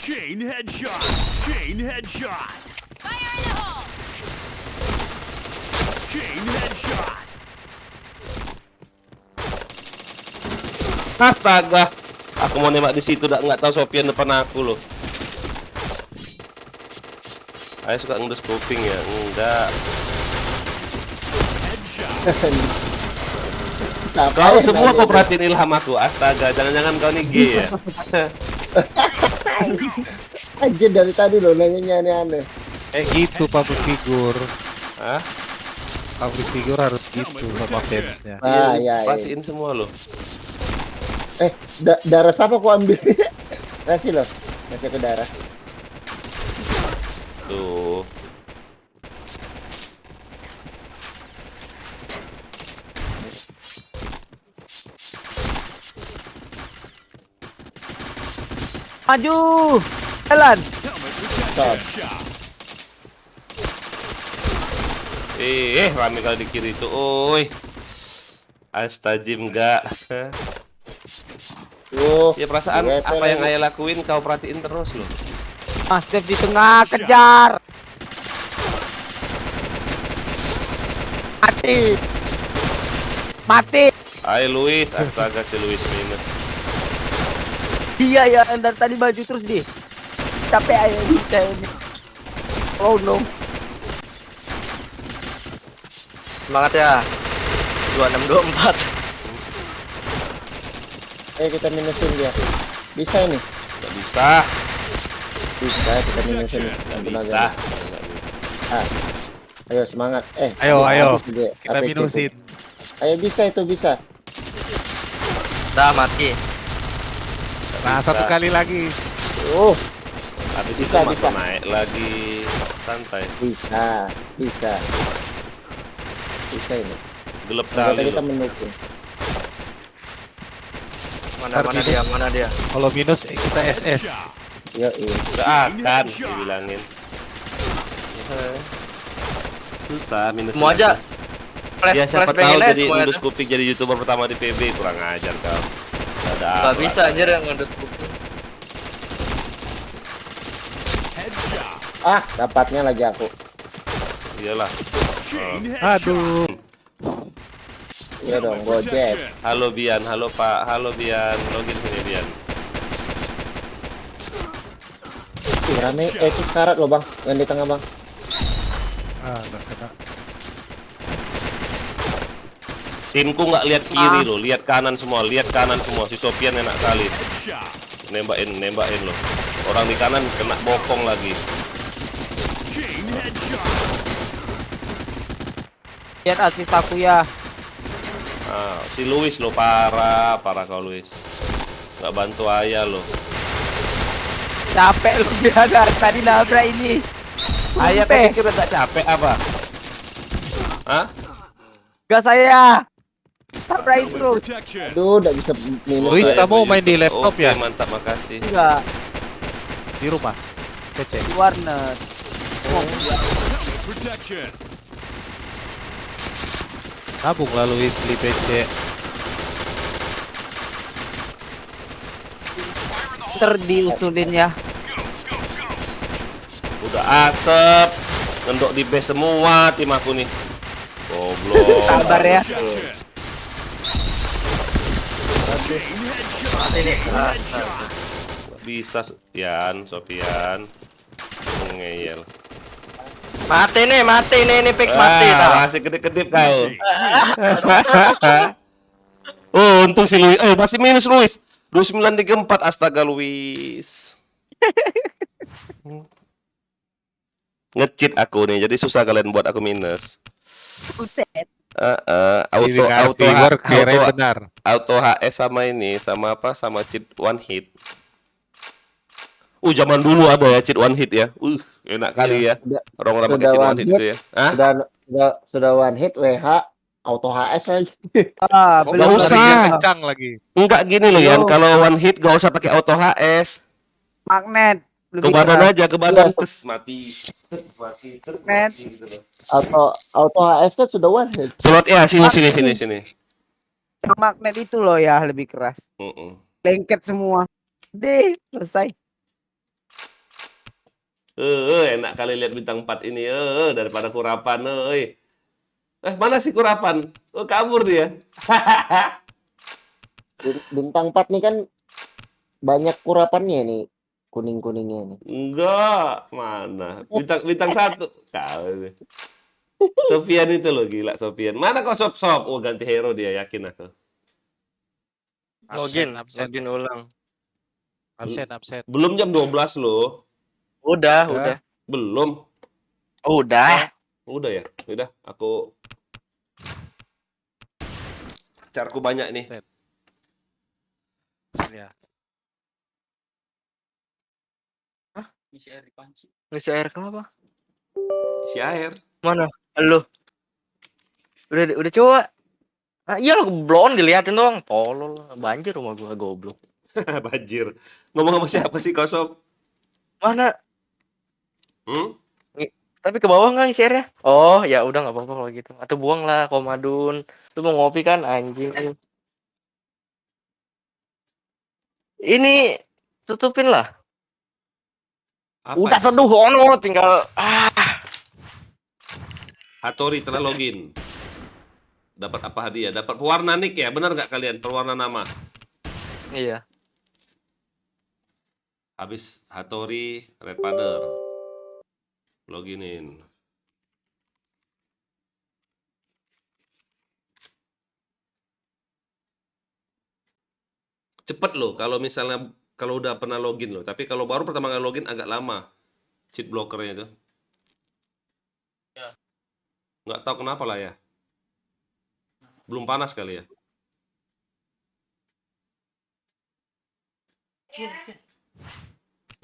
Chain headshot. Chain headshot. Fire in the hole. Chain headshot. Astaga, aku mau nembak di situ, nggak tahu Sofian depan aku loh. Saya suka ngedus kuping ya, enggak. Kau semua kau perhatiin ilham aku, astaga, jangan-jangan kau nih gay ya. Anjir dari tadi lo nanya aneh-aneh. Gitu public figure. Hah? Public figure harus gitu sama fansnya. Iya. Pastiin semua loh. Darah siapa ku ambil? Kasih loh, kasih ke darah. Tuh. Maju, jalan. Rame kali di kiri itu, oi. Astajim enggak. Ya perasaan apa yang Ayah lakuin kau perhatiin terus loh. Master di tengah, kejar. Mati. Ayo Luis, astaga si Luis minus. Iya ya, dari tadi maju terus di. Capek aja kita ini. Oh no. Semangat ya. 2624. Kita minusin dia. Bisa ini? Nggak bisa. Bisa kita minusin. Nggak bisa. Ayo semangat. Ayo. Kita minusin. Ayo bisa itu bisa. Dah mati. Nah, satu kali lagi. Habis bisa, itu bisa. naik lagi santai. Bisa ini. Gelap Kita kali kita loh. menukung. Mana dia? Kalau minus kita SS. Yo, Nggak akan dibilangin. Susah minus. Mau aja. Ya siapa tahu pengen jadi semua ngurus ada. kuping jadi YouTuber pertama di PB, kurang ajar kau. Ada Gak bisa anjir yang ngedus kuping. Dapatnya lagi aku. Iyalah. Aduh. Iya dong, Gojek. Halo Bian, halo Pak, halo Bian, login sini Bian. Rame, itu karat loh bang, yang di tengah bang. Udah kena. Timku nggak lihat kiri loh, lihat kanan semua, Si Sofian enak kali. Nembakin loh. Orang di kanan kena bokong lagi. Lihat asis aku ya. Si Luis lo parah kau Luis. Nggak bantu Ayah lo. Capek lu biar tadi nabrak ini. Ayah kau pikir nggak capek apa? Hah? Gak saya. Nabrak itu. Aduh, udah bisa minus. Luis, kamu main di laptop Oke, ya? mantap, makasih. Enggak, Di rumah. Cece. di warnet. Nabung lah Luis beli PC. Ntar diusulin ya. Udah asep, ngendok di base semua tim aku nih. Goblok. Sabar ya. Bisa Sofian. Ngeyel. Mati nih ini fix mati tau. Masih kedip-kedip kau. Oh, untung si Luis. Masih minus Luis. 2934, astaga Luis. nge-cheat aku nih, jadi susah kalian buat aku minus. Buset. Auto HS sama ini, sama apa? Sama cheat one hit. Zaman dulu ada ya cheat one hit ya. Enak kali ya. Orang-orang pakai cheat one hit itu ya. Sudah one hit WH auto HS aja. Nggak usah. Kencang lagi. Enggak gini loh Yan, kalau one hit nggak usah pakai auto HS. Magnet. Ke badan aja, ke badan tes mati. Magnet. Auto HS kan sudah one hit. Slot ya sini. Yang magnet itu loh ya lebih keras. Lengket semua. Deh, selesai. Enak kali lihat bintang 4 ini daripada kurapan mana sih kurapan? Kabur dia. Bintang 4 nih kan banyak kurapannya nih, kuning-kuningnya nih. Enggak, mana? Bintang 1. Kau ini. Sofian itu loh, gila Sofian. Mana kau sop? Ganti hero dia, yakin aku. Login ulang. Absen. Belum jam 12 loh. Udah. Belum. Udah ya. Udah, aku carku banyak nih. Ya. Isi air dipanci. Ngisi air kenapa? Isi air. Mana? Lu. Udah coba. Iya lo blon diliatin doang. Tolol, banjir rumah gua goblok. Banjir. Ngomong sama siapa sih Kosop? Mana? Tapi ke bawah nggak isi airnya? Oh, ya udah nggak apa-apa kalau gitu. Atau buang lah komadun. Lu mau ngopi kan anjing. Ini tutupin lah. Udah seduh ono tinggal Hattori telah login. Dapat apa hadiah? Dapat pewarna nick ya? Benar nggak kalian? Pewarna nama. Iya. Habis Hattori Red Padder. Loginin. Cepet loh kalau misalnya kalau udah pernah login loh. Tapi kalau baru pertama kali login agak lama. Cheat blockernya itu. Ya. Nggak tahu kenapa lah ya. Belum panas kali ya.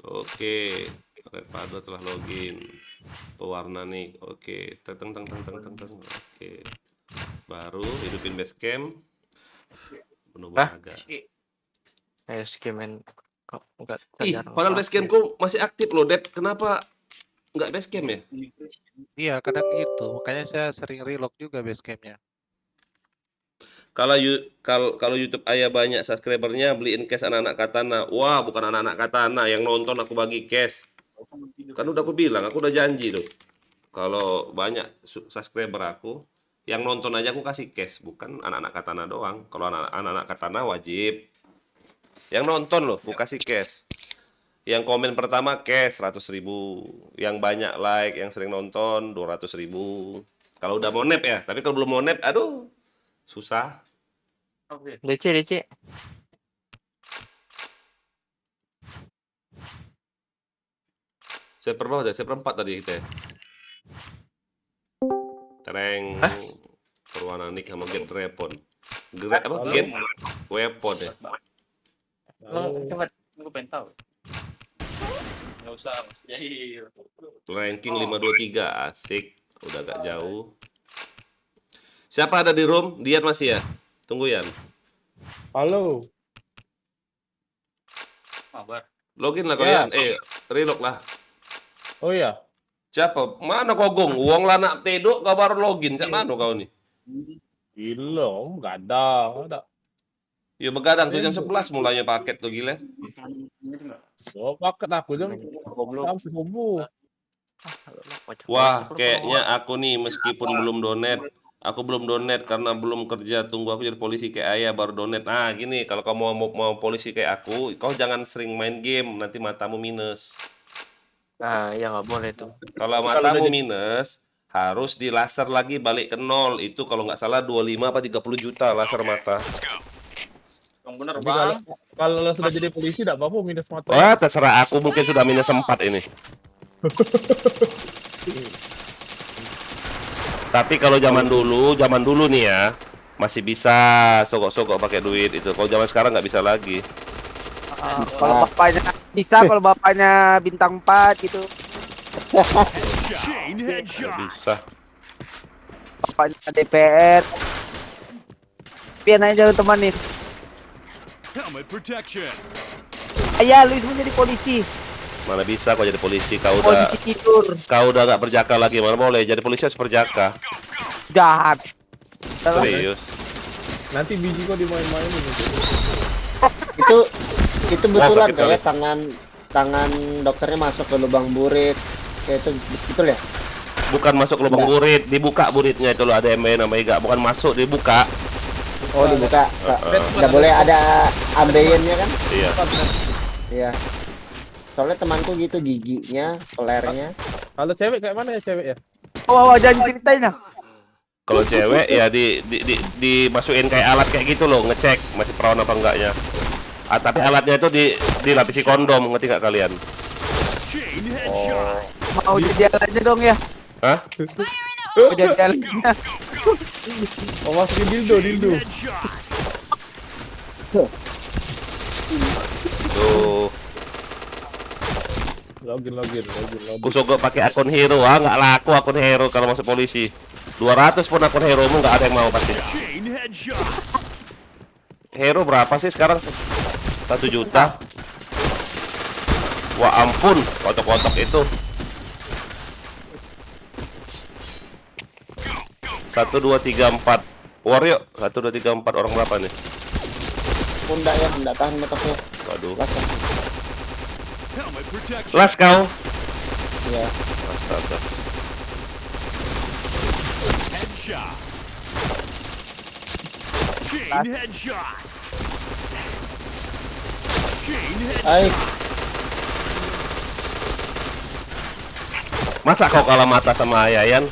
Oke. Red Padder telah login. Pewarna nih. Oke. Teng. Oke. Baru hidupin basecamp. Menunggu agak. Skemen kok enggak. Padahal basecampku masih aktif loh, Dep. Kenapa nggak basecamp ya? Iya, kadang gitu. Makanya saya sering reload juga basecampnya. Kalau YouTube ayah banyak subscribernya, beliin cash anak-anak katana. Wah, bukan anak-anak katana yang nonton aku bagi cash. Kan udah aku bilang, aku udah janji tuh. Kalau banyak subscriber aku, yang nonton aja aku kasih cash, bukan anak-anak katana doang. Kalau anak-anak katana wajib. Yang nonton loh, aku kasih cash. Yang komen pertama cash 100.000. Yang banyak like, yang sering nonton 200.000. Kalau udah mau nep ya, tapi kalau belum mau nep, aduh, susah. DC. Server berapa tadi? Server 4 tadi kita ya. Tereng perwarna nick sama get weapon. Get weapon ya. Coba gue pengen tahu. Nggak usah Mas Jahil. Ranking 523 asik, udah agak jauh. Siapa ada di room? Dian masih ya? Tunggu Yan. Halo. Kabar. Login lah kalian. Relog lah. Oh iya. Siapa? Mana kogong? Uang lanak tedok kau baru login. Cak mana kau nih? Belum, nggak ada. Ya begadang tuh jam 11 mulainya paket tuh gila. Oh, paket aku jam subuh. Wah, kayaknya aku nih meskipun belum donate, aku belum donate karena belum kerja. Tunggu aku jadi polisi kayak ayah baru donate. Nah, gini, kalau kamu mau polisi kayak aku, kau jangan sering main game, nanti matamu minus. Nah, ya nggak boleh tuh. Kalau matamu minus, harus di laser lagi balik ke 0. Itu kalau nggak salah 25 apa 30 juta laser mata. Yang benar, Bang. Kalau lo sudah jadi polisi tidak apa-apa minus mata. Wah, terserah aku, mungkin sudah minus 4 ini. Tapi kalau zaman dulu nih ya, masih bisa sogok-sogok pakai duit itu. Kalau zaman sekarang nggak bisa lagi. Kalau bapaknya bisa, kalau bapaknya bintang 4 gitu. Nggak bisa. Bapaknya DPR. Pian aja lu teman nih. Helmet protection. Ayah, lu itu jadi polisi. Mana bisa kau jadi polisi? Kau udah Polisi tidur. nggak berjaka lagi. Mana boleh jadi polisi harus berjaka. Jahat. Serius. Nanti biji kok dimain-mainin gitu. Itu betulan sakit kayak kali. tangan dokternya masuk ke lubang burit. Kayak itu betul ya? Bukan masuk ke lubang burit, dibuka buritnya itu loh, ada yang main sama Iga. Bukan masuk, dibuka. Oh, dibuka. Nggak boleh ada ambeyennya kan? Iya. Iya. Soalnya temanku gitu giginya, pelernya. Kalau cewek kayak mana ya cewek ya? Oh, jangan ceritain lah. Kalau cewek ya dimasukin kayak alat kayak gitu loh, ngecek masih perawan apa enggaknya. Tapi alatnya itu dilapisi kondom, ngerti nggak kalian? Oh. Mau jadi alatnya dong ya. Hah? Mau jadi alatnya. Oh, masukin dildo. Tuh. Login. Kusogok pakai akun hero, nggak laku akun hero kalau masuk polisi. 200 pun akun hero mu nggak ada yang mau pasti. Hero berapa sih sekarang? 1 juta. Wah ampun, kotak-kotak itu. 1, 2, 3, 4. Wario, 1, 2, 3, 4 orang berapa nih? Pundak ya, enggak tahan metoknya. Waduh. Helmet protection. Las kau. Iya. Astaga. Headshot. Chain headshot. Chain headshot. Ay, Masa kau kalah mata sama Yayan?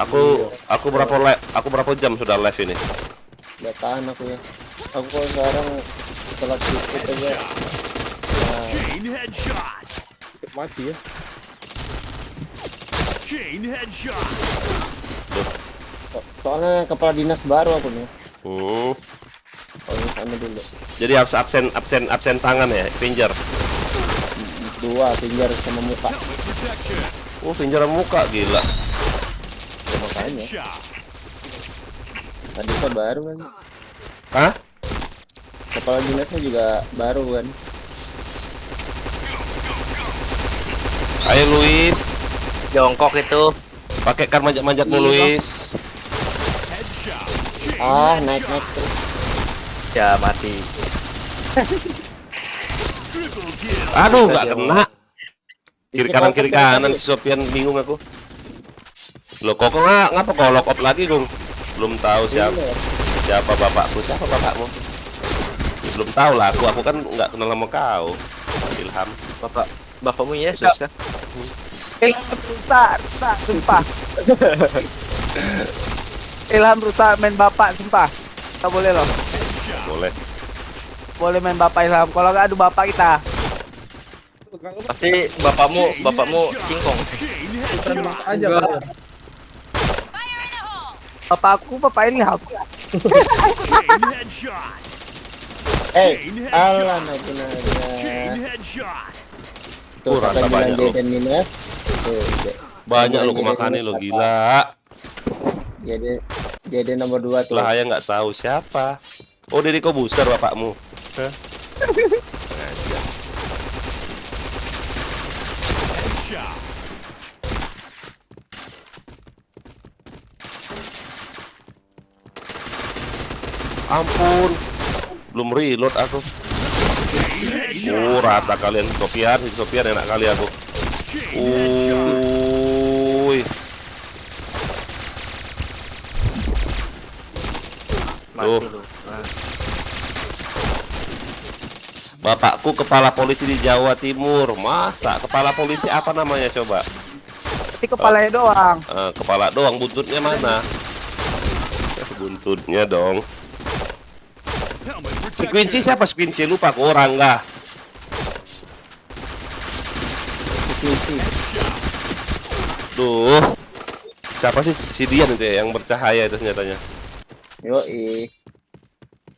Aku berapa jam sudah live ini? enggak tahan aku ya. Aku kalau sekarang setelah sedikit aja. Chain headshot. Mati ya. Chain headshot. Soalnya kepala dinas baru aku nih. Oh, sana dulu. jadi harus absen tangan ya, finger. 2 finger sama muka. Helmet protection. Oh, finger sama muka gila. Ya, makanya. Headshot. Tadi saya baru kan. Hah? Kepala dinasnya juga baru kan. Ayo Luis, Jongkok itu. pakai kan manjat-manjatmu Luis. Ah, naik terus. Ya mati. Aduh, nggak kena. Kiri kanan si Sofian, bingung aku. Lo kok ngapa kau lock up lagi, Gung? Belum tahu siapa bapakku, siapa bapakmu? Ya, belum tahu lah, aku kan nggak kenal sama kau. Ilham. Bapakmu Yesus kan? Rusak, sumpah. Ilham rusak main bapak, sumpah. Tak boleh loh. Boleh. Boleh main bapak Ilham. Kalau nggak adu bapak kita. Pasti bapakmu kingkong. Aja Enggak. kalian. Bapakku bapak Ilham. Chain headshot. Alah naik Chain aja. headshot. Tuh, rasa kata banyak bilang lo. Jaden minus. Tuh, Banyak lo Jaden kemakannya lo, minus gila. Jadi nomor 2 tuh. Lah, ayah nggak tahu siapa. Oh, Deddy Kobuser bapakmu. Hah? Sengaja. Headshot. Ampun, belum reload aku. Oh, rata kalian. Sofian enak kali aku. Uy. Tuh. Bapakku kepala polisi di Jawa Timur. Masa kepala polisi apa namanya coba? Tapi kepalanya doang. Kepala doang, buntutnya mana? Buntutnya dong. Si Quincy siapa? Si Quincy lupa aku orang nggak? Duh. Siapa sih si Dian itu ya, yang bercahaya itu senjatanya? Yoi.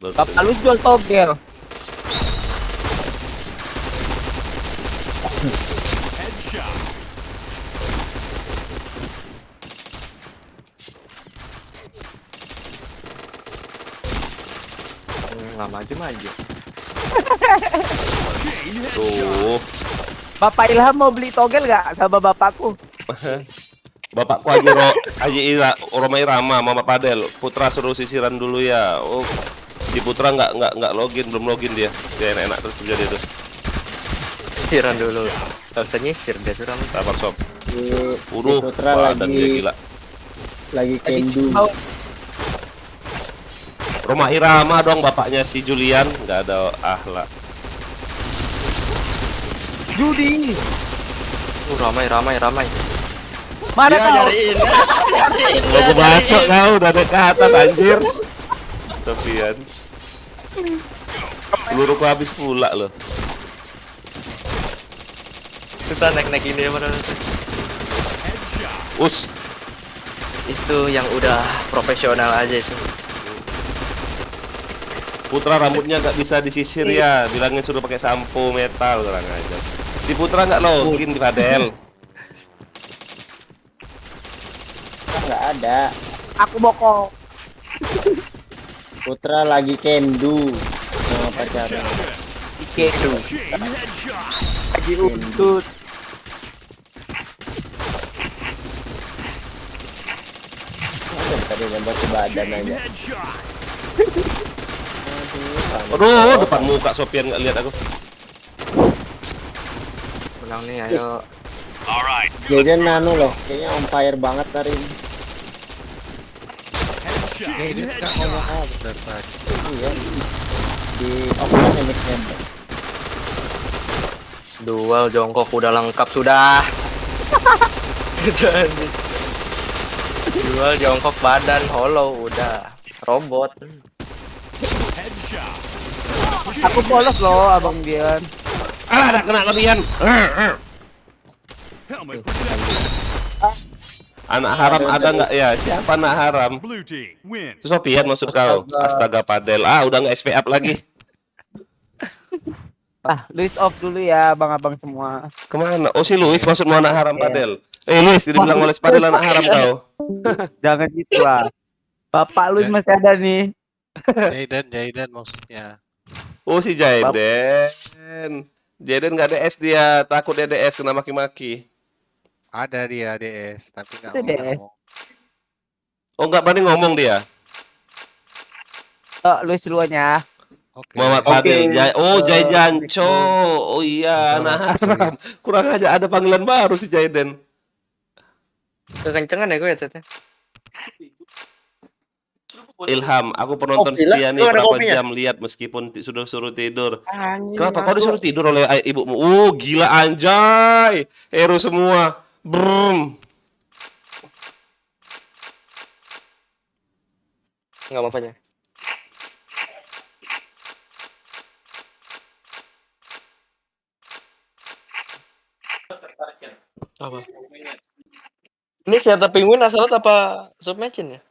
Bapak lu jual togel. Nggak maju-maju. Tuh. Bapak Ilham mau beli togel gak sama bapakku? Bapakku Roma Irama, Mama Padel. Putra suruh sisiran dulu ya. Oh, si Putra nggak login, belum login dia. Dia enak-enak terus kerja dia tuh. Sisiran dulu. Gak usah nyisir dia tuh rambut. Sabar sob. Si Putra badan dia gila. lagi kendu. Roma Irama dong bapaknya si Julian, nggak ada akhlak. Judi. Ramai. Mana Dia kau? nyariin. Mau gue bacok kau udah ada ke atas anjir. Sofian. Peluruku habis pula loh. Susah naik ini ya padahal. Us. Itu yang udah profesional aja itu. Putra rambutnya nggak bisa disisir ya, bilangnya suruh pakai sampo metal kurang aja. Si Putra nggak login di Padel. Nggak ada. Aku bokong. Putra lagi kendu sama pacarnya. Ikedu. Lagi untut. Ada tadi nembak ke badan aja. Aduh, depan muka Sofian nggak lihat aku. Menang nih, ayo. Jadi nano loh, kayaknya on fire banget hari ini. Ya ini nggak ngomong dari tadi. Iya. Di offline ya nembak. Duel jongkok udah lengkap sudah. Duel jongkok badan hollow udah. Robot. Aku polos loh, Abang Dian. Ada kena lebihan. Anak haram ada nggak ya? Siapa anak haram? Itu Sofian maksud kau? Astaga Padel. Udah nggak SP up lagi. Luis off dulu ya, abang-abang semua. Kemana? Oh si Luis maksudmu anak haram Padel. Luis dibilang oleh Padel anak haram kau. Jangan gitu lah. Bapak Luis masih ada nih. Jayden maksudnya. Oh si Jayden. Jayden nggak DS dia, takut dia DS kena maki-maki. Ada dia DS, tapi nggak Itu DS. ngomong. Oh nggak berani ngomong dia. Luis duluan ya. Oke. Muhammad Padel. Jay Janco. Oh iya, anak haram. Kurang aja ada panggilan baru si Jayden. Kekencengan ya gue ya teteh. Ilham, aku penonton Kopi lah, setia nih itu ada berapa kopinya. jam lihat meskipun sudah suruh tidur. Anjing, Kenapa kau aku- disuruh tidur oleh ibumu? Gila anjay. Hero semua. Brum. Nggak apa-apanya. Apa? Ini senjata penguin asal apa submachine ya?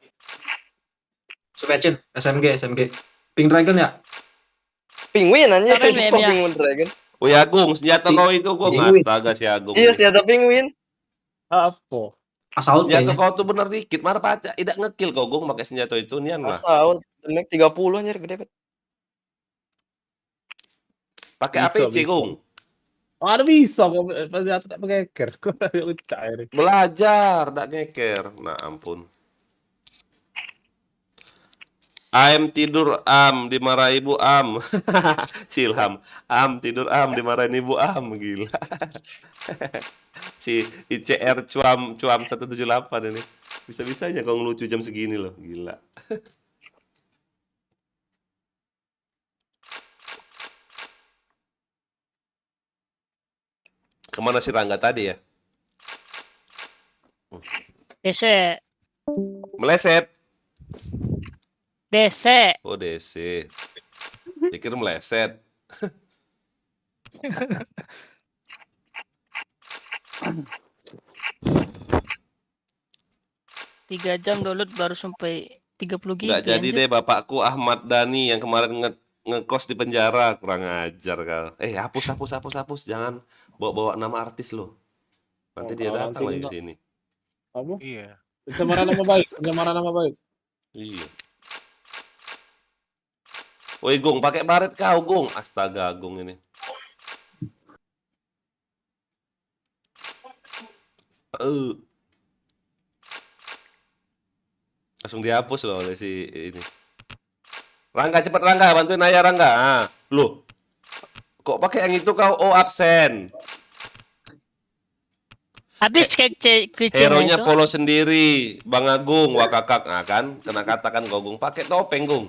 Submachine, SMG. Pink Dragon ya? Penguin aja. Apa ini, Kok ya? penguin dragon? Woi Agung, senjata kau itu kok Penguin. astaga si Agung. Iya senjata penguin. Apa? Assault Senjata kayaknya. kau tuh bener dikit, mana pacar tidak ngekill kau Gung pakai senjata itu nian lah. Asal damage 30 anjir gede banget. Pakai Bisa, APC bisa. Gung. Ada bisa kok pas jatuh tak pakai hacker. Kok cair. Belajar, tidak ngeker. Nah ampun. Am tidur dimarahi ibu Silham. Tidur dimarahin ibu gila. Si ICR cuam 178 ini. Bisa-bisanya kau ngelucu jam segini loh, gila. Kemana si Rangga tadi ya? DC. Meleset. DC. Oh DC. Pikir meleset. 3 jam download baru sampai 30 GB. Nggak jadi anjir. deh bapakku Ahmad Dhani yang kemarin ngekos di penjara, kurang ajar kau. Hapus, jangan bawa nama artis lo. Nanti dia datang lagi ke sini. Apa? Iya. Pencemaran nama baik. Iya. Woi Gung, pakai baret kau Gung. Astaga Gung ini. Langsung dihapus loh oleh si ini. Rangga cepet Rangga, bantuin Ayah Rangga. Ah, loh. Kok pakai yang itu kau? Oh, absen. Habis kece Hero-nya itu. Polo sendiri, Bang Agung, Wakakak. Nah kan, kena katakan kau Gung, pakai topeng Gung.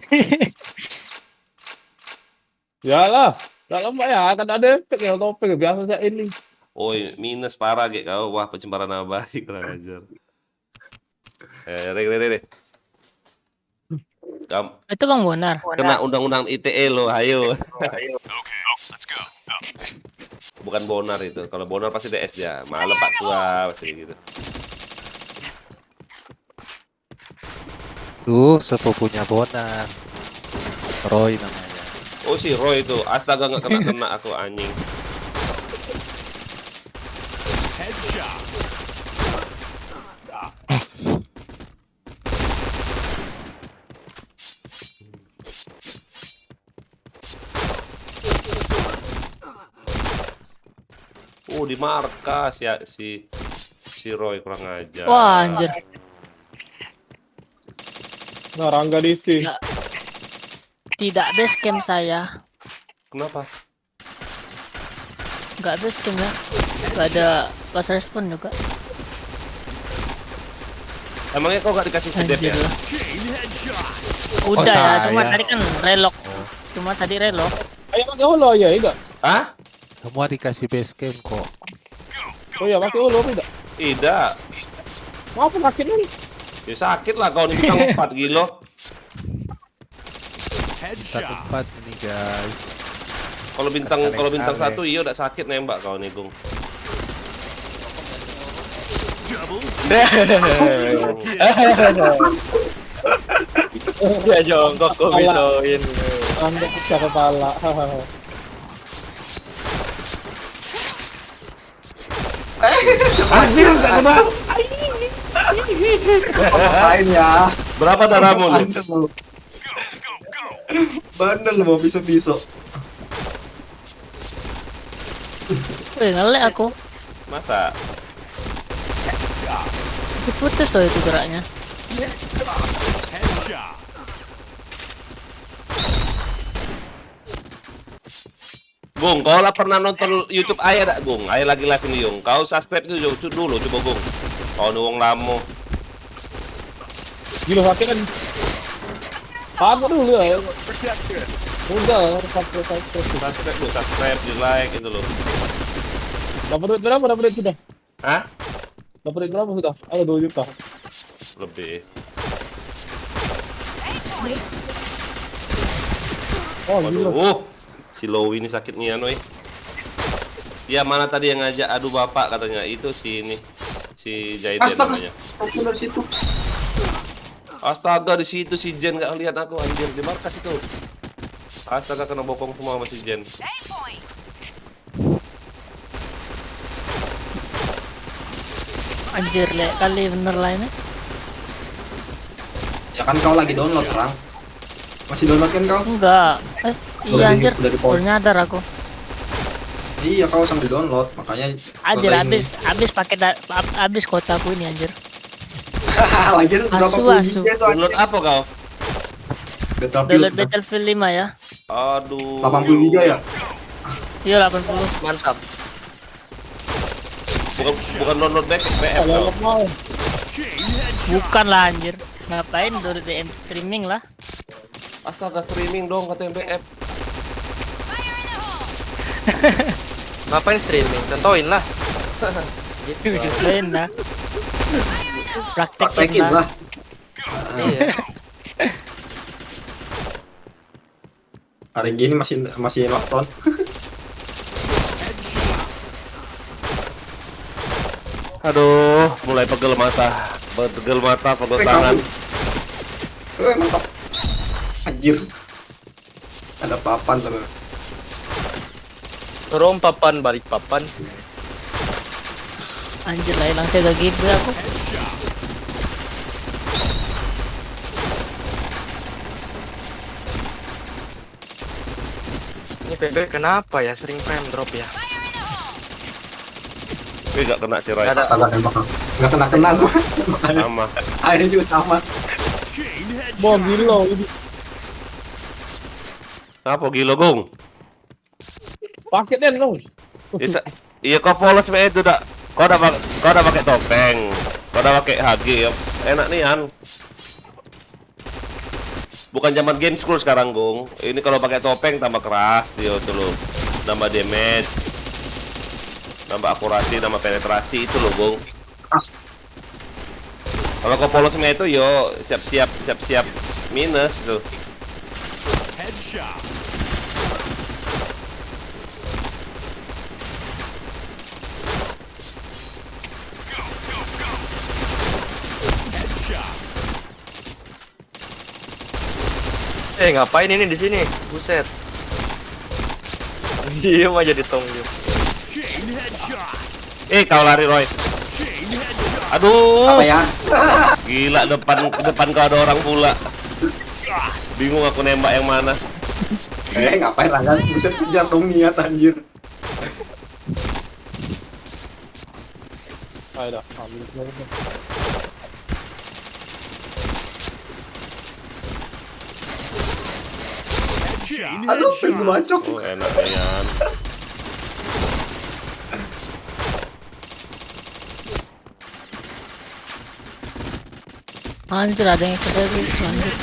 Yalah, dalam Pak ya, kan ada efek ya topeng biasa saya ini. Oh, minus parah gitu kau. Wah, pencemaran nama baik, kurang ajar. Re. Itu Bang Bonar. Kena undang-undang ITE lo, ayo. Bukan Bonar itu. Kalau Bonar pasti DS dia. Malam Pak Tua pasti gitu. Tuh, sepupunya Bonar. Roy namanya. Oh si Roy itu. Astaga nggak kena aku anjing. Oh di markas ya si Roy kurang ajar. Wah, anjir. Nah, Rangga DC. Tidak base camp saya. Kenapa? Nggak base camp ya. Nggak ada pas respon juga. Emangnya kau nggak dikasih sedep ya? Anjir lah. Udah ya, cuma saya. tadi kan relok. Cuma tadi relok. Ayo pakai holo ya, enggak? Hah? Semua dikasih base camp kok. Oh ya, pakai holo enggak? Tidak. Mau apa sakit nih? Ya sakit lah kau nih bintang 4 kilo. Kita tempat ini guys. Kalau bintang 1 iya udah sakit nembak kau nih Gung. Ya jongkok kok bitoin. Anda pecah kepala. Anjir enggak kena. Ngapain ya? Berapa darahmu lu? Bandel lu mau pisau-pisau. Ngelek aku. Masa? Putus tuh itu geraknya. Gung, kau lah pernah nonton YouTube Ayah tak Gung? Ayah lagi live ini Gung. Kau subscribe itu dulu coba Gung. Kau nuwong lamo. Gila sakit kan. Pakai dulu ya. Udah, Subscribe, di like itu loh. Dapat duit berapa? Dapat duit sudah? Hah? Dapat duit berapa sudah? Ayo 2 juta. Lebih. Oh, gila. Waduh, si Low ini sakitnya Noy. Ya mana tadi yang ngajak adu bapak katanya itu si ini si Jaiden namanya. Astaga, dari situ. Astaga di situ si Jen nggak lihat aku anjir di markas itu. Astaga kena bokong semua sama si Jen. Anjir le kali bener lah ini. Ya kan kau lagi download, Rang. Masih download kan kau? Enggak. Iya anjir. Udah di-pause. Baru nyadar aku. Iya, kau sambil download, makanya Anjir kota ini. habis pakai habis kotaku ini anjir. Lagi berapa puluh Asu. giga itu? Download apa kau? Download Battlefield 5 ya. Aduh. 80 giga ya? Iya 80. Mantap. Bukan download BF kau. Bukan lah anjir. Ngapain download DM streaming lah. Astaga streaming dong kata BF. Ngapain streaming? Contohin lah. Gitu. Contohin lah. Praktekin lah. Iya. Hari gini masih nonton. Aduh, mulai pegel mata. Pegel mata, pegel tangan. Mantap. Anjir. Ada papan terus. Turun papan, balik papan. Anjir lah hilang 3 GB aku. Ini PB kenapa ya sering frame drop ya? Tapi gak kena sih, Roy. Astaga, nembak. Nggak kena gua. Sama. Akhirnya juga sama. Wah gila ini. Apa gila, Gung? Pakai Den dong. Iya, kau polos itu dak. Kau udah pakai topeng. Kau udah pakai HG ya. Enak nih an. Bukan zaman game school sekarang, Gung. Ini kalau pakai topeng tambah keras dia tuh lo. Nambah damage. Nambah akurasi, nambah penetrasi itu loh, Gung. Kalau kau polos itu yo siap-siap minus itu. Ngapain ini di sini? Buset. Dia mah jadi tonggil. Kau lari, Roy. Aduh. Apa ya? Gila, depan kau ada orang pula. Bingung aku nembak yang mana. Ngapain Rangga? Buset, kejar dong niat anjir. Ayo dah, ambil. Aduh, pengen bacok. Oh, enak ya. Anjir ada yang ikut habis anjir.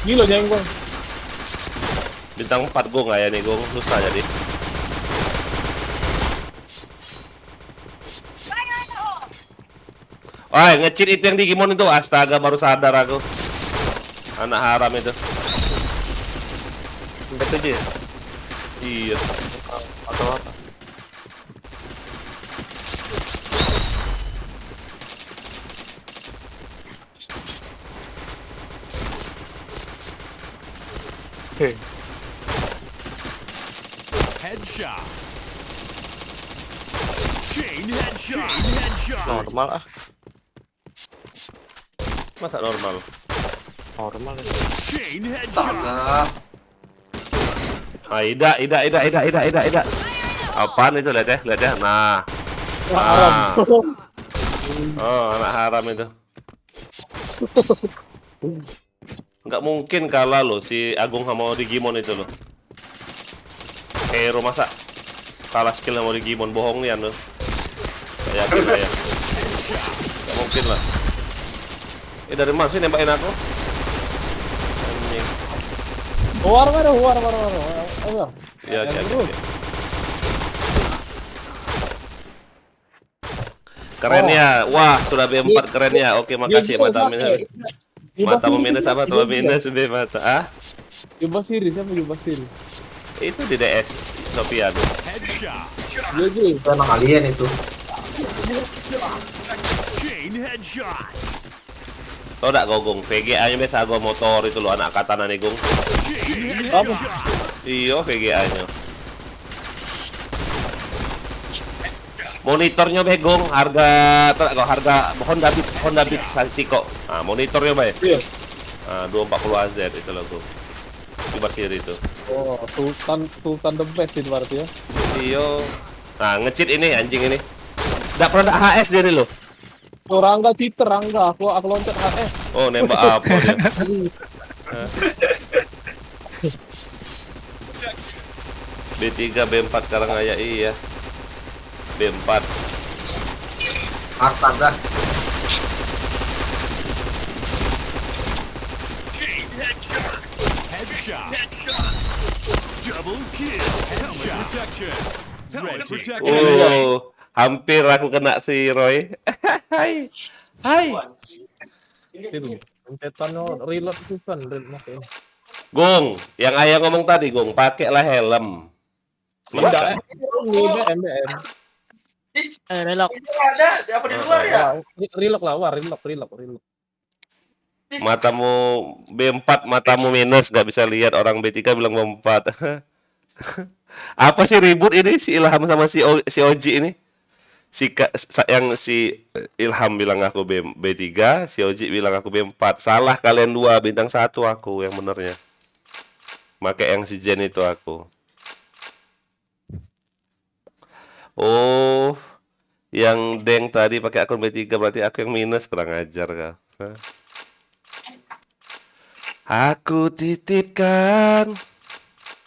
Gila jengkol. Bintang 4 Gung ya nih, Gung. Susah jadi. Wah, nge-cheat itu yang di Gimon itu. Astaga, baru sadar aku. Anak haram itu. Sampai 7 ya? Iya. Atau apa? Headshot. Chain headshot. Normal ah. Masa normal? Normal ya. Chain headshot. Ida. Apaan itu, lihat ya. Nah. Oh, anak haram itu. Nggak mungkin kalah loh si Agung sama Digimon itu loh. Hero masa kalah skill sama Digimon, bohong nih anu. Saya yakin lah ya. Nggak mungkin lah. Dari mana sih nembakin aku? Anjing. War. Ayo. Iya. Keren ya. Wah, sudah B4 keren ya. Oke, makasih mata minus. Mata minus apa tuh? Minus B mata. Ah? Jubah siri, siapa jubah siri? Itu di DS Sofian. Iya. Itu emang alien itu. Chain headshot. Tau gak Gong? VGA-nya biasa gua motor itu loh, anak katana nih, Gong. Apa? Iya, VGA-nya. Monitornya begong, harga Honda Beat Siko. Nah, monitornya baik. Iya. Nah, 240 AZ itu loh, Gong. Di basir itu. Oh, Sultan the best itu berarti ya. Iya. Nah, nge-cheat ini anjing ini. Nggak pernah ada HS dia nih loh. Oh, Rangga cheater, Rangga. Aku loncat HS. Oh, nembak apa dia? B3, B4 sekarang aja iya. B4. Astaga. Headshot. Double kill. Helmet protection. Helmet protection. Oh, hampir aku kena si Roy. Hai. Itu. Pencetannya reload susah, makin. Gong, yang ayah ngomong tadi, Gong, pakailah helm. Enggak, MBM. Relok. Ada, apa di luar ya? Relock lah, wah, relock. Matamu B4, matamu minus, nggak bisa lihat. Orang B3 bilang B4. Apa sih ribut ini si Ilham sama si Oji ini? Yang si Ilham bilang aku B3, si Oji bilang aku B4. Salah kalian dua, bintang 1 aku yang benernya. Pakai yang si Jen itu aku. Oh, yang Deng tadi pakai akun B3 berarti aku yang minus, kurang ajar kau. Hah? Aku titipkan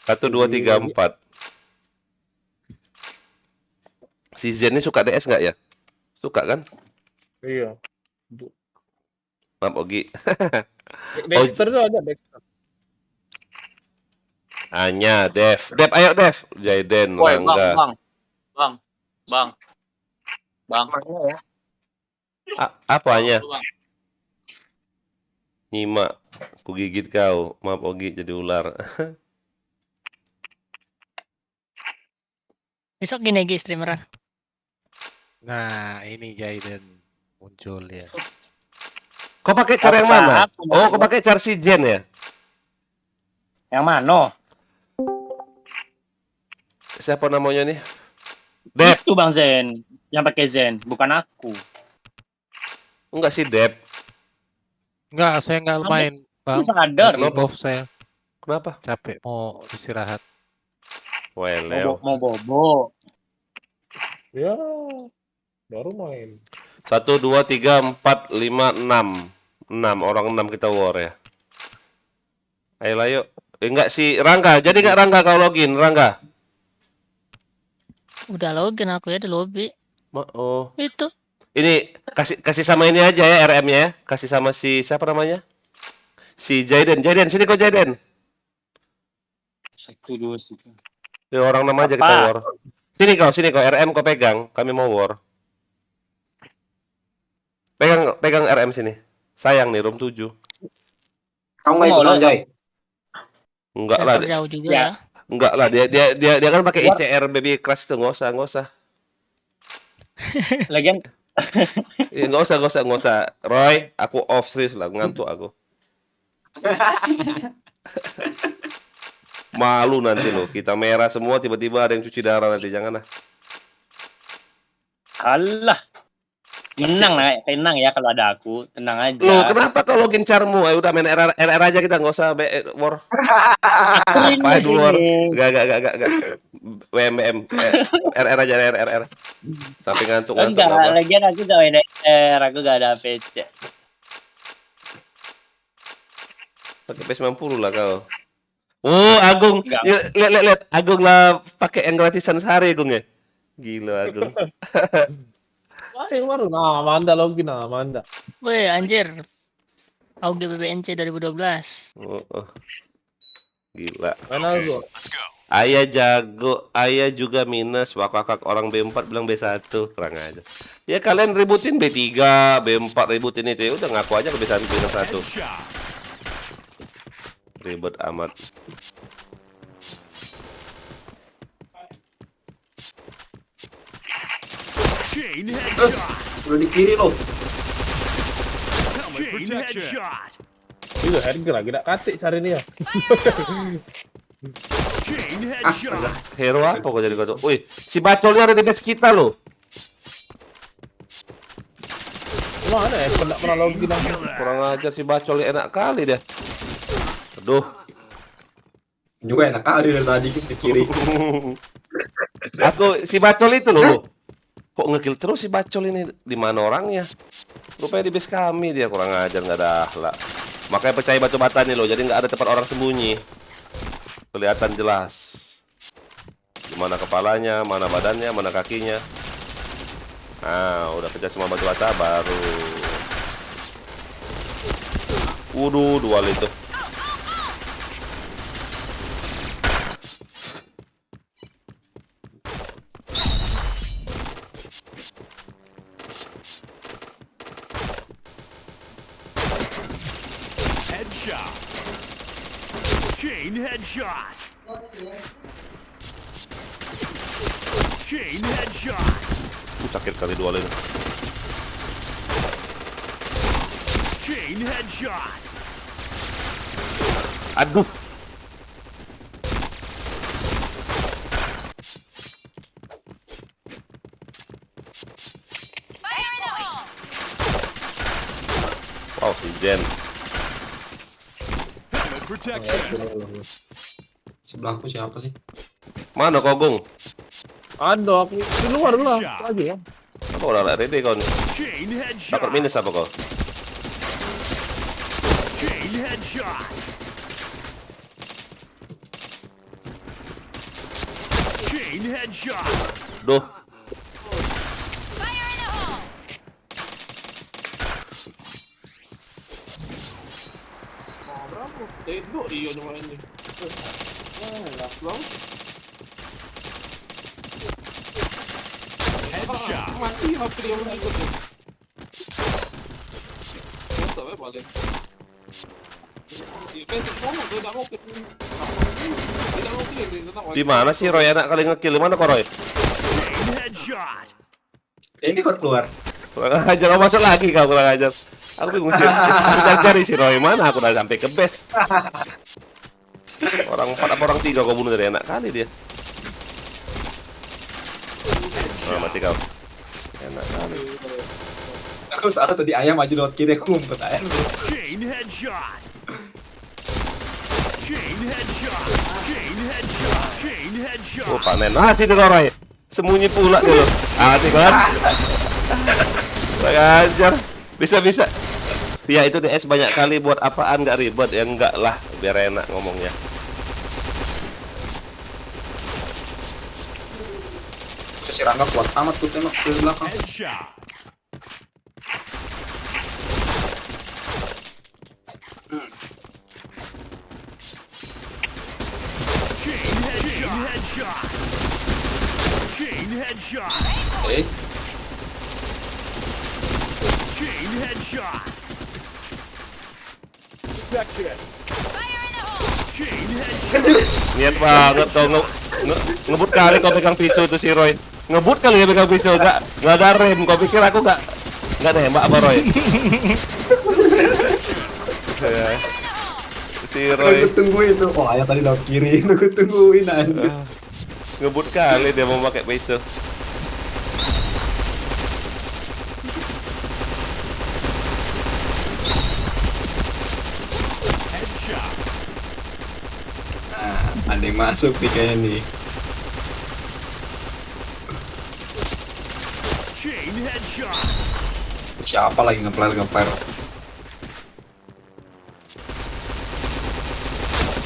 1, 2, 3, 4. Si Zen ini suka DS nggak ya? Suka kan? Iya. Maaf Ogi. Dexter tuh ada Dexter. Hanya Dev, ayo Dev. Jaden, Woi, Rangga. Bang. Apanya? Nyimak, ku gigit kau. Maaf Ogi, jadi ular. Besok gini lagi streameran. Nah, ini Jaden muncul ya. Kau pakai cara yang mana? Oh, kau pakai cara si Jen ya? Yang mana? Siapa namanya nih? Dep. Itu Bang Zen, yang pakai Zen, bukan aku. Enggak sih, Dep. Enggak, saya enggak main, Bang. Sadar. Off saya. Kenapa? Capek mau istirahat. Well, Mau bobo. Ya, baru main. 1, 2, 3, 4, 5, 6. 6 orang 6 kita war ya. Ayolah yuk. Enggak si Rangga. Jadi enggak Rangga kau login, Rangga? Udah login aku ya di lobby. Oh. Itu. Ini kasih sama ini aja ya RM-nya ya. Kasih sama si siapa namanya? Si Jaden. Sini kok Jaden. 1, 2, 3. Ya orang nama aja kita war. Sini kau RM kau pegang. Kami mau war. Pegang RM sini. Sayang nih room 7. Kamu nggak ikutan Joy? Enggak lah. Jauh juga ya. Enggak lah, dia kan pakai ICR baby crush itu, enggak usah. Lagian Ya, enggak usah. Roy, aku off serius lah, ngantuk aku. Malu nanti loh, kita merah semua tiba-tiba ada yang cuci darah nanti, jangan lah. Allah. Tenang ya kalau ada aku, tenang aja. Loh, kenapa kau login carmu? Ayo udah main RR aja kita, nggak usah war. Apa dulu war? Gak. WMBM. RR aja, RR. Sampai ngantuk. Enggak, lagian aku gak main RR, aku gak ada PC. Pakai P90 lah kau. Oh, Agung. Lihat. Agung lah pakai yang gratisan sehari, Agung ya. Gila, Agung. Baru nah, Amanda login nah, Amanda. Weh, anjir. AUG BBNC 2012. Oh. Gila. Mana gua? Ayah jago, ayah juga minus. Wakak orang B4 bilang B1, kurang aja. Ya kalian ributin B3, B4 ributin itu ya udah ngaku aja kebiasaan minus 1. Ribet amat. Udah di kiri loh. Itu harga lagi tak katik cari dia. Hero apa kok jadi kau? Wih, si bacolnya ada di base kita loh. Mana ya? Pernah login aku. Kurang ajar si bacolnya enak kali dia. Aduh. Juga enak kali dari tadi di kiri. Aku si bacol itu loh. Kok ngekill terus si bacol ini? Di mana orangnya? Rupanya di base kami dia, kurang ajar, nggak ada akhlak. Makanya percaya batu bata nih loh, jadi nggak ada tempat orang sembunyi. Kelihatan jelas. Di mana kepalanya, mana badannya, mana kakinya. Nah, udah pecah semua batu bata baru. Waduh, dual itu. Chain headshot. Sakit kali dua ini. Chain headshot. Aduh. Wow, si Jen. Helmet protection. Sebelahku siapa sih? Mana Kogong? Ada, aku di luar dulu lagi ya. Apa udah ready kau nih? Chain headshot. Takut minus apa kau? Chain headshot. Chain headshot. Duh. Tengok dia cuma ini. Headshot. Mati HP dia orang ikut. Masa balik. Di mana sih Roy anak kali ngekill? Di mana kok Roy? Chain headshot. Ini kok keluar. Kurang ajar, oh, masuk lagi kau kurang ajar. Aku bingung sih, cari si Roy mana? Aku udah sampai ke base. Orang 4 apa orang 3 kau bunuh dari enak kali dia. Oh, mati kau. Enak kali. Aku tahu tadi ayam maju lewat kiri, aku ngumpet ayam. Chain headshot. Chain headshot. Chain headshot. Chain headshot. Oh, panen. Ah, situ kau Roy. Sembunyi pula dulu. Ah, hati kan? Kurang ajar. Bisa. Ya itu DS banyak kali buat apaan nggak ribet ya enggak lah biar enak ngomongnya. Si Rangga kuat amat tuh tembak dari belakang. Headshot. Chain headshot. Chain headshot. Chain headshot. Chain headshot. Niat banget kau ngebut kali kau pegang pisau itu si Roy. Ngebut kali ya pegang pisau nggak ada rem. Kau pikir aku nggak nembak apa Roy? Si Roy. Aku tungguin tuh. Oh, ayah tadi lewat kiri. Aku tungguin aja. Ngebut kali dia mau pakai pisau. Ada yang masuk nih kayaknya nih. Chain headshot. Siapa lagi nge-flare?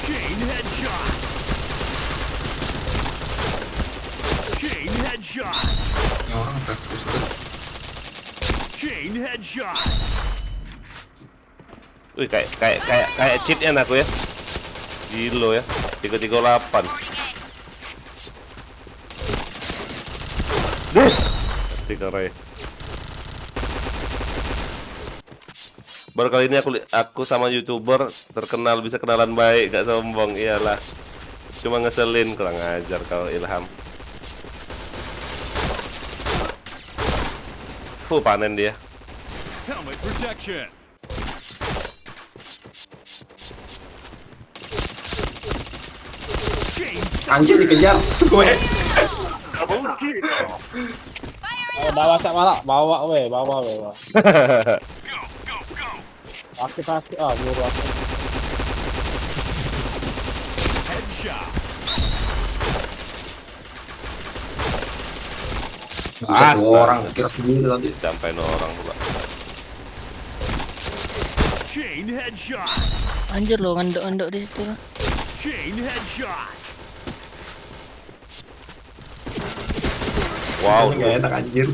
Chain headshot. Chain headshot. Ini orang terus. Chain headshot. Wih, kayak cheat ya aku ya. Gilo ya. 338. Duh. Tiga Roy. Baru kali ini aku sama YouTuber terkenal bisa kenalan baik, gak sombong. Iyalah. Cuma ngeselin, kurang ajar kau Ilham. Panen dia. Helmet protection. Anjir dikejar. Gue. Bawa sak malah, bawa weh. Kasih buru. Headshot. Bisa 2 orang, kira sendiri tadi. Sampai 2 orang pula. Chain headshot. Anjir lo ngendok di situ. Chain headshot. Wow, nggak enak anjir.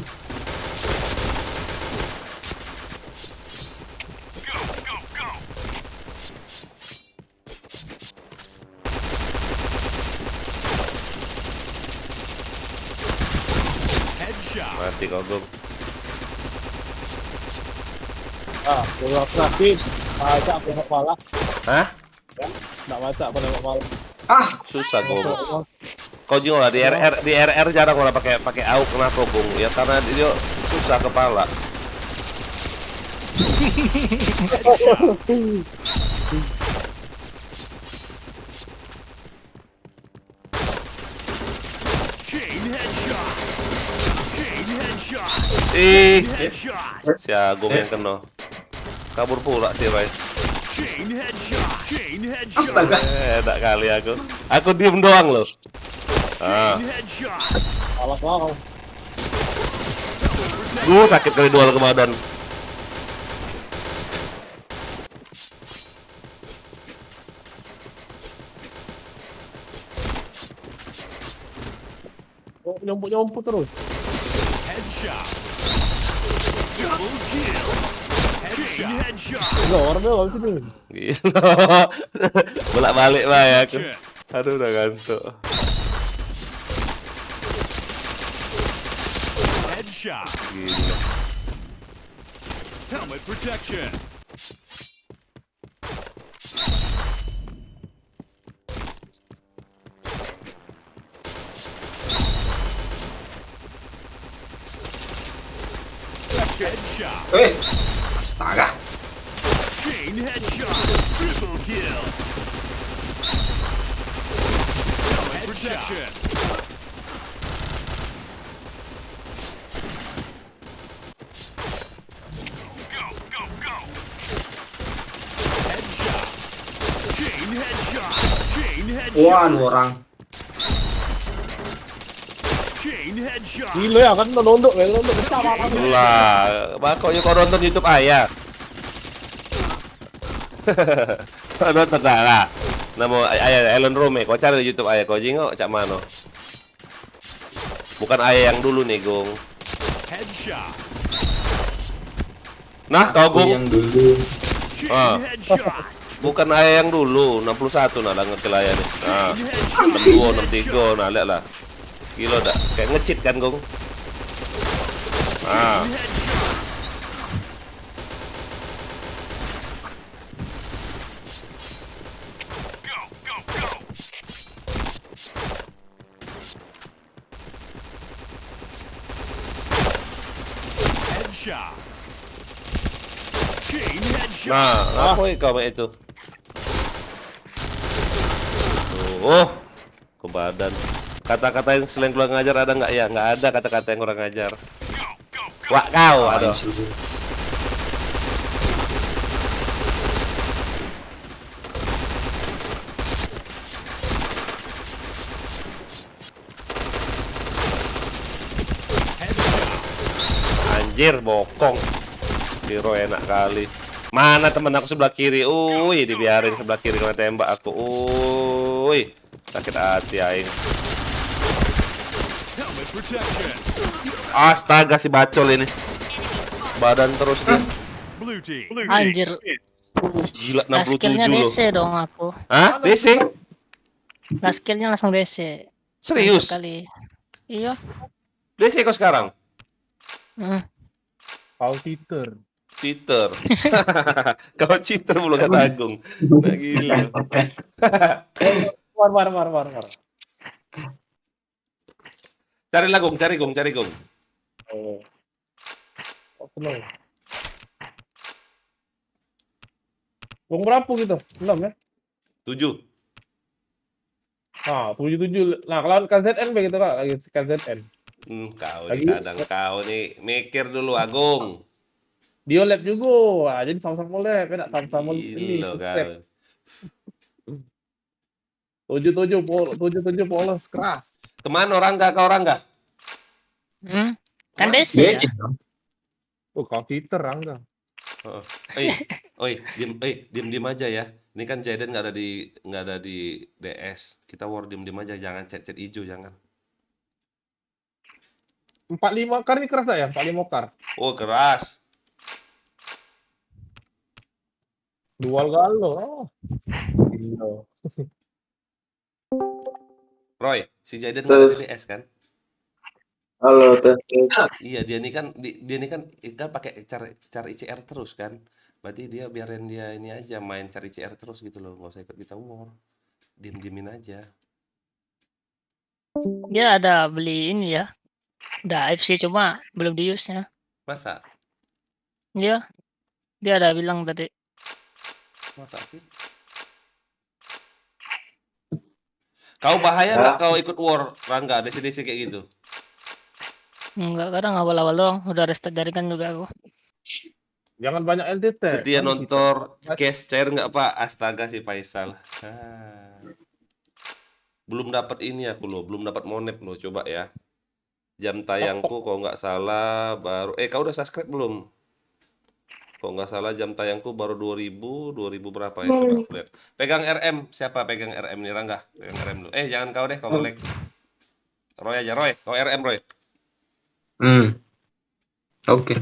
Mati kau Gong. Gua sakit. Baca aku kepala. Hah? Enggak baca aku nembak kepala. Susah Gong. Kau juga di RR jarang orang pakai AUK, kenapa Bung? Ya karena dia susah kepala. Ih, si Agung yang kena. Kabur pula si Ray. Astaga. Enak kali aku. Aku diem doang loh. Ah. Alas lah. Sakit kali dual ke badan. Oh, nyompuk terus. Enggak, orang doang sih tuh. Gila. Bolak-balik lah ya aku. Aduh udah ngantuk. Gila. Helmet protection. Astaga. Chain headshot. Triple kill. Helmet protection. Go, go, go. Headshot. Chain headshot. Chain headshot. Wah, dua orang. Chain headshot. Gila ya kan nondok pecah banget. Lah, makanya kau nonton YouTube ayah. Kau nonton tak lah. Nama ayah Ellen Rome, kau cari di YouTube ayah kau jengok cak mano. Bukan ayah yang dulu nih, Gung. Headshot. Nah, kau Gung. Yang dulu. Ah. Bukan ayah yang dulu, 61 nah ngerti lah ya nih. Nah, 62, 63, nah lihat lah. Gila dah, kayak ngecit kan Gung. Ah. Headshot. Chain headshot. Nah, apa kau itu? Oh, ke badan. Kata-kata yang selain kurang ngajar ada nggak ya? Nggak ada kata-kata yang kurang ngajar. Wah kau, aduh. Anjir, bokong. Hero enak kali. Mana temen aku sebelah kiri? Uy, dibiarin sebelah kiri kena tembak aku. Uy, sakit hati aing. Astaga si bacol ini. Badan terus dia. Anjir. Gila Nah, 67 skillnya loh. DC dong aku. Hah? DC? Nah, skillnya langsung DC. Serius? Sekali. Iya. DC kok sekarang? Kau cheater. Cheater. Kau cheater mulu kata Agung. Nah, gila. War. Carilah Gung, cari Gung. Oh. Belum. Gung berapa gitu? 6 ya? 7. Ah, 77. Nah, kalau KZN begitu Kak, lagi KZN. Kau Lagi. nih kadang kau nih mikir dulu Agung. Dia lab juga. Wah, jadi sama-sama lab, enak sama-sama ini. Gila kau. 77 polos keras. Kemana orang nggak? Kan DC ya? Oh, kau cheater Rangga. Diem aja ya. Ini kan Jaden nggak ada di DS. Kita war diem aja, jangan chat hijau jangan. 45 kar ini keras tak ya? 45 kar. Oh keras. Dual galo. Oh. Gila. Roy, si Jaden nggak ada di DS kan? Halo, tes. Iya, dia ini kan pakai cari ICR terus kan. Berarti dia biarin dia ini aja main cari ICR terus gitu loh, nggak usah ikut kita war. Diemin aja. Dia ada beli ini ya. Udah AFC cuma belum diuse-nya. Masa? Dia dia ada bilang tadi. Masa sih? Kau bahaya nggak kau ikut war, Rangga, desi-desi kayak gitu? Enggak, kadang awal-awal doang. Udah restart jaringan juga aku. Jangan banyak LTT. Setia nonton cash cair nggak Pak? Astaga si Faisal. Belum dapat ini aku loh, belum dapat monep loh. Coba ya. Jam tayangku kalau nggak salah baru kau udah subscribe belum? Kalau nggak salah jam tayangku baru 2000 berapa ya? Coba aku lihat. Pegang RM, siapa pegang RM nih Rangga? Pegang RM dulu. Jangan kau deh, kau nge-lag. Roy aja, Roy. Kau RM, Roy. Oke.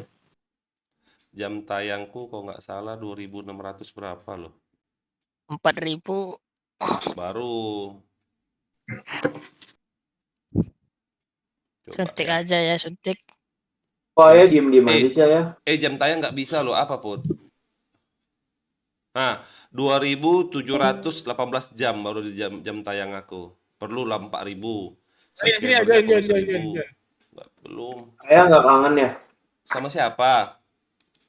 Jam tayangku kalau nggak salah 2600 berapa loh? 4000. Baru. Coba Suntik ya. aja ya, suntik. Oh ya diem-diem aja sih ya. Jam tayang nggak bisa loh, apa pun. Nah, 2718 jam baru di jam tayang aku. Perlu lah 4000. Subscribernya perlu 1000. Nggak, belum. Saya nggak kangen ya Sama siapa?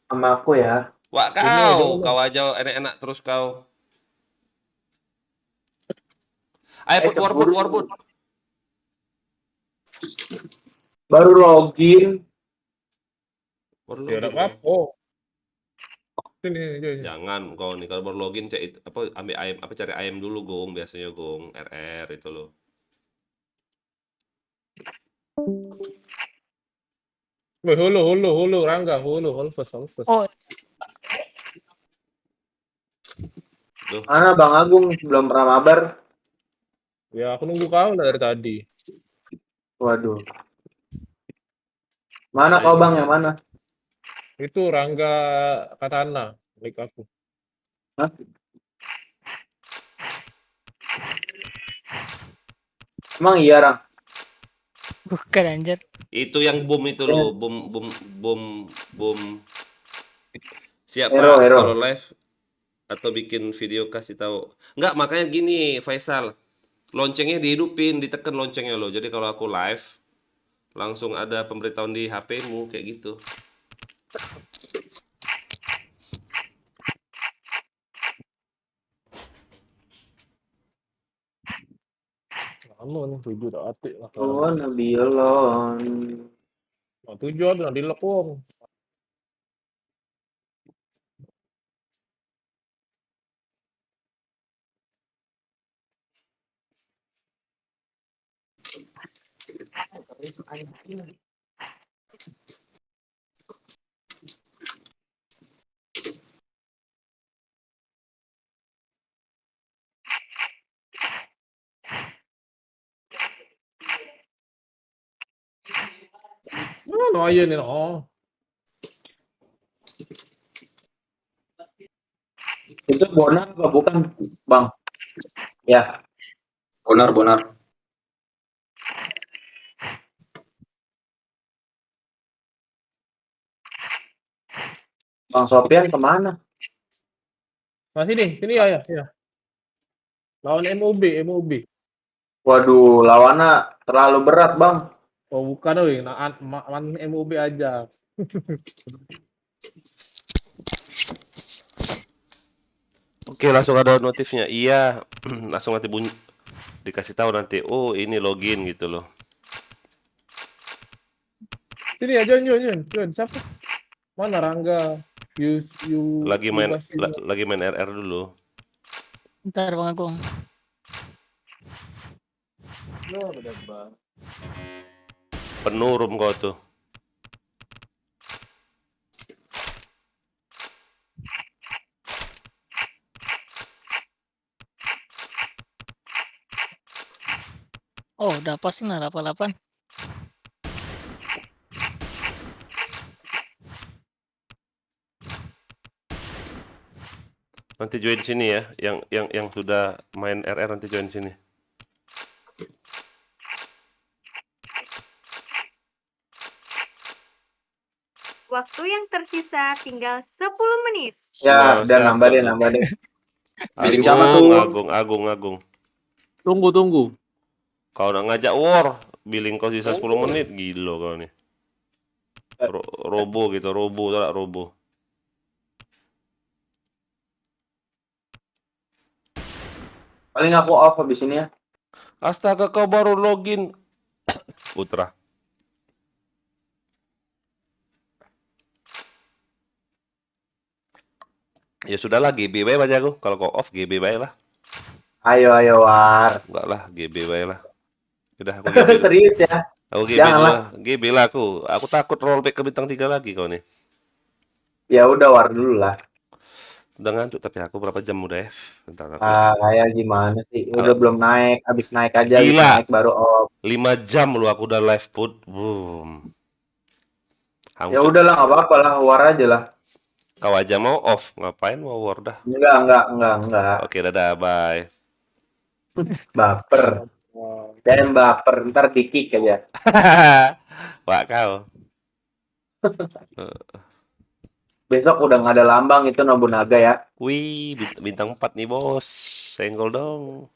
sama aku ya. Wah, kau aja enak-enak terus kau. Ayo put warbut. Baru login. Ya udah apa? Sini. Jangan kau nih kalau baru login ambil ayam cari ayam dulu Gong, biasanya Gong RR itu loh. Hulu Rangga, hulu first. Oh, Mana Bang Agung belum pernah mabar. Ya aku nunggu kau dari tadi. Waduh. Mana kau Bang, yang mana? Itu Rangga Katana, milik aku. Hah? Emang iya, Rang? bukan anjir. Itu yang bom itu loh, bom. Siapa Hero. kalau live atau bikin video kasih tahu. Enggak, makanya gini, Faisal. Loncengnya dihidupin, ditekan loncengnya loh. Jadi kalau aku live langsung ada pemberitahuan di HP-mu kayak gitu. Anu 7 udah atik lah. Oh, Nabilon. 7 udah dilekung. Mana aja nih, Itu bonar apa bukan, Bang? Ya. Bonar. Bang Sofian kemana? Nah sini ya. Lawan MOB. Waduh, lawannya terlalu berat, Bang. Oh bukan, lawan MOB aja. Oke, langsung ada notifnya. Iya, langsung nanti bunyi dikasih tahu nanti. Oh, ini login gitu loh. Sini ya, Jon. Siapa? Mana Rangga? Lagi main RR dulu. Ntar Bang Agung. Penuh room kau tuh. Oh, udah pas nih 88. Nanti join sini ya, yang sudah main RR nanti join sini. Waktu yang tersisa tinggal 10 menit. Ya, udah nambah deh. Milik siapa tuh? Agung. Tunggu. Kau udah ngajak war, billing kau sisa 10 menit, gila kau nih. Robo gitu, robo, tak robo. Paling aku off habis ini ya. Astaga, kau baru login. Putra. Ya sudahlah, GB bae aja aku. Kalau kau off, GB bae lah. Ayo War. Enggak lah, GB bae lah. Udah, aku GB. Serius ya? Aku GB dulu lah. GB lah aku. Aku takut rollback ke bintang 3 lagi kau nih. Ya udah War dulu lah. Udah ngantuk tapi aku berapa jam udah ya? Bentar aku. Kayak gimana sih? Udah belum naik, habis naik aja, habis Gila. naik baru off. 5 jam lu aku udah live put. Boom. Ya udahlah, nggak apa-apa lah, War aja lah. Kau aja mau off, ngapain mau war dah? Enggak. Oke, dadah, bye. Baper. Dan baper, ntar di-kick aja. Wah, kau. Besok udah nggak ada lambang itu Nobunaga ya. Wih, bintang 4 nih, Bos. Senggol dong.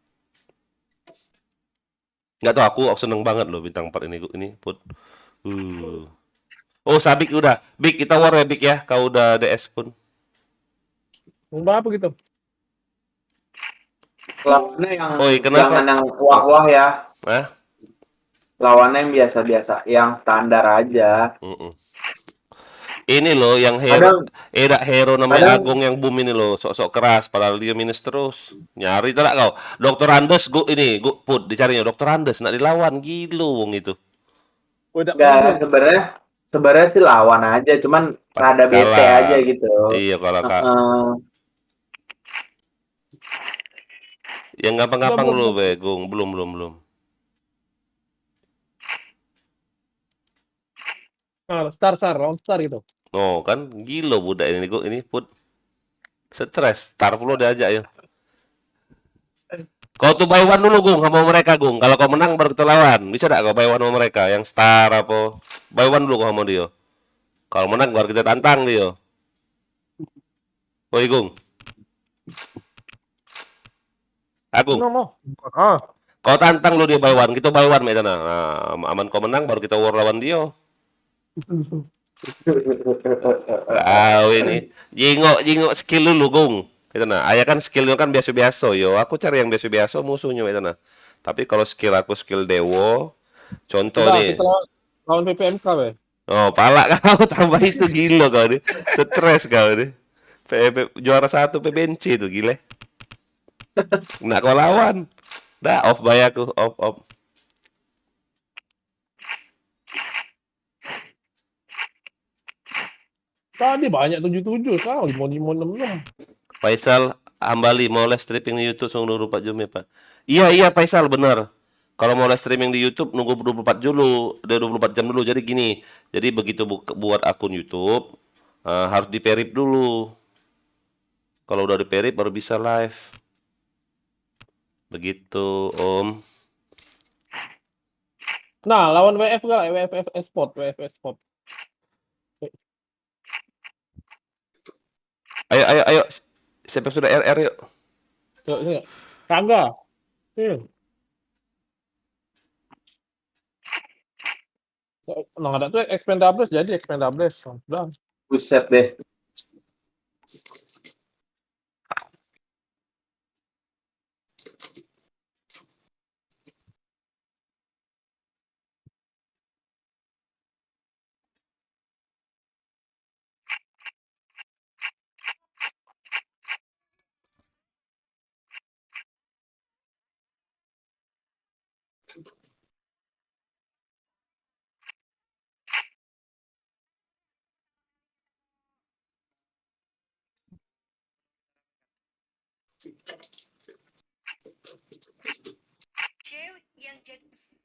Nggak tahu, aku seneng banget loh bintang 4 ini put. Oh, Sabik udah. Bik, kita war ya, Bik ya. Kau udah DS pun. Udah apa gitu? Lawannya yang kenapa? jangan yang wah-wah ya. Hah? Lawannya yang biasa-biasa, yang standar aja. Ini loh yang hero, hero namanya Agung yang boom ini loh, sok-sok keras, padahal dia minus terus. Nyari tak kau? Dokter Andes, put dicarinya Dokter Andes, nak dilawan gilo wong itu. Enggak, sebenarnya sih lawan aja, cuman rada bete aja gitu. Iya kalau kak. Yang gampang-gampang lu, Begung. Belum. Star, lawan Star gitu. Oh, kan gila budak ini put. Stres, Star pula diajak ya. Kau tuh buy one dulu, Gung, sama mereka, Gung. Kalau kau menang baru kita lawan. Bisa tak kau buy one sama mereka? Yang Star apa? Buy one dulu kau sama dia. Kalau menang baru kita tantang dia. Woi, Gung. Agung. Kau tantang lu dia buy one, kita buy one medan. Nah, aman kau menang baru kita war lawan dia. Ini jingok skill dulu, Gung. Itu nah, ayah kan skillnya kan biasa-biasa yo. Aku cari yang biasa-biasa musuhnya itu nah. Tapi kalau skill aku skill dewo, contoh nih. Kita lawan PPMK be. Oh, palak kau tambah itu gila kau nih. Stres kau nih. Juara 1 PBNC itu gile. Nggak kau lawan. Dah off bay aku, off. Tadi banyak 77, kau 5566. Faisal Hambali mau live streaming di YouTube nunggu 24 jam ya, Pak. Iya Faisal benar. Kalau mau live streaming di YouTube nunggu 24 jam dulu. Jadi gini. Jadi begitu buat akun YouTube harus di-perip dulu. Kalau udah di-perip baru bisa live. Begitu, Om. Nah, lawan WF enggak? WF Sport. Ayo. Siapa sudah RR yuk? Yuk. Kagak. Nah, ada tuh expendables jadi expendables. Udah. Buset deh.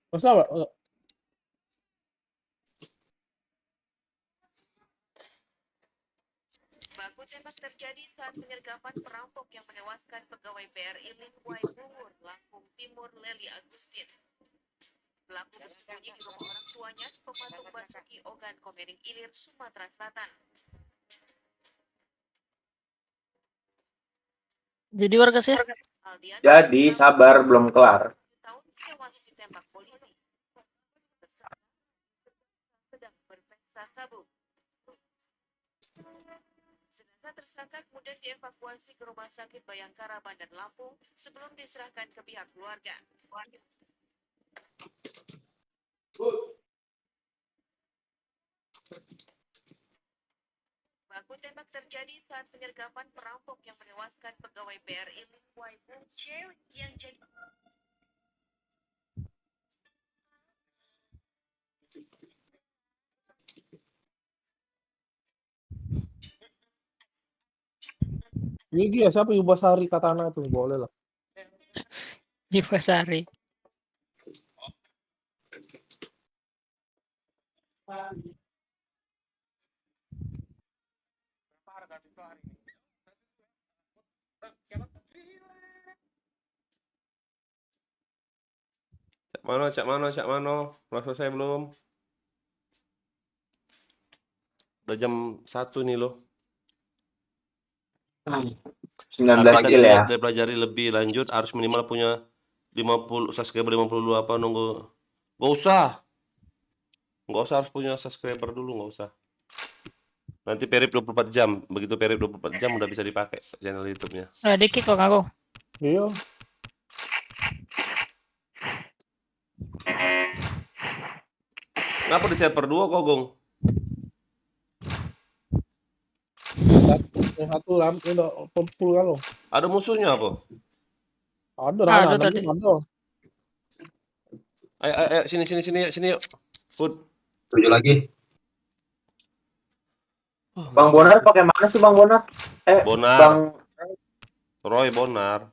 Masa apa? Baku tembak terjadi saat penyergapan perampok yang menewaskan pegawai BRI Lingwai Bungur, Lampung Timur, Leli Agustin. Pelaku bersembunyi di rumah orang tuanya di Pepatung Basuki Ogan, Komering Ilir, Sumatera Selatan. Jadi warga sih? Jadi sabar belum kelar. Tewas ditembak tersangka kemudian dievakuasi ke Rumah Sakit Bayangkara Bandar Lampung sebelum diserahkan ke pihak keluarga. Baku tembak terjadi saat penyergapan perampok yang menewaskan pegawai BRI Lingwai Bungce yang jadi Wigi ya siapa Yubasari Katana tuh boleh lah. Di Pasari. Cak Mano. Udah selesai belum? Udah jam 1 nih loh. 19 Harus kill ya. pelajari lebih lanjut, harus minimal punya 50 subscriber 52 apa nunggu. Gak usah harus punya subscriber dulu, nggak usah. Nanti Perip 24 jam, begitu Perip 24 jam udah bisa dipakai channel YouTube-nya. Dikit kok aku. Iya. Kenapa di server 2 kok, Gong? Yang satu lamp udah full kan lo. Ada musuhnya apa? Ada tadi. Ayo, sini yuk. Food. 7 lagi. Bang Bonar pakai mana sih Bang Bonar? Bonar. Bang Roy Bonar.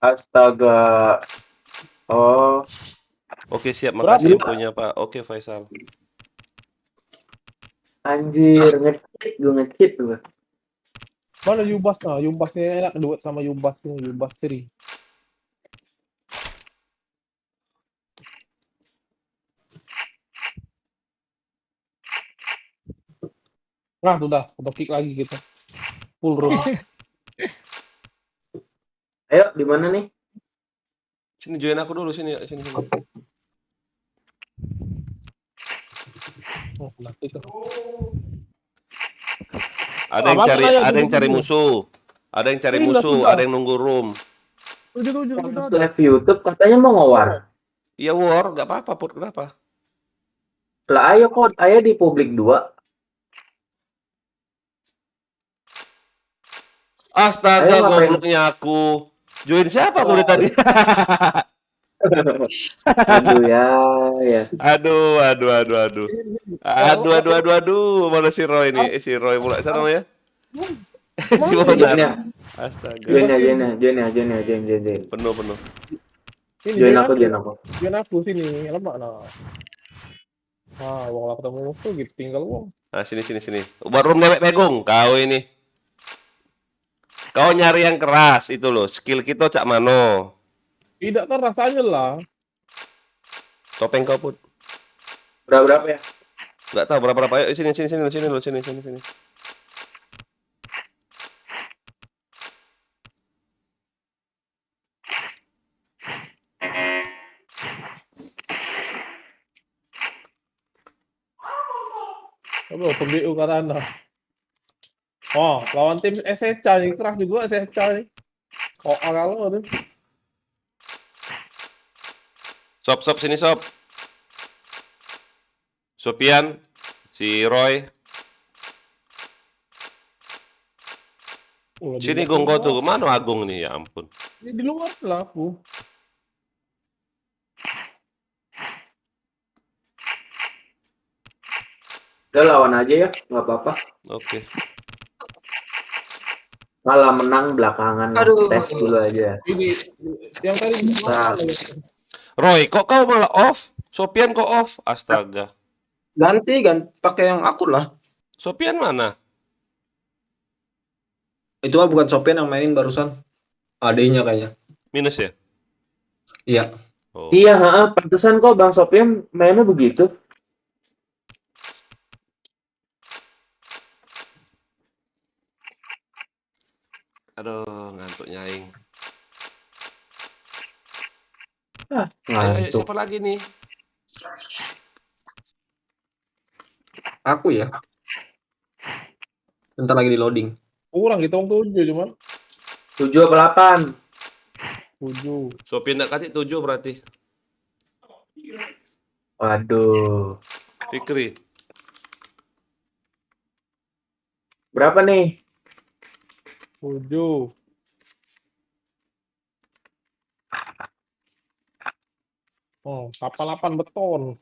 Astaga. Oh. Oke, siap. Makasih infonya, Pak. Oke, Faisal. Anjir, ngecit gue. Mana Yubas? Nah, Yubasnya enak duet sama Yubas Siri. Nah, udah kick lagi kita. Full room. Ayo, di mana nih? Sini join aku dulu sini. Oh, itu. Ada yang cari musuh. Ada yang nunggu room. Live YouTube katanya mau nge-war. Iya war, nggak apa-apa Put, kenapa? Lah ayo di publik 2. Astaga, gobloknya aku. Join siapa aku tadi? Aduh ya. Aduh. Mana si Roy nih? Si Roy mulai sana ya. Si Bonar. Astaga. Join. Penuh. Join aku. Join aku sini, lemak nah. Wong ketemu musuh gitu tinggal wong. Nah, sini. Baru newek pegung kau ini. Kau nyari yang keras itu loh. Skill kita cak mano. Tidak kan rasanya lah. Topeng kau Put. Berapa ya? Enggak tahu berapa. Ayo sini. Coba pembiu katana. Oh, lawan tim SSC nih, keras juga SSC nih. Oh, kalau tuh. Sob sini sob. Sopian, si Roy. Sini Gong kau tuh, kemana Agung nih ya ampun. Di luar lah aku. Udah lawan aja ya, nggak apa-apa. Oke. Malah menang belakangan. Tes dulu aja. Ini yang tadi Roy, kok kau malah off? Sopian kok off? Astaga. Ganti pakai yang aku lah. Sopian mana? Itu bukan Sopian yang mainin barusan. Adanya kayaknya. Minus ya? Iya. Oh. Iya, pantesan kok Bang Sopian mainnya begitu. Aduh, ngantuk nyaing. Ngantuk. Ayo, siapa lagi nih? Aku ya. Bentar lagi di loading. Kurang hitung 7 cuman. 7 apa 8? 7. So pindah kasih 7 berarti. Waduh. Fikri. Berapa nih? 7. Oh, kapal 8 beton.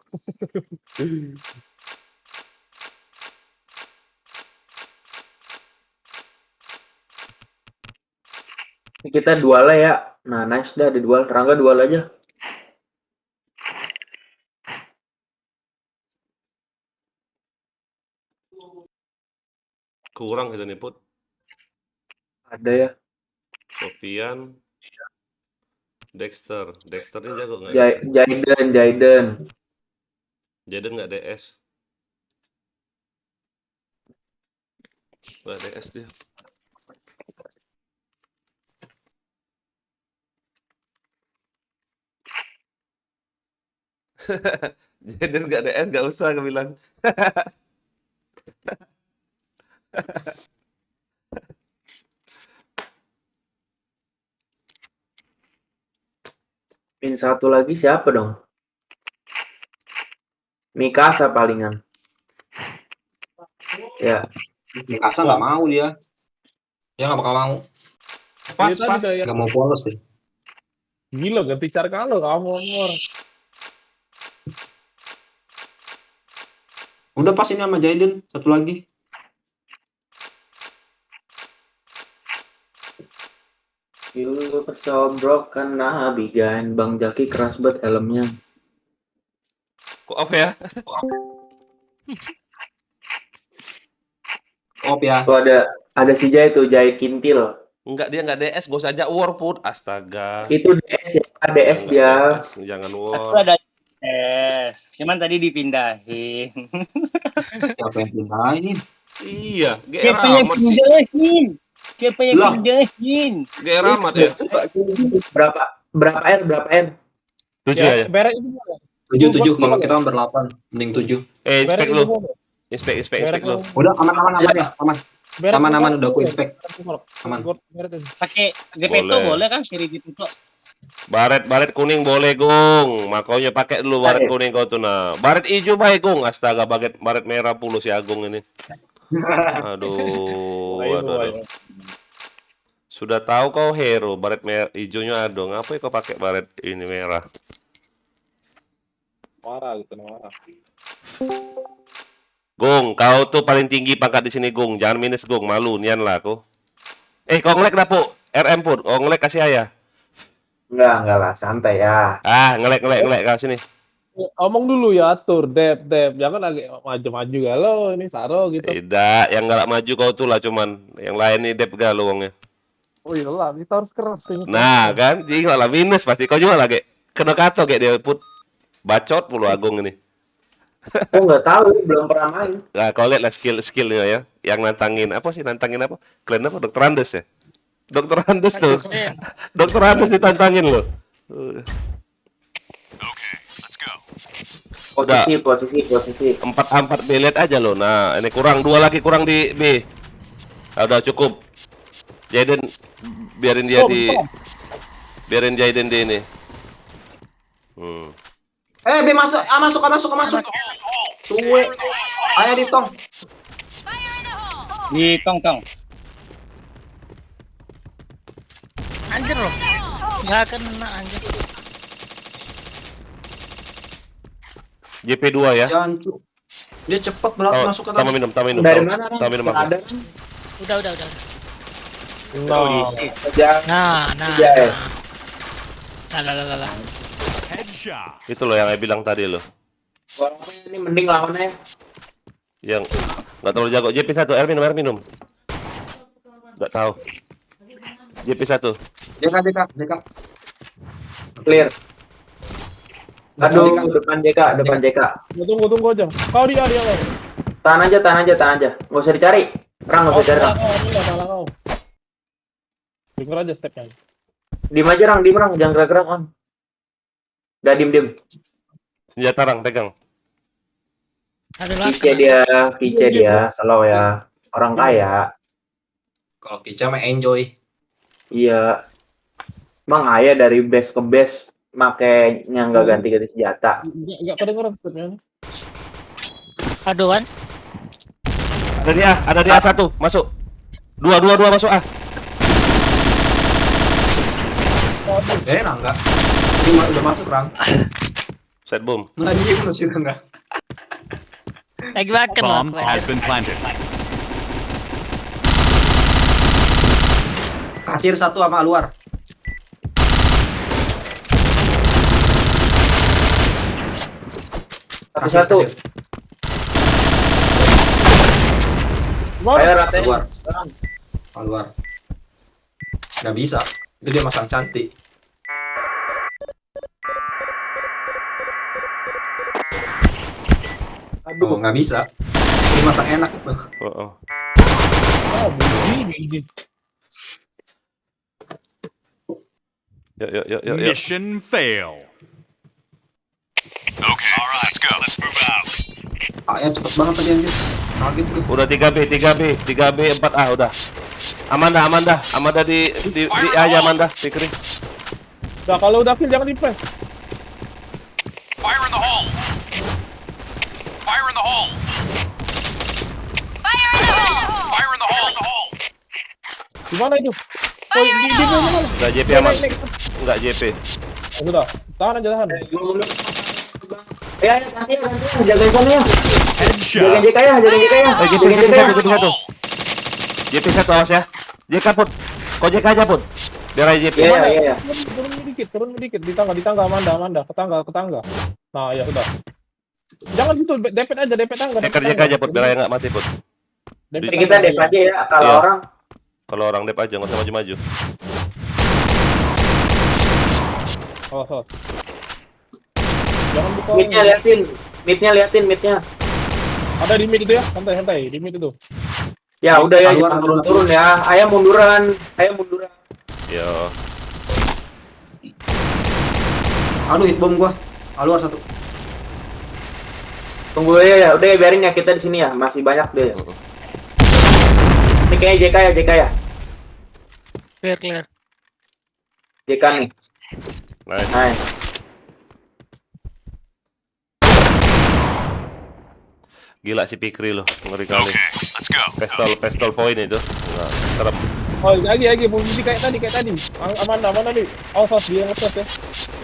Ini kita dual ya. Nah, nice dah di dual. Rangga dual aja. Kurang gitu nih, Put. Ada ya. Sofian. Dexter. Dexter ini jago nggak? Jaiden. Jaden nggak DS. Nggak DS dia. Jaden nggak DS, nggak usah aku bilang. Pin satu lagi siapa dong? Mikasa palingan. Ya. Mikasa nggak mau dia. Dia nggak bakal mau. Pas. Nggak mau polos deh. Gila ganti cara kalau kamu ngomong. Udah pas ini sama Jaiden satu lagi. You kesobrok karena abigan Bang Jaki keras banget helmnya. Kok off ya? Op ya. Tuh ada si Jai tuh, Jai Kintil. Enggak, dia nggak DS, gak usah ajak war, Put. Astaga. Itu DS ya, DS dia. DS, jangan Aku war. ada cuman tadi dipindahin. Siapa yang pindahin? Iya, Siapa yang amat sih. pindahin? Siapa yang Lah. pindahin? GR amat ya. Berapa R? 7 ya. Berak itu boleh. 7 kalau kita berlapan mending 7. Inspek Berak lu. itu boleh. Inspek Berak lu. itu- Udah aman ya, aman. berak itu Aman boleh. udah aku inspek. Aman. Berak itu. Pakai Gepetto Boleh. boleh kan seri gitu kok. Baret kuning boleh, Gung. Makanya pakai dulu baret kuning kau tuh nah. Baret hijau baik, Gung. Astaga, baret merah puluh si Agung ini. Aduh. Sudah tahu kau hero, baret merah hijaunya ada. Ngapain kau pakai baret ini merah? Marah gitu, marah. Gung, kau tuh paling tinggi pangkat di sini, Gung. Jangan minus, Gung. Malu, nian lah aku. Kau ngelek dah, Pu. RM, Pu. Kau ngelek kasih ayah. Enggak lah, santai ya. Ngelek kau sini. Omong dulu ya, atur, Dep. Jangan lagi maju-maju galau ini Saro gitu. Tidak, yang nggak maju kau tuh lah cuman. Yang lain nih dep gak luangnya. Oh iyalah, kita harus keras ini. Nah, kan? Jadi malah minus pasti. Kau juga lagi kena kacau kayak dia, Put. Bacot puluh Agung ini. Aku nggak tahu, belum pernah main. Nah, kau lihat lah skillnya ya. Yang nantangin apa sih? Nantangin apa? Kalian apa? Dokter Andes ya? Dokter Andes tuh. Dokter Andes ditantangin loh. Posisi. 4 belet aja loh. Nah, ini kurang 2 lagi kurang di B. Udah cukup. Jaden biarin dia di biarin Jaden di ini. B masuk. Cuek. Ayo ditong. Di tong. Anjir loh. Nggak kena anjir. JP2 ya. Jangan dia cepat berat masuk ke Tama minum. Dari mana? Tama minum aku. Ada. Udah. Nah. Lah. Itu loh yang saya bilang tadi loh. Orangnya ini mending lawannya. Yang nggak terlalu jago. JP1, air minum. Nggak tahu. JP1. JK. Clear. Aduh, depan JK. Tunggu aja. Kau dia lo. Tahan aja. Nggak usah dicari. Nggak usah cari. Salah kau. Dengar aja stepnya. Diem aja, Rang. Jangan gerak-gerak, On. Udah, diem. Senjata Rang, pegang. Ada lagi. Kice dia. Slow ya. Orang kaya. Kalau Kica mah enjoy. Iya. Emang ayah dari base ke base makanya nggak ganti-ganti senjata. Enggak kedengeran sebenarnya. Aduh kan. Ada di A1, masuk. Dua masuk A. Enggak. Udah masuk, Rang. Set boom. Nggak diem lu sih, enggak. Lagi makan loh Bomb aku. has been planted. Kasir satu sama luar. Satu. Ayo ratain. Keluar. Nggak bisa. Itu dia masang cantik. Oh, nggak bisa. Dia masang enak itu. Yuk. Mission fail. Okay, alright, let's go. Let's move out. A-nya cepet banget tadi anjir. Kaget gue. Udah 3B 4A udah. Amanda di A aja Amanda, Fikri. Nah, kalau udah kill jangan di-press. Fire in the hole. Fire in the hole. Fire in the hole! Fire in the hole. Gimana itu? Oh, di mana? Enggak JP aman. Enggak JP. Sudah. Tahan aja tahan. Ya, nanti jagain sana ya. Headshot. Jagain JK ya. JP satu. JP satu awas ya. JK put. Kau JK aja put. Biar aja JP. Iya. Turun dikit di tangga Amanda, ke tangga. Nah, ya sudah. Jangan gitu, depet tangga. JK aja put, biar aja enggak mati put. Kita dep aja ya Kalau orang dep aja enggak usah maju-maju. Oh. Jangan buka. Midnya liatin. Ada di mid itu ya, santai di mid itu. Ya udah ya, turun ya. Ayah munduran. Yo. Aduh, hit bom gua. Keluar satu. Tunggu ya, udah ya biarin ya kita di sini ya, masih banyak deh. Ini kayaknya JK ya. Clear. JK nih. Nice. Gila si Fikri loh, ngeri kali. Pistol point itu. Enggak, serem. Oh, lagi posisi kayak tadi. Amanda nih. Awas dia ngetes ya.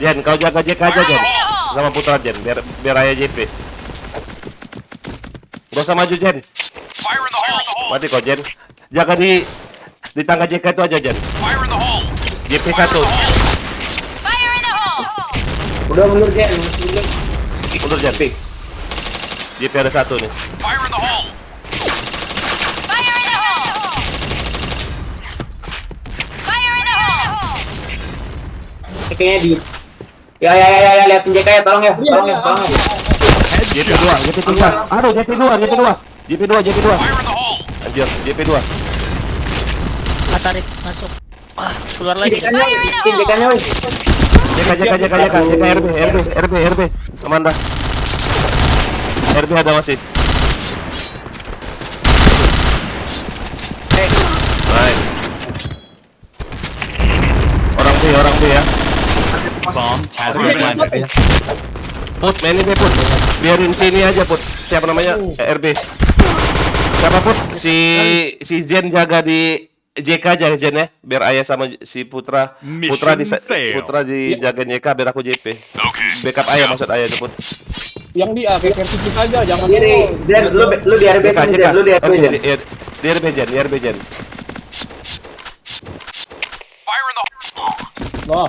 Jen, kau jaga JK aja Jen. Sama Putra Jen, biar aja JP. Gak usah maju Jen. Mati kau Jen. Jaga di tangga JK itu aja Jen. JP 1. Udah mundur Jen. Mundur Jen. JP ada 1 nih. Kayaknya di. Ya, liatin JK ya, tolong ya. JP 2. Aduh, JP 2. Anjir, JP 2. Tarik masuk. Keluar lagi. JK-nya woi. JK RB. Amanda. RB ada masih. Nice. Orang B ya. Bomb has been planted. Put, main ini Put. Biarin sini aja Put. Siapa namanya? RB. Siapa Put? Si Jen jaga di JK aja Jen ya. Biar ayah sama si Putra dijagain JK biar aku JP. Backup ayah maksud ayah itu Put. Yang di A kayak versi aja, jangan Jen, lu di RB sini Jen, lu di RB Jen. Di RB Jen. Wah,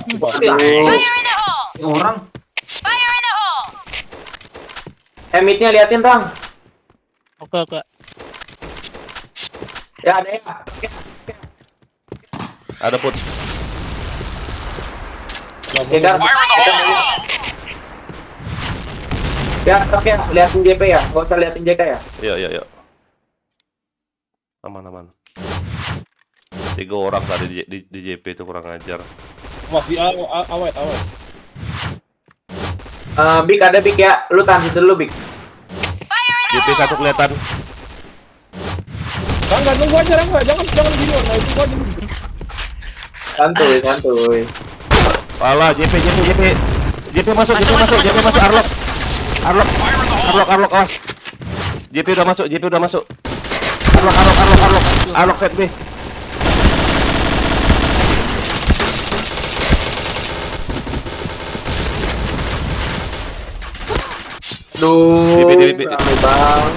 orang. Midnya liatin Bang. Oke. Ya ada ya. Ada Put. Ya, oke, liatin JP ya, nggak usah liatin JK ya. Iya. Aman. 3 orang tadi di JP itu kurang ajar. Wah, di awet. Big ada Big ya, lu tahan situ dulu Big. JP 1 kelihatan. Rangga, nunggu aja Rangga, jangan gini, nah itu gua aja. Santuy, santuy. Alah, JP masuk, JP masuk, Arlok, awas. JP udah masuk. Arlok set B. Aduh, DB. rame bang.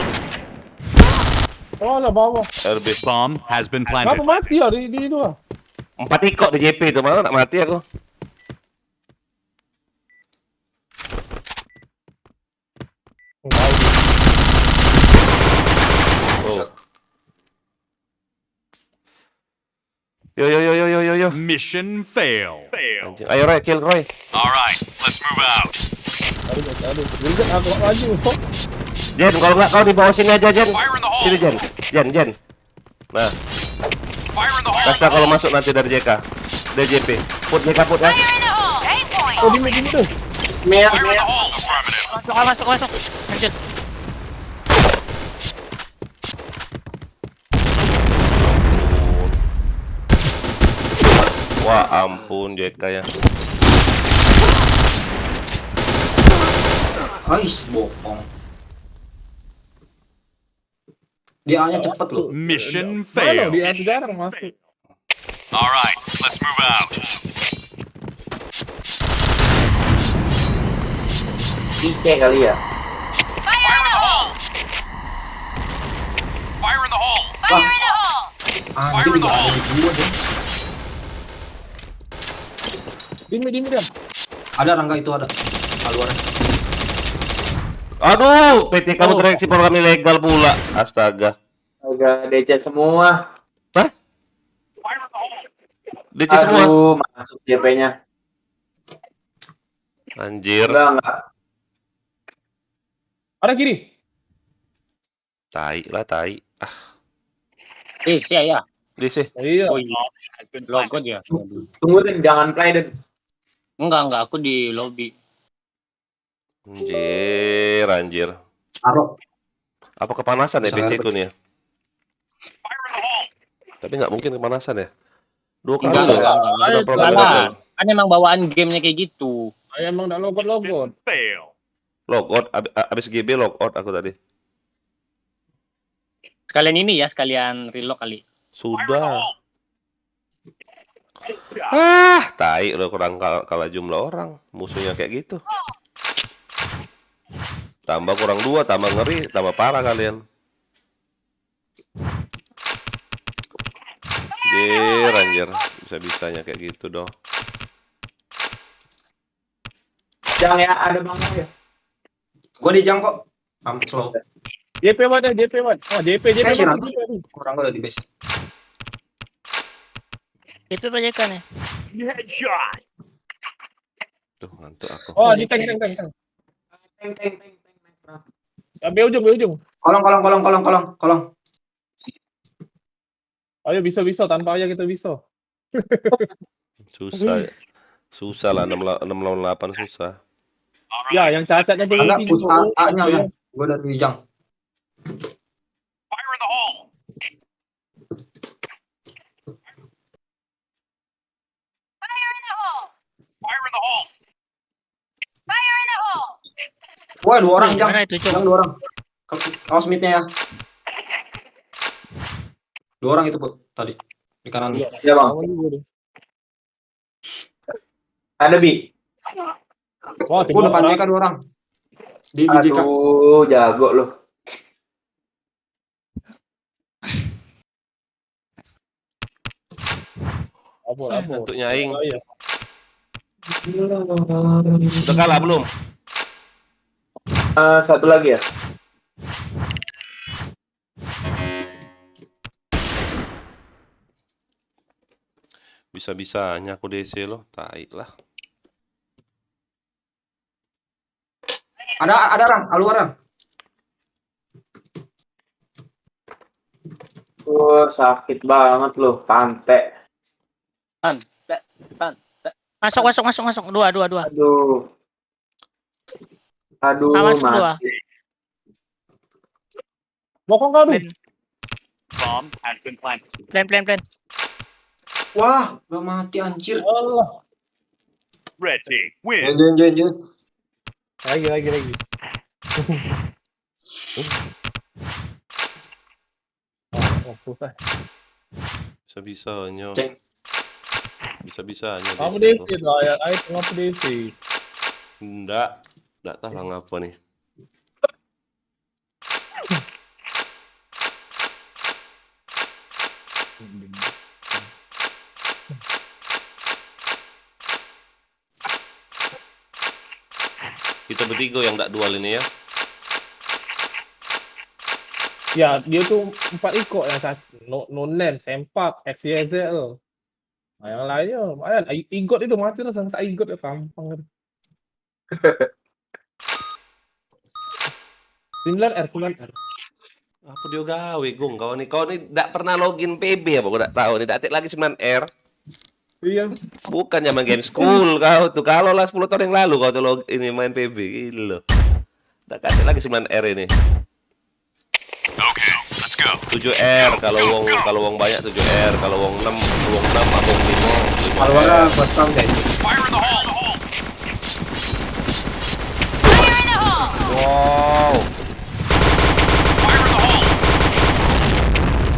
Oh, lah bawah. RB. Bomb has been planted. Kenapa mati ya di itu ah? 4 ikok di JP itu, malah nak mati aku. Oh. Yo. Mission fail. Anjing. Ayo Roy, kill Roy. Alright, let's move out. Aduh. Gilgat aku laju. Jen, kalau nggak kau di bawah sini aja, Jen. Sini, Jen. Nah. Kasih kalau masuk nanti dari JK. Dari JP. Put JK put ya. Oh, di mid tuh. Merah. Masuk. Lanjut. Wah, ampun JK ya. Ais, bohong. Dia A-nya cepet loh. Mission Mana fail. dia jarang masuk. Alright, let's move out. IC kali ya. Fire in the hole. Anjir, nggak ada di gua deh. Di mid dia. Ada Rangga itu ada. Keluar. Aduh, PT kamu tereaksi program ilegal pula. Astaga. Agak DC semua. Hah? DC semua. Aduh, masuk JP-nya. Anjir. Enggak. Ada kiri. Tai. Ya. DC. Iya. Oh iya. Logot ya. Tunggu Den, jangan play Den. Enggak, aku di lobby. Anjir. Arok. Apa kepanasan ya PC ku nih ya? Tapi nggak mungkin kepanasan ya. 2 kali loh. Ada program ilegal. Kan emang bawaan gamenya kayak gitu. Emang enggak logot. Fail. Logout abis GB logout aku tadi. Sekalian ini ya, sekalian reload kali. Sudah. Tai lo kurang kalah jumlah orang. Musuhnya kayak gitu. Tambah kurang 2, tambah ngeri, tambah parah kalian. Anjir. Bisa-bisanya kayak gitu dong. Jangan ya, ada Bang ya. Gua di jang kok. Slow. JP mana? Oh, JP. Kurang udah di base. Itu bajakan ya. Headshot. Tuh, ngantuk aku. Oh, di tank. Sampai ujung. Kolong. Ayo bisa tanpa ayah kita bisa. Susah lah 6 lawan 8 susah. Ya, yang cacatnya Enggak, begini. push A-nya lah. Gua dari jang. Fire in the hole. Wah, 2 orang jang. Mana itu, Cok? Jang 2 orang. Awas mid-nya ya. 2 orang itu Put tadi di kanan. Iya Bang. Ada Bi. Wah, depan JK 2 orang. Di JK. Aduh, jago loh. Untuk nyaing. Udah kalah belum? Satu lagi ya. Bisa-bisanya aku DC loh, tai lah. Ada orang, aluaran. Sakit banget loh, pantai. Masuk. Dua. Aduh, Masuk 2. Bokong kau nih. Plan. Wah, gak mati anjir. Allah. Red team win. Join. Lagi. Susah. Bisa-bisanya. Ceng. Bisa-bisanya. Kamu di DP situ. tuh, ayat ngapa DP? Nggak tahu lah ngapa nih. Kita bertiga yang nggak dual ini ya. Ya, dia tuh 4 ikut yang satu. No name, sempak, XYZ loh. Nah, yang lainnya lumayan. Igot itu mati terus, yang tak igot ya gampang. 9R. Apa dia gawe, Gung? Kau nih nggak pernah login PB ya, Kau nggak tahu nih. Datik lagi 9R. Iya. Bukan zaman game school kau tuh. Kalau lah 10 tahun yang lalu kau tuh ini main PB gitu loh. Udah kasih lagi 9R ini. Okay, let's go. 7R kalau wong banyak 7R, kalau wong 6 abang 5. Malwara gua spam guys. Fire in the hole. Wow. Fire in the hole.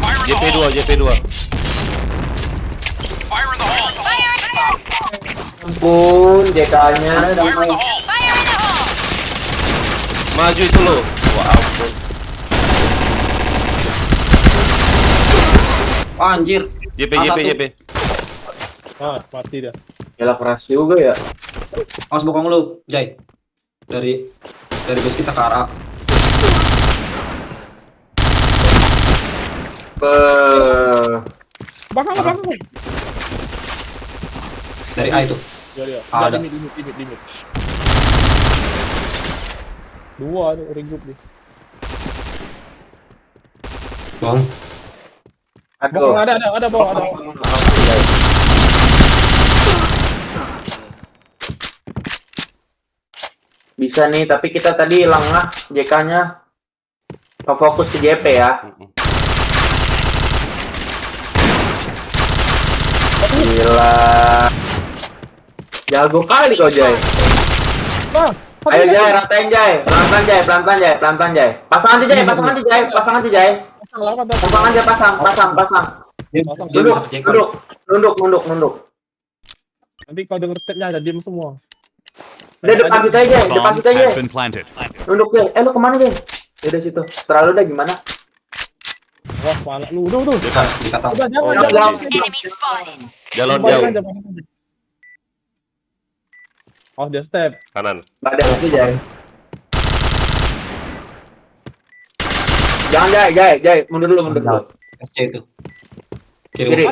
Fire in the hole. JP2. Fire in the hole. Ampun, JK-nya. Ada Fire in the main. hole. Maju itu lo. Wah ampun. Wah, anjir. JP. Ah, mati dah. Gila keras juga ya. Awas bokong lu, Jay. Dari base kita ke arah. Bakang. Dari A itu. Ya. Ada. Limit. Dua ada regroup nih. Bang. Aduh. Bakang ada bawah ada. Bisa nih, tapi kita tadi lengah JK-nya. Fokus ke JP ya. Gila. Jago kali kau, Jay. Ayo Jay, ratain Jay. Pelan-pelan Jay. Pasang aja Jay. Pasang aja Jay. Pasang. Dia bisa ke JK. Nunduk. Nanti kalau denger stepnya ada diem semua. Udah depan situ aja, Bomb has been planted. Nunduk Jay. Lu kemana Jay? Udah situ. Setelah lu udah gimana? Wah, kepala lu. Udah. Kita tahu. Udah, jangan. Jalan jauh. Oh, dia step. Kanan. Badan aja Jay. Jangan Jay. Mundur dulu. SC itu. Kiri.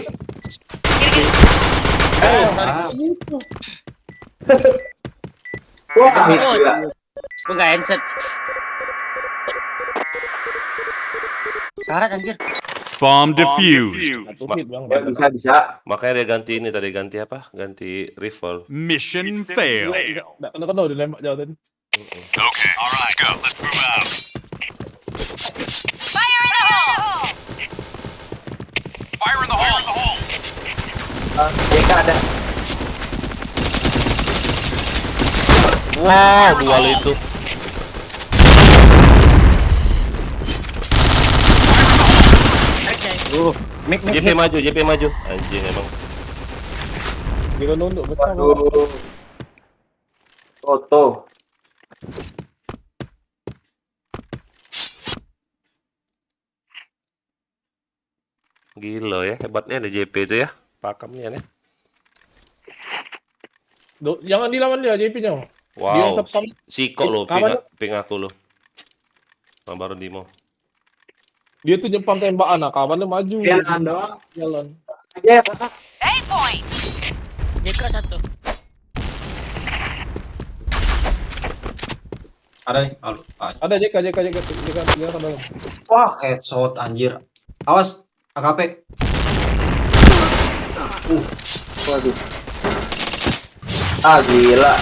Wah, gila. Gue nggak handset. Karat anjir. Bomb defused. Bisa. Makanya dia ganti apa? Ganti rifle. Mission failed. Nggak kena dilembak jauh tadi. Okay, all right, go. Let's move out. Fire in the hole! Fire in the hole. JK ada. Wow, dual itu. JP maju. Anjing emang. Dia nunduk betul. Waduh. Foto. Gila ya, hebatnya ada JP itu ya. Pakamnya nih. Jangan dilawan dia JP-nya. Wow. Dia Siko lo, ping aku lo. Baru Dimo. Dia tuh Jepang tembakan, kawannya maju. Jalan doang. Jalan. Aja, A point. JK 1. Ada nih. Ada JK ke dalam. Wah, headshot anjir. Awas, AKP. Waduh. Ah, gila.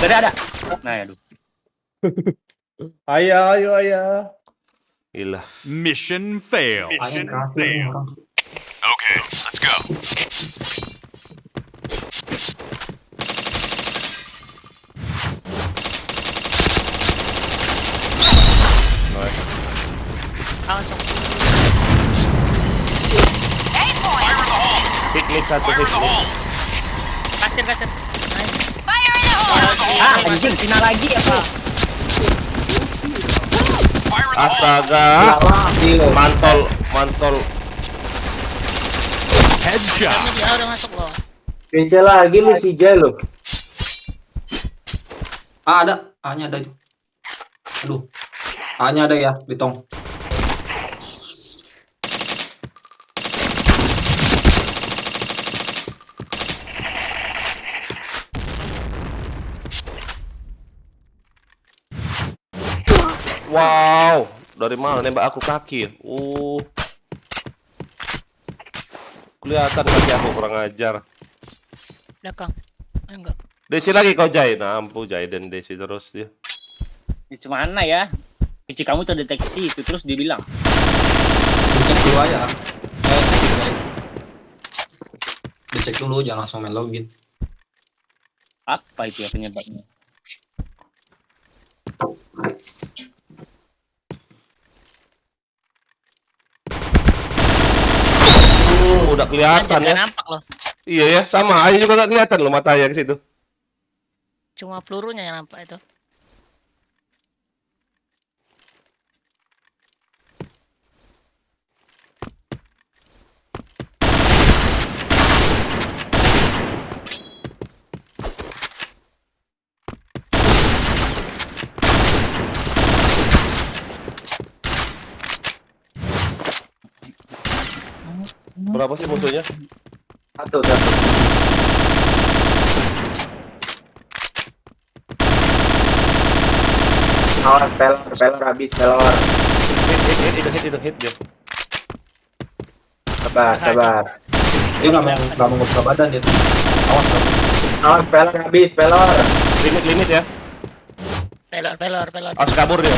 Ada. Nah, aduh. Ayah. Gila. Mission failed. Ayah berhasil nih orang. Okay, let's go. Nice. Langsung. Hit mid satu hit mid. Kasir. Nice. Anjing, final lagi apa? Astaga. Mantol. Headshot. Dia udah masuk loh. Pinca lagi lu si Jay lu. Ada. A-nya ada itu. Aduh. A-nya ada ya, Bitong. Wow, dari mana nembak aku kaki? Kelihatan kaki aku kurang ajar. Belakang. Enggak. DC lagi kau Jai. Nah, ampu Jai dan DC terus dia. Itu mana ya? PC kamu terdeteksi itu terus dia bilang. Dicek dulu aja. Dicek dulu, jangan langsung main login. Apa itu ya penyebabnya? Udah kelihatan ya. Nampak loh. Iya ya, sama. Ayo juga nggak kelihatan loh matanya ke situ. Cuma pelurunya yang nampak itu. Berapa sih musuhnya? Satu. Awas, pelor habis, pelor. Hit dia. Sabar. Dia nggak mau ngebuka badan dia. Awas, pelor habis, pelor. Limit ya. Pelor. Harus kabur dia.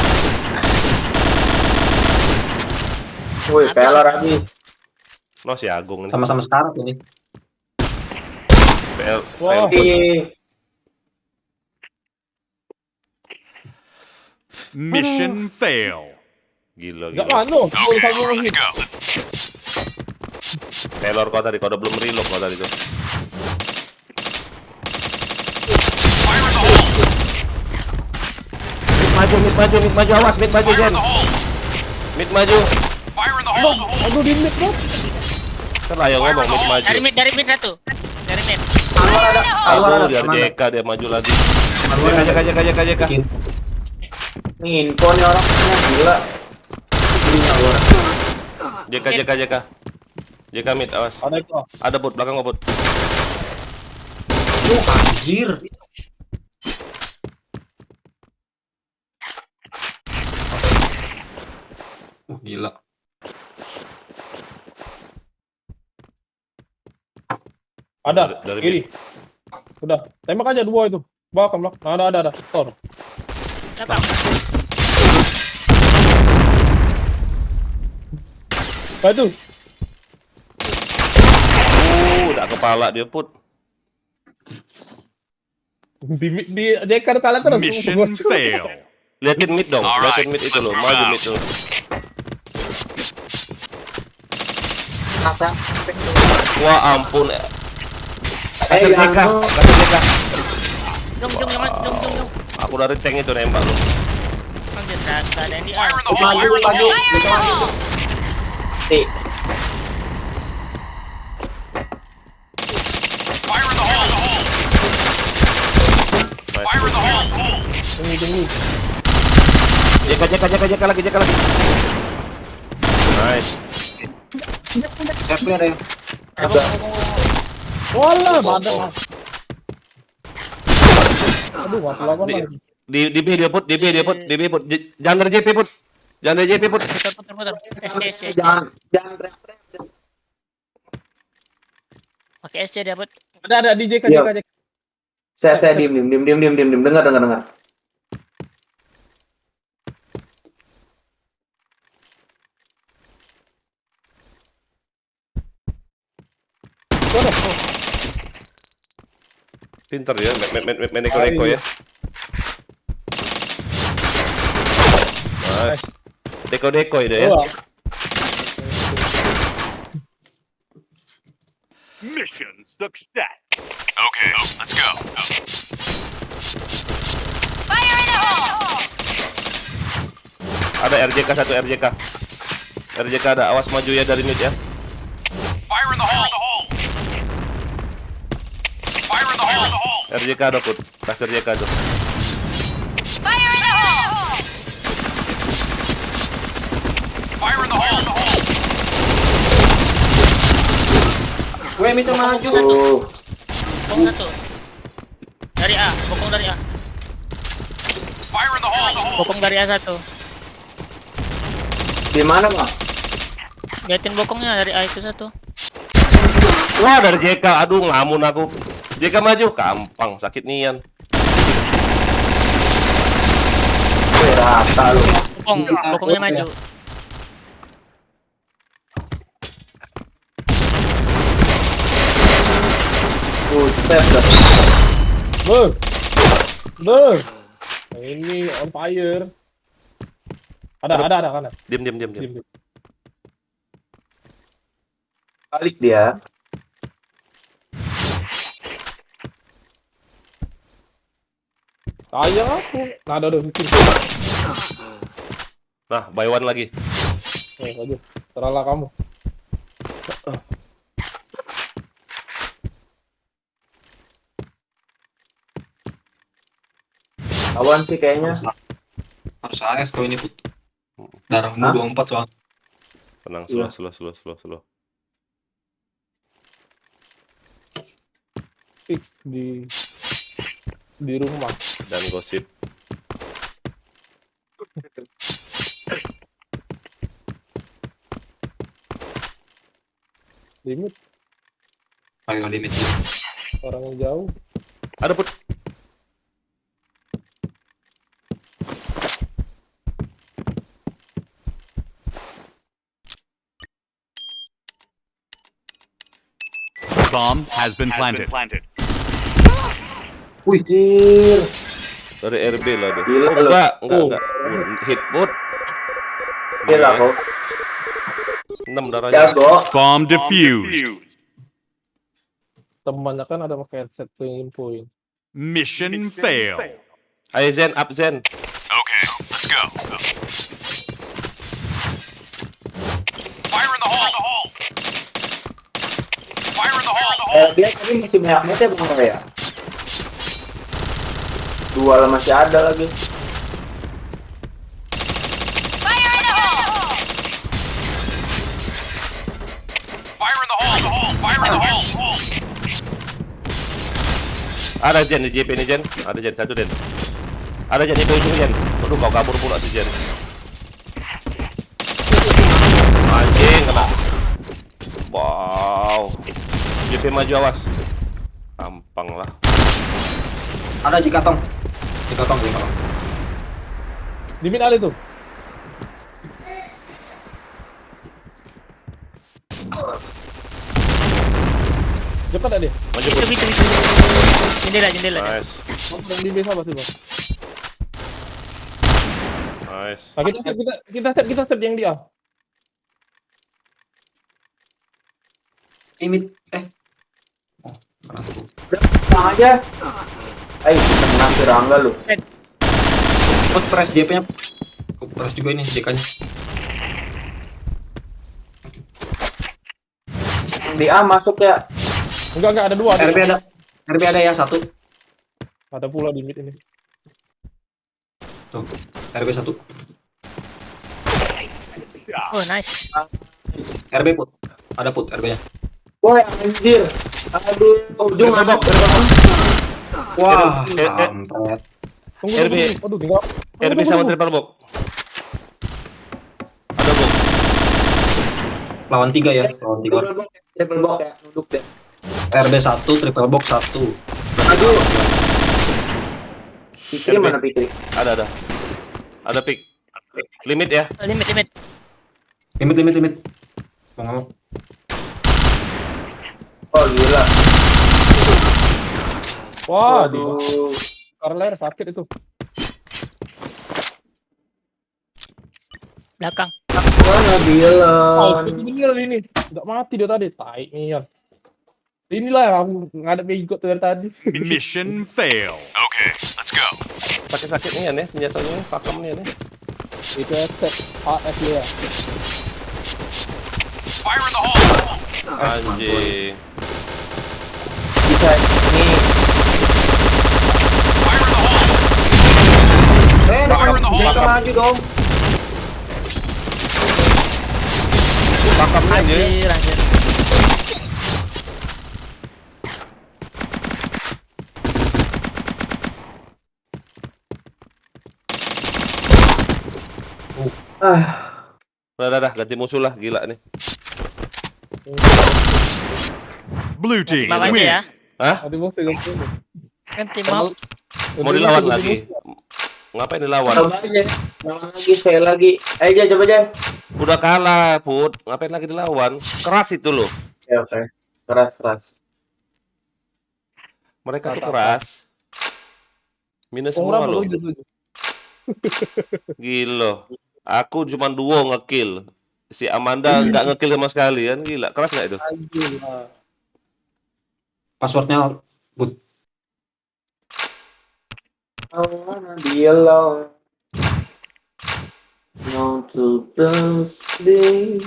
Wih, pelor habis. No si Agung ini. Sama-sama sekarat ini. PL. Mission fail. Gila. Enggak mano. Pelor kau tadi, kau udah belum reload kau tadi tuh. Mid maju, awas mid maju Jen. Mid maju. Aduh di mid bro. Kan ayo ngomong mid maju. Dari mid satu. Dari mid. Keluar ada. Biar JK dia maju lagi. JK. Nih, info nih orangnya gila. JK mid, awas. Ada itu. Ada bot, belakang bot. Anjir. Gila. Ada. Dari Kiri. Udah. Tembak aja dua itu. Belakang. Ada. Tor. Batu. Udah kepala dia put. Di Jekar kalah terus. Mission fail. Liatin mid dong, liatin mid itu loh, maju mid tuh. Wah ampun. Kasih JK. Jom. Aku dari tank itu nembak lu. Ada yang di A. Maju. Tunggu. JK lagi. Nice. Safely ada yang. Walah, badan. Aduh, waktu lawan lagi. Di B dia put. Jangan dari JP put. Putar. SC. Jangan teriak-teriak. Pakai SC dia put. Ada di JK. Saya diem. Dengar. Pinter ya, main neko ya. Nice. Deko itu ya. Mission success. Okay, let's go. Fire in the hole! Ada RJK satu RJK. RJK ada, awas maju ya dari mid ya. Fire in the hole! Fire in the hole! RJK ada put, kasih RJK tuh. Fire in the hole! Fire in the hole! Gue minta maju. Bokong satu. Dari A, bokong dari A. Fire in the hole! Bokong dari A satu. Di mana, Bang? Liatin bokongnya dari A itu satu. Wah, dari JK, aduh ngamun aku. JK maju, gampang, sakit nian. Rata lu. Bokongnya maju. Buset dah. Ini on fire. Ada kan? Diam. Balik dia. Sayang aku. Nah, ada. Nah, buy one lagi. Aja. Terlalah kamu. Awan sih kayaknya. Harus AS kau ini put. Darahmu 24 soal. Tenang, slow. Fix di rumah. Dan gosip. Limit. Ayo limit. Orang yang jauh. Ada put. Bomb has been planted. Wih, Dari RB lah tuh. Gila, lu. Enggak. Hit bot. Gila kok. 6 darahnya. Jago. Bomb defused. Temannya kan ada pakai headset tuh yang infoin. Mission fail. Ayo Zen, up Zen. Okay, let's go. Fire in the hole! Fire in the hole! Dia tadi masih banyak mete Bang Roy ya. Dua lah masih ada lagi. Fire in the hole! Fire in the hole! Fire in the hole! Ada Jen di JP ini Jen. Ada Jen satu Den. Ada Jen itu Jen. Aduh kau kabur pula si Jen. Anjing kena. Wow. JP maju awas. Gampang lah. ada Cikatong. Di mid ada itu. Cepat ada dia. Maju Itu. put. Jendela. Nice. Yang di base apa sih, Bang? Nice. Nah, kita step yang dia. Imit. Tenang aja. Ayo, tenang si Rangga lu. Put press JP-nya. Press juga ini JK-nya. Di A masuk ya. Enggak ada dua. RB ada ya satu. Ada pula di mid ini. Tuh, RB 1. Oh, nice. RB put. Ada put RB-nya. Woi, anjir. Aduh, ujung ada. Wah, kampret. RB. Aduh, tinggal. RB sama triple box. Ada box. Lawan 3 ya, lawan 3 orang. Triple box ya, duduk deh. RB 1, triple box 1. Aduh. Pikri mana Pikri? Ada. Ada pick. Limit ya. Limit. Limit. Mau. Oh gila. Wah, di Aduh. Carler sakit itu. Belakang. Mana Oh, Dylan? bener ini. Enggak mati dia tadi. Tai Nian. Inilah yang aku ngadep Igot dari tadi. Mission fail. Okay, let's go. Sakit nih ya senjatanya, pakem nih ya. Itu headset AF ya. Fire in the hole. Anjing. Bisa ini. Fire in the hole. Jangan maju dong. Pakemnya aja. Anjir. Udah, ganti musuh lah, gila nih. Blue team Map aja win. ya. Hah? Ganti musuh. Ganti map. Mau dilawan lagi? Ngapain dilawan? Coba aja. Lawan lagi, saya lagi. Ayo Jay, coba Jay. Udah kalah, Put. Ngapain lagi dilawan? Keras itu loh. Oke. Keras. Mereka tuh keras. Minus Orang semua loh. tujuh. Gila. Aku cuma duo ngekill. Si Amanda nggak ngekill sama sekali kan. Gila, keras nggak itu? Anjir. Passwordnya good. I wanna be alone. No to those days.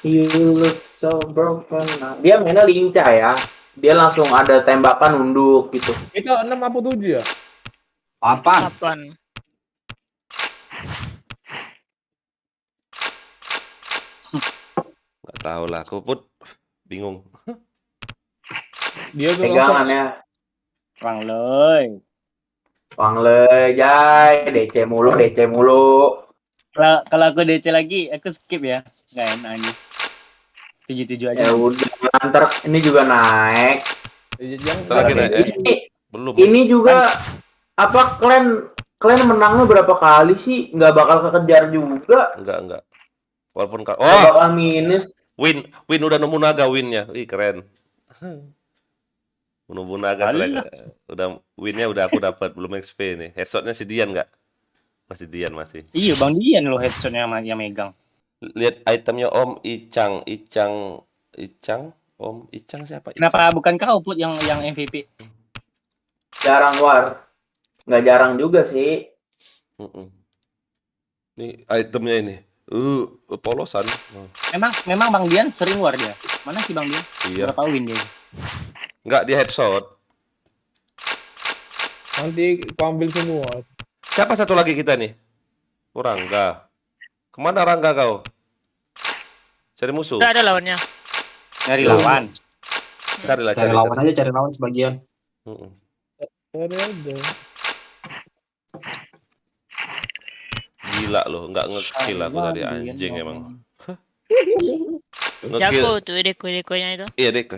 You look so broken now. Dia mainnya lincah ya. Dia langsung ada tembakan nunduk gitu. Itu 6 apa 7 ya? Apa? 8. Nggak tahu lah. Aku Put bingung. Dia tuh Pegangan ya. Bang Loy. Pangle, Jay. DC mulu. Kalau aku DC lagi, aku skip ya. Nggak enak aja. 7 aja. Ya udah, ntar ini juga naik. Terakhir ya? Belum. Ini juga apa kalian menangnya berapa kali sih? Nggak bakal kekejar juga. Enggak. Walaupun Nggak bakal minus. Win udah nemu naga winnya. Ih, keren. Nemu naga udah winnya udah aku dapat, belum XP nih. Headshotnya si Dian nggak? Masih Dian masih. Iya, Bang Dian loh headshotnya yang megang. Lihat itemnya Om Icang. Om Icang siapa? Kenapa bukan kau Put yang MVP? Jarang war. Nggak jarang juga sih. Nih itemnya ini. Polosan. Memang Bang Dian sering war dia. Mana sih Bang Dian? Iya. Berapa win dia? Nggak, dia headshot. Nanti aku ambil semua. Siapa satu lagi kita nih? Rangga. Kemana Rangga kau? Cari musuh. Udah ada lawannya. Nyari lawan. Cari lawan aja, cari lawan sebagian. Ada. Gila loh, nggak ngekill aku tadi, anjing emang. Jago tuh deko-dekonya itu. Iya dek,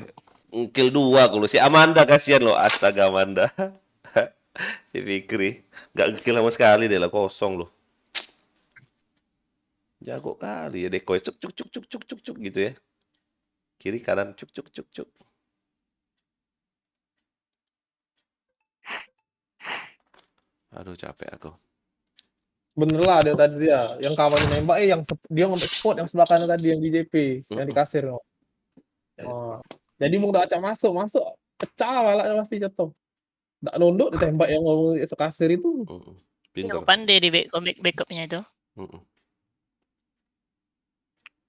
ngekill 2 aku loh. Si Amanda kasihan loh, astaga Amanda. Si Fikri nggak ngekill sama sekali deh lah, kosong loh. Jago kali ya dekoy, cuk gitu ya. Kiri kanan cuk. Aduh capek aku. Bener lah dia tadi dia. Yang kawannya nembak yang dia ngambil spot yang sebelah kanan tadi yang di JP, yang di kasir. Oh. Jadi mau udah acak masuk, pecah balaknya pasti jatuh. Nggak nunduk ditembak yang ngomong sekasir itu. Yang pandai di backupnya itu.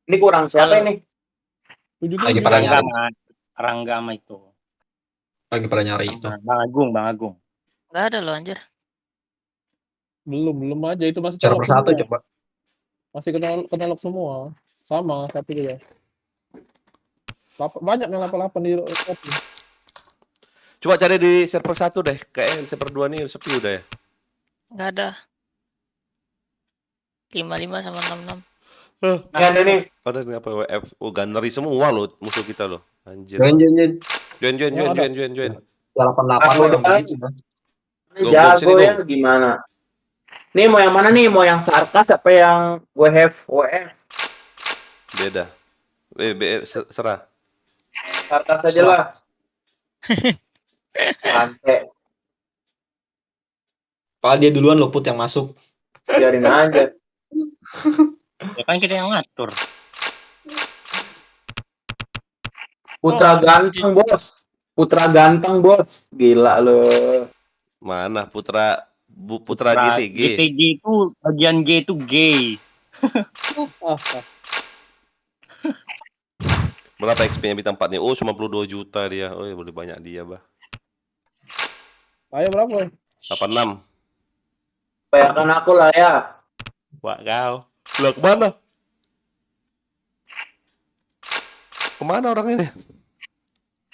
Ini kurang siapa ini? Lagi pada nyari. Rangga sama itu. Lagi pada nyari itu. Bang Agung. Nggak ada loh anjir. Belum aja itu masih Cara persatu semua. coba. Masih kena lock semua. Sama satu juga. Banyak yang 88 di lock. Coba cari di server 1 deh. Kayaknya server 2 nih sepi udah ya. Nggak ada. 55 sama 66. Ada nih. Ada nih apa WF? Oh, gunnery semua loh musuh kita loh. Anjir. Jangan. Join. Oh, ada. Join. Ya 88 lo yang begitu kan. Ini Go, jago sini, ya gimana? Nih mau yang mana nih? Mau yang sarkas apa yang WF? Beda. Serah. Sarkas aja lah. Santai. Padahal dia duluan lo Put yang masuk. Biarin aja. Ya kan kita yang ngatur. Putra ganteng bos. Gila lo. Mana Putra GTG. GTG itu bagian G itu gay. Berapa XP-nya bintang 4 nih? Oh, 92 juta dia. Oh, ya boleh banyak dia, bah. Ayo berapa? 86. Bayarkan aku lah ya. Wah, kau. Lah kemana? Kemana orang ini?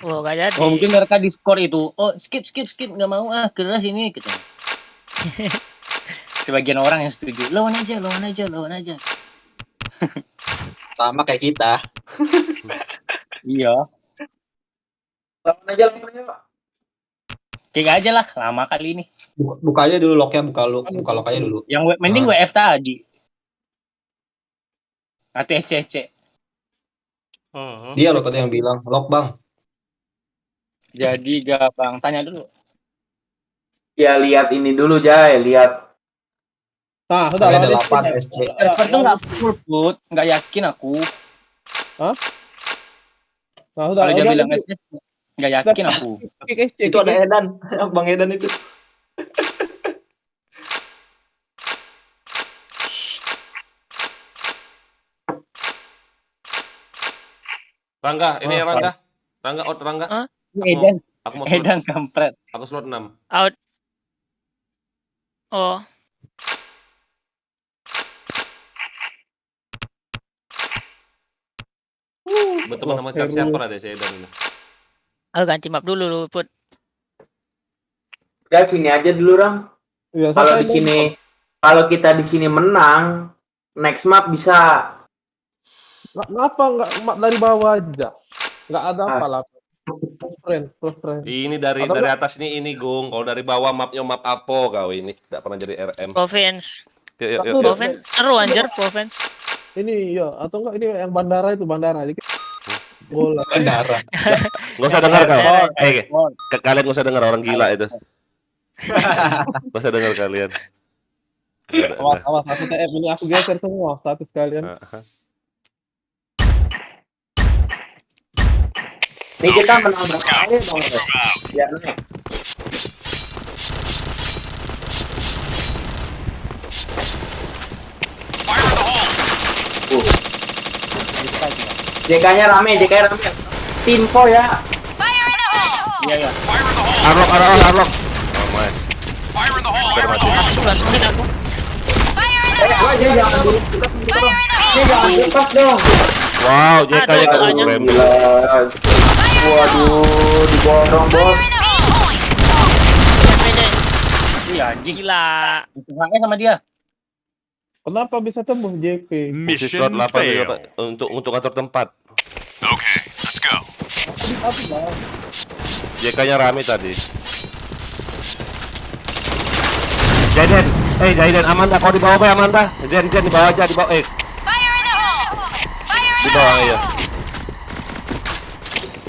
Oh, gak jadi. Oh, mungkin mereka di skor itu. Oh, skip, nggak mau keras ini gitu. Sebagian orang yang setuju. Lawan aja. Sama kayak kita. Iya. Lawan aja. Kayak aja lah, lama kali ini. Buka aja dulu locknya, buka lock aja dulu. Yang mending WF tadi. Atau SCC. Dia lo tadi yang bilang lock bang. Jadi gak bang, tanya dulu. Ya lihat ini dulu Jay, lihat. Nah, sudah Ada lawan 8 SC. Server tuh nggak full put, nggak yakin aku. Hah? Nah, sudah. Kalau dia bilang SC, nggak yakin aku. Itu ada Edan, Bang Edan itu. Rangga, ini Rangga. Rangga. Edan. Aku mau Edan kampret. Aku slot 6. Out. Oh. Berteman sama siapa ada si Edan ini? Aku ganti map dulu lu, Put. Udah sini aja dulu Ram. Ya, Kalau di sini, kalau kita di sini menang, next map bisa. Kenapa nggak dari bawah aja? Nggak ada apa lah. Close friend. Ini dari atas ini Gung. Kalau dari bawah mapnya map Apo kau ini. Tidak pernah jadi RM. Province. Yuk. Province seru anjir, Province. Ini ya, atau enggak ini yang bandara itu bandara dikit. Bola. Bandara. Nggak usah dengar kau. Kalian nggak usah dengar orang gila itu. Nggak usah dengar kalian. Awas aku TF ini aku geser semua status kalian. Ini kita menang berapa kali dong? Biar nih. JK-nya rame. Timpo ya. Iya. Arlock. Oh my. Langsung hit aku. Jangan lepas dong. Wow, JK-nya keren. Waduh, diborong bos. Iya, anjing. Gila. Tengahnya sama dia. Kenapa bisa tembus JP? Slot 8 untuk ngatur tempat. Okay, let's go. JK-nya rame tadi. Jaiden, Amanda, kau di bawah ya Amanda? Zen di bawah aja, di bawah. Di bawah ya.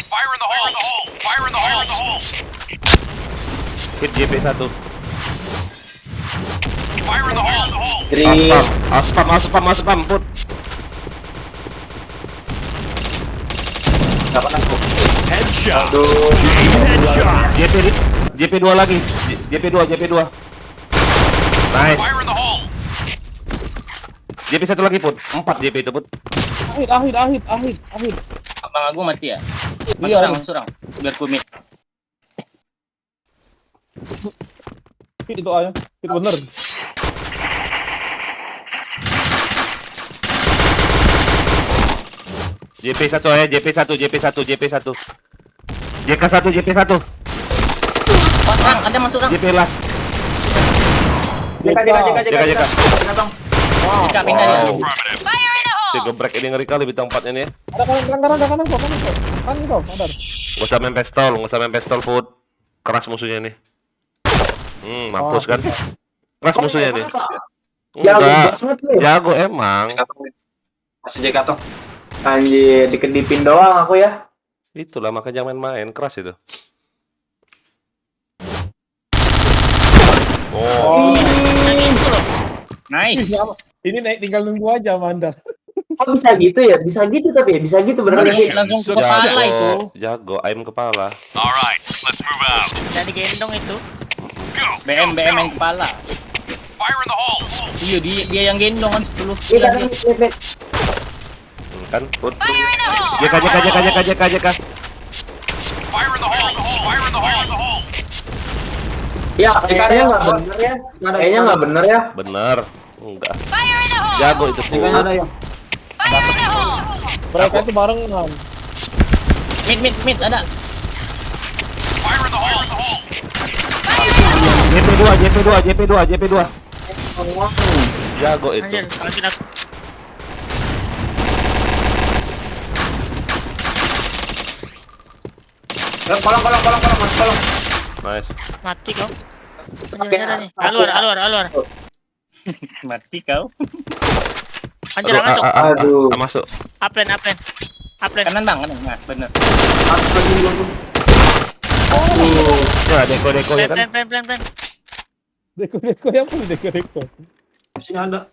Fire in the hole. Hit JP 1. Fire in the hole. Aspam, Put. Headshot. Aduh. Headshot. JP 2 lagi. JP 2. Nice. Fire in the hole. JP 1 lagi, Put. 4 JP itu, Put. Ahit. Abang aku mati ya? Iya. Surang. Biar kumit. Hit itu aja. Hit bener. JP 1 ya, JK 1. Pasang, ada masuk orang. JP last. JK. JK. Jika pindah ya. Si gebrek ini ngeri kali bintang 4 ini ya. Ada kanan kok, sadar. Gak usah main pistol, Food. Keras musuhnya nih. Mampus kan? Keras musuhnya nih. Enggak, jago emang. Masih jaga toh. Anjir, dikedipin doang aku ya. Itulah makanya main-main keras itu. Oh. Nice. Ini naik tinggal nunggu aja Amanda. Oh bisa gitu ya? Bisa gitu tapi ya? Bisa gitu beneran langsung ke kepala itu. Jago, aim kepala. Alright, let's move out. Udah digendong itu. BM yang kepala. Fire in the hole. Iya dia yang gendong kan 10. Iya Kan, Food. JK. Fire in the hole. Fire in the hole. Ya, kayaknya nggak bener ya. Kayaknya nggak bener ya. Bener. Enggak. Jago itu. Jaga ada ya. Mereka itu barengan. Mid ada. Fire in the hole. JP2. Jago itu. Anjir, kalau tidak Kolong, Mas, kolong. Nice. mati kau. Anjir, ada nih. Alur. Mati kau. Anjir, masuk. Aduh. Masuk. Upland. Kanan bang, nah bener. Ya, deko ya kan. Plan. Deko ya pun deko. Sini ada.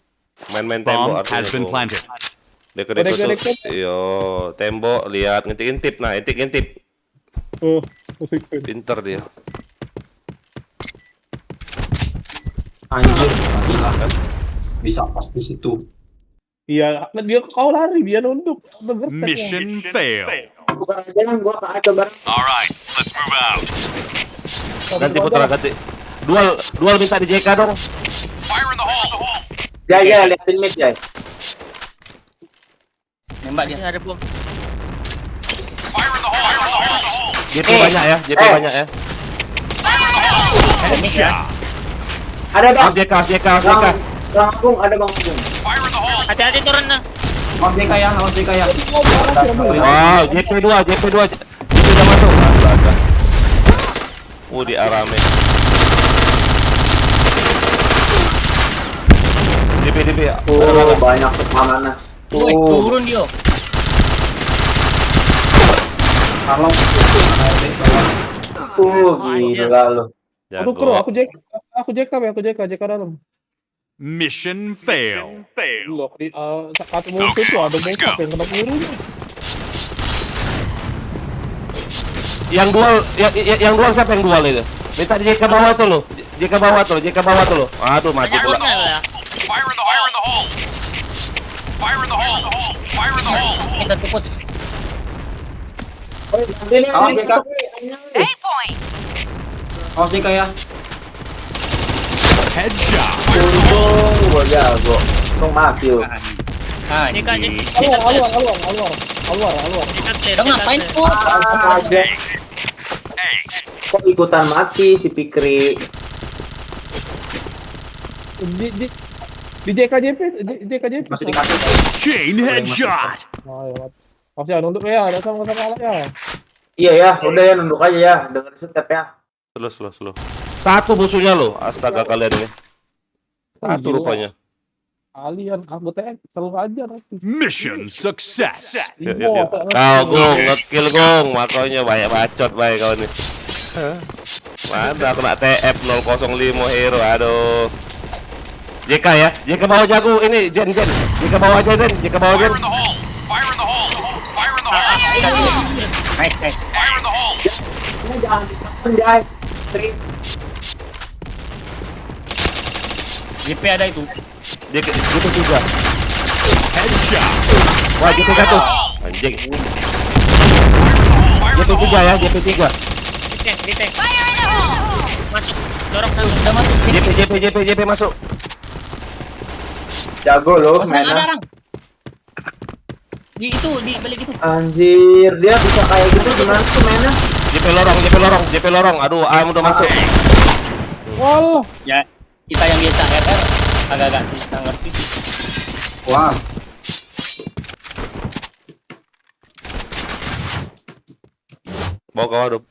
Main tembok artinya. Deko. Yo, tembok lihat ngintip. Nah, intip. Oh, Pinter dia. Anjir, gila kan. Bisa pas di situ. Iya, dia kau lari, dia nunduk. Mission fail. Bukan aja kan gua ke coba. Alright, let's move out. Ganti Putra. Dual minta di JK dong. Fire in the hole. Ya, liatin mid ya. Nembak dia. Ada bom. Fire in the hole. JP banyak ya. Headshot. Ada bang. JK. Bang Agung, ada Bang Agung. Fire in the hole. Hati-hati turun nah. Awas JK ya. Wow, JP2 udah masuk. Astaga. Di arame. DP. Oh, banyak kemana. Turun dia. Kalau Gila lu. Aku JK dalam. Mission fail. Loh, di satu musuh itu ada backup yang kena peluru. Yang dual siapa yang dual itu? Minta di JK bawah tuh lo. Aduh, mati pula. Fire in the hole. Kita cepet. awas JK. Awas JK ya. Headshot. Gua jago. Untung mati lu. Ini kan Keluar. Udah ngapain tuh? Aja. Kok ikutan mati si Pikri? Di JKJP. Masih dikasih. Chain headshot. Maaf ya, nunduk ya, ada sama alat ya. Iya ya, udah ya nunduk aja ya, dengerin step ya. Slow. Satu musuhnya lo. Astaga kalian ini. Satu rupanya. Kalian anggota selalu aja nanti. Mission success. Ya. Kau Gong, ngekill Gong, makanya banyak bacot baik kau ini. Mana kena TF 005 hero, aduh. JK ya, JK bawah jago ini, Jen. JK bawah aja Jen, Fire in the hole. Nice. Fire in the hole. Ini jangan disampun, Jai. JP ada itu. JP 3. Headshot. Wah, JP 1. Anjing. JP 3 ya, JP 3. Di tank. Masuk. Dorong satu. Udah masuk. JP masuk. Jago loh Ada mainnya. orang. Di balik itu. Anjir, dia bisa kayak gitu gimana tuh mainnya? JP lorong. Aduh, AM udah masuk. Wah. Ya, kita yang biasa RR agak-agak bisa ngerti sih. Wah. Bawa kau aduh.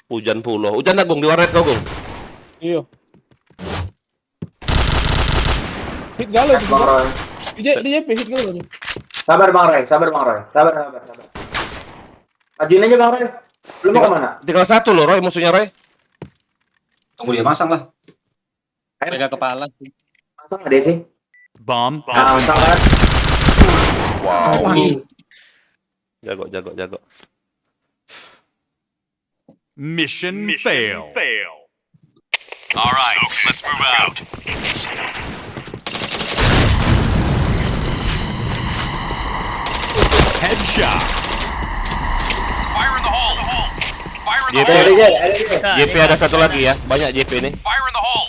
Hujan pula. Hujan dah Gung di warnet kau Gung. Iya. Hit galau tuh. Bang Roy. Di JP hit galau tuh. Sabar Bang Roy. Sabar. Ajuin aja Bang Roy. Lu mau kemana? Tinggal satu loh Roy, musuhnya Roy. Tunggu dia masang lah. Pegang kepala sih. Masang nggak deh sih? Bomb. Masang kan? Wow. Jago. Mission fail. All right, let's move out. Headshot. Fire in the hole. Fire in the hole. JP ada satu lagi ya, banyak JP nih. Fire in the hole.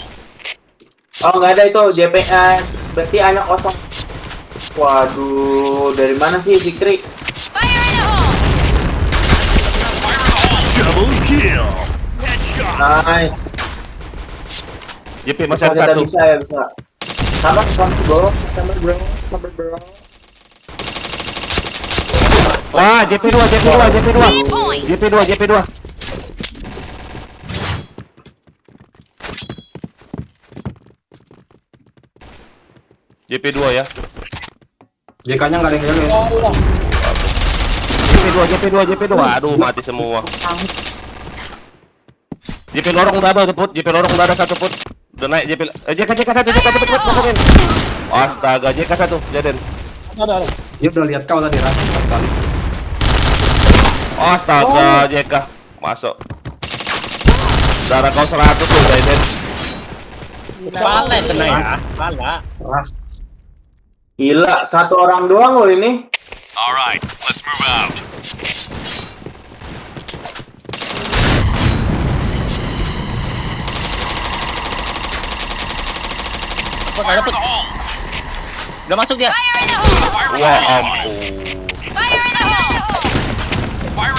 Oh nggak ada itu JPA. Berarti anak kosong. Waduh, dari mana sih Fikri? Double kill. Headshot. Nice. JP masih ada Kita satu. bisa. Sabar bro. Wah, JP2. JP2 ya. JK-nya nggak ada yang jaga ya. JP2. Aduh, mati semua. JP lorong udah ada Put. JP lorong udah ada satu Put. Udah naik JP. JK satu cepet masangin. Astaga, JK satu, Jaden. Ada. Dia udah lihat kau tadi Ran, pas balik. Astaga, JK masuk. Darah kau 100 tuh, Jaden. Kepala yang kena ya. Kepala. Gila, satu orang doang loh ini. All right, let's move out. Fire in the hole. Udah masuk dia. Wah, ampun. Fire in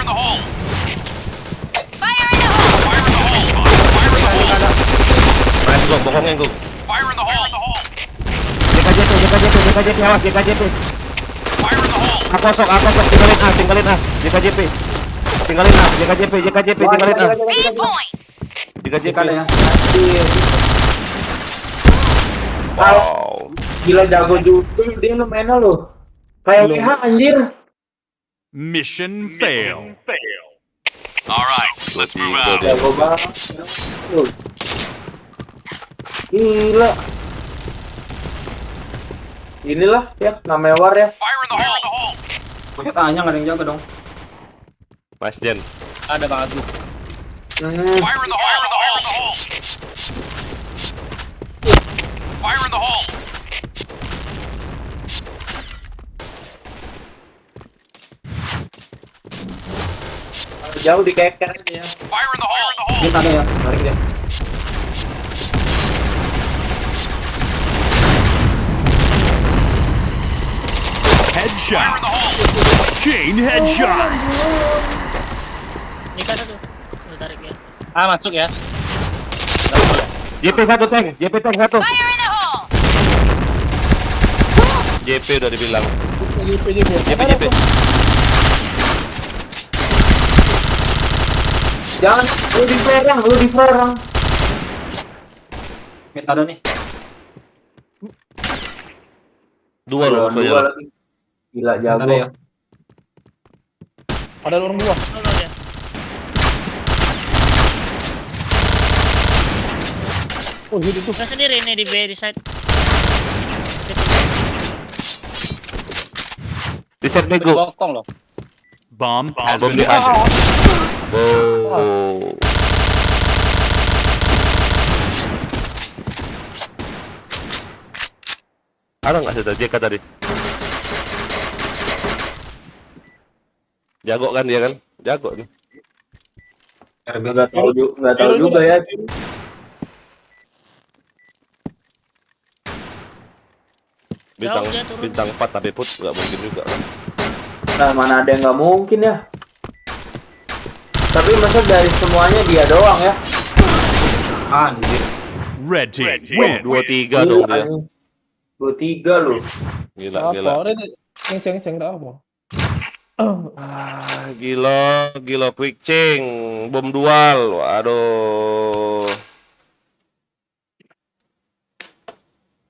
the hole. Nice Gung, bokongin Gung. Fire in the hole. JKJP, awas JKJP. Fire in the hole. Kosong, tinggalin A. JKJP. Tinggalin A, JKJP, tinggalin A. JK ada ya. Wow. Gila jago juga dia lu mainnya loh. Kayak WH anjir. Mission fail. All right, let's move out. Jago banget. Gila. Inilah ya namanya war ya. Fire in the hole. Pokoknya tanya nggak ada yang jaga dong. Mas Jen. Ada Bang Agus. Fire in the hole. Fire in the hole. Jauh dikeker aja ya. Fire in the hole. Kita ada ya, tarik dia. Headshot. Chain headshot. Nikah satu. Lu tarik ya. Ah, masuk ya. JP satu tank satu. JP udah dibilang. JP. Jangan lu di flare. Kita ada nih. Dua loh maksudnya. lagi. Gila Kita jago. ada ya. Ada orang dua. Solo dia. Oh, hit itu. Nggak sendiri ini di B di side. Di set bego. Bokong loh. Bomb has Bom been di A. planted. Oh. Ada nggak sih JK tadi? Jago kan dia kan? Jago nih. RB Nggak tahu juga ya. Bintang 4 tapi put nggak mungkin juga kan? Nah mana ada yang nggak mungkin ya. Tapi masa dari semuanya dia doang ya. Anjir. Red team win. 2-3 dong dia. 23 loh. Gila. Apa? Orang ceng dah apa? Gila quick ching, bom dual. Waduh.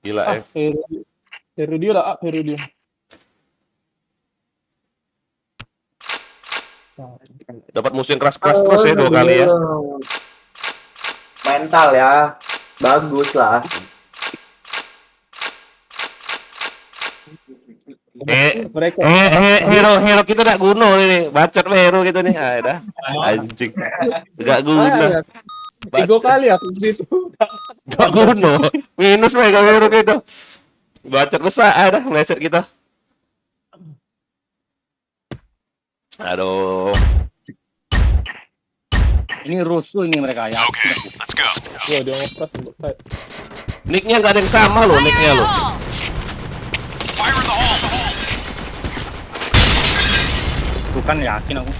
Gila ya. Hero dia lah, hero dia. Dapat musuh yang keras-keras terus ya 2 kali ya. Mental ya. Bagus lah. Hero kita tak guna ini. Bacot hero kita nih. Ah, dah. Anjing. Enggak guna. 3 kali aku di situ. Enggak guna. Minus mega hero kita. Bacot besar dah meleset kita. Aduh. Ini rusuh ini mereka ya. Let's go. Wah, dia ngepres untuk saya. Nicknya nggak ada yang sama loh, nicknya loh. Fire in the hole. Bukan yakin aku.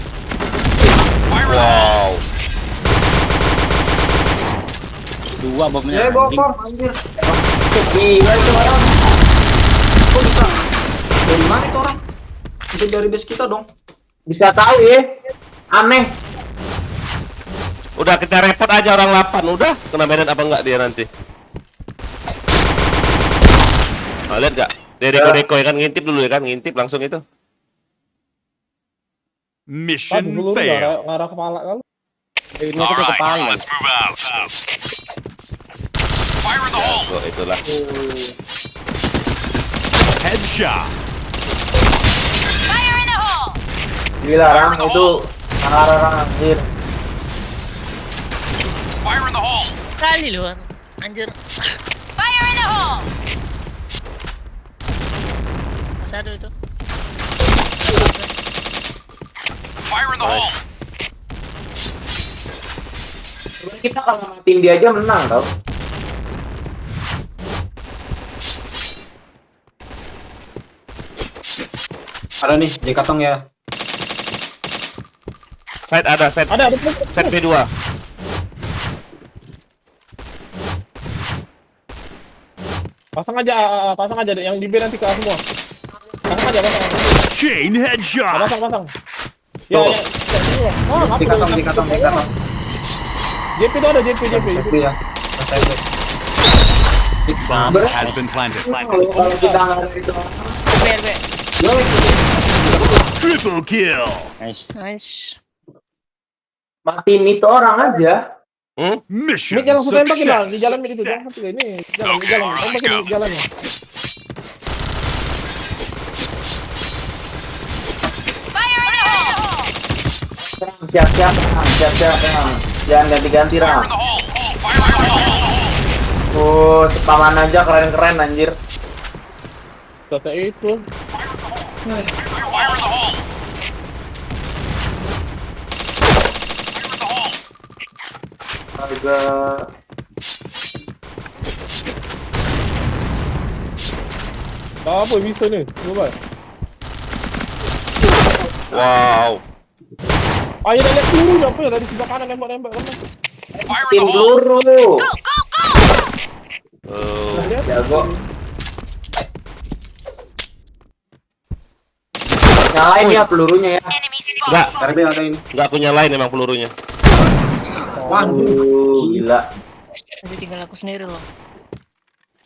Wow. 2 bomnya. Ya bom anjir. Gila itu orang. Kok bisa? Dari mana itu orang? Itu dari base kita dong. Bisa tahu ya. Aneh. Udah kita repot aja orang 8, udah kena medan apa enggak dia nanti. Nah, lihat gak? Dia deko-deko ya kan, ngintip dulu ya kan, ngintip langsung itu. Mission fail. Ngarah kepala kalau. Ini aku ke kepala. Let's move out. Fire in the hole. Oh, itulah. Headshot. Fire in the hole. Gila orang itu orang anjir. Fire in the hole. Kali lu, anjir. Fire in the hole. Satu itu. Fire in the hole. Kita kalau matiin dia aja menang tau. Ada nih, Dekatong ya. Side ada, side. Ada. Side B2. Pasang aja yang di B nanti ke semua. Pasang aja. Chain headshot. Pasang. Ya. Oh, Dekatong. JP itu ada JP. JP ya. Selesai. Bomb has been planted. Kalau kita nggak ada itu. RB. Triple kill. Nice. Matiin itu orang aja. Mission Ini langsung tembakin lah success. di jalan itu jangan sampai ini jalan tembakin di jalannya. Siap-siap. Jangan ganti-ganti Ram. Oh, sepaman aja keren-keren anjir. Selesai itu. Fire in the hole. Harga Apa bisa nih? Coba. Wow. Ayo dah lihat peluru apa ya dari sebelah kanan nembak. tim peluru. Jago. Nyalain ya pelurunya ya. Enggak. RB ada ini. Enggak punya lain emang pelurunya. Waduh, gila. Tapi tinggal aku sendiri loh.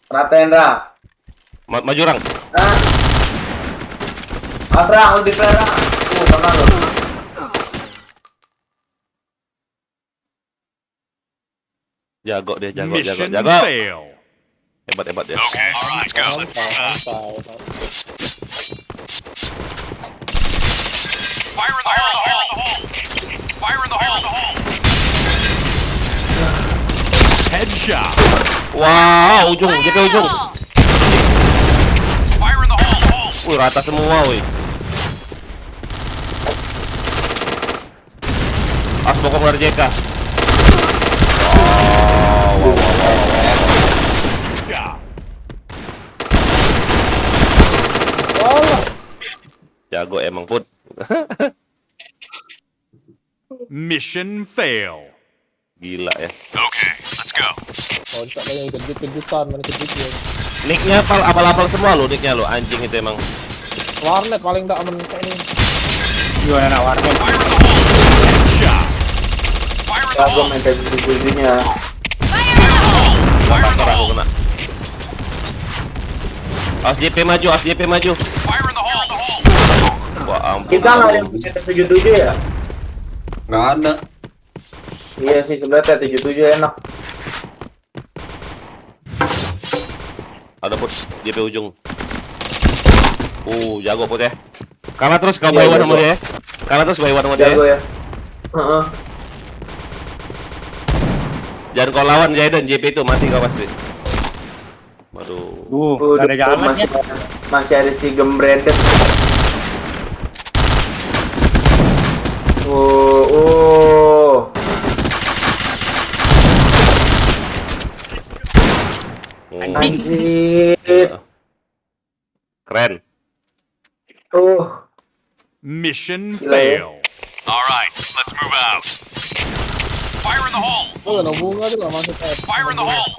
Ratain Ra. Maju Rang. Asra, udah Ra. Pernah lo. Jago dia, jago. Mission fail. Hebat dia. Okay, let's go. Fire in the hole. Fire in the hole. Headshot. Wow, ujung, JP ujung. Fire in the hole. Wih, rata semua, wih. As bokong dari JK. Wow. Jago emang Put. Mission fail. Gila ya. Okay, let's go. Oh, tak banyak kejut-kejutan, mana kejutnya. Nicknya abal-abal semua lo, nicknya lo. Anjing itu emang. Warnet paling tak aman kayak ini. Gimana nawarnya? Ya, gue main dari tujuhnya. Gak pasar aku kena. As JP maju, as JP maju. Wah ampun. Kita nggak ada yang punya T77 ya? Nggak ada. Iya sih, sebenarnya T77 enak. Ada put JP ujung. Jago put ya. Kalah terus kau bayuan sama dia. Kalah terus bayuan sama dia. Jago ya. Jangan kau lawan Jaden, JP itu mati kau pasti. Waduh. Ada jalan masih ada si Gembredet. Anjir. Keren. Mission fail. All right, let's move out. Fire in the hole. Oh, ada bunga tuh nggak masuk air. Fire in the hole.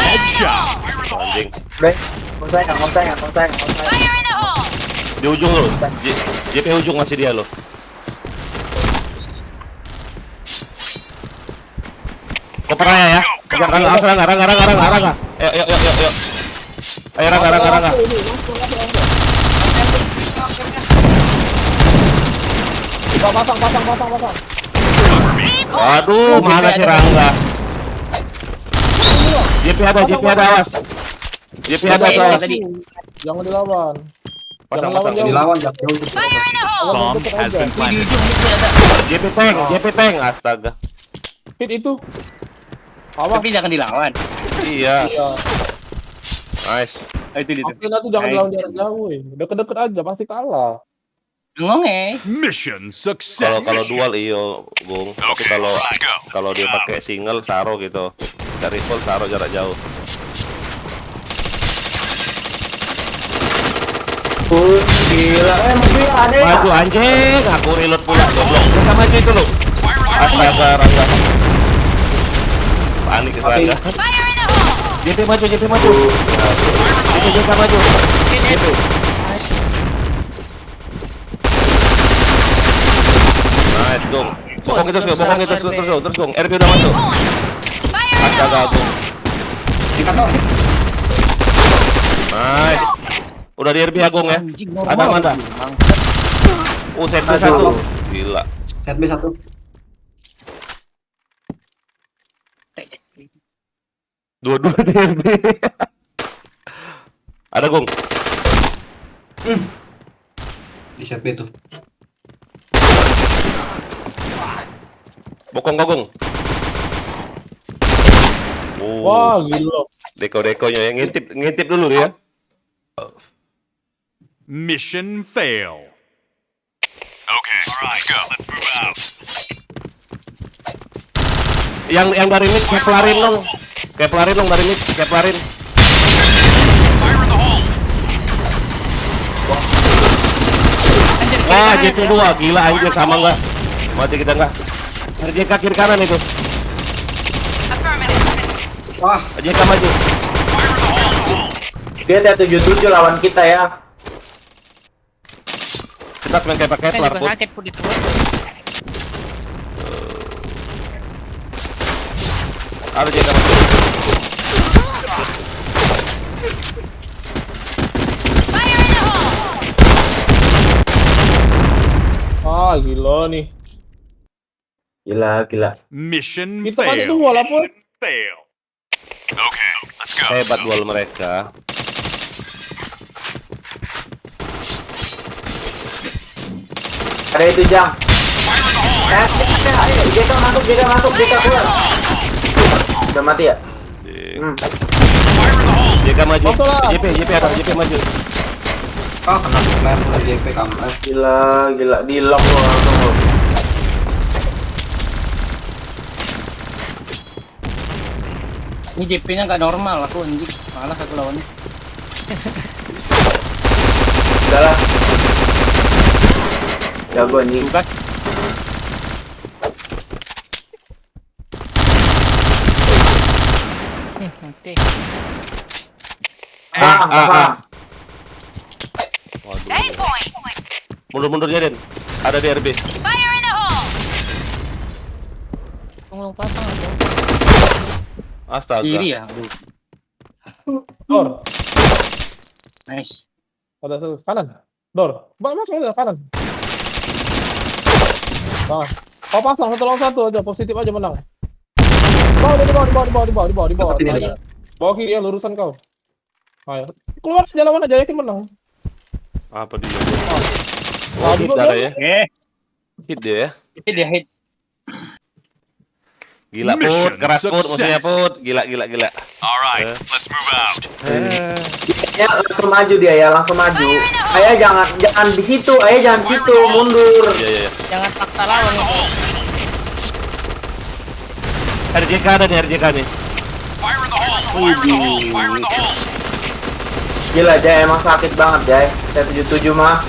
Headshot. Anjing. Konsen. Di ujung lo. JP ujung masih dia lo. Koper raya ya. Rangga. Yuk. Ayo Rangga. Pasang. Aduh, mana si Rangga? JP ada awas. JP ada awas. Jangan dilawan. Pasang. Dilawan jauh. Bomb has been planted. JP tank. Astaga. Hit itu. Tapi jangan dilawan. Iya. Nice. Itu dia. Akhirnya tuh jangan dilawan jarak jauh. Deket-deket aja pasti kalah. Mission success. Kalau dual iyo, Bung. Tapi kalau dia pakai single saro gitu. Dari full saro jarak jauh. Gila, mobil ada ya? Maju anjing, aku reload pula goblok. Kita maju itu lu. Astaga, Rangga. Panik kita Rangga. JP maju. JP maju. JP. Nice, Gung. Bokong terus, Gung. RP udah masuk. Astaga, Gung. Ikat dong. Nice. Udah di RP Agung ya. Ada mana? Set B1. Gila. Set B1. Dua-dua di RP. Ada Gung. Di set B tuh. Bokong kau Gung. Wah, gila. Deko-dekonya yang ngintip dulu ya. Mission fail. Okay, let's go. Let's move out. Yang dari mid keplarin dong dari mid keplarin. Fire in the hole. Wah, JP2 gila anjir sama enggak? Mati kita enggak? JK kiri kanan itu. Wah, JK maju. Dia ada 77 lawan kita ya. Kita main kayak pakai Saya juga Put. sakit pun itu. Ada JK maju. Gila nih. Gila. Mission Kita kan itu fail. walaupun Fail. Okay, let's go. Hebat duel mereka. Ada itu Jang. Ayo, JK masuk, JK keluar. Udah mati ya? JK maju. JP ada, JP maju. kena flare dari JP kampret. Gila, di lock lo langsung lo. Ini JP-nya nggak normal, aku anjing. Malas aku lawannya. Udah lah. Jago anjing. Bukan. Oke. Mundur Jaden. Ada di RB. Tunggu pasang atau? Astaga. Kiri ya. Aduh. Dor. Nice. Ada satu kanan. Dor. Masuk ada kanan. Nah, kau pasang 1 lawan 1 aja, positif aja menang. Di bawah. Bawa kiri ya, lurusan kau. Ayo. Keluar aja lawan aja, yakin menang. Apa dia? Oh, hit dulu ada dia. ya? Hit dia ya? Hit dia hit. Gila Put, keras Put, musuhnya Put. Gila. Alright, let's move out. Ya langsung maju dia ya, langsung maju. Ayah jangan di situ, mundur. Iya. Jangan paksa lawan itu. RJK ada nih, RJK nih. Gila Jay, emang sakit banget Jay. Saya 77 mah.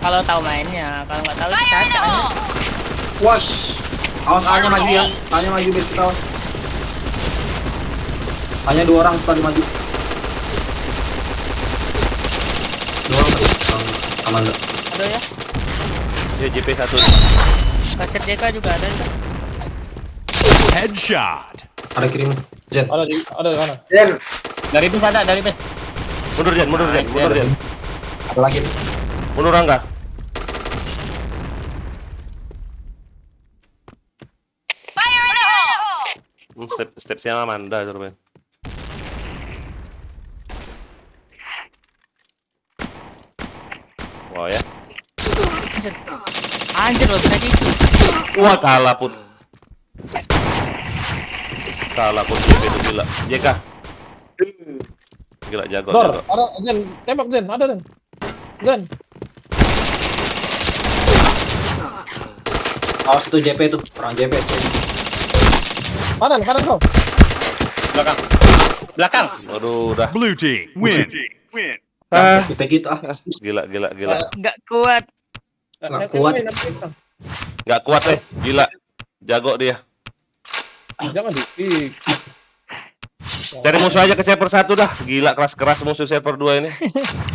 Kalau tahu mainnya, kalau nggak tahu caca. Wash. Awas A-nya maju ya. A-nya maju base kita awas. A-nya 2 orang tadi maju. 2 orang aman enggak? Ada ya? Ya JP 1. Kasir JK juga ada itu. Headshot. Ada kirim. Jen. Ada di mana? Jen. Dari base ada, dari base. Mundur Jen. Ada lagi. Mundur Angga. Step siapa Amanda itu Ben. Wah ya. Anjir loh bisa gitu. Wah kalah Put. JP itu gila. JK. Gila jago. Dor, ada Jen, tembak Jen, ada Jen. Awas itu JP tuh, orang JP sih. Kanan kau. Belakang. Aduh, udah. Blue team win. Kita gitu Gila. Nggak kuat. Nggak kuat. Gila. Jago dia. Jangan di. Cari musuh aja ke server 1 dah. Gila keras musuh server 2 ini.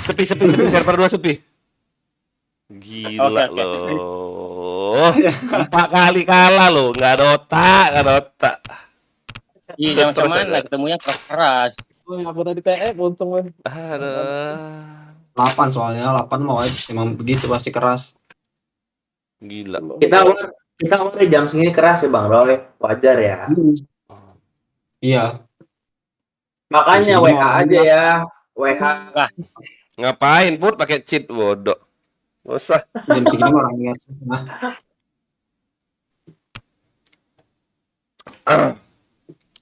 Sepi server 2 sepi. Gila loh. 4 kali kalah loh, nggak ada otak. Iya, macam mana ketemunya keras. Aku tadi TF untung weh. Aduh. 8 soalnya, 8 mau emang begitu pasti keras. Gila. Kita awalnya jam segini keras ya Bang Roy. Wajar ya. Iya. Makanya WH aja ya. WH. Ngapain Put pakai cheat bodoh. Nggak usah. Jam segini orang lihat.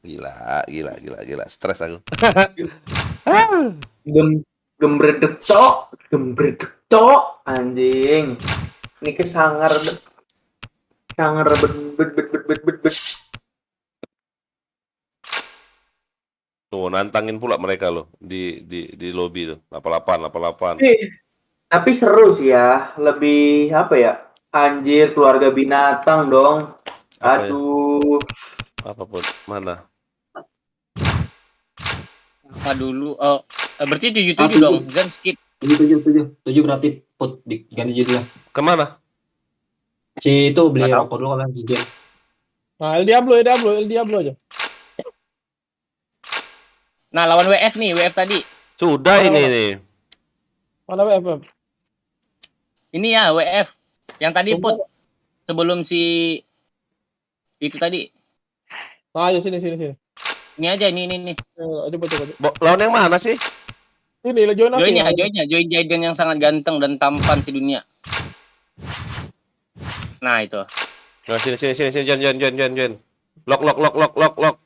Gila. Stres aku. Gembredek cok anjing. Ini kesangar bet. Tuh nantangin pula mereka loh di lobby tuh. 88. Tapi seru sih ya. Lebih apa ya? Anjir keluarga binatang dong. Aduh. Apa Put? Mana? Apa dulu? Oh, berarti 77 dong. Zen skip. 7 berarti Put diganti judulnya. Kemana? Si itu beli rokok dulu kan si Jen. Nah, El Diablo aja. Nah, lawan WF nih, WF tadi. Sudah ini nih. Mana WF? Ini ya WF. Yang tadi Put. Sebelum si itu tadi. Nah, ayo sini. Ini aja, ini. Coba. Lawan yang mana sih? Ini lah join Join Jaden yang sangat ganteng dan tampan sedunia. Nah, itu. Nah, sini join. Lock.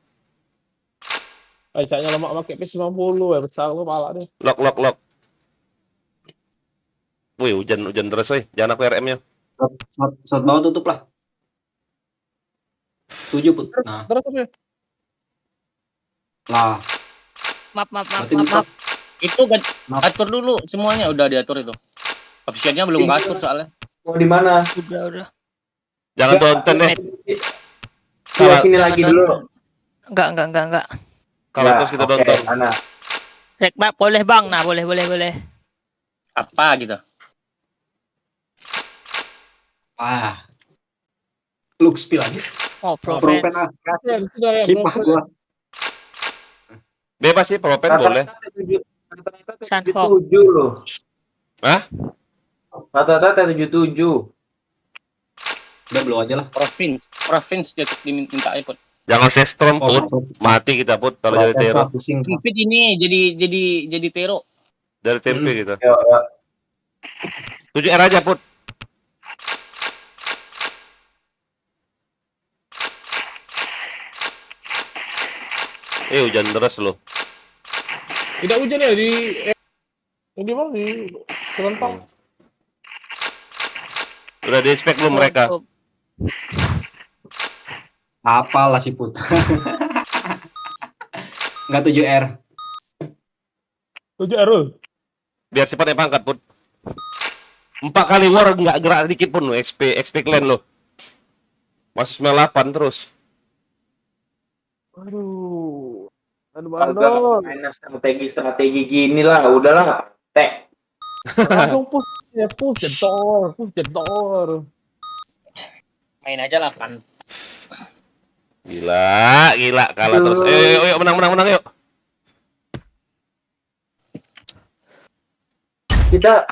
Caknya lemak pakai P90 ya, besar gua pala deh. Lock. Wih, hujan terus weh. Jangan aku RM-nya. Shot bawah tutup lah. 7 Put. Nah. Terus ya. Lah. Maaf. Itu atur dulu semuanya, udah diatur itu. Officialnya belum ngatur soalnya. Mau di mana? Udah. Jangan tonton deh. Sini lagi dulu. Enggak. Kalau terus kita nonton. Ana. Rek, Mbak, boleh Bang. Nah, boleh. Apa gitu? Lu spill aja. Oh, Propen Propen. Kipas gua. Bebas sih, Propen boleh. Sunhawk. 77 loh. Hah? Rata-rata 77. Udah blow aja lah. Province dia diminta iPod. Jangan Storm Put. Mati kita Put kalau jadi Tero. Sempit ini jadi Tero. Dari tempe kita. Ya. 7R aja Put. Hujan deras loh. Tidak hujan ya di mana di Kelentang. Udah di spek belum mereka? Apalah si Put. Enggak 7R. 7R loh. Biar cepat pangkat Put. 4 kali war nggak gerak dikit pun lo XP clan lo. Masih 98 terus. Aduh, Main strategi gini lah, udahlah. Langsung push jedor. Main aja lah kan. Gila kalah terus. Yuk menang yuk. Kita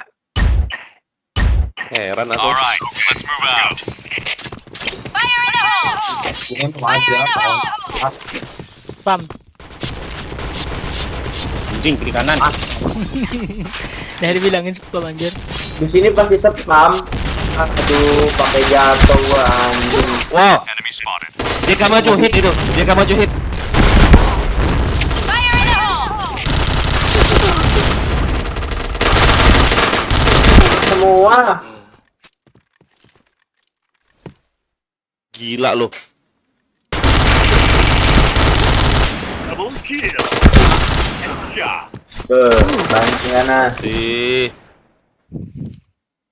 heran aku. Alright, let's move out. Ini wajah Pam. Anjing kiri kanan. Dari bilangin spam anjir. di sini pasti spam. Aduh, pakai jatuh gua anjing. Wow. JK maju hit itu. JK maju hit. Semua. Gila lu. Double kill. Headshot. Bantingan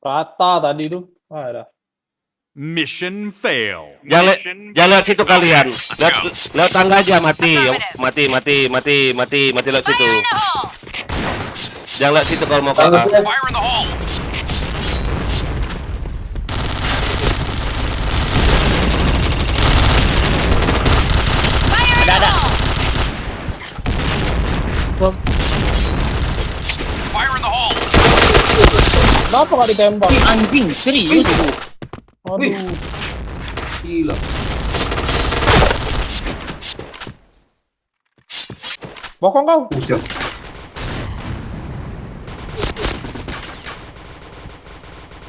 Rata tadi tuh. Ada. Mission fail. Jangan lihat situ kalian. Lihat tangga aja mati lihat situ. Jangan lihat situ kalau mau kakak. Fire in the hole. Ada. Bom. Fire in the hole. Kenapa nggak ditembak? Anjing, serius itu. Aduh. Gila. Bokong kau. Buset.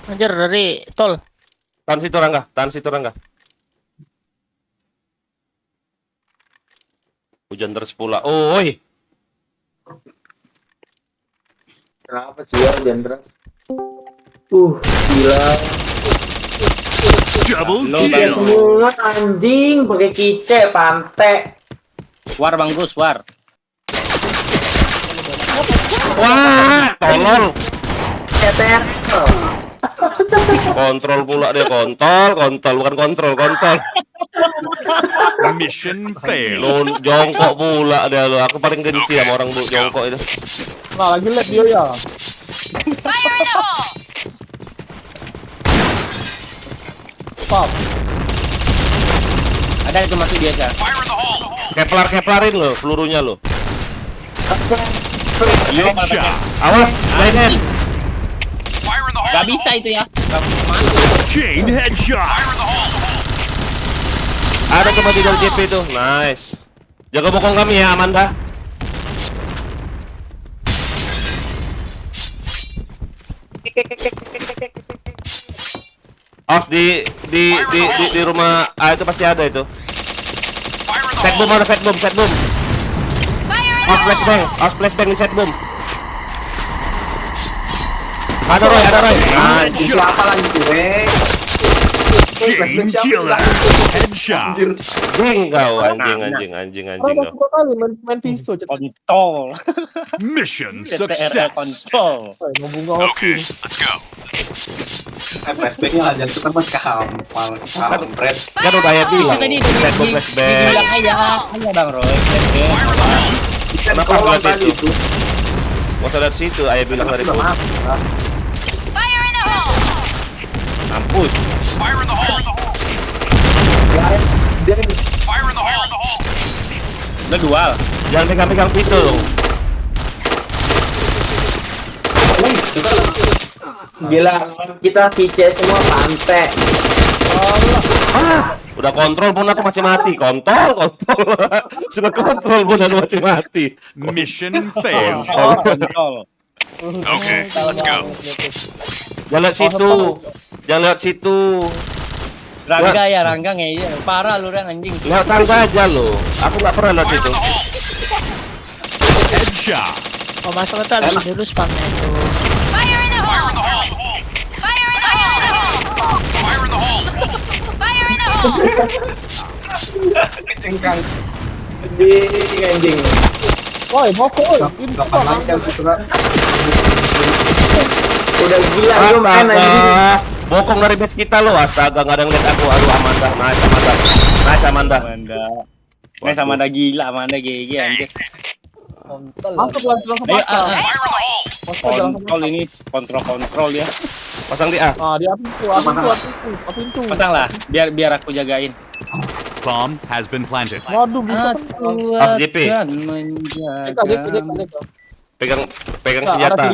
Anjir dari tol. Tahan situ Rangga. Hujan deras pula. Oi. Kenapa sih ya hujan deras? Gila. Double Kice semua anjing, pakai kice, pantai. War Bang Gus, war. Wah, tolol. CTR. Kontrol pula dia, kontol, bukan kontrol. Mission fail. Lu jongkok pula dia lu. Aku paling benci sama orang jongkok itu. Nah, lagi lag dia ya. Pop. Ada itu masih biasa. Fire in the hole. Keplarin lo pelurunya lo. Headshot. Awas, lainnya. Fire in the hole. Gak bisa itu ya. Chain headshot. Fire in the hole. Ada cuma di dalam JP itu. Nice. Jaga bokong kami ya, Amanda. Awas di rumah itu pasti ada itu. Set boom. Awas flashbang di set boom. Ada Roy. Nice. Siapa lagi gue? Chain killer. Headshot. Geng kau anjing Orang kau. suka kali main pisau. Kontol. Mission CTRL success. kontol. Ngomong hoki. Let's go. Flashbacknya aja kita mah kampret. Kan udah ya bilang. Tadi Flashback. bilang aja Bang Roy. Kenapa ngeliat itu? Masa lihat situ, ayah bilang dari pun. Ampun. Fire in the hole. Fire in the hole. Udah dual. Jangan pegang-pegang pisau dong. Gila, kita VC semua pantai. Udah kontrol pun aku masih mati. Kontol. Sudah kontrol pun aku masih mati. Mission failed. Kontol. Okay, let's go. Jangan lihat situ. Jangan lihat situ. Rangga ngeyel. Parah lu Ren anjing. Lihat tangga aja lo. Aku nggak pernah lihat situ. Headshot. Oh masuk itu habis dulu spamnya itu. Fire in the hole. Fire in the hole. Kecengkang. Anjing. Woi, bokol. Kapan lagi kan Putra? Udah gila lu main anjing. Astaga. Bokong dari base kita lo. Astaga, nggak ada yang lihat aku. Aduh, Amanda. Nice Amanda gila, Amanda GG anjir. Masuk langsung Ayo, kontrol ini kontrol ya. Pasang di A. Ah, di pintu. Pasang lah, biar aku jagain. Bomb has been planted. Waduh, bisa. JP. JP. Pegang Ada senjata.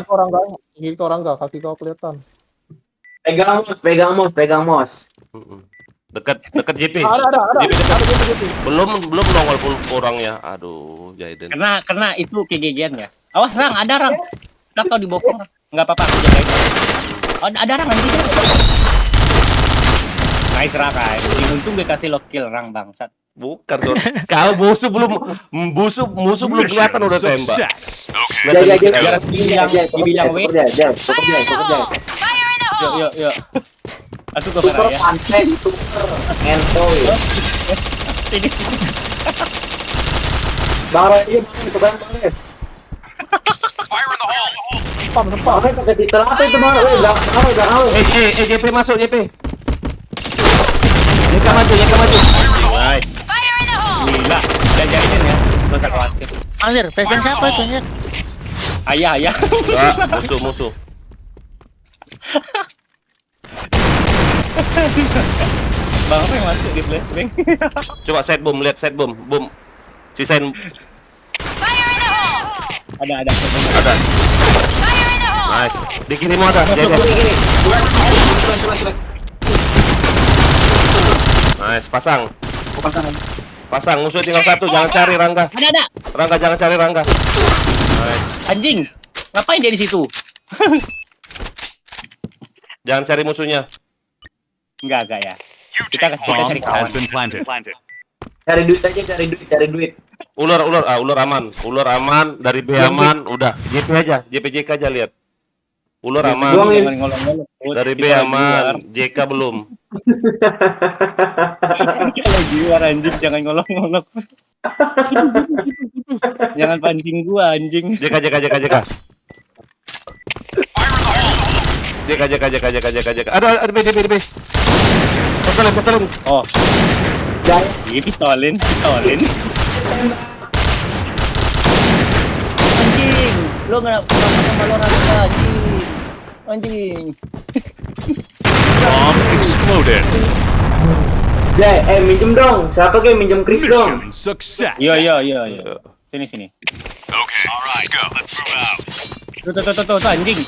kiri orang enggak, kaki kau kelihatan. Pegang mouse. Dekat JP. Ada. JP dekat. Belum nongol pun orangnya. Aduh, Jaiden. Karena itu kegegian ya. Awas Rang, ada Rang. Udah kau dibokong. Enggak apa-apa, aku jagain. Oh, ada Rang anjing. Nice Rang, untung gue kasih lock kill Rang bangsat. Bukan, Son. Kau musuh belum kelihatan udah tembak. Dibilang W. Yuk. Aku ke mana ya? Pantai itu entoy. Sini. Bara dia ke bang. Fire in the hole. Tempat pakai titel apa itu Bara? Jangan. JP masuk, JP. JP maju. Nice. Gila, jajarin ya. Gak usah khawatir. Anjir, pegang siapa itu anjir? Ayah. Enggak, musuh. Bang apa yang masuk di flashbang? Coba lihat set bom. Sisain. Ada. Nice. Di kirimu ada. Jadi. Sudah. Nice, pasang. Pasang. Musuh tinggal satu, jangan cari Rangga. Ada. Rangga jangan cari Rangga. Nice. Anjing. Ngapain dia di situ? Jangan cari musuhnya. Enggak ya. Kita cari Bomb kawan. has been planted. Cari duit aja, cari duit. Ular aman. Dari B aman, udah. JPJK aja lihat. Ular aman. Jangan ngolong-ngolong. Dari B aman, JK belum. Lagi war anjing, jangan ngolong-ngolong. Jangan pancing gua anjing. JK. JK. Ada B. Pistolin. Oh. Ini pistolin. Anjing, lo nggak pakai Valorant anjing. Bomb exploded. Minjem dong. Siapa kayak minjem Chris dong? Mission success. Iya. Sini. Okay, alright, go. Let's move out. Tuh anjing.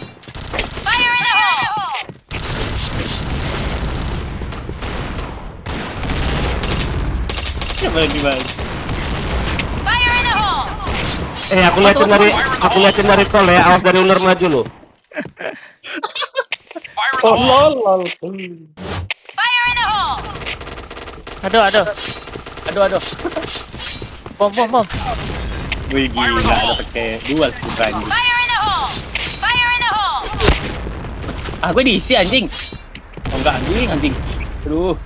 Gimana? Aku liatin dari tol ya, awas dari ular maju lo. Lol. Aduh. Bom. Wih gila, ada pakai dual bukan. Gue diisi anjing. Oh enggak anjing. Aduh.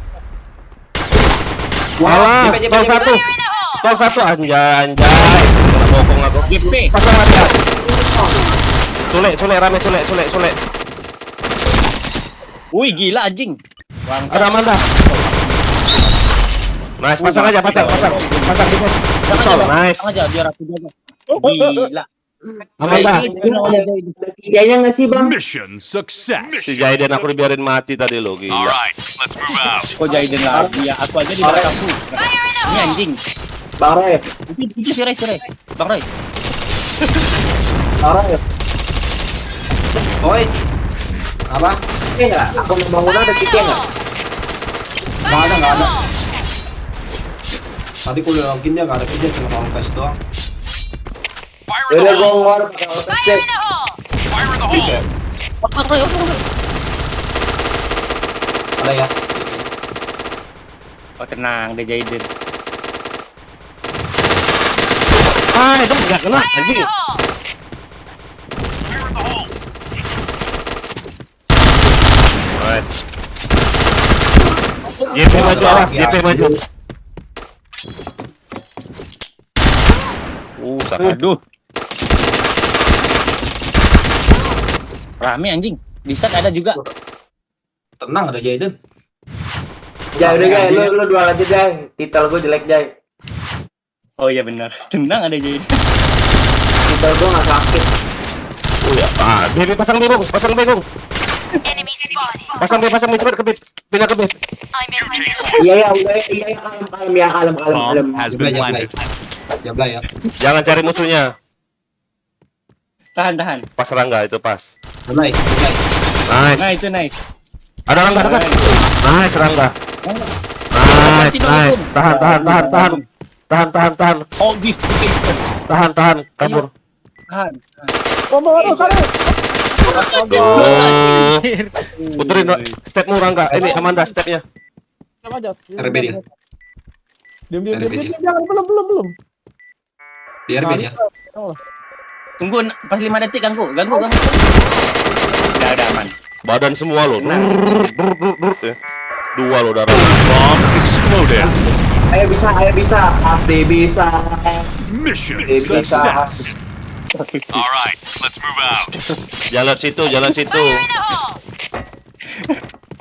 Wah, tol satu. Tol satu anjay. Kena bokong aku. GP. Pasang mati. Sule rame sule. Wih, gila anjing. Ada Amanda. Nice, pasang aja. Pasang defense. Betul, nice. Pasang aja biar aku jaga. Gila. Amanda. Kijanya nggak sih bang? Mission success. Si Jaiden aku dibiarin mati tadi lo, gila. Alright, let's move out. Kok Jaiden lagi ya? Aku aja di belakangku. Ini anjing. Bang Roy. Itu si Ray. Bang Roy. Bang Roy. Oi. Apa? Oke nggak? Aku membangun ada tiket nggak? Nggak ada. Tadi aku udah login dia nggak ada kerja, cuma mau tes doang. Udah gue ngor pakai OTC. Bisa. Ada ya. Oh tenang, deh Jaiden. Itu enggak kena anjing. Nice. JP maju awas, JP maju. Aduh. Rame anjing. Di set ada juga. Tenang, ada Jaiden. Jai udah Jai, lu jual aja Jai. Titel gue jelek Jai. Oh iya benar. Tenang ada Jaiden. Titel gue nggak sakit. Oh ya, BB pasang bingung. Pasang B, cepet ke B. Pindah ke B. Iya, kalem. Bomb has been planted. Jablay ya. Jangan cari musuhnya. Tahan. Pas Rangga itu pas. Jablay. Nice. Nah, itu nice. Ada Rangga dekat. Nice Rangga. Nice. Tahan. Oh, this. Tahan. Kabur. Tahan. Puterin stepmu Rangga. Ini Amanda stepnya. RB dia. Diam. Jangan belum. Di RB dia. Tunggu pas 5 detik ganggu. Udah aman. Badan semua lo. Dua lo darah. Bomb exploded. Ayo bisa. Pasti bisa. Mission Bisa. success. Alright, let's move out. Jalan situ.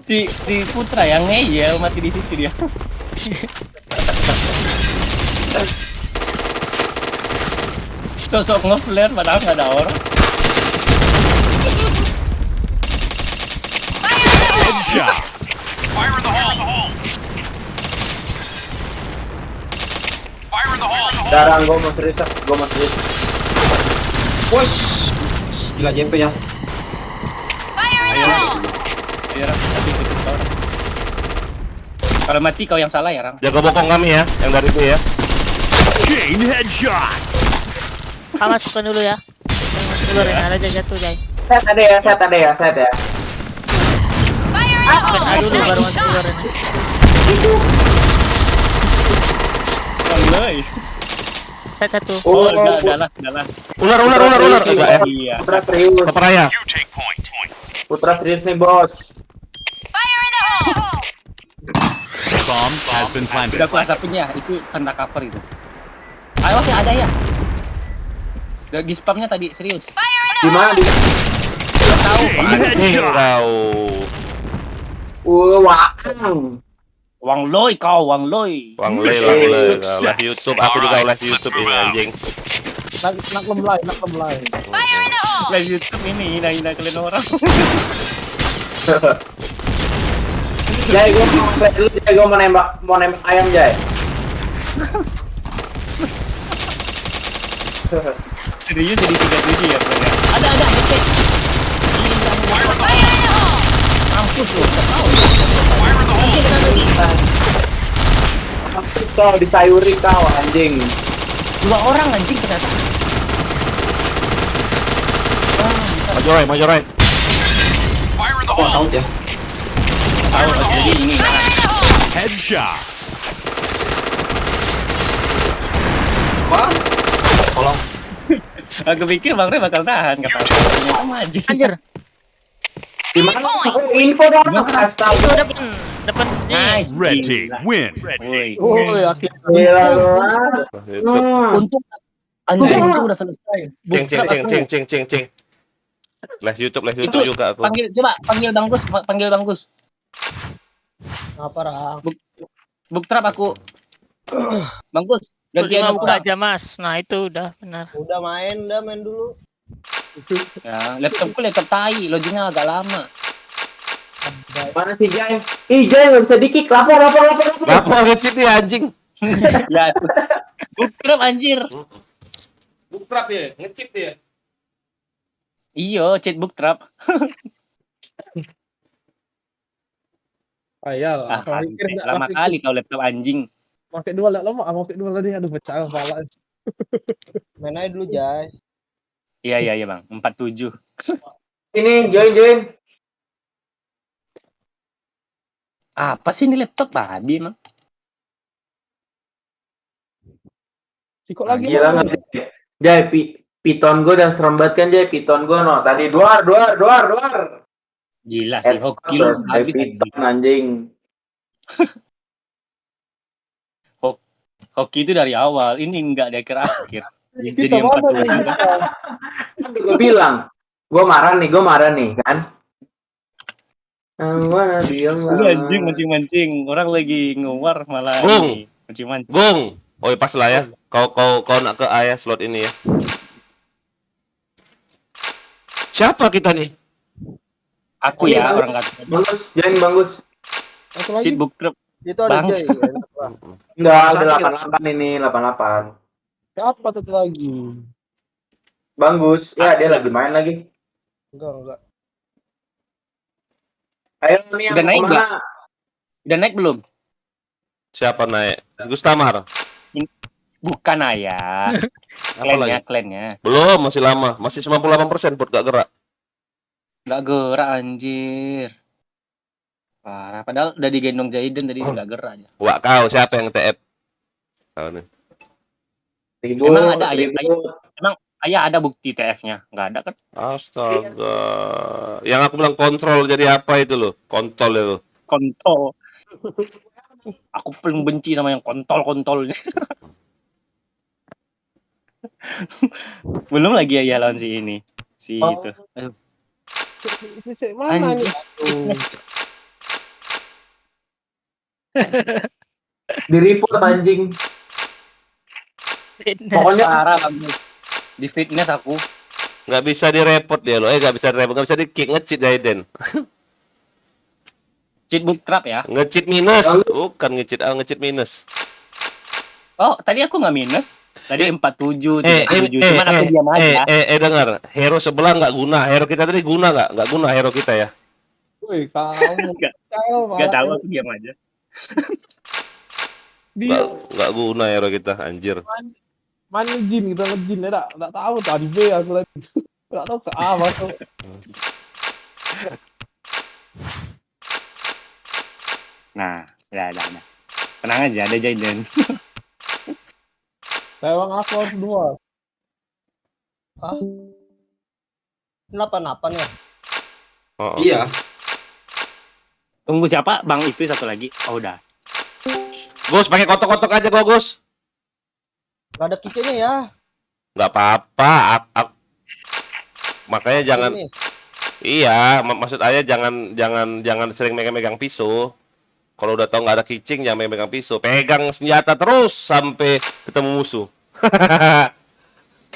Si Putra yang ngeyel mati di situ dia. Sosok nge-flare padahal nggak ada orang. Headshot. Fire in the hole. Fire in the hole. Darang gue mau serius. Wush. Gila JP ya. Ayo, kalau mati kau yang salah ya, Rang. Jaga bokong kami ya, yang dari itu ya. Chain headshot. Masukkan dulu ya. Jangan dulu, ada jatuh, Jay. Set ada ya. Kena dulu baru masuk keluar ini. Walai. Set satu. Oh, udah lah. Ular. Enggak ya. Iya. Putra serius. Peperaya. Putra serius nih bos. Bomb has been planted. Udah kuasa punya, itu tanda cover itu. Ayo sih ada ya. Udah di spamnya tadi, serius. Di mana? Wang Loi kau, Wang Loi. Live YouTube, aku juga live YouTube ini anjing. Nak lemlai. Live YouTube ini hina kalian orang. Jai, gue mau nembak ayam Jai. Serius jadi 37 ya, Bro. Ada detik. Mampus lu, Kau disayuri kau anjing. 2 orang anjing ternyata. Maju right. Oh, saut ya. Tahu jadi ini. Headshot. Wah. Tolong. Aku pikir Bang Rey bakal tahan kata ternyata maju. Anjir. Di mana? Info dong. Astaga. Itu depan. Depan. Nice. Red team win. Woi. Oh, yakin. Gila lu. Untung anjing itu udah selesai. Ceng. Les YouTube juga aku. Panggil Bang Gus. Apa Rang? Book trap aku. Bang Gus, ganti aja Buka aja Mas. Nah itu udah benar. Udah main dulu. Ya, laptopku laptop tai, loadingnya agak lama. Mana sih Jay? Ih Jay nggak bisa di-kick. Lapor. Lapor ngecit nih anjing. Ya, book trap anjir. Book trap ya, ngecit ya. Iyo, cheat book trap. Iyalah. Lama kali kau laptop anjing. Pakai dua lama, pakai dua tadi. Aduh pecah kepala. Main aja dulu Jay. Iya Bang, 47. Ini join. Apa sih ini laptop tadi emang? Sikok lagi. Gila nggak Jay, piton gue udah serem banget kan Jay, piton gue no. Tadi duar. Gila sih, hoki lu habis piton anjing. Hoki itu dari awal, ini enggak di akhir-akhir. Jadi 40. Gue bilang, gue marah nih kan. Mana dia anjing mancing. Orang lagi ngewar malah ini mancing. Bung. Oh pas lah ya. Kau nak ke A ya slot ini ya. Siapa kita nih? Aku ya orang kata. Bagus. Cheat book trap. Itu ada Jay. Enggak, ada 88 ini, 88. Siapa tuh lagi? Bagus. Ya, dia lagi main lagi. Enggak. Ayo nih, udah naik enggak? Udah naik belum? Siapa naik? Gustamar. Bukan ayah. Klannya. Belum, masih lama. Masih 98% buat gak gerak. Gak gerak anjir. Parah, padahal udah digendong Jaiden tadi nggak gerak aja. Wah, kau siapa yang TF? Kau nih. Emang ada ayah ada bukti TF-nya? Nggak ada kan? Astaga. Yang aku bilang kontrol jadi apa itu loh? Kontol itu. Kontol. Aku paling benci sama yang kontol-kontol ini. Belum lagi ayah lawan si ini. Si itu. Aduh. Mana nih? Di report anjing. Pokoknya parah bagus. Di fitness aku. Nggak bisa direport dia loh. Nggak bisa direport. Nggak bisa di-kick. Nge-cheat Jaiden. Cheat book trap ya? Nge-cheat minus. Bukan nge-cheat minus. Oh, tadi aku nggak minus. Tadi 47, 37. Cuman aku diam aja. Dengar. Hero sebelah nggak guna. Hero kita tadi guna nggak? Nggak guna hero kita ya. Woi, kamu. Nggak tahu, aku diam aja. Dia nggak guna hero kita, anjir. Mana jin kita ngejin ya, nggak tahu tadi B aku lagi. Nggak tahu ke A masuk. Nah, ya. Tenang aja, ada Jaiden. Lewang aku harus 2. Ah. 8 ya? Oh. Iya. Tunggu siapa? Bang itu satu lagi. Oh, udah. Gus, pakai kotok-kotok aja kok, Gus. Gak ada kicknya ya. Nggak apa-apa. Makanya jangan. Ini. Iya, maksud ayah jangan sering megang pisau. Kalau udah tahu nggak ada kicing, jangan megang pisau. Pegang senjata terus sampai ketemu musuh.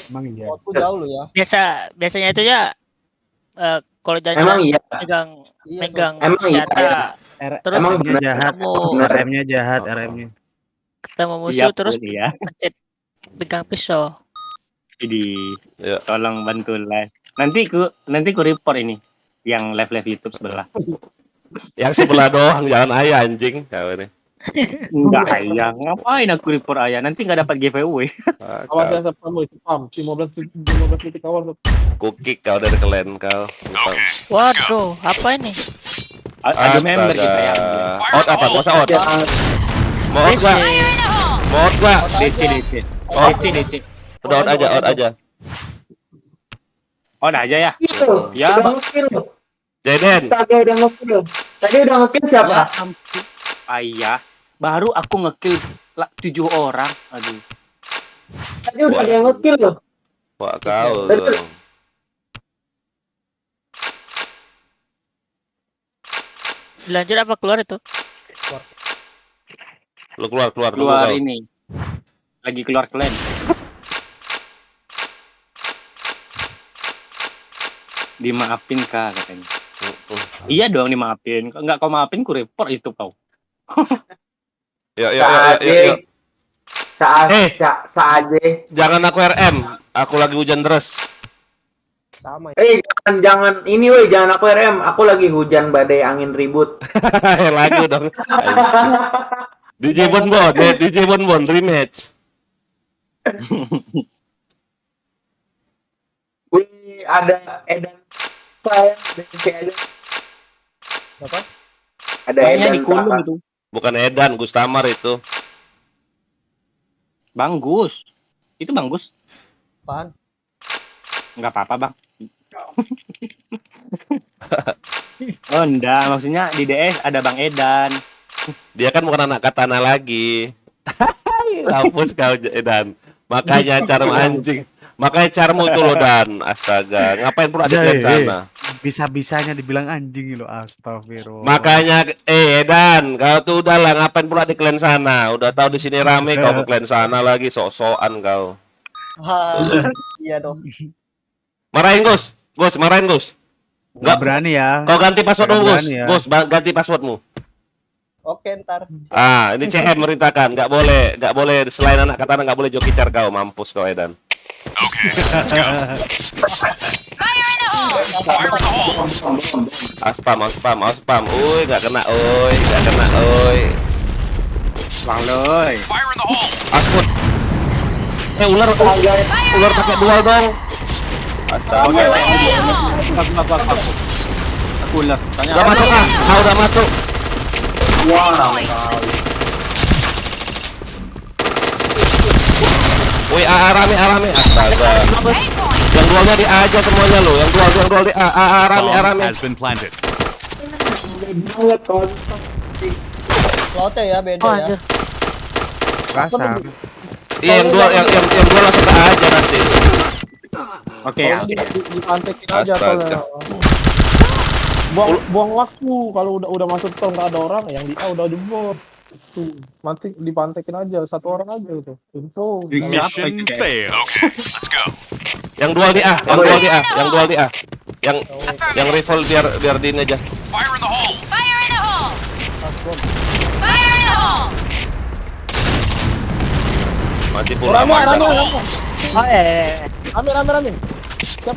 Emang iya. Waktu jauh lu ya. Biasanya itu ya kalau Emang iya. megang Emang senjata. iya. Terus emang jahat. RM-nya jahat, RM-nya. Ketemu musuh terus pegang pisau. Jadi tolong bantu live. Nanti ku report ini yang live YouTube sebelah. Yang sebelah doang, jangan ayah anjing. Kau ini. Enggak ayah, ngapain aku report ayah? Nanti nggak dapat giveaway. Awas ya spam 15 detik awal. Cookie kau dari kalian kau. Waduh, apa ini? Ada member kita ya. Out apa? Masa out? Mau out gak? Mau out gak? DC. Udah out aja. Out aja ya. Ya. Udah nge-kill. Jaden. Astaga, udah nge-kill. Tadi udah ngekill siapa? Ya ampun. Ayah, baru aku ngekill 7 orang. Aduh. Tadi udah ada yang ngekill loh. Wah, kau. Betul. Dilanjut apa keluar itu? Lu keluar Keluar kau. ini. Lagi keluar clan. Dimaafin kak katanya. Iya dong dimaafin. Enggak kau maafin ku report itu kau. Ya. Saat Jangan aku RM. Aku lagi hujan deras. Sama jangan ini woi, jangan aku RM. Aku lagi hujan badai angin ribut. Lagu dong. DJ Bonbon rematch. Wih, ada Edan saya ada. Apa? Ada Kayaknya Edan di kulum Saka. itu. Bukan Edan, Gustamar itu. Bang Gus. Itu Bang Gus. Apaan? Enggak apa-apa, Bang. Oh, enggak, maksudnya di DS ada Bang Edan. Dia kan bukan anak katana lagi. Hapus kau Edan. Makanya charm anjing. Makanya charmu itu loh Dan. Astaga, ngapain pula di clan sana? Bisa-bisanya dibilang anjing lo, astagfirullah. Makanya Dan, kau tuh udahlah ngapain pula di clan sana? Udah tahu di sini rame kau ke clan sana lagi sok-sokan kau. Iya dong. Marahin Gus. Marahin Gus. Nggak berani ya. Kau ganti passwordmu Gus. Berani ya. Gus, ganti passwordmu. Oke, ntar. Ini CM merintahkan, nggak boleh selain anak katana nggak boleh joki car kau, mampus kau Edan. Aspam. Uy, nggak kena, uy. Bang Loy. Asput. Ular pakai dual dong. Astaga. Aku ular. Tanya Udah masuk ah? Udah masuk. Wow. Woi, rame. Astaga. Yang dualnya di A aja semuanya lo. Yang dual di A. Rame. Slotnya ya beda ya. Kasar. Iya, yang dual langsung ke A aja nanti. Oke ya. Dipantekin aja Astaga. Buang waktu kalau udah masuk tol nggak ada orang, yang di A udah jebol. Tuh, nanti dipantekin aja satu orang aja gitu. Info. Mission failed. Okay, let's go. Yang dual di A. Yang rifle biar di ini aja. Fire in the hole. Mati pula. Rame. Siapa aja,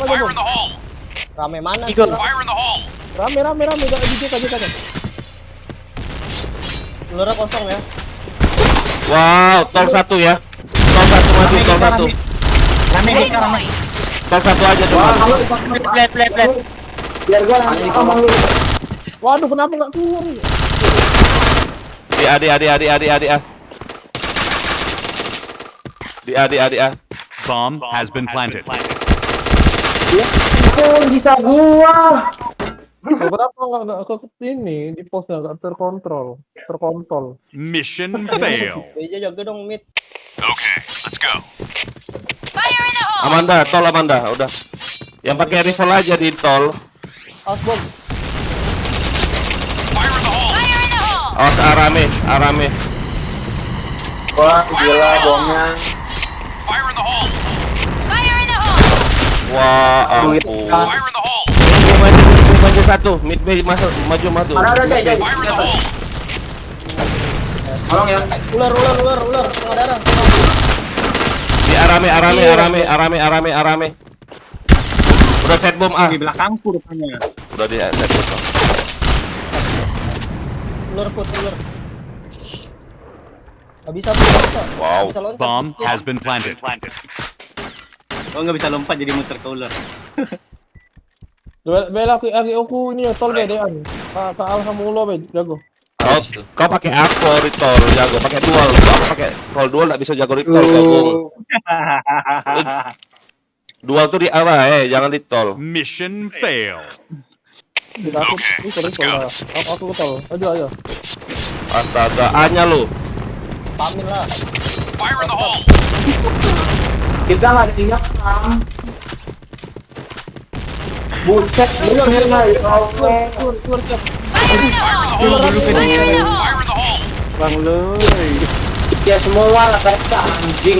Fire Bung? in the hole. Rame mana? Igo. Fire in the hole. Rame. Gak aja. Ularnya kosong ya. Wow, tol 1 ya. Tol 1 maju, tol 1. Rame nih rame. Tol 1 aja cuma. Plat. Biar gua ngomong dulu. Waduh, kenapa nggak keluar? Di A. Di A. Bomb has been planted. Bisa gua. Kenapa nggak ke ini di pos nggak terkontrol? Mission failed. BJ jaga dong mid. Okay, let's go. Amanda, udah. Yang pakai rifle aja di tol. Aus bom. Awas arame. Wah, gila bomnya. Fire in the hole. Wah, ampun. Fire in the hole. Maju satu, mid bay masuk, maju. Ada Jay. Tolong ya. Ular, setengah darah. Di arame. Udah set bom Di belakangku rupanya. Udah di set bom. Ular. Gak bisa. Wow. Bisa loncat. Bomb has been planted. Oh nggak bisa lompat jadi muter ke ular. Bela aku ini ya tol bedean. Kak alhamdulillah be jago. Kau pakai apa di tol jago? Pakai dual. Kau pakai tol dual nggak bisa jago di tol gabung. Dual tuh di apa? Jangan di tol. Mission failed. Dikasih rifle lah. Aku tahu. Ayo. Astaga, A-nya lu. Pamin lah. Fire in the hole! Kita nggak tinggal Sam. Buset, belum ya ya Allah. Bang Loy. Ya semua lah kayak anjing.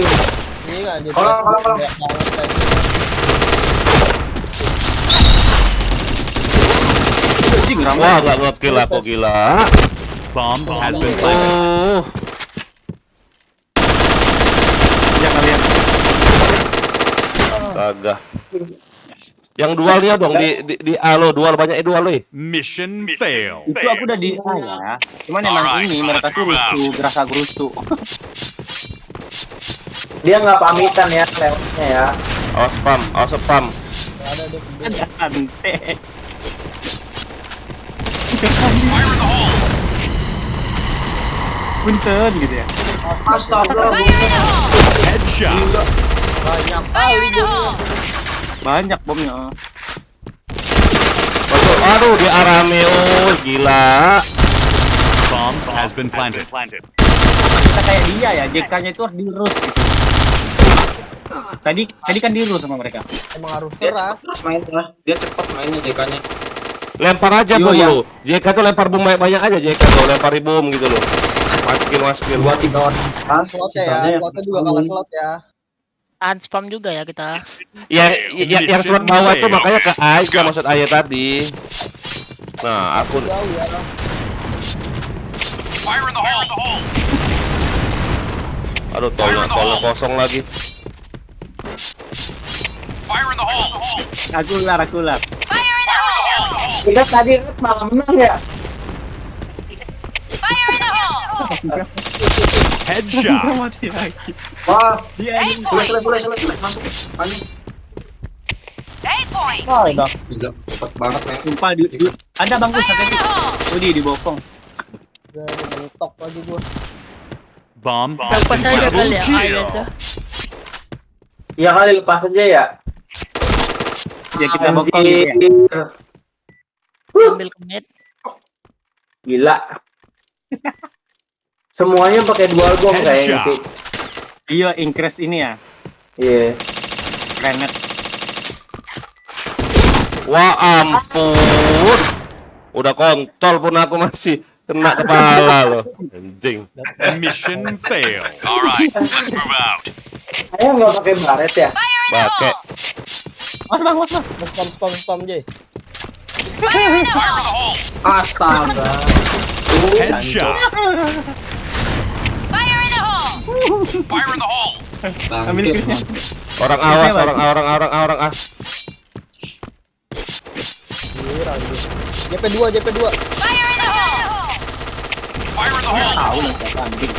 Ini nggak jadi. Kalau. Wah, nggak nge-kill aku, gila. Bomb has been planted. Oh, Ya kalian. astaga. Yang dualnya dong di A lo, dual banyak dual lo. Mission fail. Itu aku udah di A ya. Cuman emang ini mereka tuh rusuh, gerasa gerusu. Dia nggak pamitan ya lewatnya ya. Awas spam. Ada santai. Fire in the hole! Punten gitu ya. Astaga. Headshot! Banyak kali bomnya. Banyak bomnya. Aduh, dia arame, oh gila. Bomb has been planted. Kita kayak dia ya, JK-nya itu harus dirus gitu. Tadi kan dirus sama mereka. Emang harus Dia keras. terus mainnya. Dia cepat mainnya JK-nya. Lempar aja bom lu. JK tuh lempar bom banyak aja JK tuh, lempar bom gitu loh. Masukin. 2-3 orang. Slot ya, slotnya juga kalah slot ya. Unspam juga ya kita. Yang slot bawah tuh makanya ke A aja maksud Aya tadi. Nah, aku Jauh ya. Fire in the hole! aduh tolong kosong lagi. Fire in the hole! Aku lar. Kita tadi malam menang ya. Headshot! Wah, Selesai. masuk. Anjing. Oh, udah. Gila, cepet banget men. Sumpah ada bangku satu itu. Udi dibokong. Udah mentok lagi gua. Bomb has Lepas been aja kali planted. ya aja tuh. Ya kali lepas aja ya. Ya kita bokong gitu ya. Ambil commit. Gila. Semuanya pakai dual bomb kayaknya sih. Iya, increase ini ya. Iya. Granat. Wah ampun. Udah kontol pun aku masih kena kepala loh. Anjing. Mission fail. Alright, let's move out. Saya nggak pakai baret ya. Pakai. Mas bang. Spam J. Fire in the hole! Astaga. Headshot! Fire in the hole! Ambil krisnya. Orang awas, orang A. JP2. Fire in the hole! Tahu lah siapa anjing.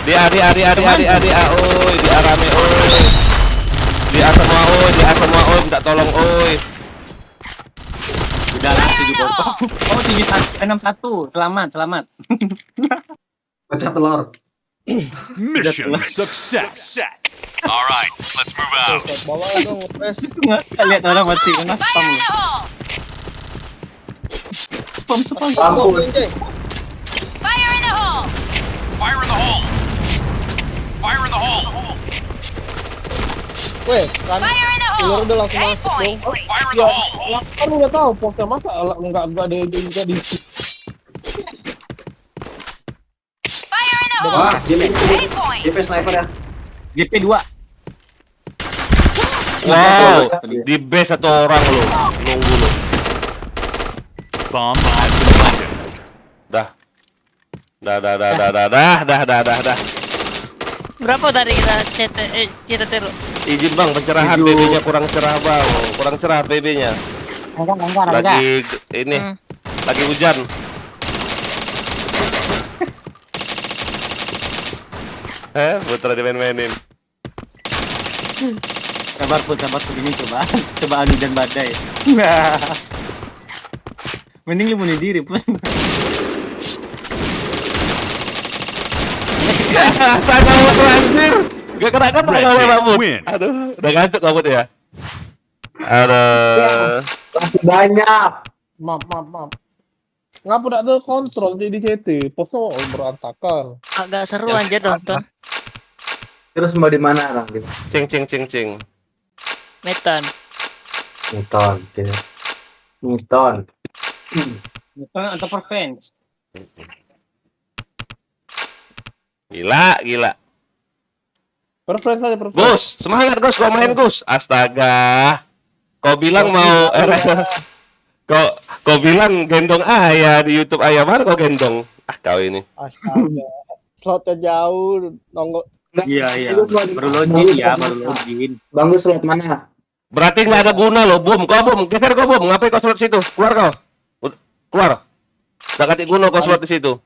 Di A, oi, di A rame, oi. Di A semua, oi, minta tolong, oi. Udah lah 7 bokong. Oh 61. Selamat. Pecah telur. Mission success! Alright, let's move out. Bawa dong, press. Nggak lihat orang mati kena spam. Spam. Mampus. Fire in the hole! Weh, kan telur udah langsung masuk dong. Fire in the hole! Kan udah tahu posnya masa enggak ada juga di Wah, JP sniper ya. JP2. Wow, di base satu orang lo, nunggu lo. Bomb has been planted. Dah. Berapa tadi kita teru? Izin bang, pencerahan BB-nya kurang cerah bang, kurang cerah BB-nya. Enggak. Lagi ini, lagi hujan. Putra dimain-mainin. Sabar pun ini coba anu dan badai. Mending lu bunuh diri pun. Saya anjir. Gak kena kabut. Aduh, udah ngantuk kabut ya. Aduh. Masih banyak. Maaf. Ngapa tidak ada kontrol di CT? Posnya berantakan. Agak seru anjir nonton. Terus mau di mana orang gitu? Cing. Metan. Newton, gitu. Newton. Newton atau Pervenge. Gila. Perpres aja. Gus, semangat Gus, kau main Gus. Astaga. Kau bilang mau kau bilang gendong ayah di YouTube ayah, mana kau gendong? Kau ini. Astaga. Slotnya jauh, nongol. Iya. Baru login. Bagus slot mana? Berarti nggak ada guna loh, Bum. Kau Bum, geser kau Bum. Ngapain kau slot situ? Keluar kau. Keluar. Nggak ganti guna kau slot di situ.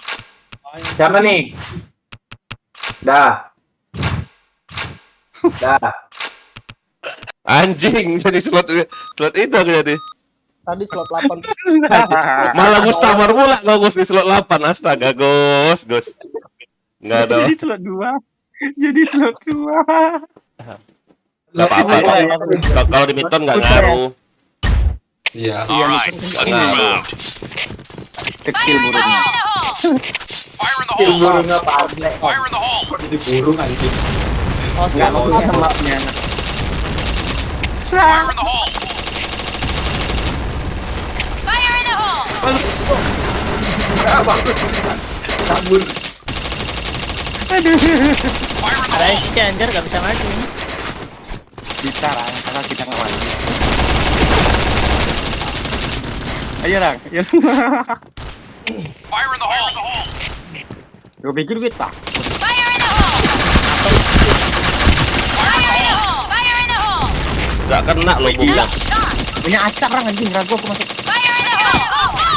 Siapa nih? Dah. Anjing, jadi slot itu aku jadi. Tadi slot 8. Malah Mustamar pula kau Gus di slot 8. Astaga, Gus. Nggak ada. Jadi slot 2. Nggak apa-apa. Kalau di Midton nggak ngaruh. Iya. Kecil burungnya. Kecil burungnya Padle. Kok jadi burung anjing? Enggak mau mapnya. Fire in the hole! Fire in the hole! Bagus. Kabur. Ada si Anjir gak bisa maju. Bisa lah, kalau kita nggak maju. Ayo Rang. Fire in the hole! Gue pikir kita. Fire in the hole! Fire in the hole! Fire in the hole! Nggak kena loh Bum. Punya asap Rang anjing, ragu aku masuk. Fire in the hole! Go, go!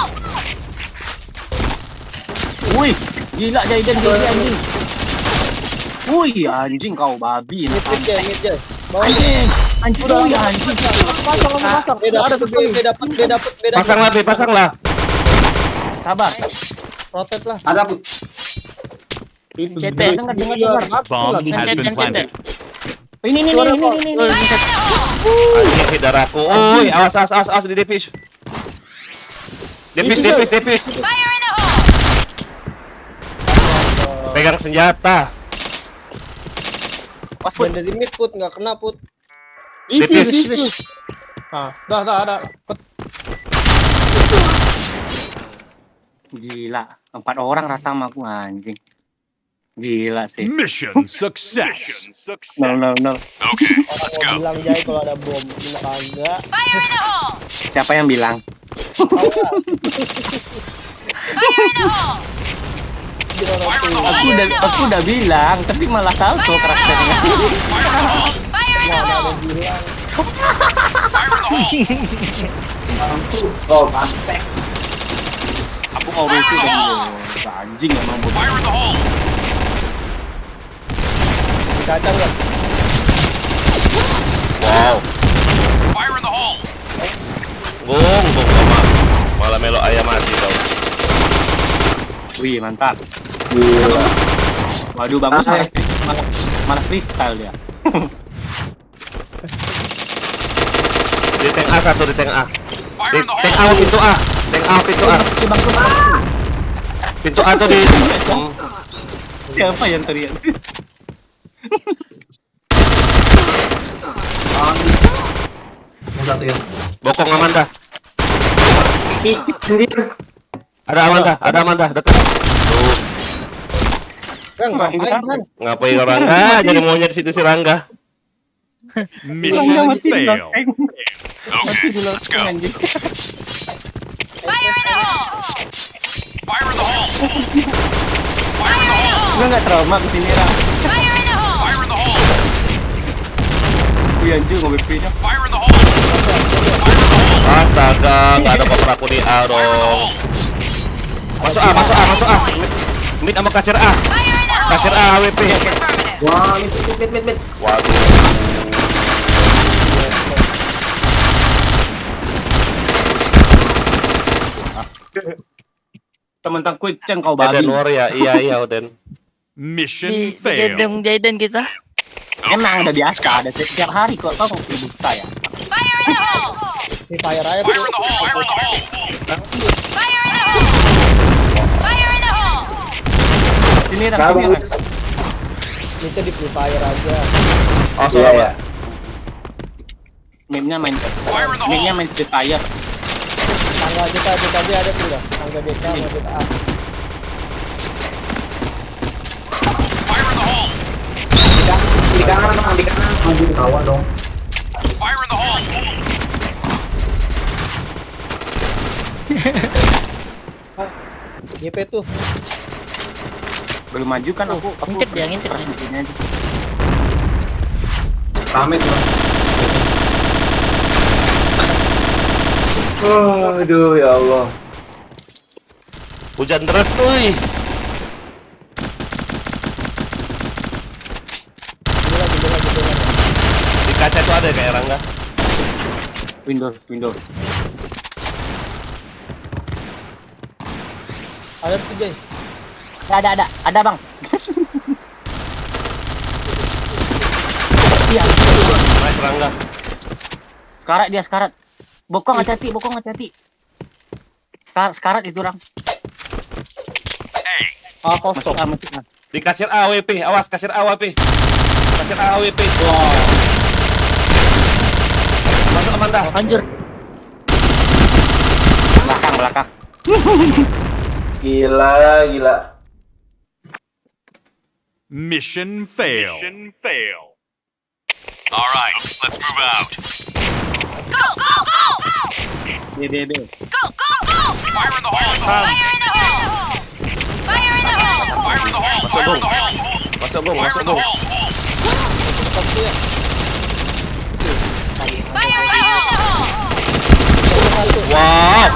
Wih, gila Jaiden gini anjing. Wih, anjing kau babi. Mid ya. Anjing, wih anjing. Pasang. B dapat. Pasanglah. Sabar. Rotate lah. Ada aku. CT. Dengar. Center. Ini. Anjing hidaraku. Oi, awas di Depis. Depis. Fire in the hole! Pegang senjata. Pas main dari mid put nggak kena put. Depis. Ada. Gila, 4 orang rata sama aku anjing. Gila sih. Mission success! No. Okay, let's go. Bilang Jai kalau ada bom, bilang kagak. Fire in the hole! Siapa yang bilang? Fire in the hole! Aku udah bilang, tapi malah salto karakternya. Fire in the hole! Oh, mantek. Aku mau WC dulu. Anjing emang bodoh. Fire in the hole! Kacang nggak? Wow. Fire in the hole! Bung, malah melo ayam mati kau. Wih, mantap. Gila. Waduh, bagus malah freestyle dia. Di tank A satu di tank A. Fire in the Tank hole! A pintu A. Pintu A tuh di. Siapa yang teriak? Yang satu ya. Bokong Amanda. Sendiri. Ada Amanda, datang. Tuh, ngapain Rangga? Jadi maunya di situ si Rangga. Mission failed. Okay, let's go. Fire in the hole! Fire in the hole! Fire in the hole! Gue nggak trauma kesini Rang. Fire in the hole! Fire in the hole! Wih anjing mau BP-nya. Fire in the hole! Astaga, nggak ada baper aku di A dong. Masuk A. Mid sama kasir A. Kasir A AWP. Wah, mid. Waduh. Temen-temen kucing kau babi. Eden Warrior, iya Oden. Mission Di failed. gedung Jaiden kita. Emang udah biasa, ada setiap hari kok kau buta ya. Fire in the hole! Free Fire aja. Fire in the hole! Fire in the hole! Sini Ram, sini Ram. Itu di Free Fire aja. Oh, sorry, Pak. Mapnya main Free Fire. Tangga JK ada tuh dah. Tangga JK mau JK. Fire in the hole! Di kanan bang, di kanan. Anjing ketahuan dong. Fire in the hole! YP tuh. Belum maju kan aku. Ngintip dia, ngintip. Di sini aja. Rame tuh bang. Aduh ya Allah. Hujan deras tuh. Di kaca tuh ada kayak Rangga. Windows. Ada tuh Jay. Ada bang. Iya. Nice Rangga. Sekarat. Bokong hati-hati. Sekarat itu Ram. Ah, kosong. Di kasir AWP, awas kasir AWP. Kasir AWP. Masuk Amanda. Anjir. Belakang. Gila. Mission fail. All right, let's move out. Go! B. Fire in the hole! Fire in the hole! Masuk bung. Wow.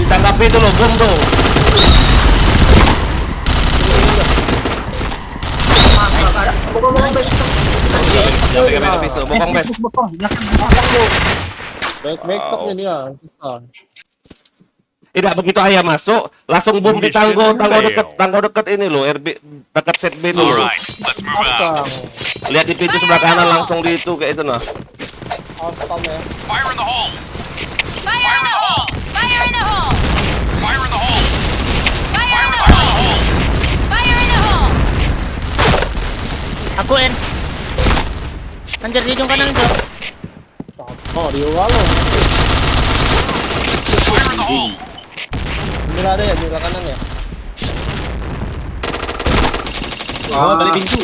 Ditanggapi itu loh, bom tuh. Bokong. Back dia. Tidak begitu ayah masuk, langsung bom di tanggo dekat ini loh, RB dekat set B dulu. Alright, let's move out. Lihat di pintu sebelah kanan langsung di itu kayak sana. Spam ya. Fire in the hole! Fire in the hole! Fire in the hole! Fire in the hole! Aku en. Anjir di ujung kanan itu. Oh, di awal lo. Fire in the hole! Ini ada ya di sebelah kanan ya. Balik pintu.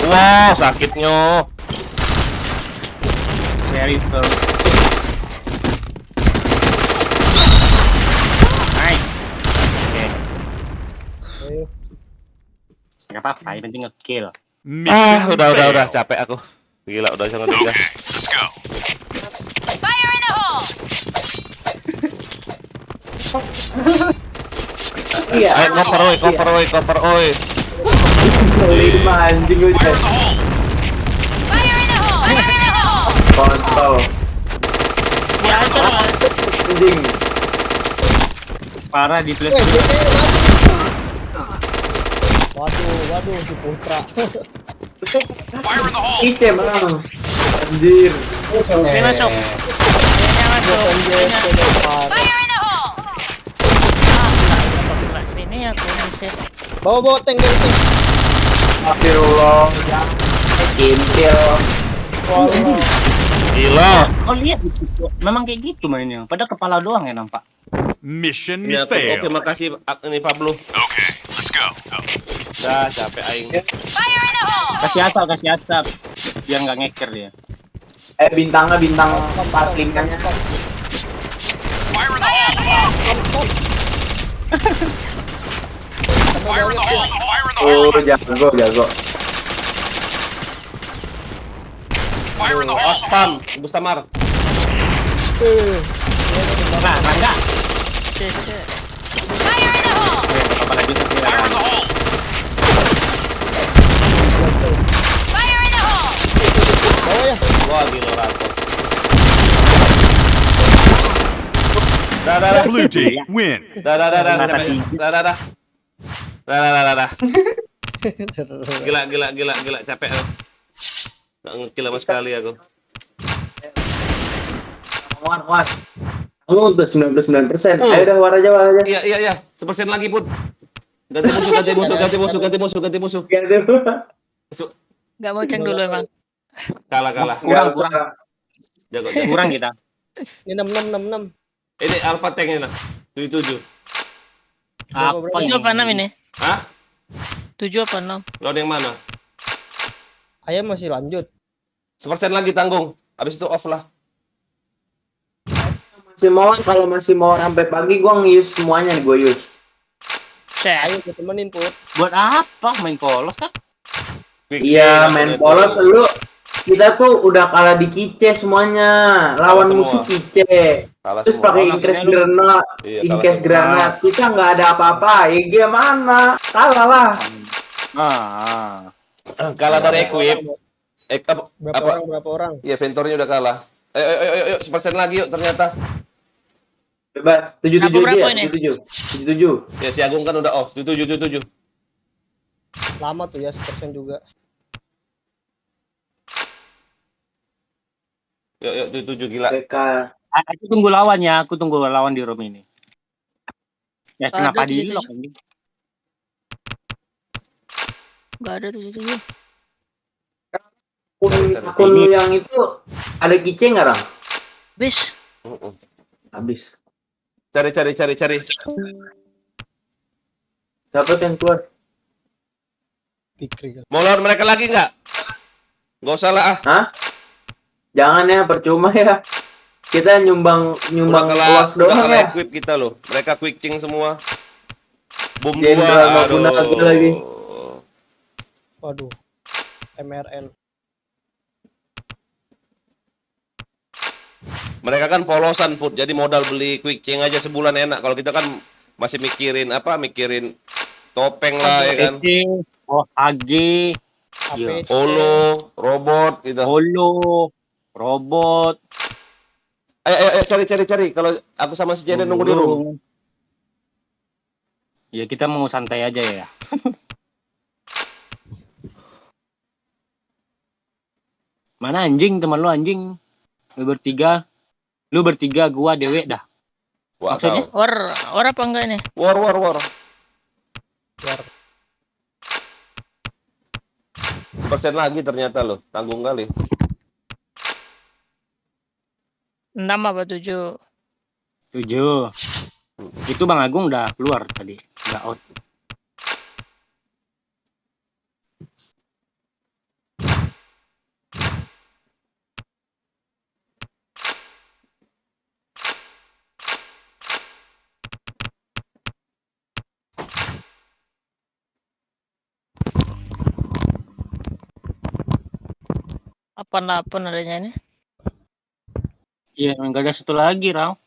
Wah, sakitnya. Very firm. Nice. Oke. Gak apa-apa, yang penting nge-kill. Udah capek aku. Gila, udah sangat tiga. Let's go. Fire in the hole! Iya. Ayo cover oi. Lima anjing gue Fire in the hole! kontol. Ya aja lah. Anjing. Parah di flash. Waduh, si Putra. Fire in the hole! Ice bang. Anjir. Masuk. Kayaknya masuk. Fire in the hole! Sini aku bisa. Bawa tank. Astagfirullah. Kincil. Gila. Oh lihat gitu. Memang kayak gitu mainnya. Padahal kepala doang ya nampak. Mission Ya, fail. oke, makasih ini Pablo. Okay, let's go. Dah capek aing. Fire in the hole! Kasih asap. Biar nggak ngeker dia. Bintang 45 nya. Fire in the hole! Fire in the hole! Fire in the hole! Oh, jago. Fire in the hole! Spam, Ibu Samar. Nah, Rangga. Fire in the hole! Apa lagi Fire in the hole! Fire in the hole! Bawa ya. Wah, gila ratus. Dah. Blue team win. Dah. Gila, capek aku. Nggak ngekill sama sekali aku. War. Kamu udah 99%. Ayo udah war aja. Iya. 1% lagi, Put. Ganti musuh. Gak mau ceng dulu emang. Kalah. Kurang. Jago. Kurang kita. Ini 6. Ini Alpha Tank ini nah. 77. Apa 7 apa 6 ini? Hah? 7 apa 6? Lawan yang mana? Ayam masih lanjut. 1% lagi tanggung. Habis itu off lah. Kalau masih mau sampai pagi gua nge-use semuanya nih, gua use. Ayo gue temenin, Put. Buat apa main polos kan? Iya, main polos lu. Kita tuh udah kalah di kice semuanya. Lawan musuh kice. Terus pakai incase granat. Kita nggak ada apa-apa. Ya gimana? Kalah lah. Kalah dari equip. Berapa orang? Iya, Ventornya udah kalah. Ayo, 1% lagi yuk ternyata. Bebas. 77 aja. 77. Ya, si Agung kan udah off. 77. Lama tuh ya, 1% juga. Yuk, 77 gila. Aku tunggu lawannya, aku tunggu lawan di room ini. Ya kenapa di lock ini? Gak ada 77. Akun lu yang itu ada kice nggak, Ram? Habis. Cari. Siapa yang keluar? Pikri. Mau lawan mereka lagi nggak? Nggak usah lah ah. Hah? Jangan ya, percuma ya. Kita nyumbang kelas doang ya. Equip kita loh. Mereka quick-cing semua. Bom 2. Aduh. Lagi. Waduh. MRN. Mereka kan polosan, Put. Jadi modal beli quick-cing aja sebulan enak. Kalau kita kan masih mikirin topeng lah ya kan. HG, Holo, robot gitu. Robot. Ayo cari. Kalau aku sama si Jaden nunggu di room. Ya kita mau santai aja ya. Mana anjing teman lu anjing? Lu bertiga, gua Dewe dah. Maksudnya? War apa enggak ini? War. 1% lagi ternyata loh, tanggung kali. 6 apa 7? 7. Itu Bang Agung udah keluar tadi, udah out. Apaan adanya ini? Iya, enggak ada satu lagi, Rang.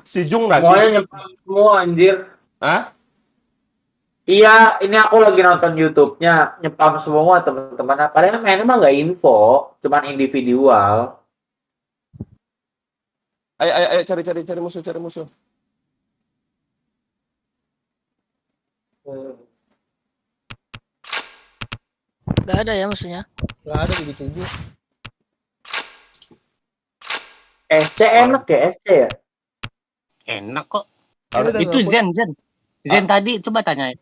Si Jung nggak sih? Semuanya nyempang semua anjir. Hah? Iya, ini aku lagi nonton YouTube-nya, nyepam semua teman-teman. Kalian mainnya mah nggak info, cuman individual. Ayo cari musuh. Gak ada ya musuhnya? Gak ada di 7. SC enak ya, SC ya? Enak kok. Itu Zen tadi coba tanyain.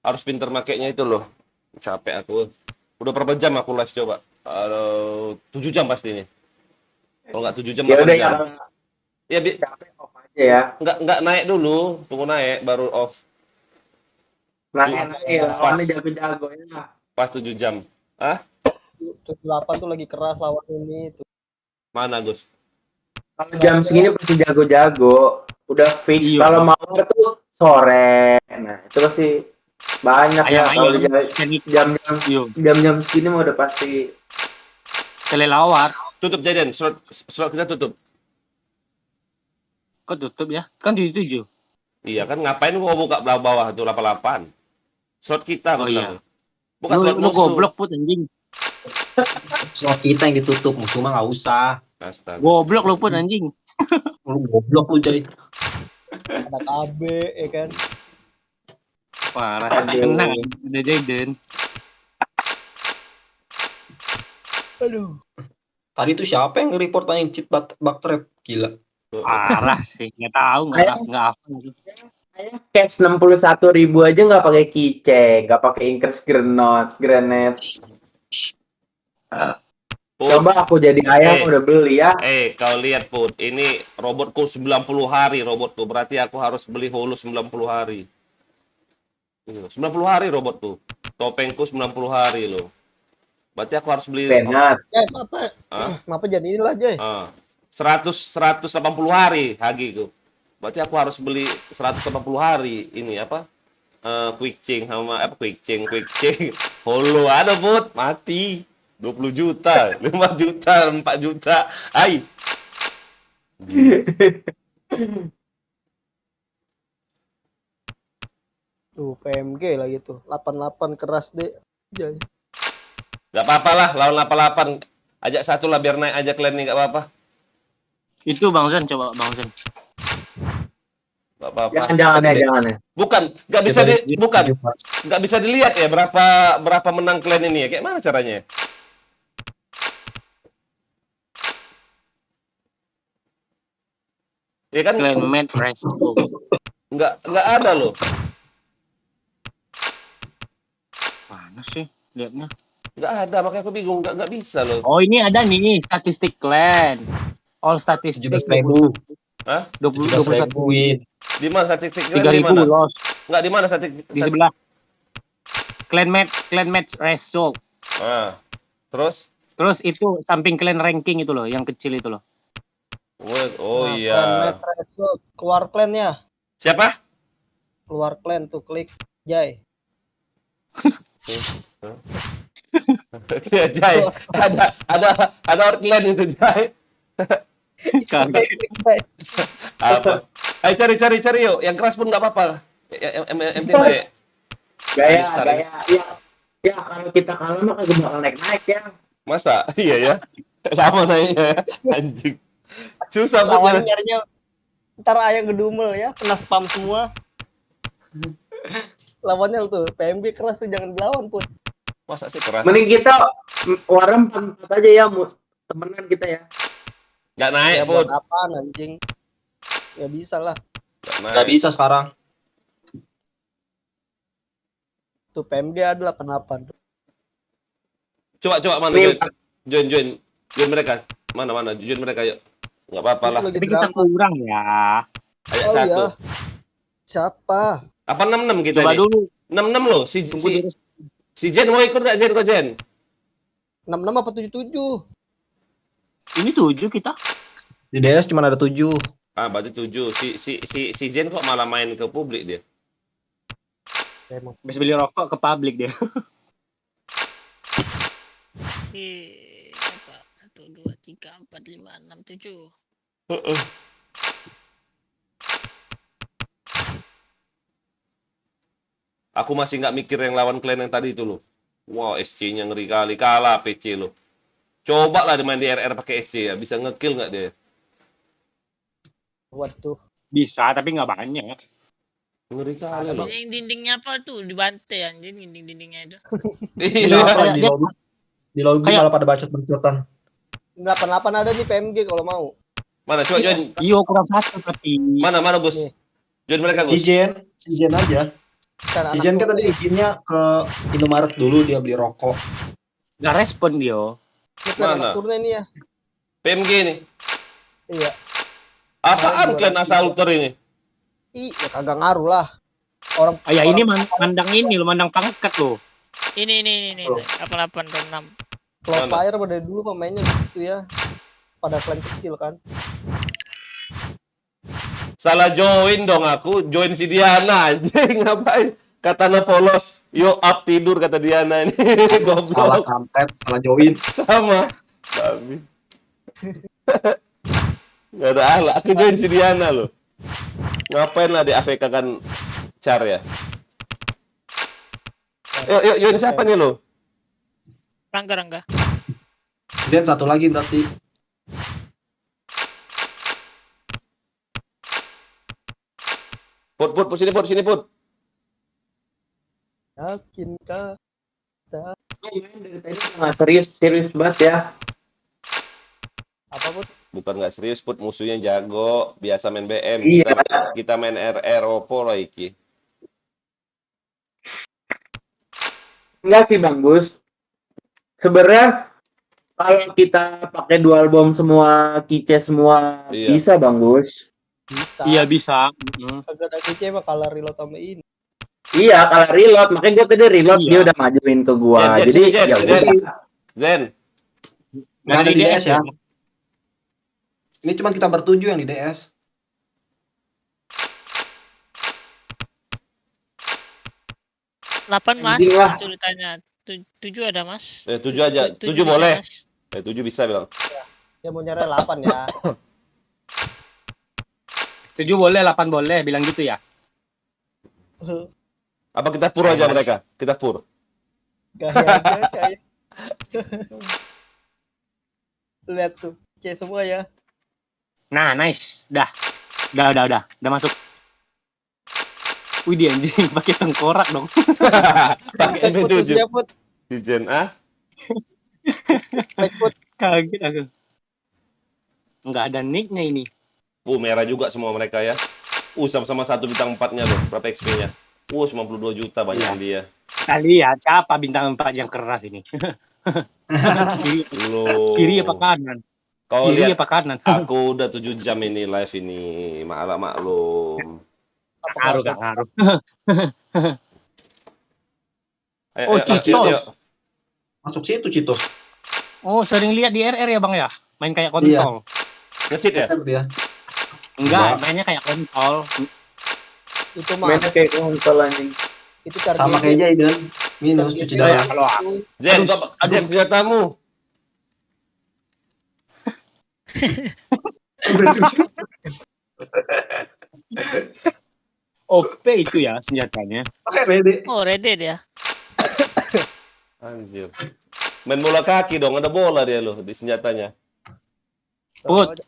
Harus pinter makainya itu loh. Capek aku. Udah berapa jam aku live coba? 7 jam pasti ini. Kalau nggak 7 jam, ya 8 udah jam. Ya off aja ya. Nggak naik dulu, tunggu naik baru off. Naik ya, lawannya jago ya. Pas 7 jam. Hah? 78 tuh lagi keras lawan ini tuh. Mana Gus? Kalau jam segini pasti jago-jago. Udah fix. Kalau mau tuh sore. Nah, itu pasti banyak ya kalau jam-jam segini mah udah pasti kelelawar. Tutup Jaden, slot kita tutup. Kok tutup ya? Kan di 7. Iya kan, ngapain gua buka bawah tuh 88. Slot kita oh, iya. Bukan slot lu goblok Put anjing. Slot kita yang ditutup, musuh mah nggak usah. Astaga. Goblok lu Put anjing. Lu goblok lu coy. Ada KB ya kan. Parah, tenang. Udah Jaden. Aduh. Tadi tuh siapa yang nge-report yang cheat bug trap? Gila. Parah sih, nggak tahu, nggak apa sih. Cash 61.000 aja nggak pakai keychain, nggak pakai increase granate. Coba aku jadi ayam udah beli ya. Kau lihat Put, ini robotku 90 hari robotku, berarti aku harus beli holo 90 hari. 90 hari robotku. Topengku 90 hari loh. Berarti aku harus beli Benar. Apa jadi inilah Jay. 180 hari hagiku. Berarti aku harus beli 180 hari ini apa? Quick change sama quick change holo ada Put, mati. 20 juta, 5 juta, 4 juta. Ai. Tuh PMG lagi tuh. 88 keras deh. Jay. Gak apa-apa lah, lawan 88. Ajak satu lah biar naik aja klan nih, gak apa-apa. Itu Bang Zen, coba Bang Zen. Gak apa-apa. Jangan ya. Bukan, gak bisa dilihat ya berapa menang klan ini ya. Kayak mana caranya? Ya kan? Clan mate resto. Nggak ada loh. Mana sih lihatnya? Nggak ada, makanya aku bingung. Nggak bisa loh. Oh ini ada nih statistik clan. All statistik 17.000. Hah? 21 win. Di mana statistik klan? 3.000 loss. Nggak, di mana statistik? Di sebelah. Clan match result. Terus itu samping clan ranking itu loh, yang kecil itu loh. Oh iya. Keluar clan ya. Siapa? Keluar clan tuh, klik Jay. Ya Jay. Ada orang clan itu Jay. Apa? Ayo cari yuk. Yang keras pun nggak apa-apa. MT baik. Gaya. Ya kalau kita kalah mah kagak bakal naik ya. Masa? Iya ya. Lama naiknya anjing. Susah lawan nyarinya. Ntar ayam gedumel ya, kena spam semua. Lawannya tuh PMG keras tuh, jangan dilawan Put. Masa sih keras? Mending kita warem 4 aja ya, temenan kita ya. Nggak naik ya, Put. Buat apaan anjing? Ya bisa lah. Nggak bisa sekarang. Tuh PMG ada 88 tuh. Coba mana join mereka. Mana join mereka yuk. Nggak apa-apa lah. Tapi kita kurang ya. Ayo satu. Iya. Siapa? Apa 66 kita Coba nih? dulu. 66 loh. Si Jen mau ikut nggak Jen? Kok Jen? 66 apa 77? Ini 7 kita. Di DS cuma ada 7. Berarti 7. Si Jen kok malah main ke publik dia? Bisa beli rokok ke publik dia. Berapa? 1, 2, 3, 4, 5, 6, 7. Aku masih nggak mikir yang lawan klan yang tadi itu loh. Wow, SC-nya ngeri kali. Kalah PC loh. Coba lah main di RR pakai SC ya. Bisa ngekill nggak dia? Waduh. Bisa, tapi nggak banyak. Ngeri kali loh. Yang dindingnya apa tuh? Dibantai anjing dinding-dindingnya itu. Iya, di lobby malah pada bacot-bacotan. 88 ada nih PMG kalau mau. Mana coba join? Iyo kurang 1 tapi. Mana Gus? Join mereka Gus. Si Jen aja. Si Jen kan tadi izinnya ke Indomaret dulu, dia beli rokok. Nggak respon dia. Mana? Turunnya ini ya. PMG nih. Iya. Apaan klan asal Ultor ini? Ya kagak ngaruh lah. Orang ini mandang ini lo, mandang pangkat lo. Ini 88 dan 6. Kalau Fire pada dulu pemainnya gitu ya. Pada klan kecil kan. Salah join dong aku. Join si Diana anjing. Ngapain? Katana polos. Yo up tidur kata Diana ini. Goblok. Salah kampret, salah join. Sama. Babi. Gak ada ala. Aku join si Diana loh. Ngapain lah di AFK kan Char ya? Yuk, siapa nih lo? Rangga. Dan satu lagi berarti. Put, sini Put. Yakinkah Dari tadi nggak serius banget ya. Apa Put? Bukan nggak serius, Put. Musuhnya jago, biasa main BM. Iya. Kita main RR Oppo lah iki. Enggak sih Bang Gus. Sebenarnya kalau kita pakai dual bomb semua, kice semua, Iya. bisa Bang Gus. Bisa. Iya bisa. Agak ada kece mah kalau reload sama ini. Iya, kalau reload, makanya gue tadi reload Iya. dia udah majuin ke gua. Zen, Jadi Zen, ya Zen. udah. Zen, Nggak ada di DS ya. Ini cuma kita bertujuh yang di DS. 8 Mas, Anjing lah. itu ditanya. 7 ada Mas. 7 aja. 7 bisa, boleh. Mas. 7 bisa bilang. Dia mau nyari 8 ya. 7 boleh, 8 boleh, bilang gitu ya. Apa kita pur aja mereka? Kita pur. Gaya saya. Lihat tuh, kayak semua ya. Nah, nice. Udah masuk. Wih, dia anjing pakai tengkorak dong. Pakai Put, M7. Put. Di Zen A. Put. Kaget aku. Enggak ada nicknya ini. Merah juga semua mereka ya. Sama-sama 1 bintang 4-nya loh. Berapa XP-nya? 92 juta banyak dia. Kita lihat siapa bintang 4 yang keras ini. Kiri apa kanan? Kau Kiri lihat apa kanan? aku udah 7 jam ini live ini. Maklum. Gak ngaruh. Ayo, Oh, ayo, Citos. ayo. Masuk situ Citos. Oh, sering lihat di RR ya Bang ya? Main kayak kontol. Ngesit ya? Dia. Enggak, mainnya kayak kontol. Itu mah. Mainnya kayak kontol anjing. Itu cara Sama kayak Jayden. Minus cuci Oh, ya, darah. kalau Zen, Zen, senjatamu. OP itu ya senjatanya. Oke, ready. Oh, Rede dia. Anjir. Main bola kaki dong, ada bola dia loh di senjatanya. Put,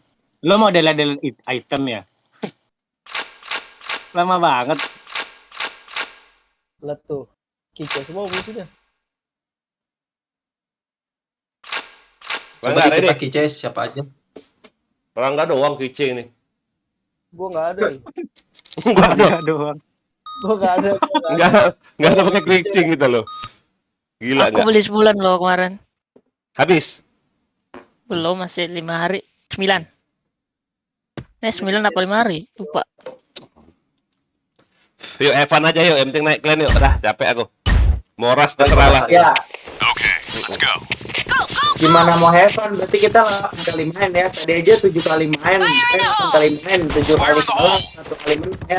lo mau delete item ya? Lama banget. Lihat tuh. Kece semua musuhnya. Coba Rangga, kita ready? kice siapa aja. Rangga doang kice ini. Gua enggak ada. Enggak ada. Doang. Gua enggak ada. Enggak ada pakai glitching kita loh. Gila Aku enggak? beli sebulan loh kemarin. Habis. Belum, masih 5 hari. 9. 9 apa 5 hari? Lupa. Yuk Evan aja yuk, yang penting naik clan yuk. Dah, capek aku. Moras terserah lah. Ya, Let's go. gimana mau have fun? Berarti kita 8 kali main ya. Tadi aja 7 kali main. 8 kali main, 7 kali kalah, 1 kali menang ya.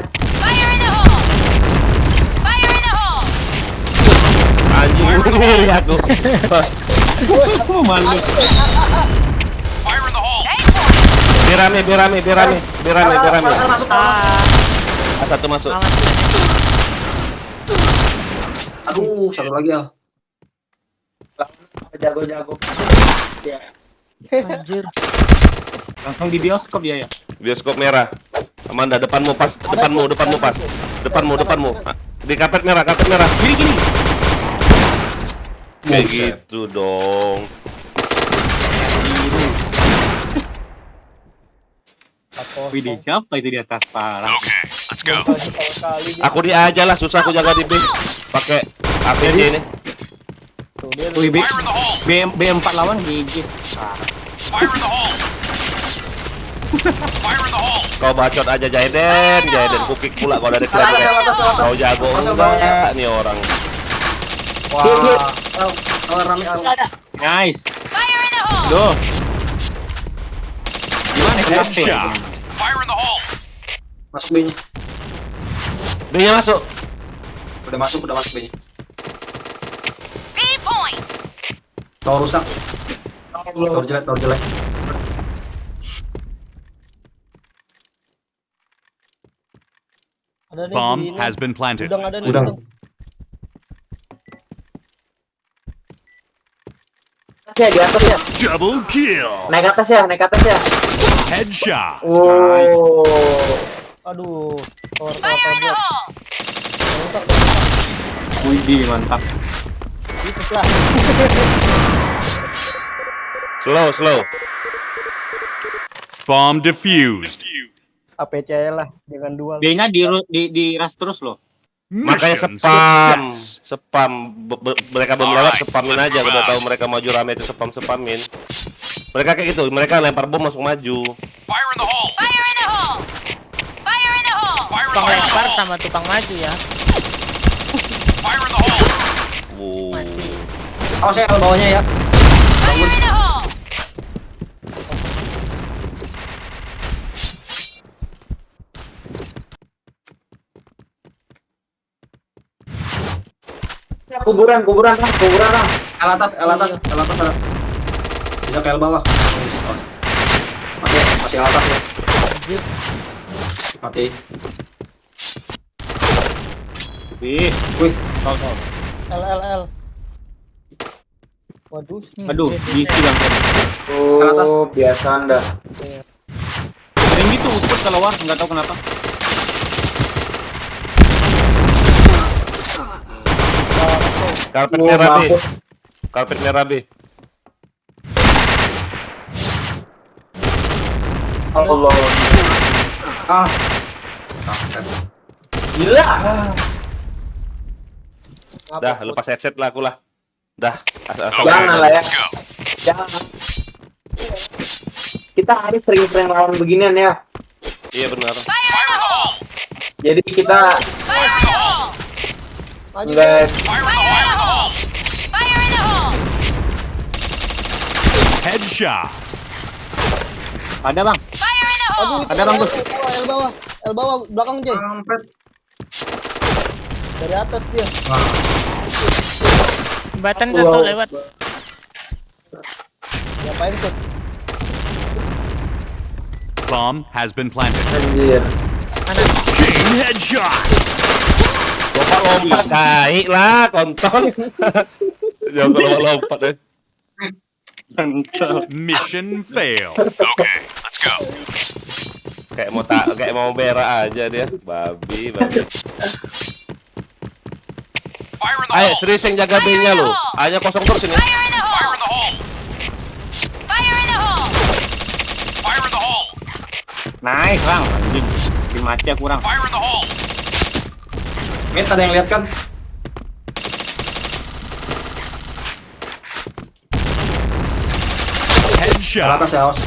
Anjing ngiri aku. Malu. Fire in the hole. Berame. Masuk. Satu masuk. Aduh, satu lagi ya. Jago-jago. Ya. Anjir. Langsung di bioskop ya ya. Bioskop merah. Amanda depanmu pas, depanmu pas. Depanmu. Ah, di karpet merah. Gini. Kayak gitu dong. Widih, siapa itu di atas parah? Okay, let's go. Aku dia aja lah, susah aku jaga di base. Pakai APC ini. Wih, B4 lawan GG. Fire in the hole. Fire in the hole. Kau bacot aja Jayden kukik pula kau dari clan. Kau jago enggak nih orang. Wah. Kalau rame Nice. Duh. Gimana Headshot. Fire in the hole. masuk B-nya. B-nya masuk. Udah masuk B-nya. Tower rusak. Tower jelek. Ada nih. Bomb di ini. has been planted. Udang ada nih. Udang. Ya, di atas ya. Double kill. Naik atas ya. Headshot. Oh. Tower. Widih, mantap. lah. Slow. Bomb defused. APC lah, jangan dual. B-nya di ras terus loh. Makanya Mission spam. Mereka belum lewat, spamin aja. Udah tahu mereka maju rame itu spamin. Mereka kayak gitu, mereka lempar bom masuk maju. Fire in the hole. Fire in the hole! Fire in the hole! Tukang lempar sama tukang maju ya. Fire in the hole. Mati. Oh, saya bawahnya ya. Fire in the hole! Kuburan lah. L atas. Bisa ke L bawah. Masih L atas ya. Mati. Wih. Tahu. L. Waduh. Aduh, diisi bang. Oh, biasa Anda. Sering gitu uput kalau war, nggak tahu kenapa. Karpet merah B. Allah. Ah. Gila. Dah, lepas headset lah aku lah. Dah. Jangan lah ya. Jangan. Kita harus sering-sering lawan beginian ya. Iya benar. Jadi kita nggak Headshot. Ada bang. Aduh, Ada bang Gus. L bawah, belakang Jay. Dari atas dia. Jembatan satu lewat. Ngapain tuh? Bomb has been planted. anjir. Chain headshot. Lompat naik lah, kontol. Jangan lompat deh. Mission fail. Okay, let's go. Kayak mau berak aja dia, babi. Ayo, serius yang jaga B-nya lo. Hanya kosong terus ini. Fire in the hole. Nice bang. Anjing. Di mati aku kurang. Fire in the hole. Mid ada yang lihat kan? Headshot. Atas ya, Os.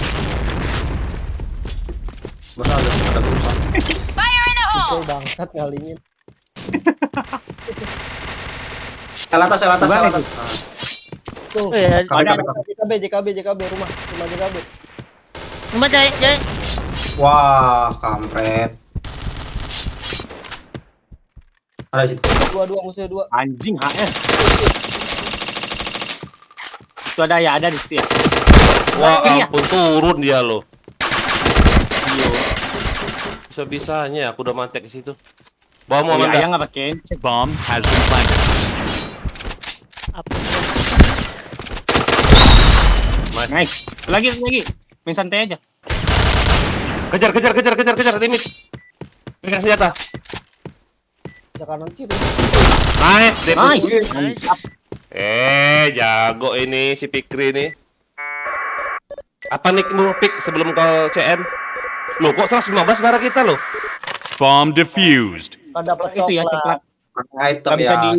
Bos ada urusan. Itu bangsat ngaliin. Atas. Tuh. Iya, JKB rumah JKB. Cuma Jay. Wah, kampret. Ada di situ. Dua musuhnya dua. Anjing HS. Itu ada di situ ya. Wah, ampun turun dia lo. Bisa-bisanya aku udah mati ke situ. Bawa mau Iya, mana? ayah nggak pakai. Bomb has been planted. Nice. Lagi. Main santai aja. Kejar limit. Pegang senjata. Kanan kiri. Nice, Nice. Jago ini si Fikri nih. Apa nickmu Fik sebelum kau CN? Loh, kok 115 darah kita loh? Bomb defused. Ada Itu ya coklat. Item Nggak bisa ya.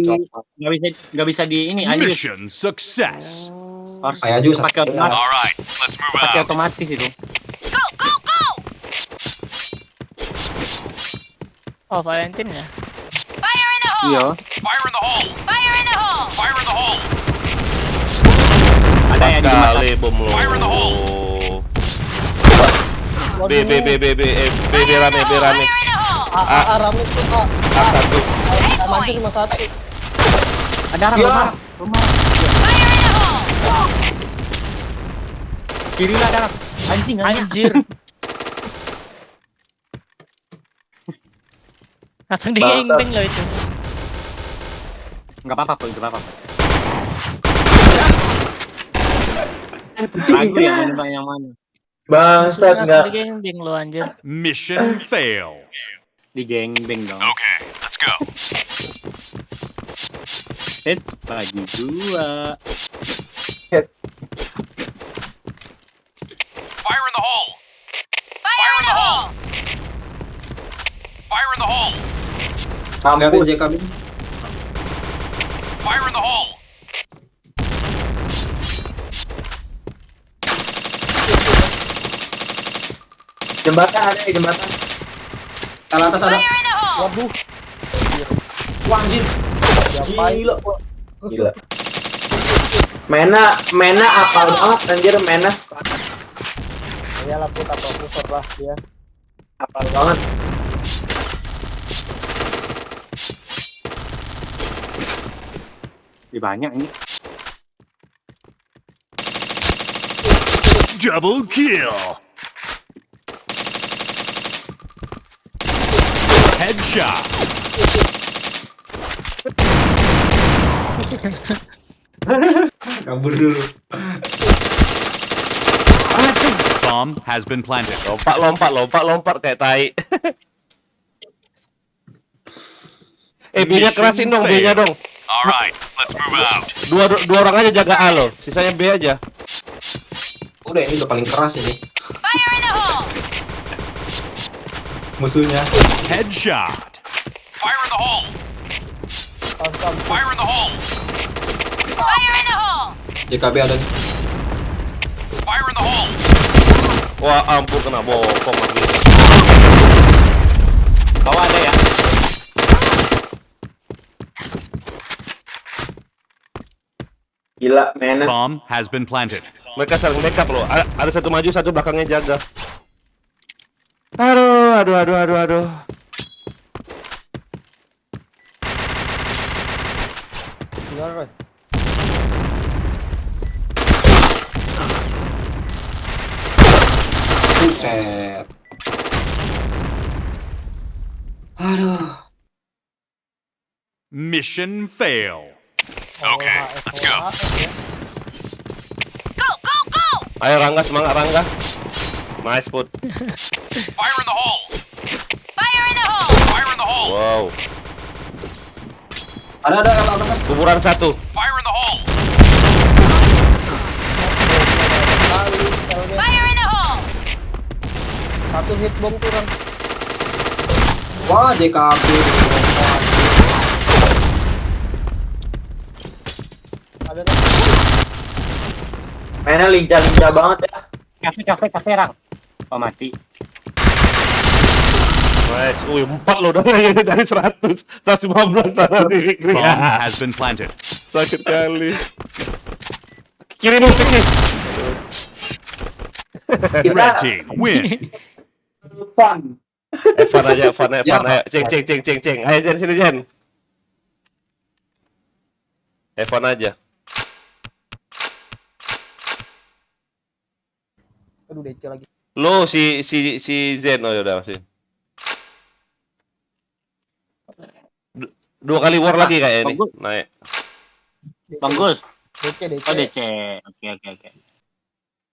nggak bisa di ini aja. Mission success. Harus Kayak Jus. pakai otomatis. Alright, let's move Pakai out. otomatis itu. Oh, Valentine ya. Iya. Fire in the hole. Fire in the hole. Ada ya di jembatan. Kali bom lo. Fire in the hole. B rame. Rame tuh A1. maju cuma satu. Ada rumah. Kiri lah ada. Anjir. Langsung digengbeng loh itu. Enggak apa-apa kok, itu apa-apa. Lagu yang mana? Bangsat Langsung enggak. digengbeng lo anjir. Mission fail. Di gengbeng dong. Okay, let's go. Heads bagi gua. Fire in the hole! Fire in the hole! Fire in the hole! Liatin JKB. Fire in the hole! Jembatan ada ya, jembatan. Kalau atas ada. Waduh. Wah anjir. Gila. Gila. Mena apal banget anjir Mena. Iyalah putar profesor lah dia. Apal banget. Lebih banyak ini. Double kill! Headshot! Kabur dulu. Bomb has been planted. Lompat kayak tai. B-nya kerasin dong, B-nya dong. Alright, let's move out. Dua orang aja jaga A loh, sisanya B aja. Udah ini udah paling keras ini. Musuhnya. Headshot! Fire in the hole! Fire in the hole! JKB ada. Fire in the hole! Wah ampun kena bokong lagi. Bawah ada ya? Gila Mena. Bomb has been planted. Mereka saling backup loh. Ada satu maju, satu belakangnya jaga. Aduh. Tinggal Roy. Buset. Aduh. Mission fail. Okay, let's go. Ayo Rangga, semangat Rangga. Nice put. Fire in the hole! Fire in the hole! Fire in the hole! Wow. Ada. Kuburan satu. Fire in the hole! Fire in the hole. Satu hit bom kurang. Wah JKB. Ada. Mena lincah banget ya. Kafe Rang. Oh mati. Nice. 4 loh dari 100. 115 dari Bomb has been planted. Sakit kali. Kiri dong, kiri. Red team win. Fun. Fun aja. Ayo. Ceng. Ayo Jen, sini Jen. Fun aja. Aduh DC lagi. Lo si Zen, oh yaudah masih. Dua kali war lagi kayak ini. Naik. Bang Gul. DC. Oh DC. Oke.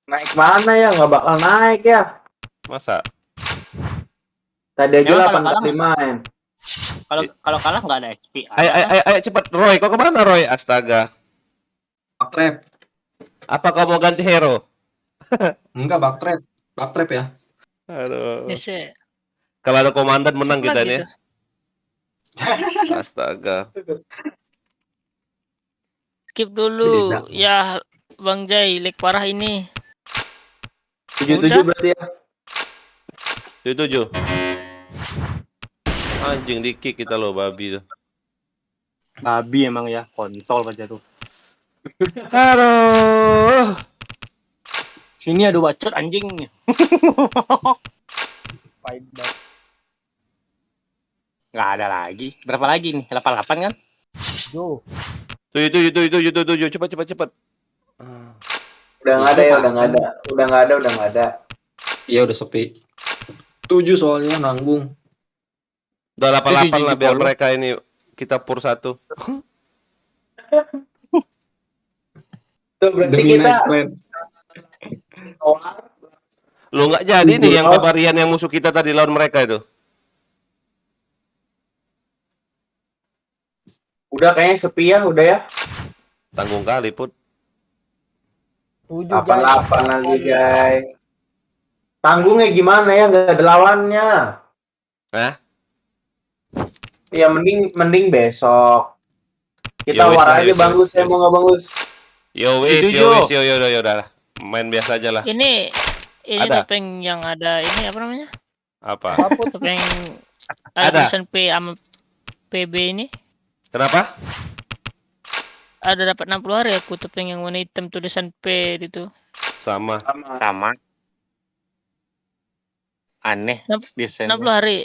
Naik mana ya? Nggak bakal naik ya. Masa? Tadi aja Emang kalau 85. Kalau kalah nggak ada XP. Ayo cepat Roy, kau kemana Roy? Astaga. Backtrap. Apa kau mau ganti hero? Enggak backtrap ya. Aduh. DC. Kalau ada komandan menang Cepet kita gitu. nih. Astaga. Skip dulu. Ya Bang Jai, lag parah ini. 77 berarti ya. 77. Anjing di kick kita loh babi tuh. Babi emang ya, kontol aja tuh. Aduh. Sini ada bacot anjing. Nggak ada lagi. Berapa lagi nih? 88 kan? Yo. Tuh, cepat. Udah nggak ada ya, udah nggak ada. Iya udah sepi. 7 soalnya nanggung. Udah 88 lah biar mereka ini kita pur 1. Tuh berarti Demi kita naik clan. Lo nggak jadi nih yang barbarian yang musuh kita tadi lawan mereka itu. Udah kayaknya sepi ya, udah ya. Tanggung kali, Put. 7 8-8 lagi, guys. Tanggungnya gimana ya? Nggak ada lawannya. Hah? Ya mending besok. Kita Ya wis war lah, aja ya, bagus, ya saya mau nggak bagus. Yo wis, yo udah. Main biasa aja lah. Ini Ada? topeng yang ada ini apa namanya? Apa? Topeng Ada. ada tulisan P sama PB ini. Kenapa? Ada dapat 60 hari aku topeng yang warna hitam tulisan P itu. Sama. Sama. Aneh desainnya. 60 hari.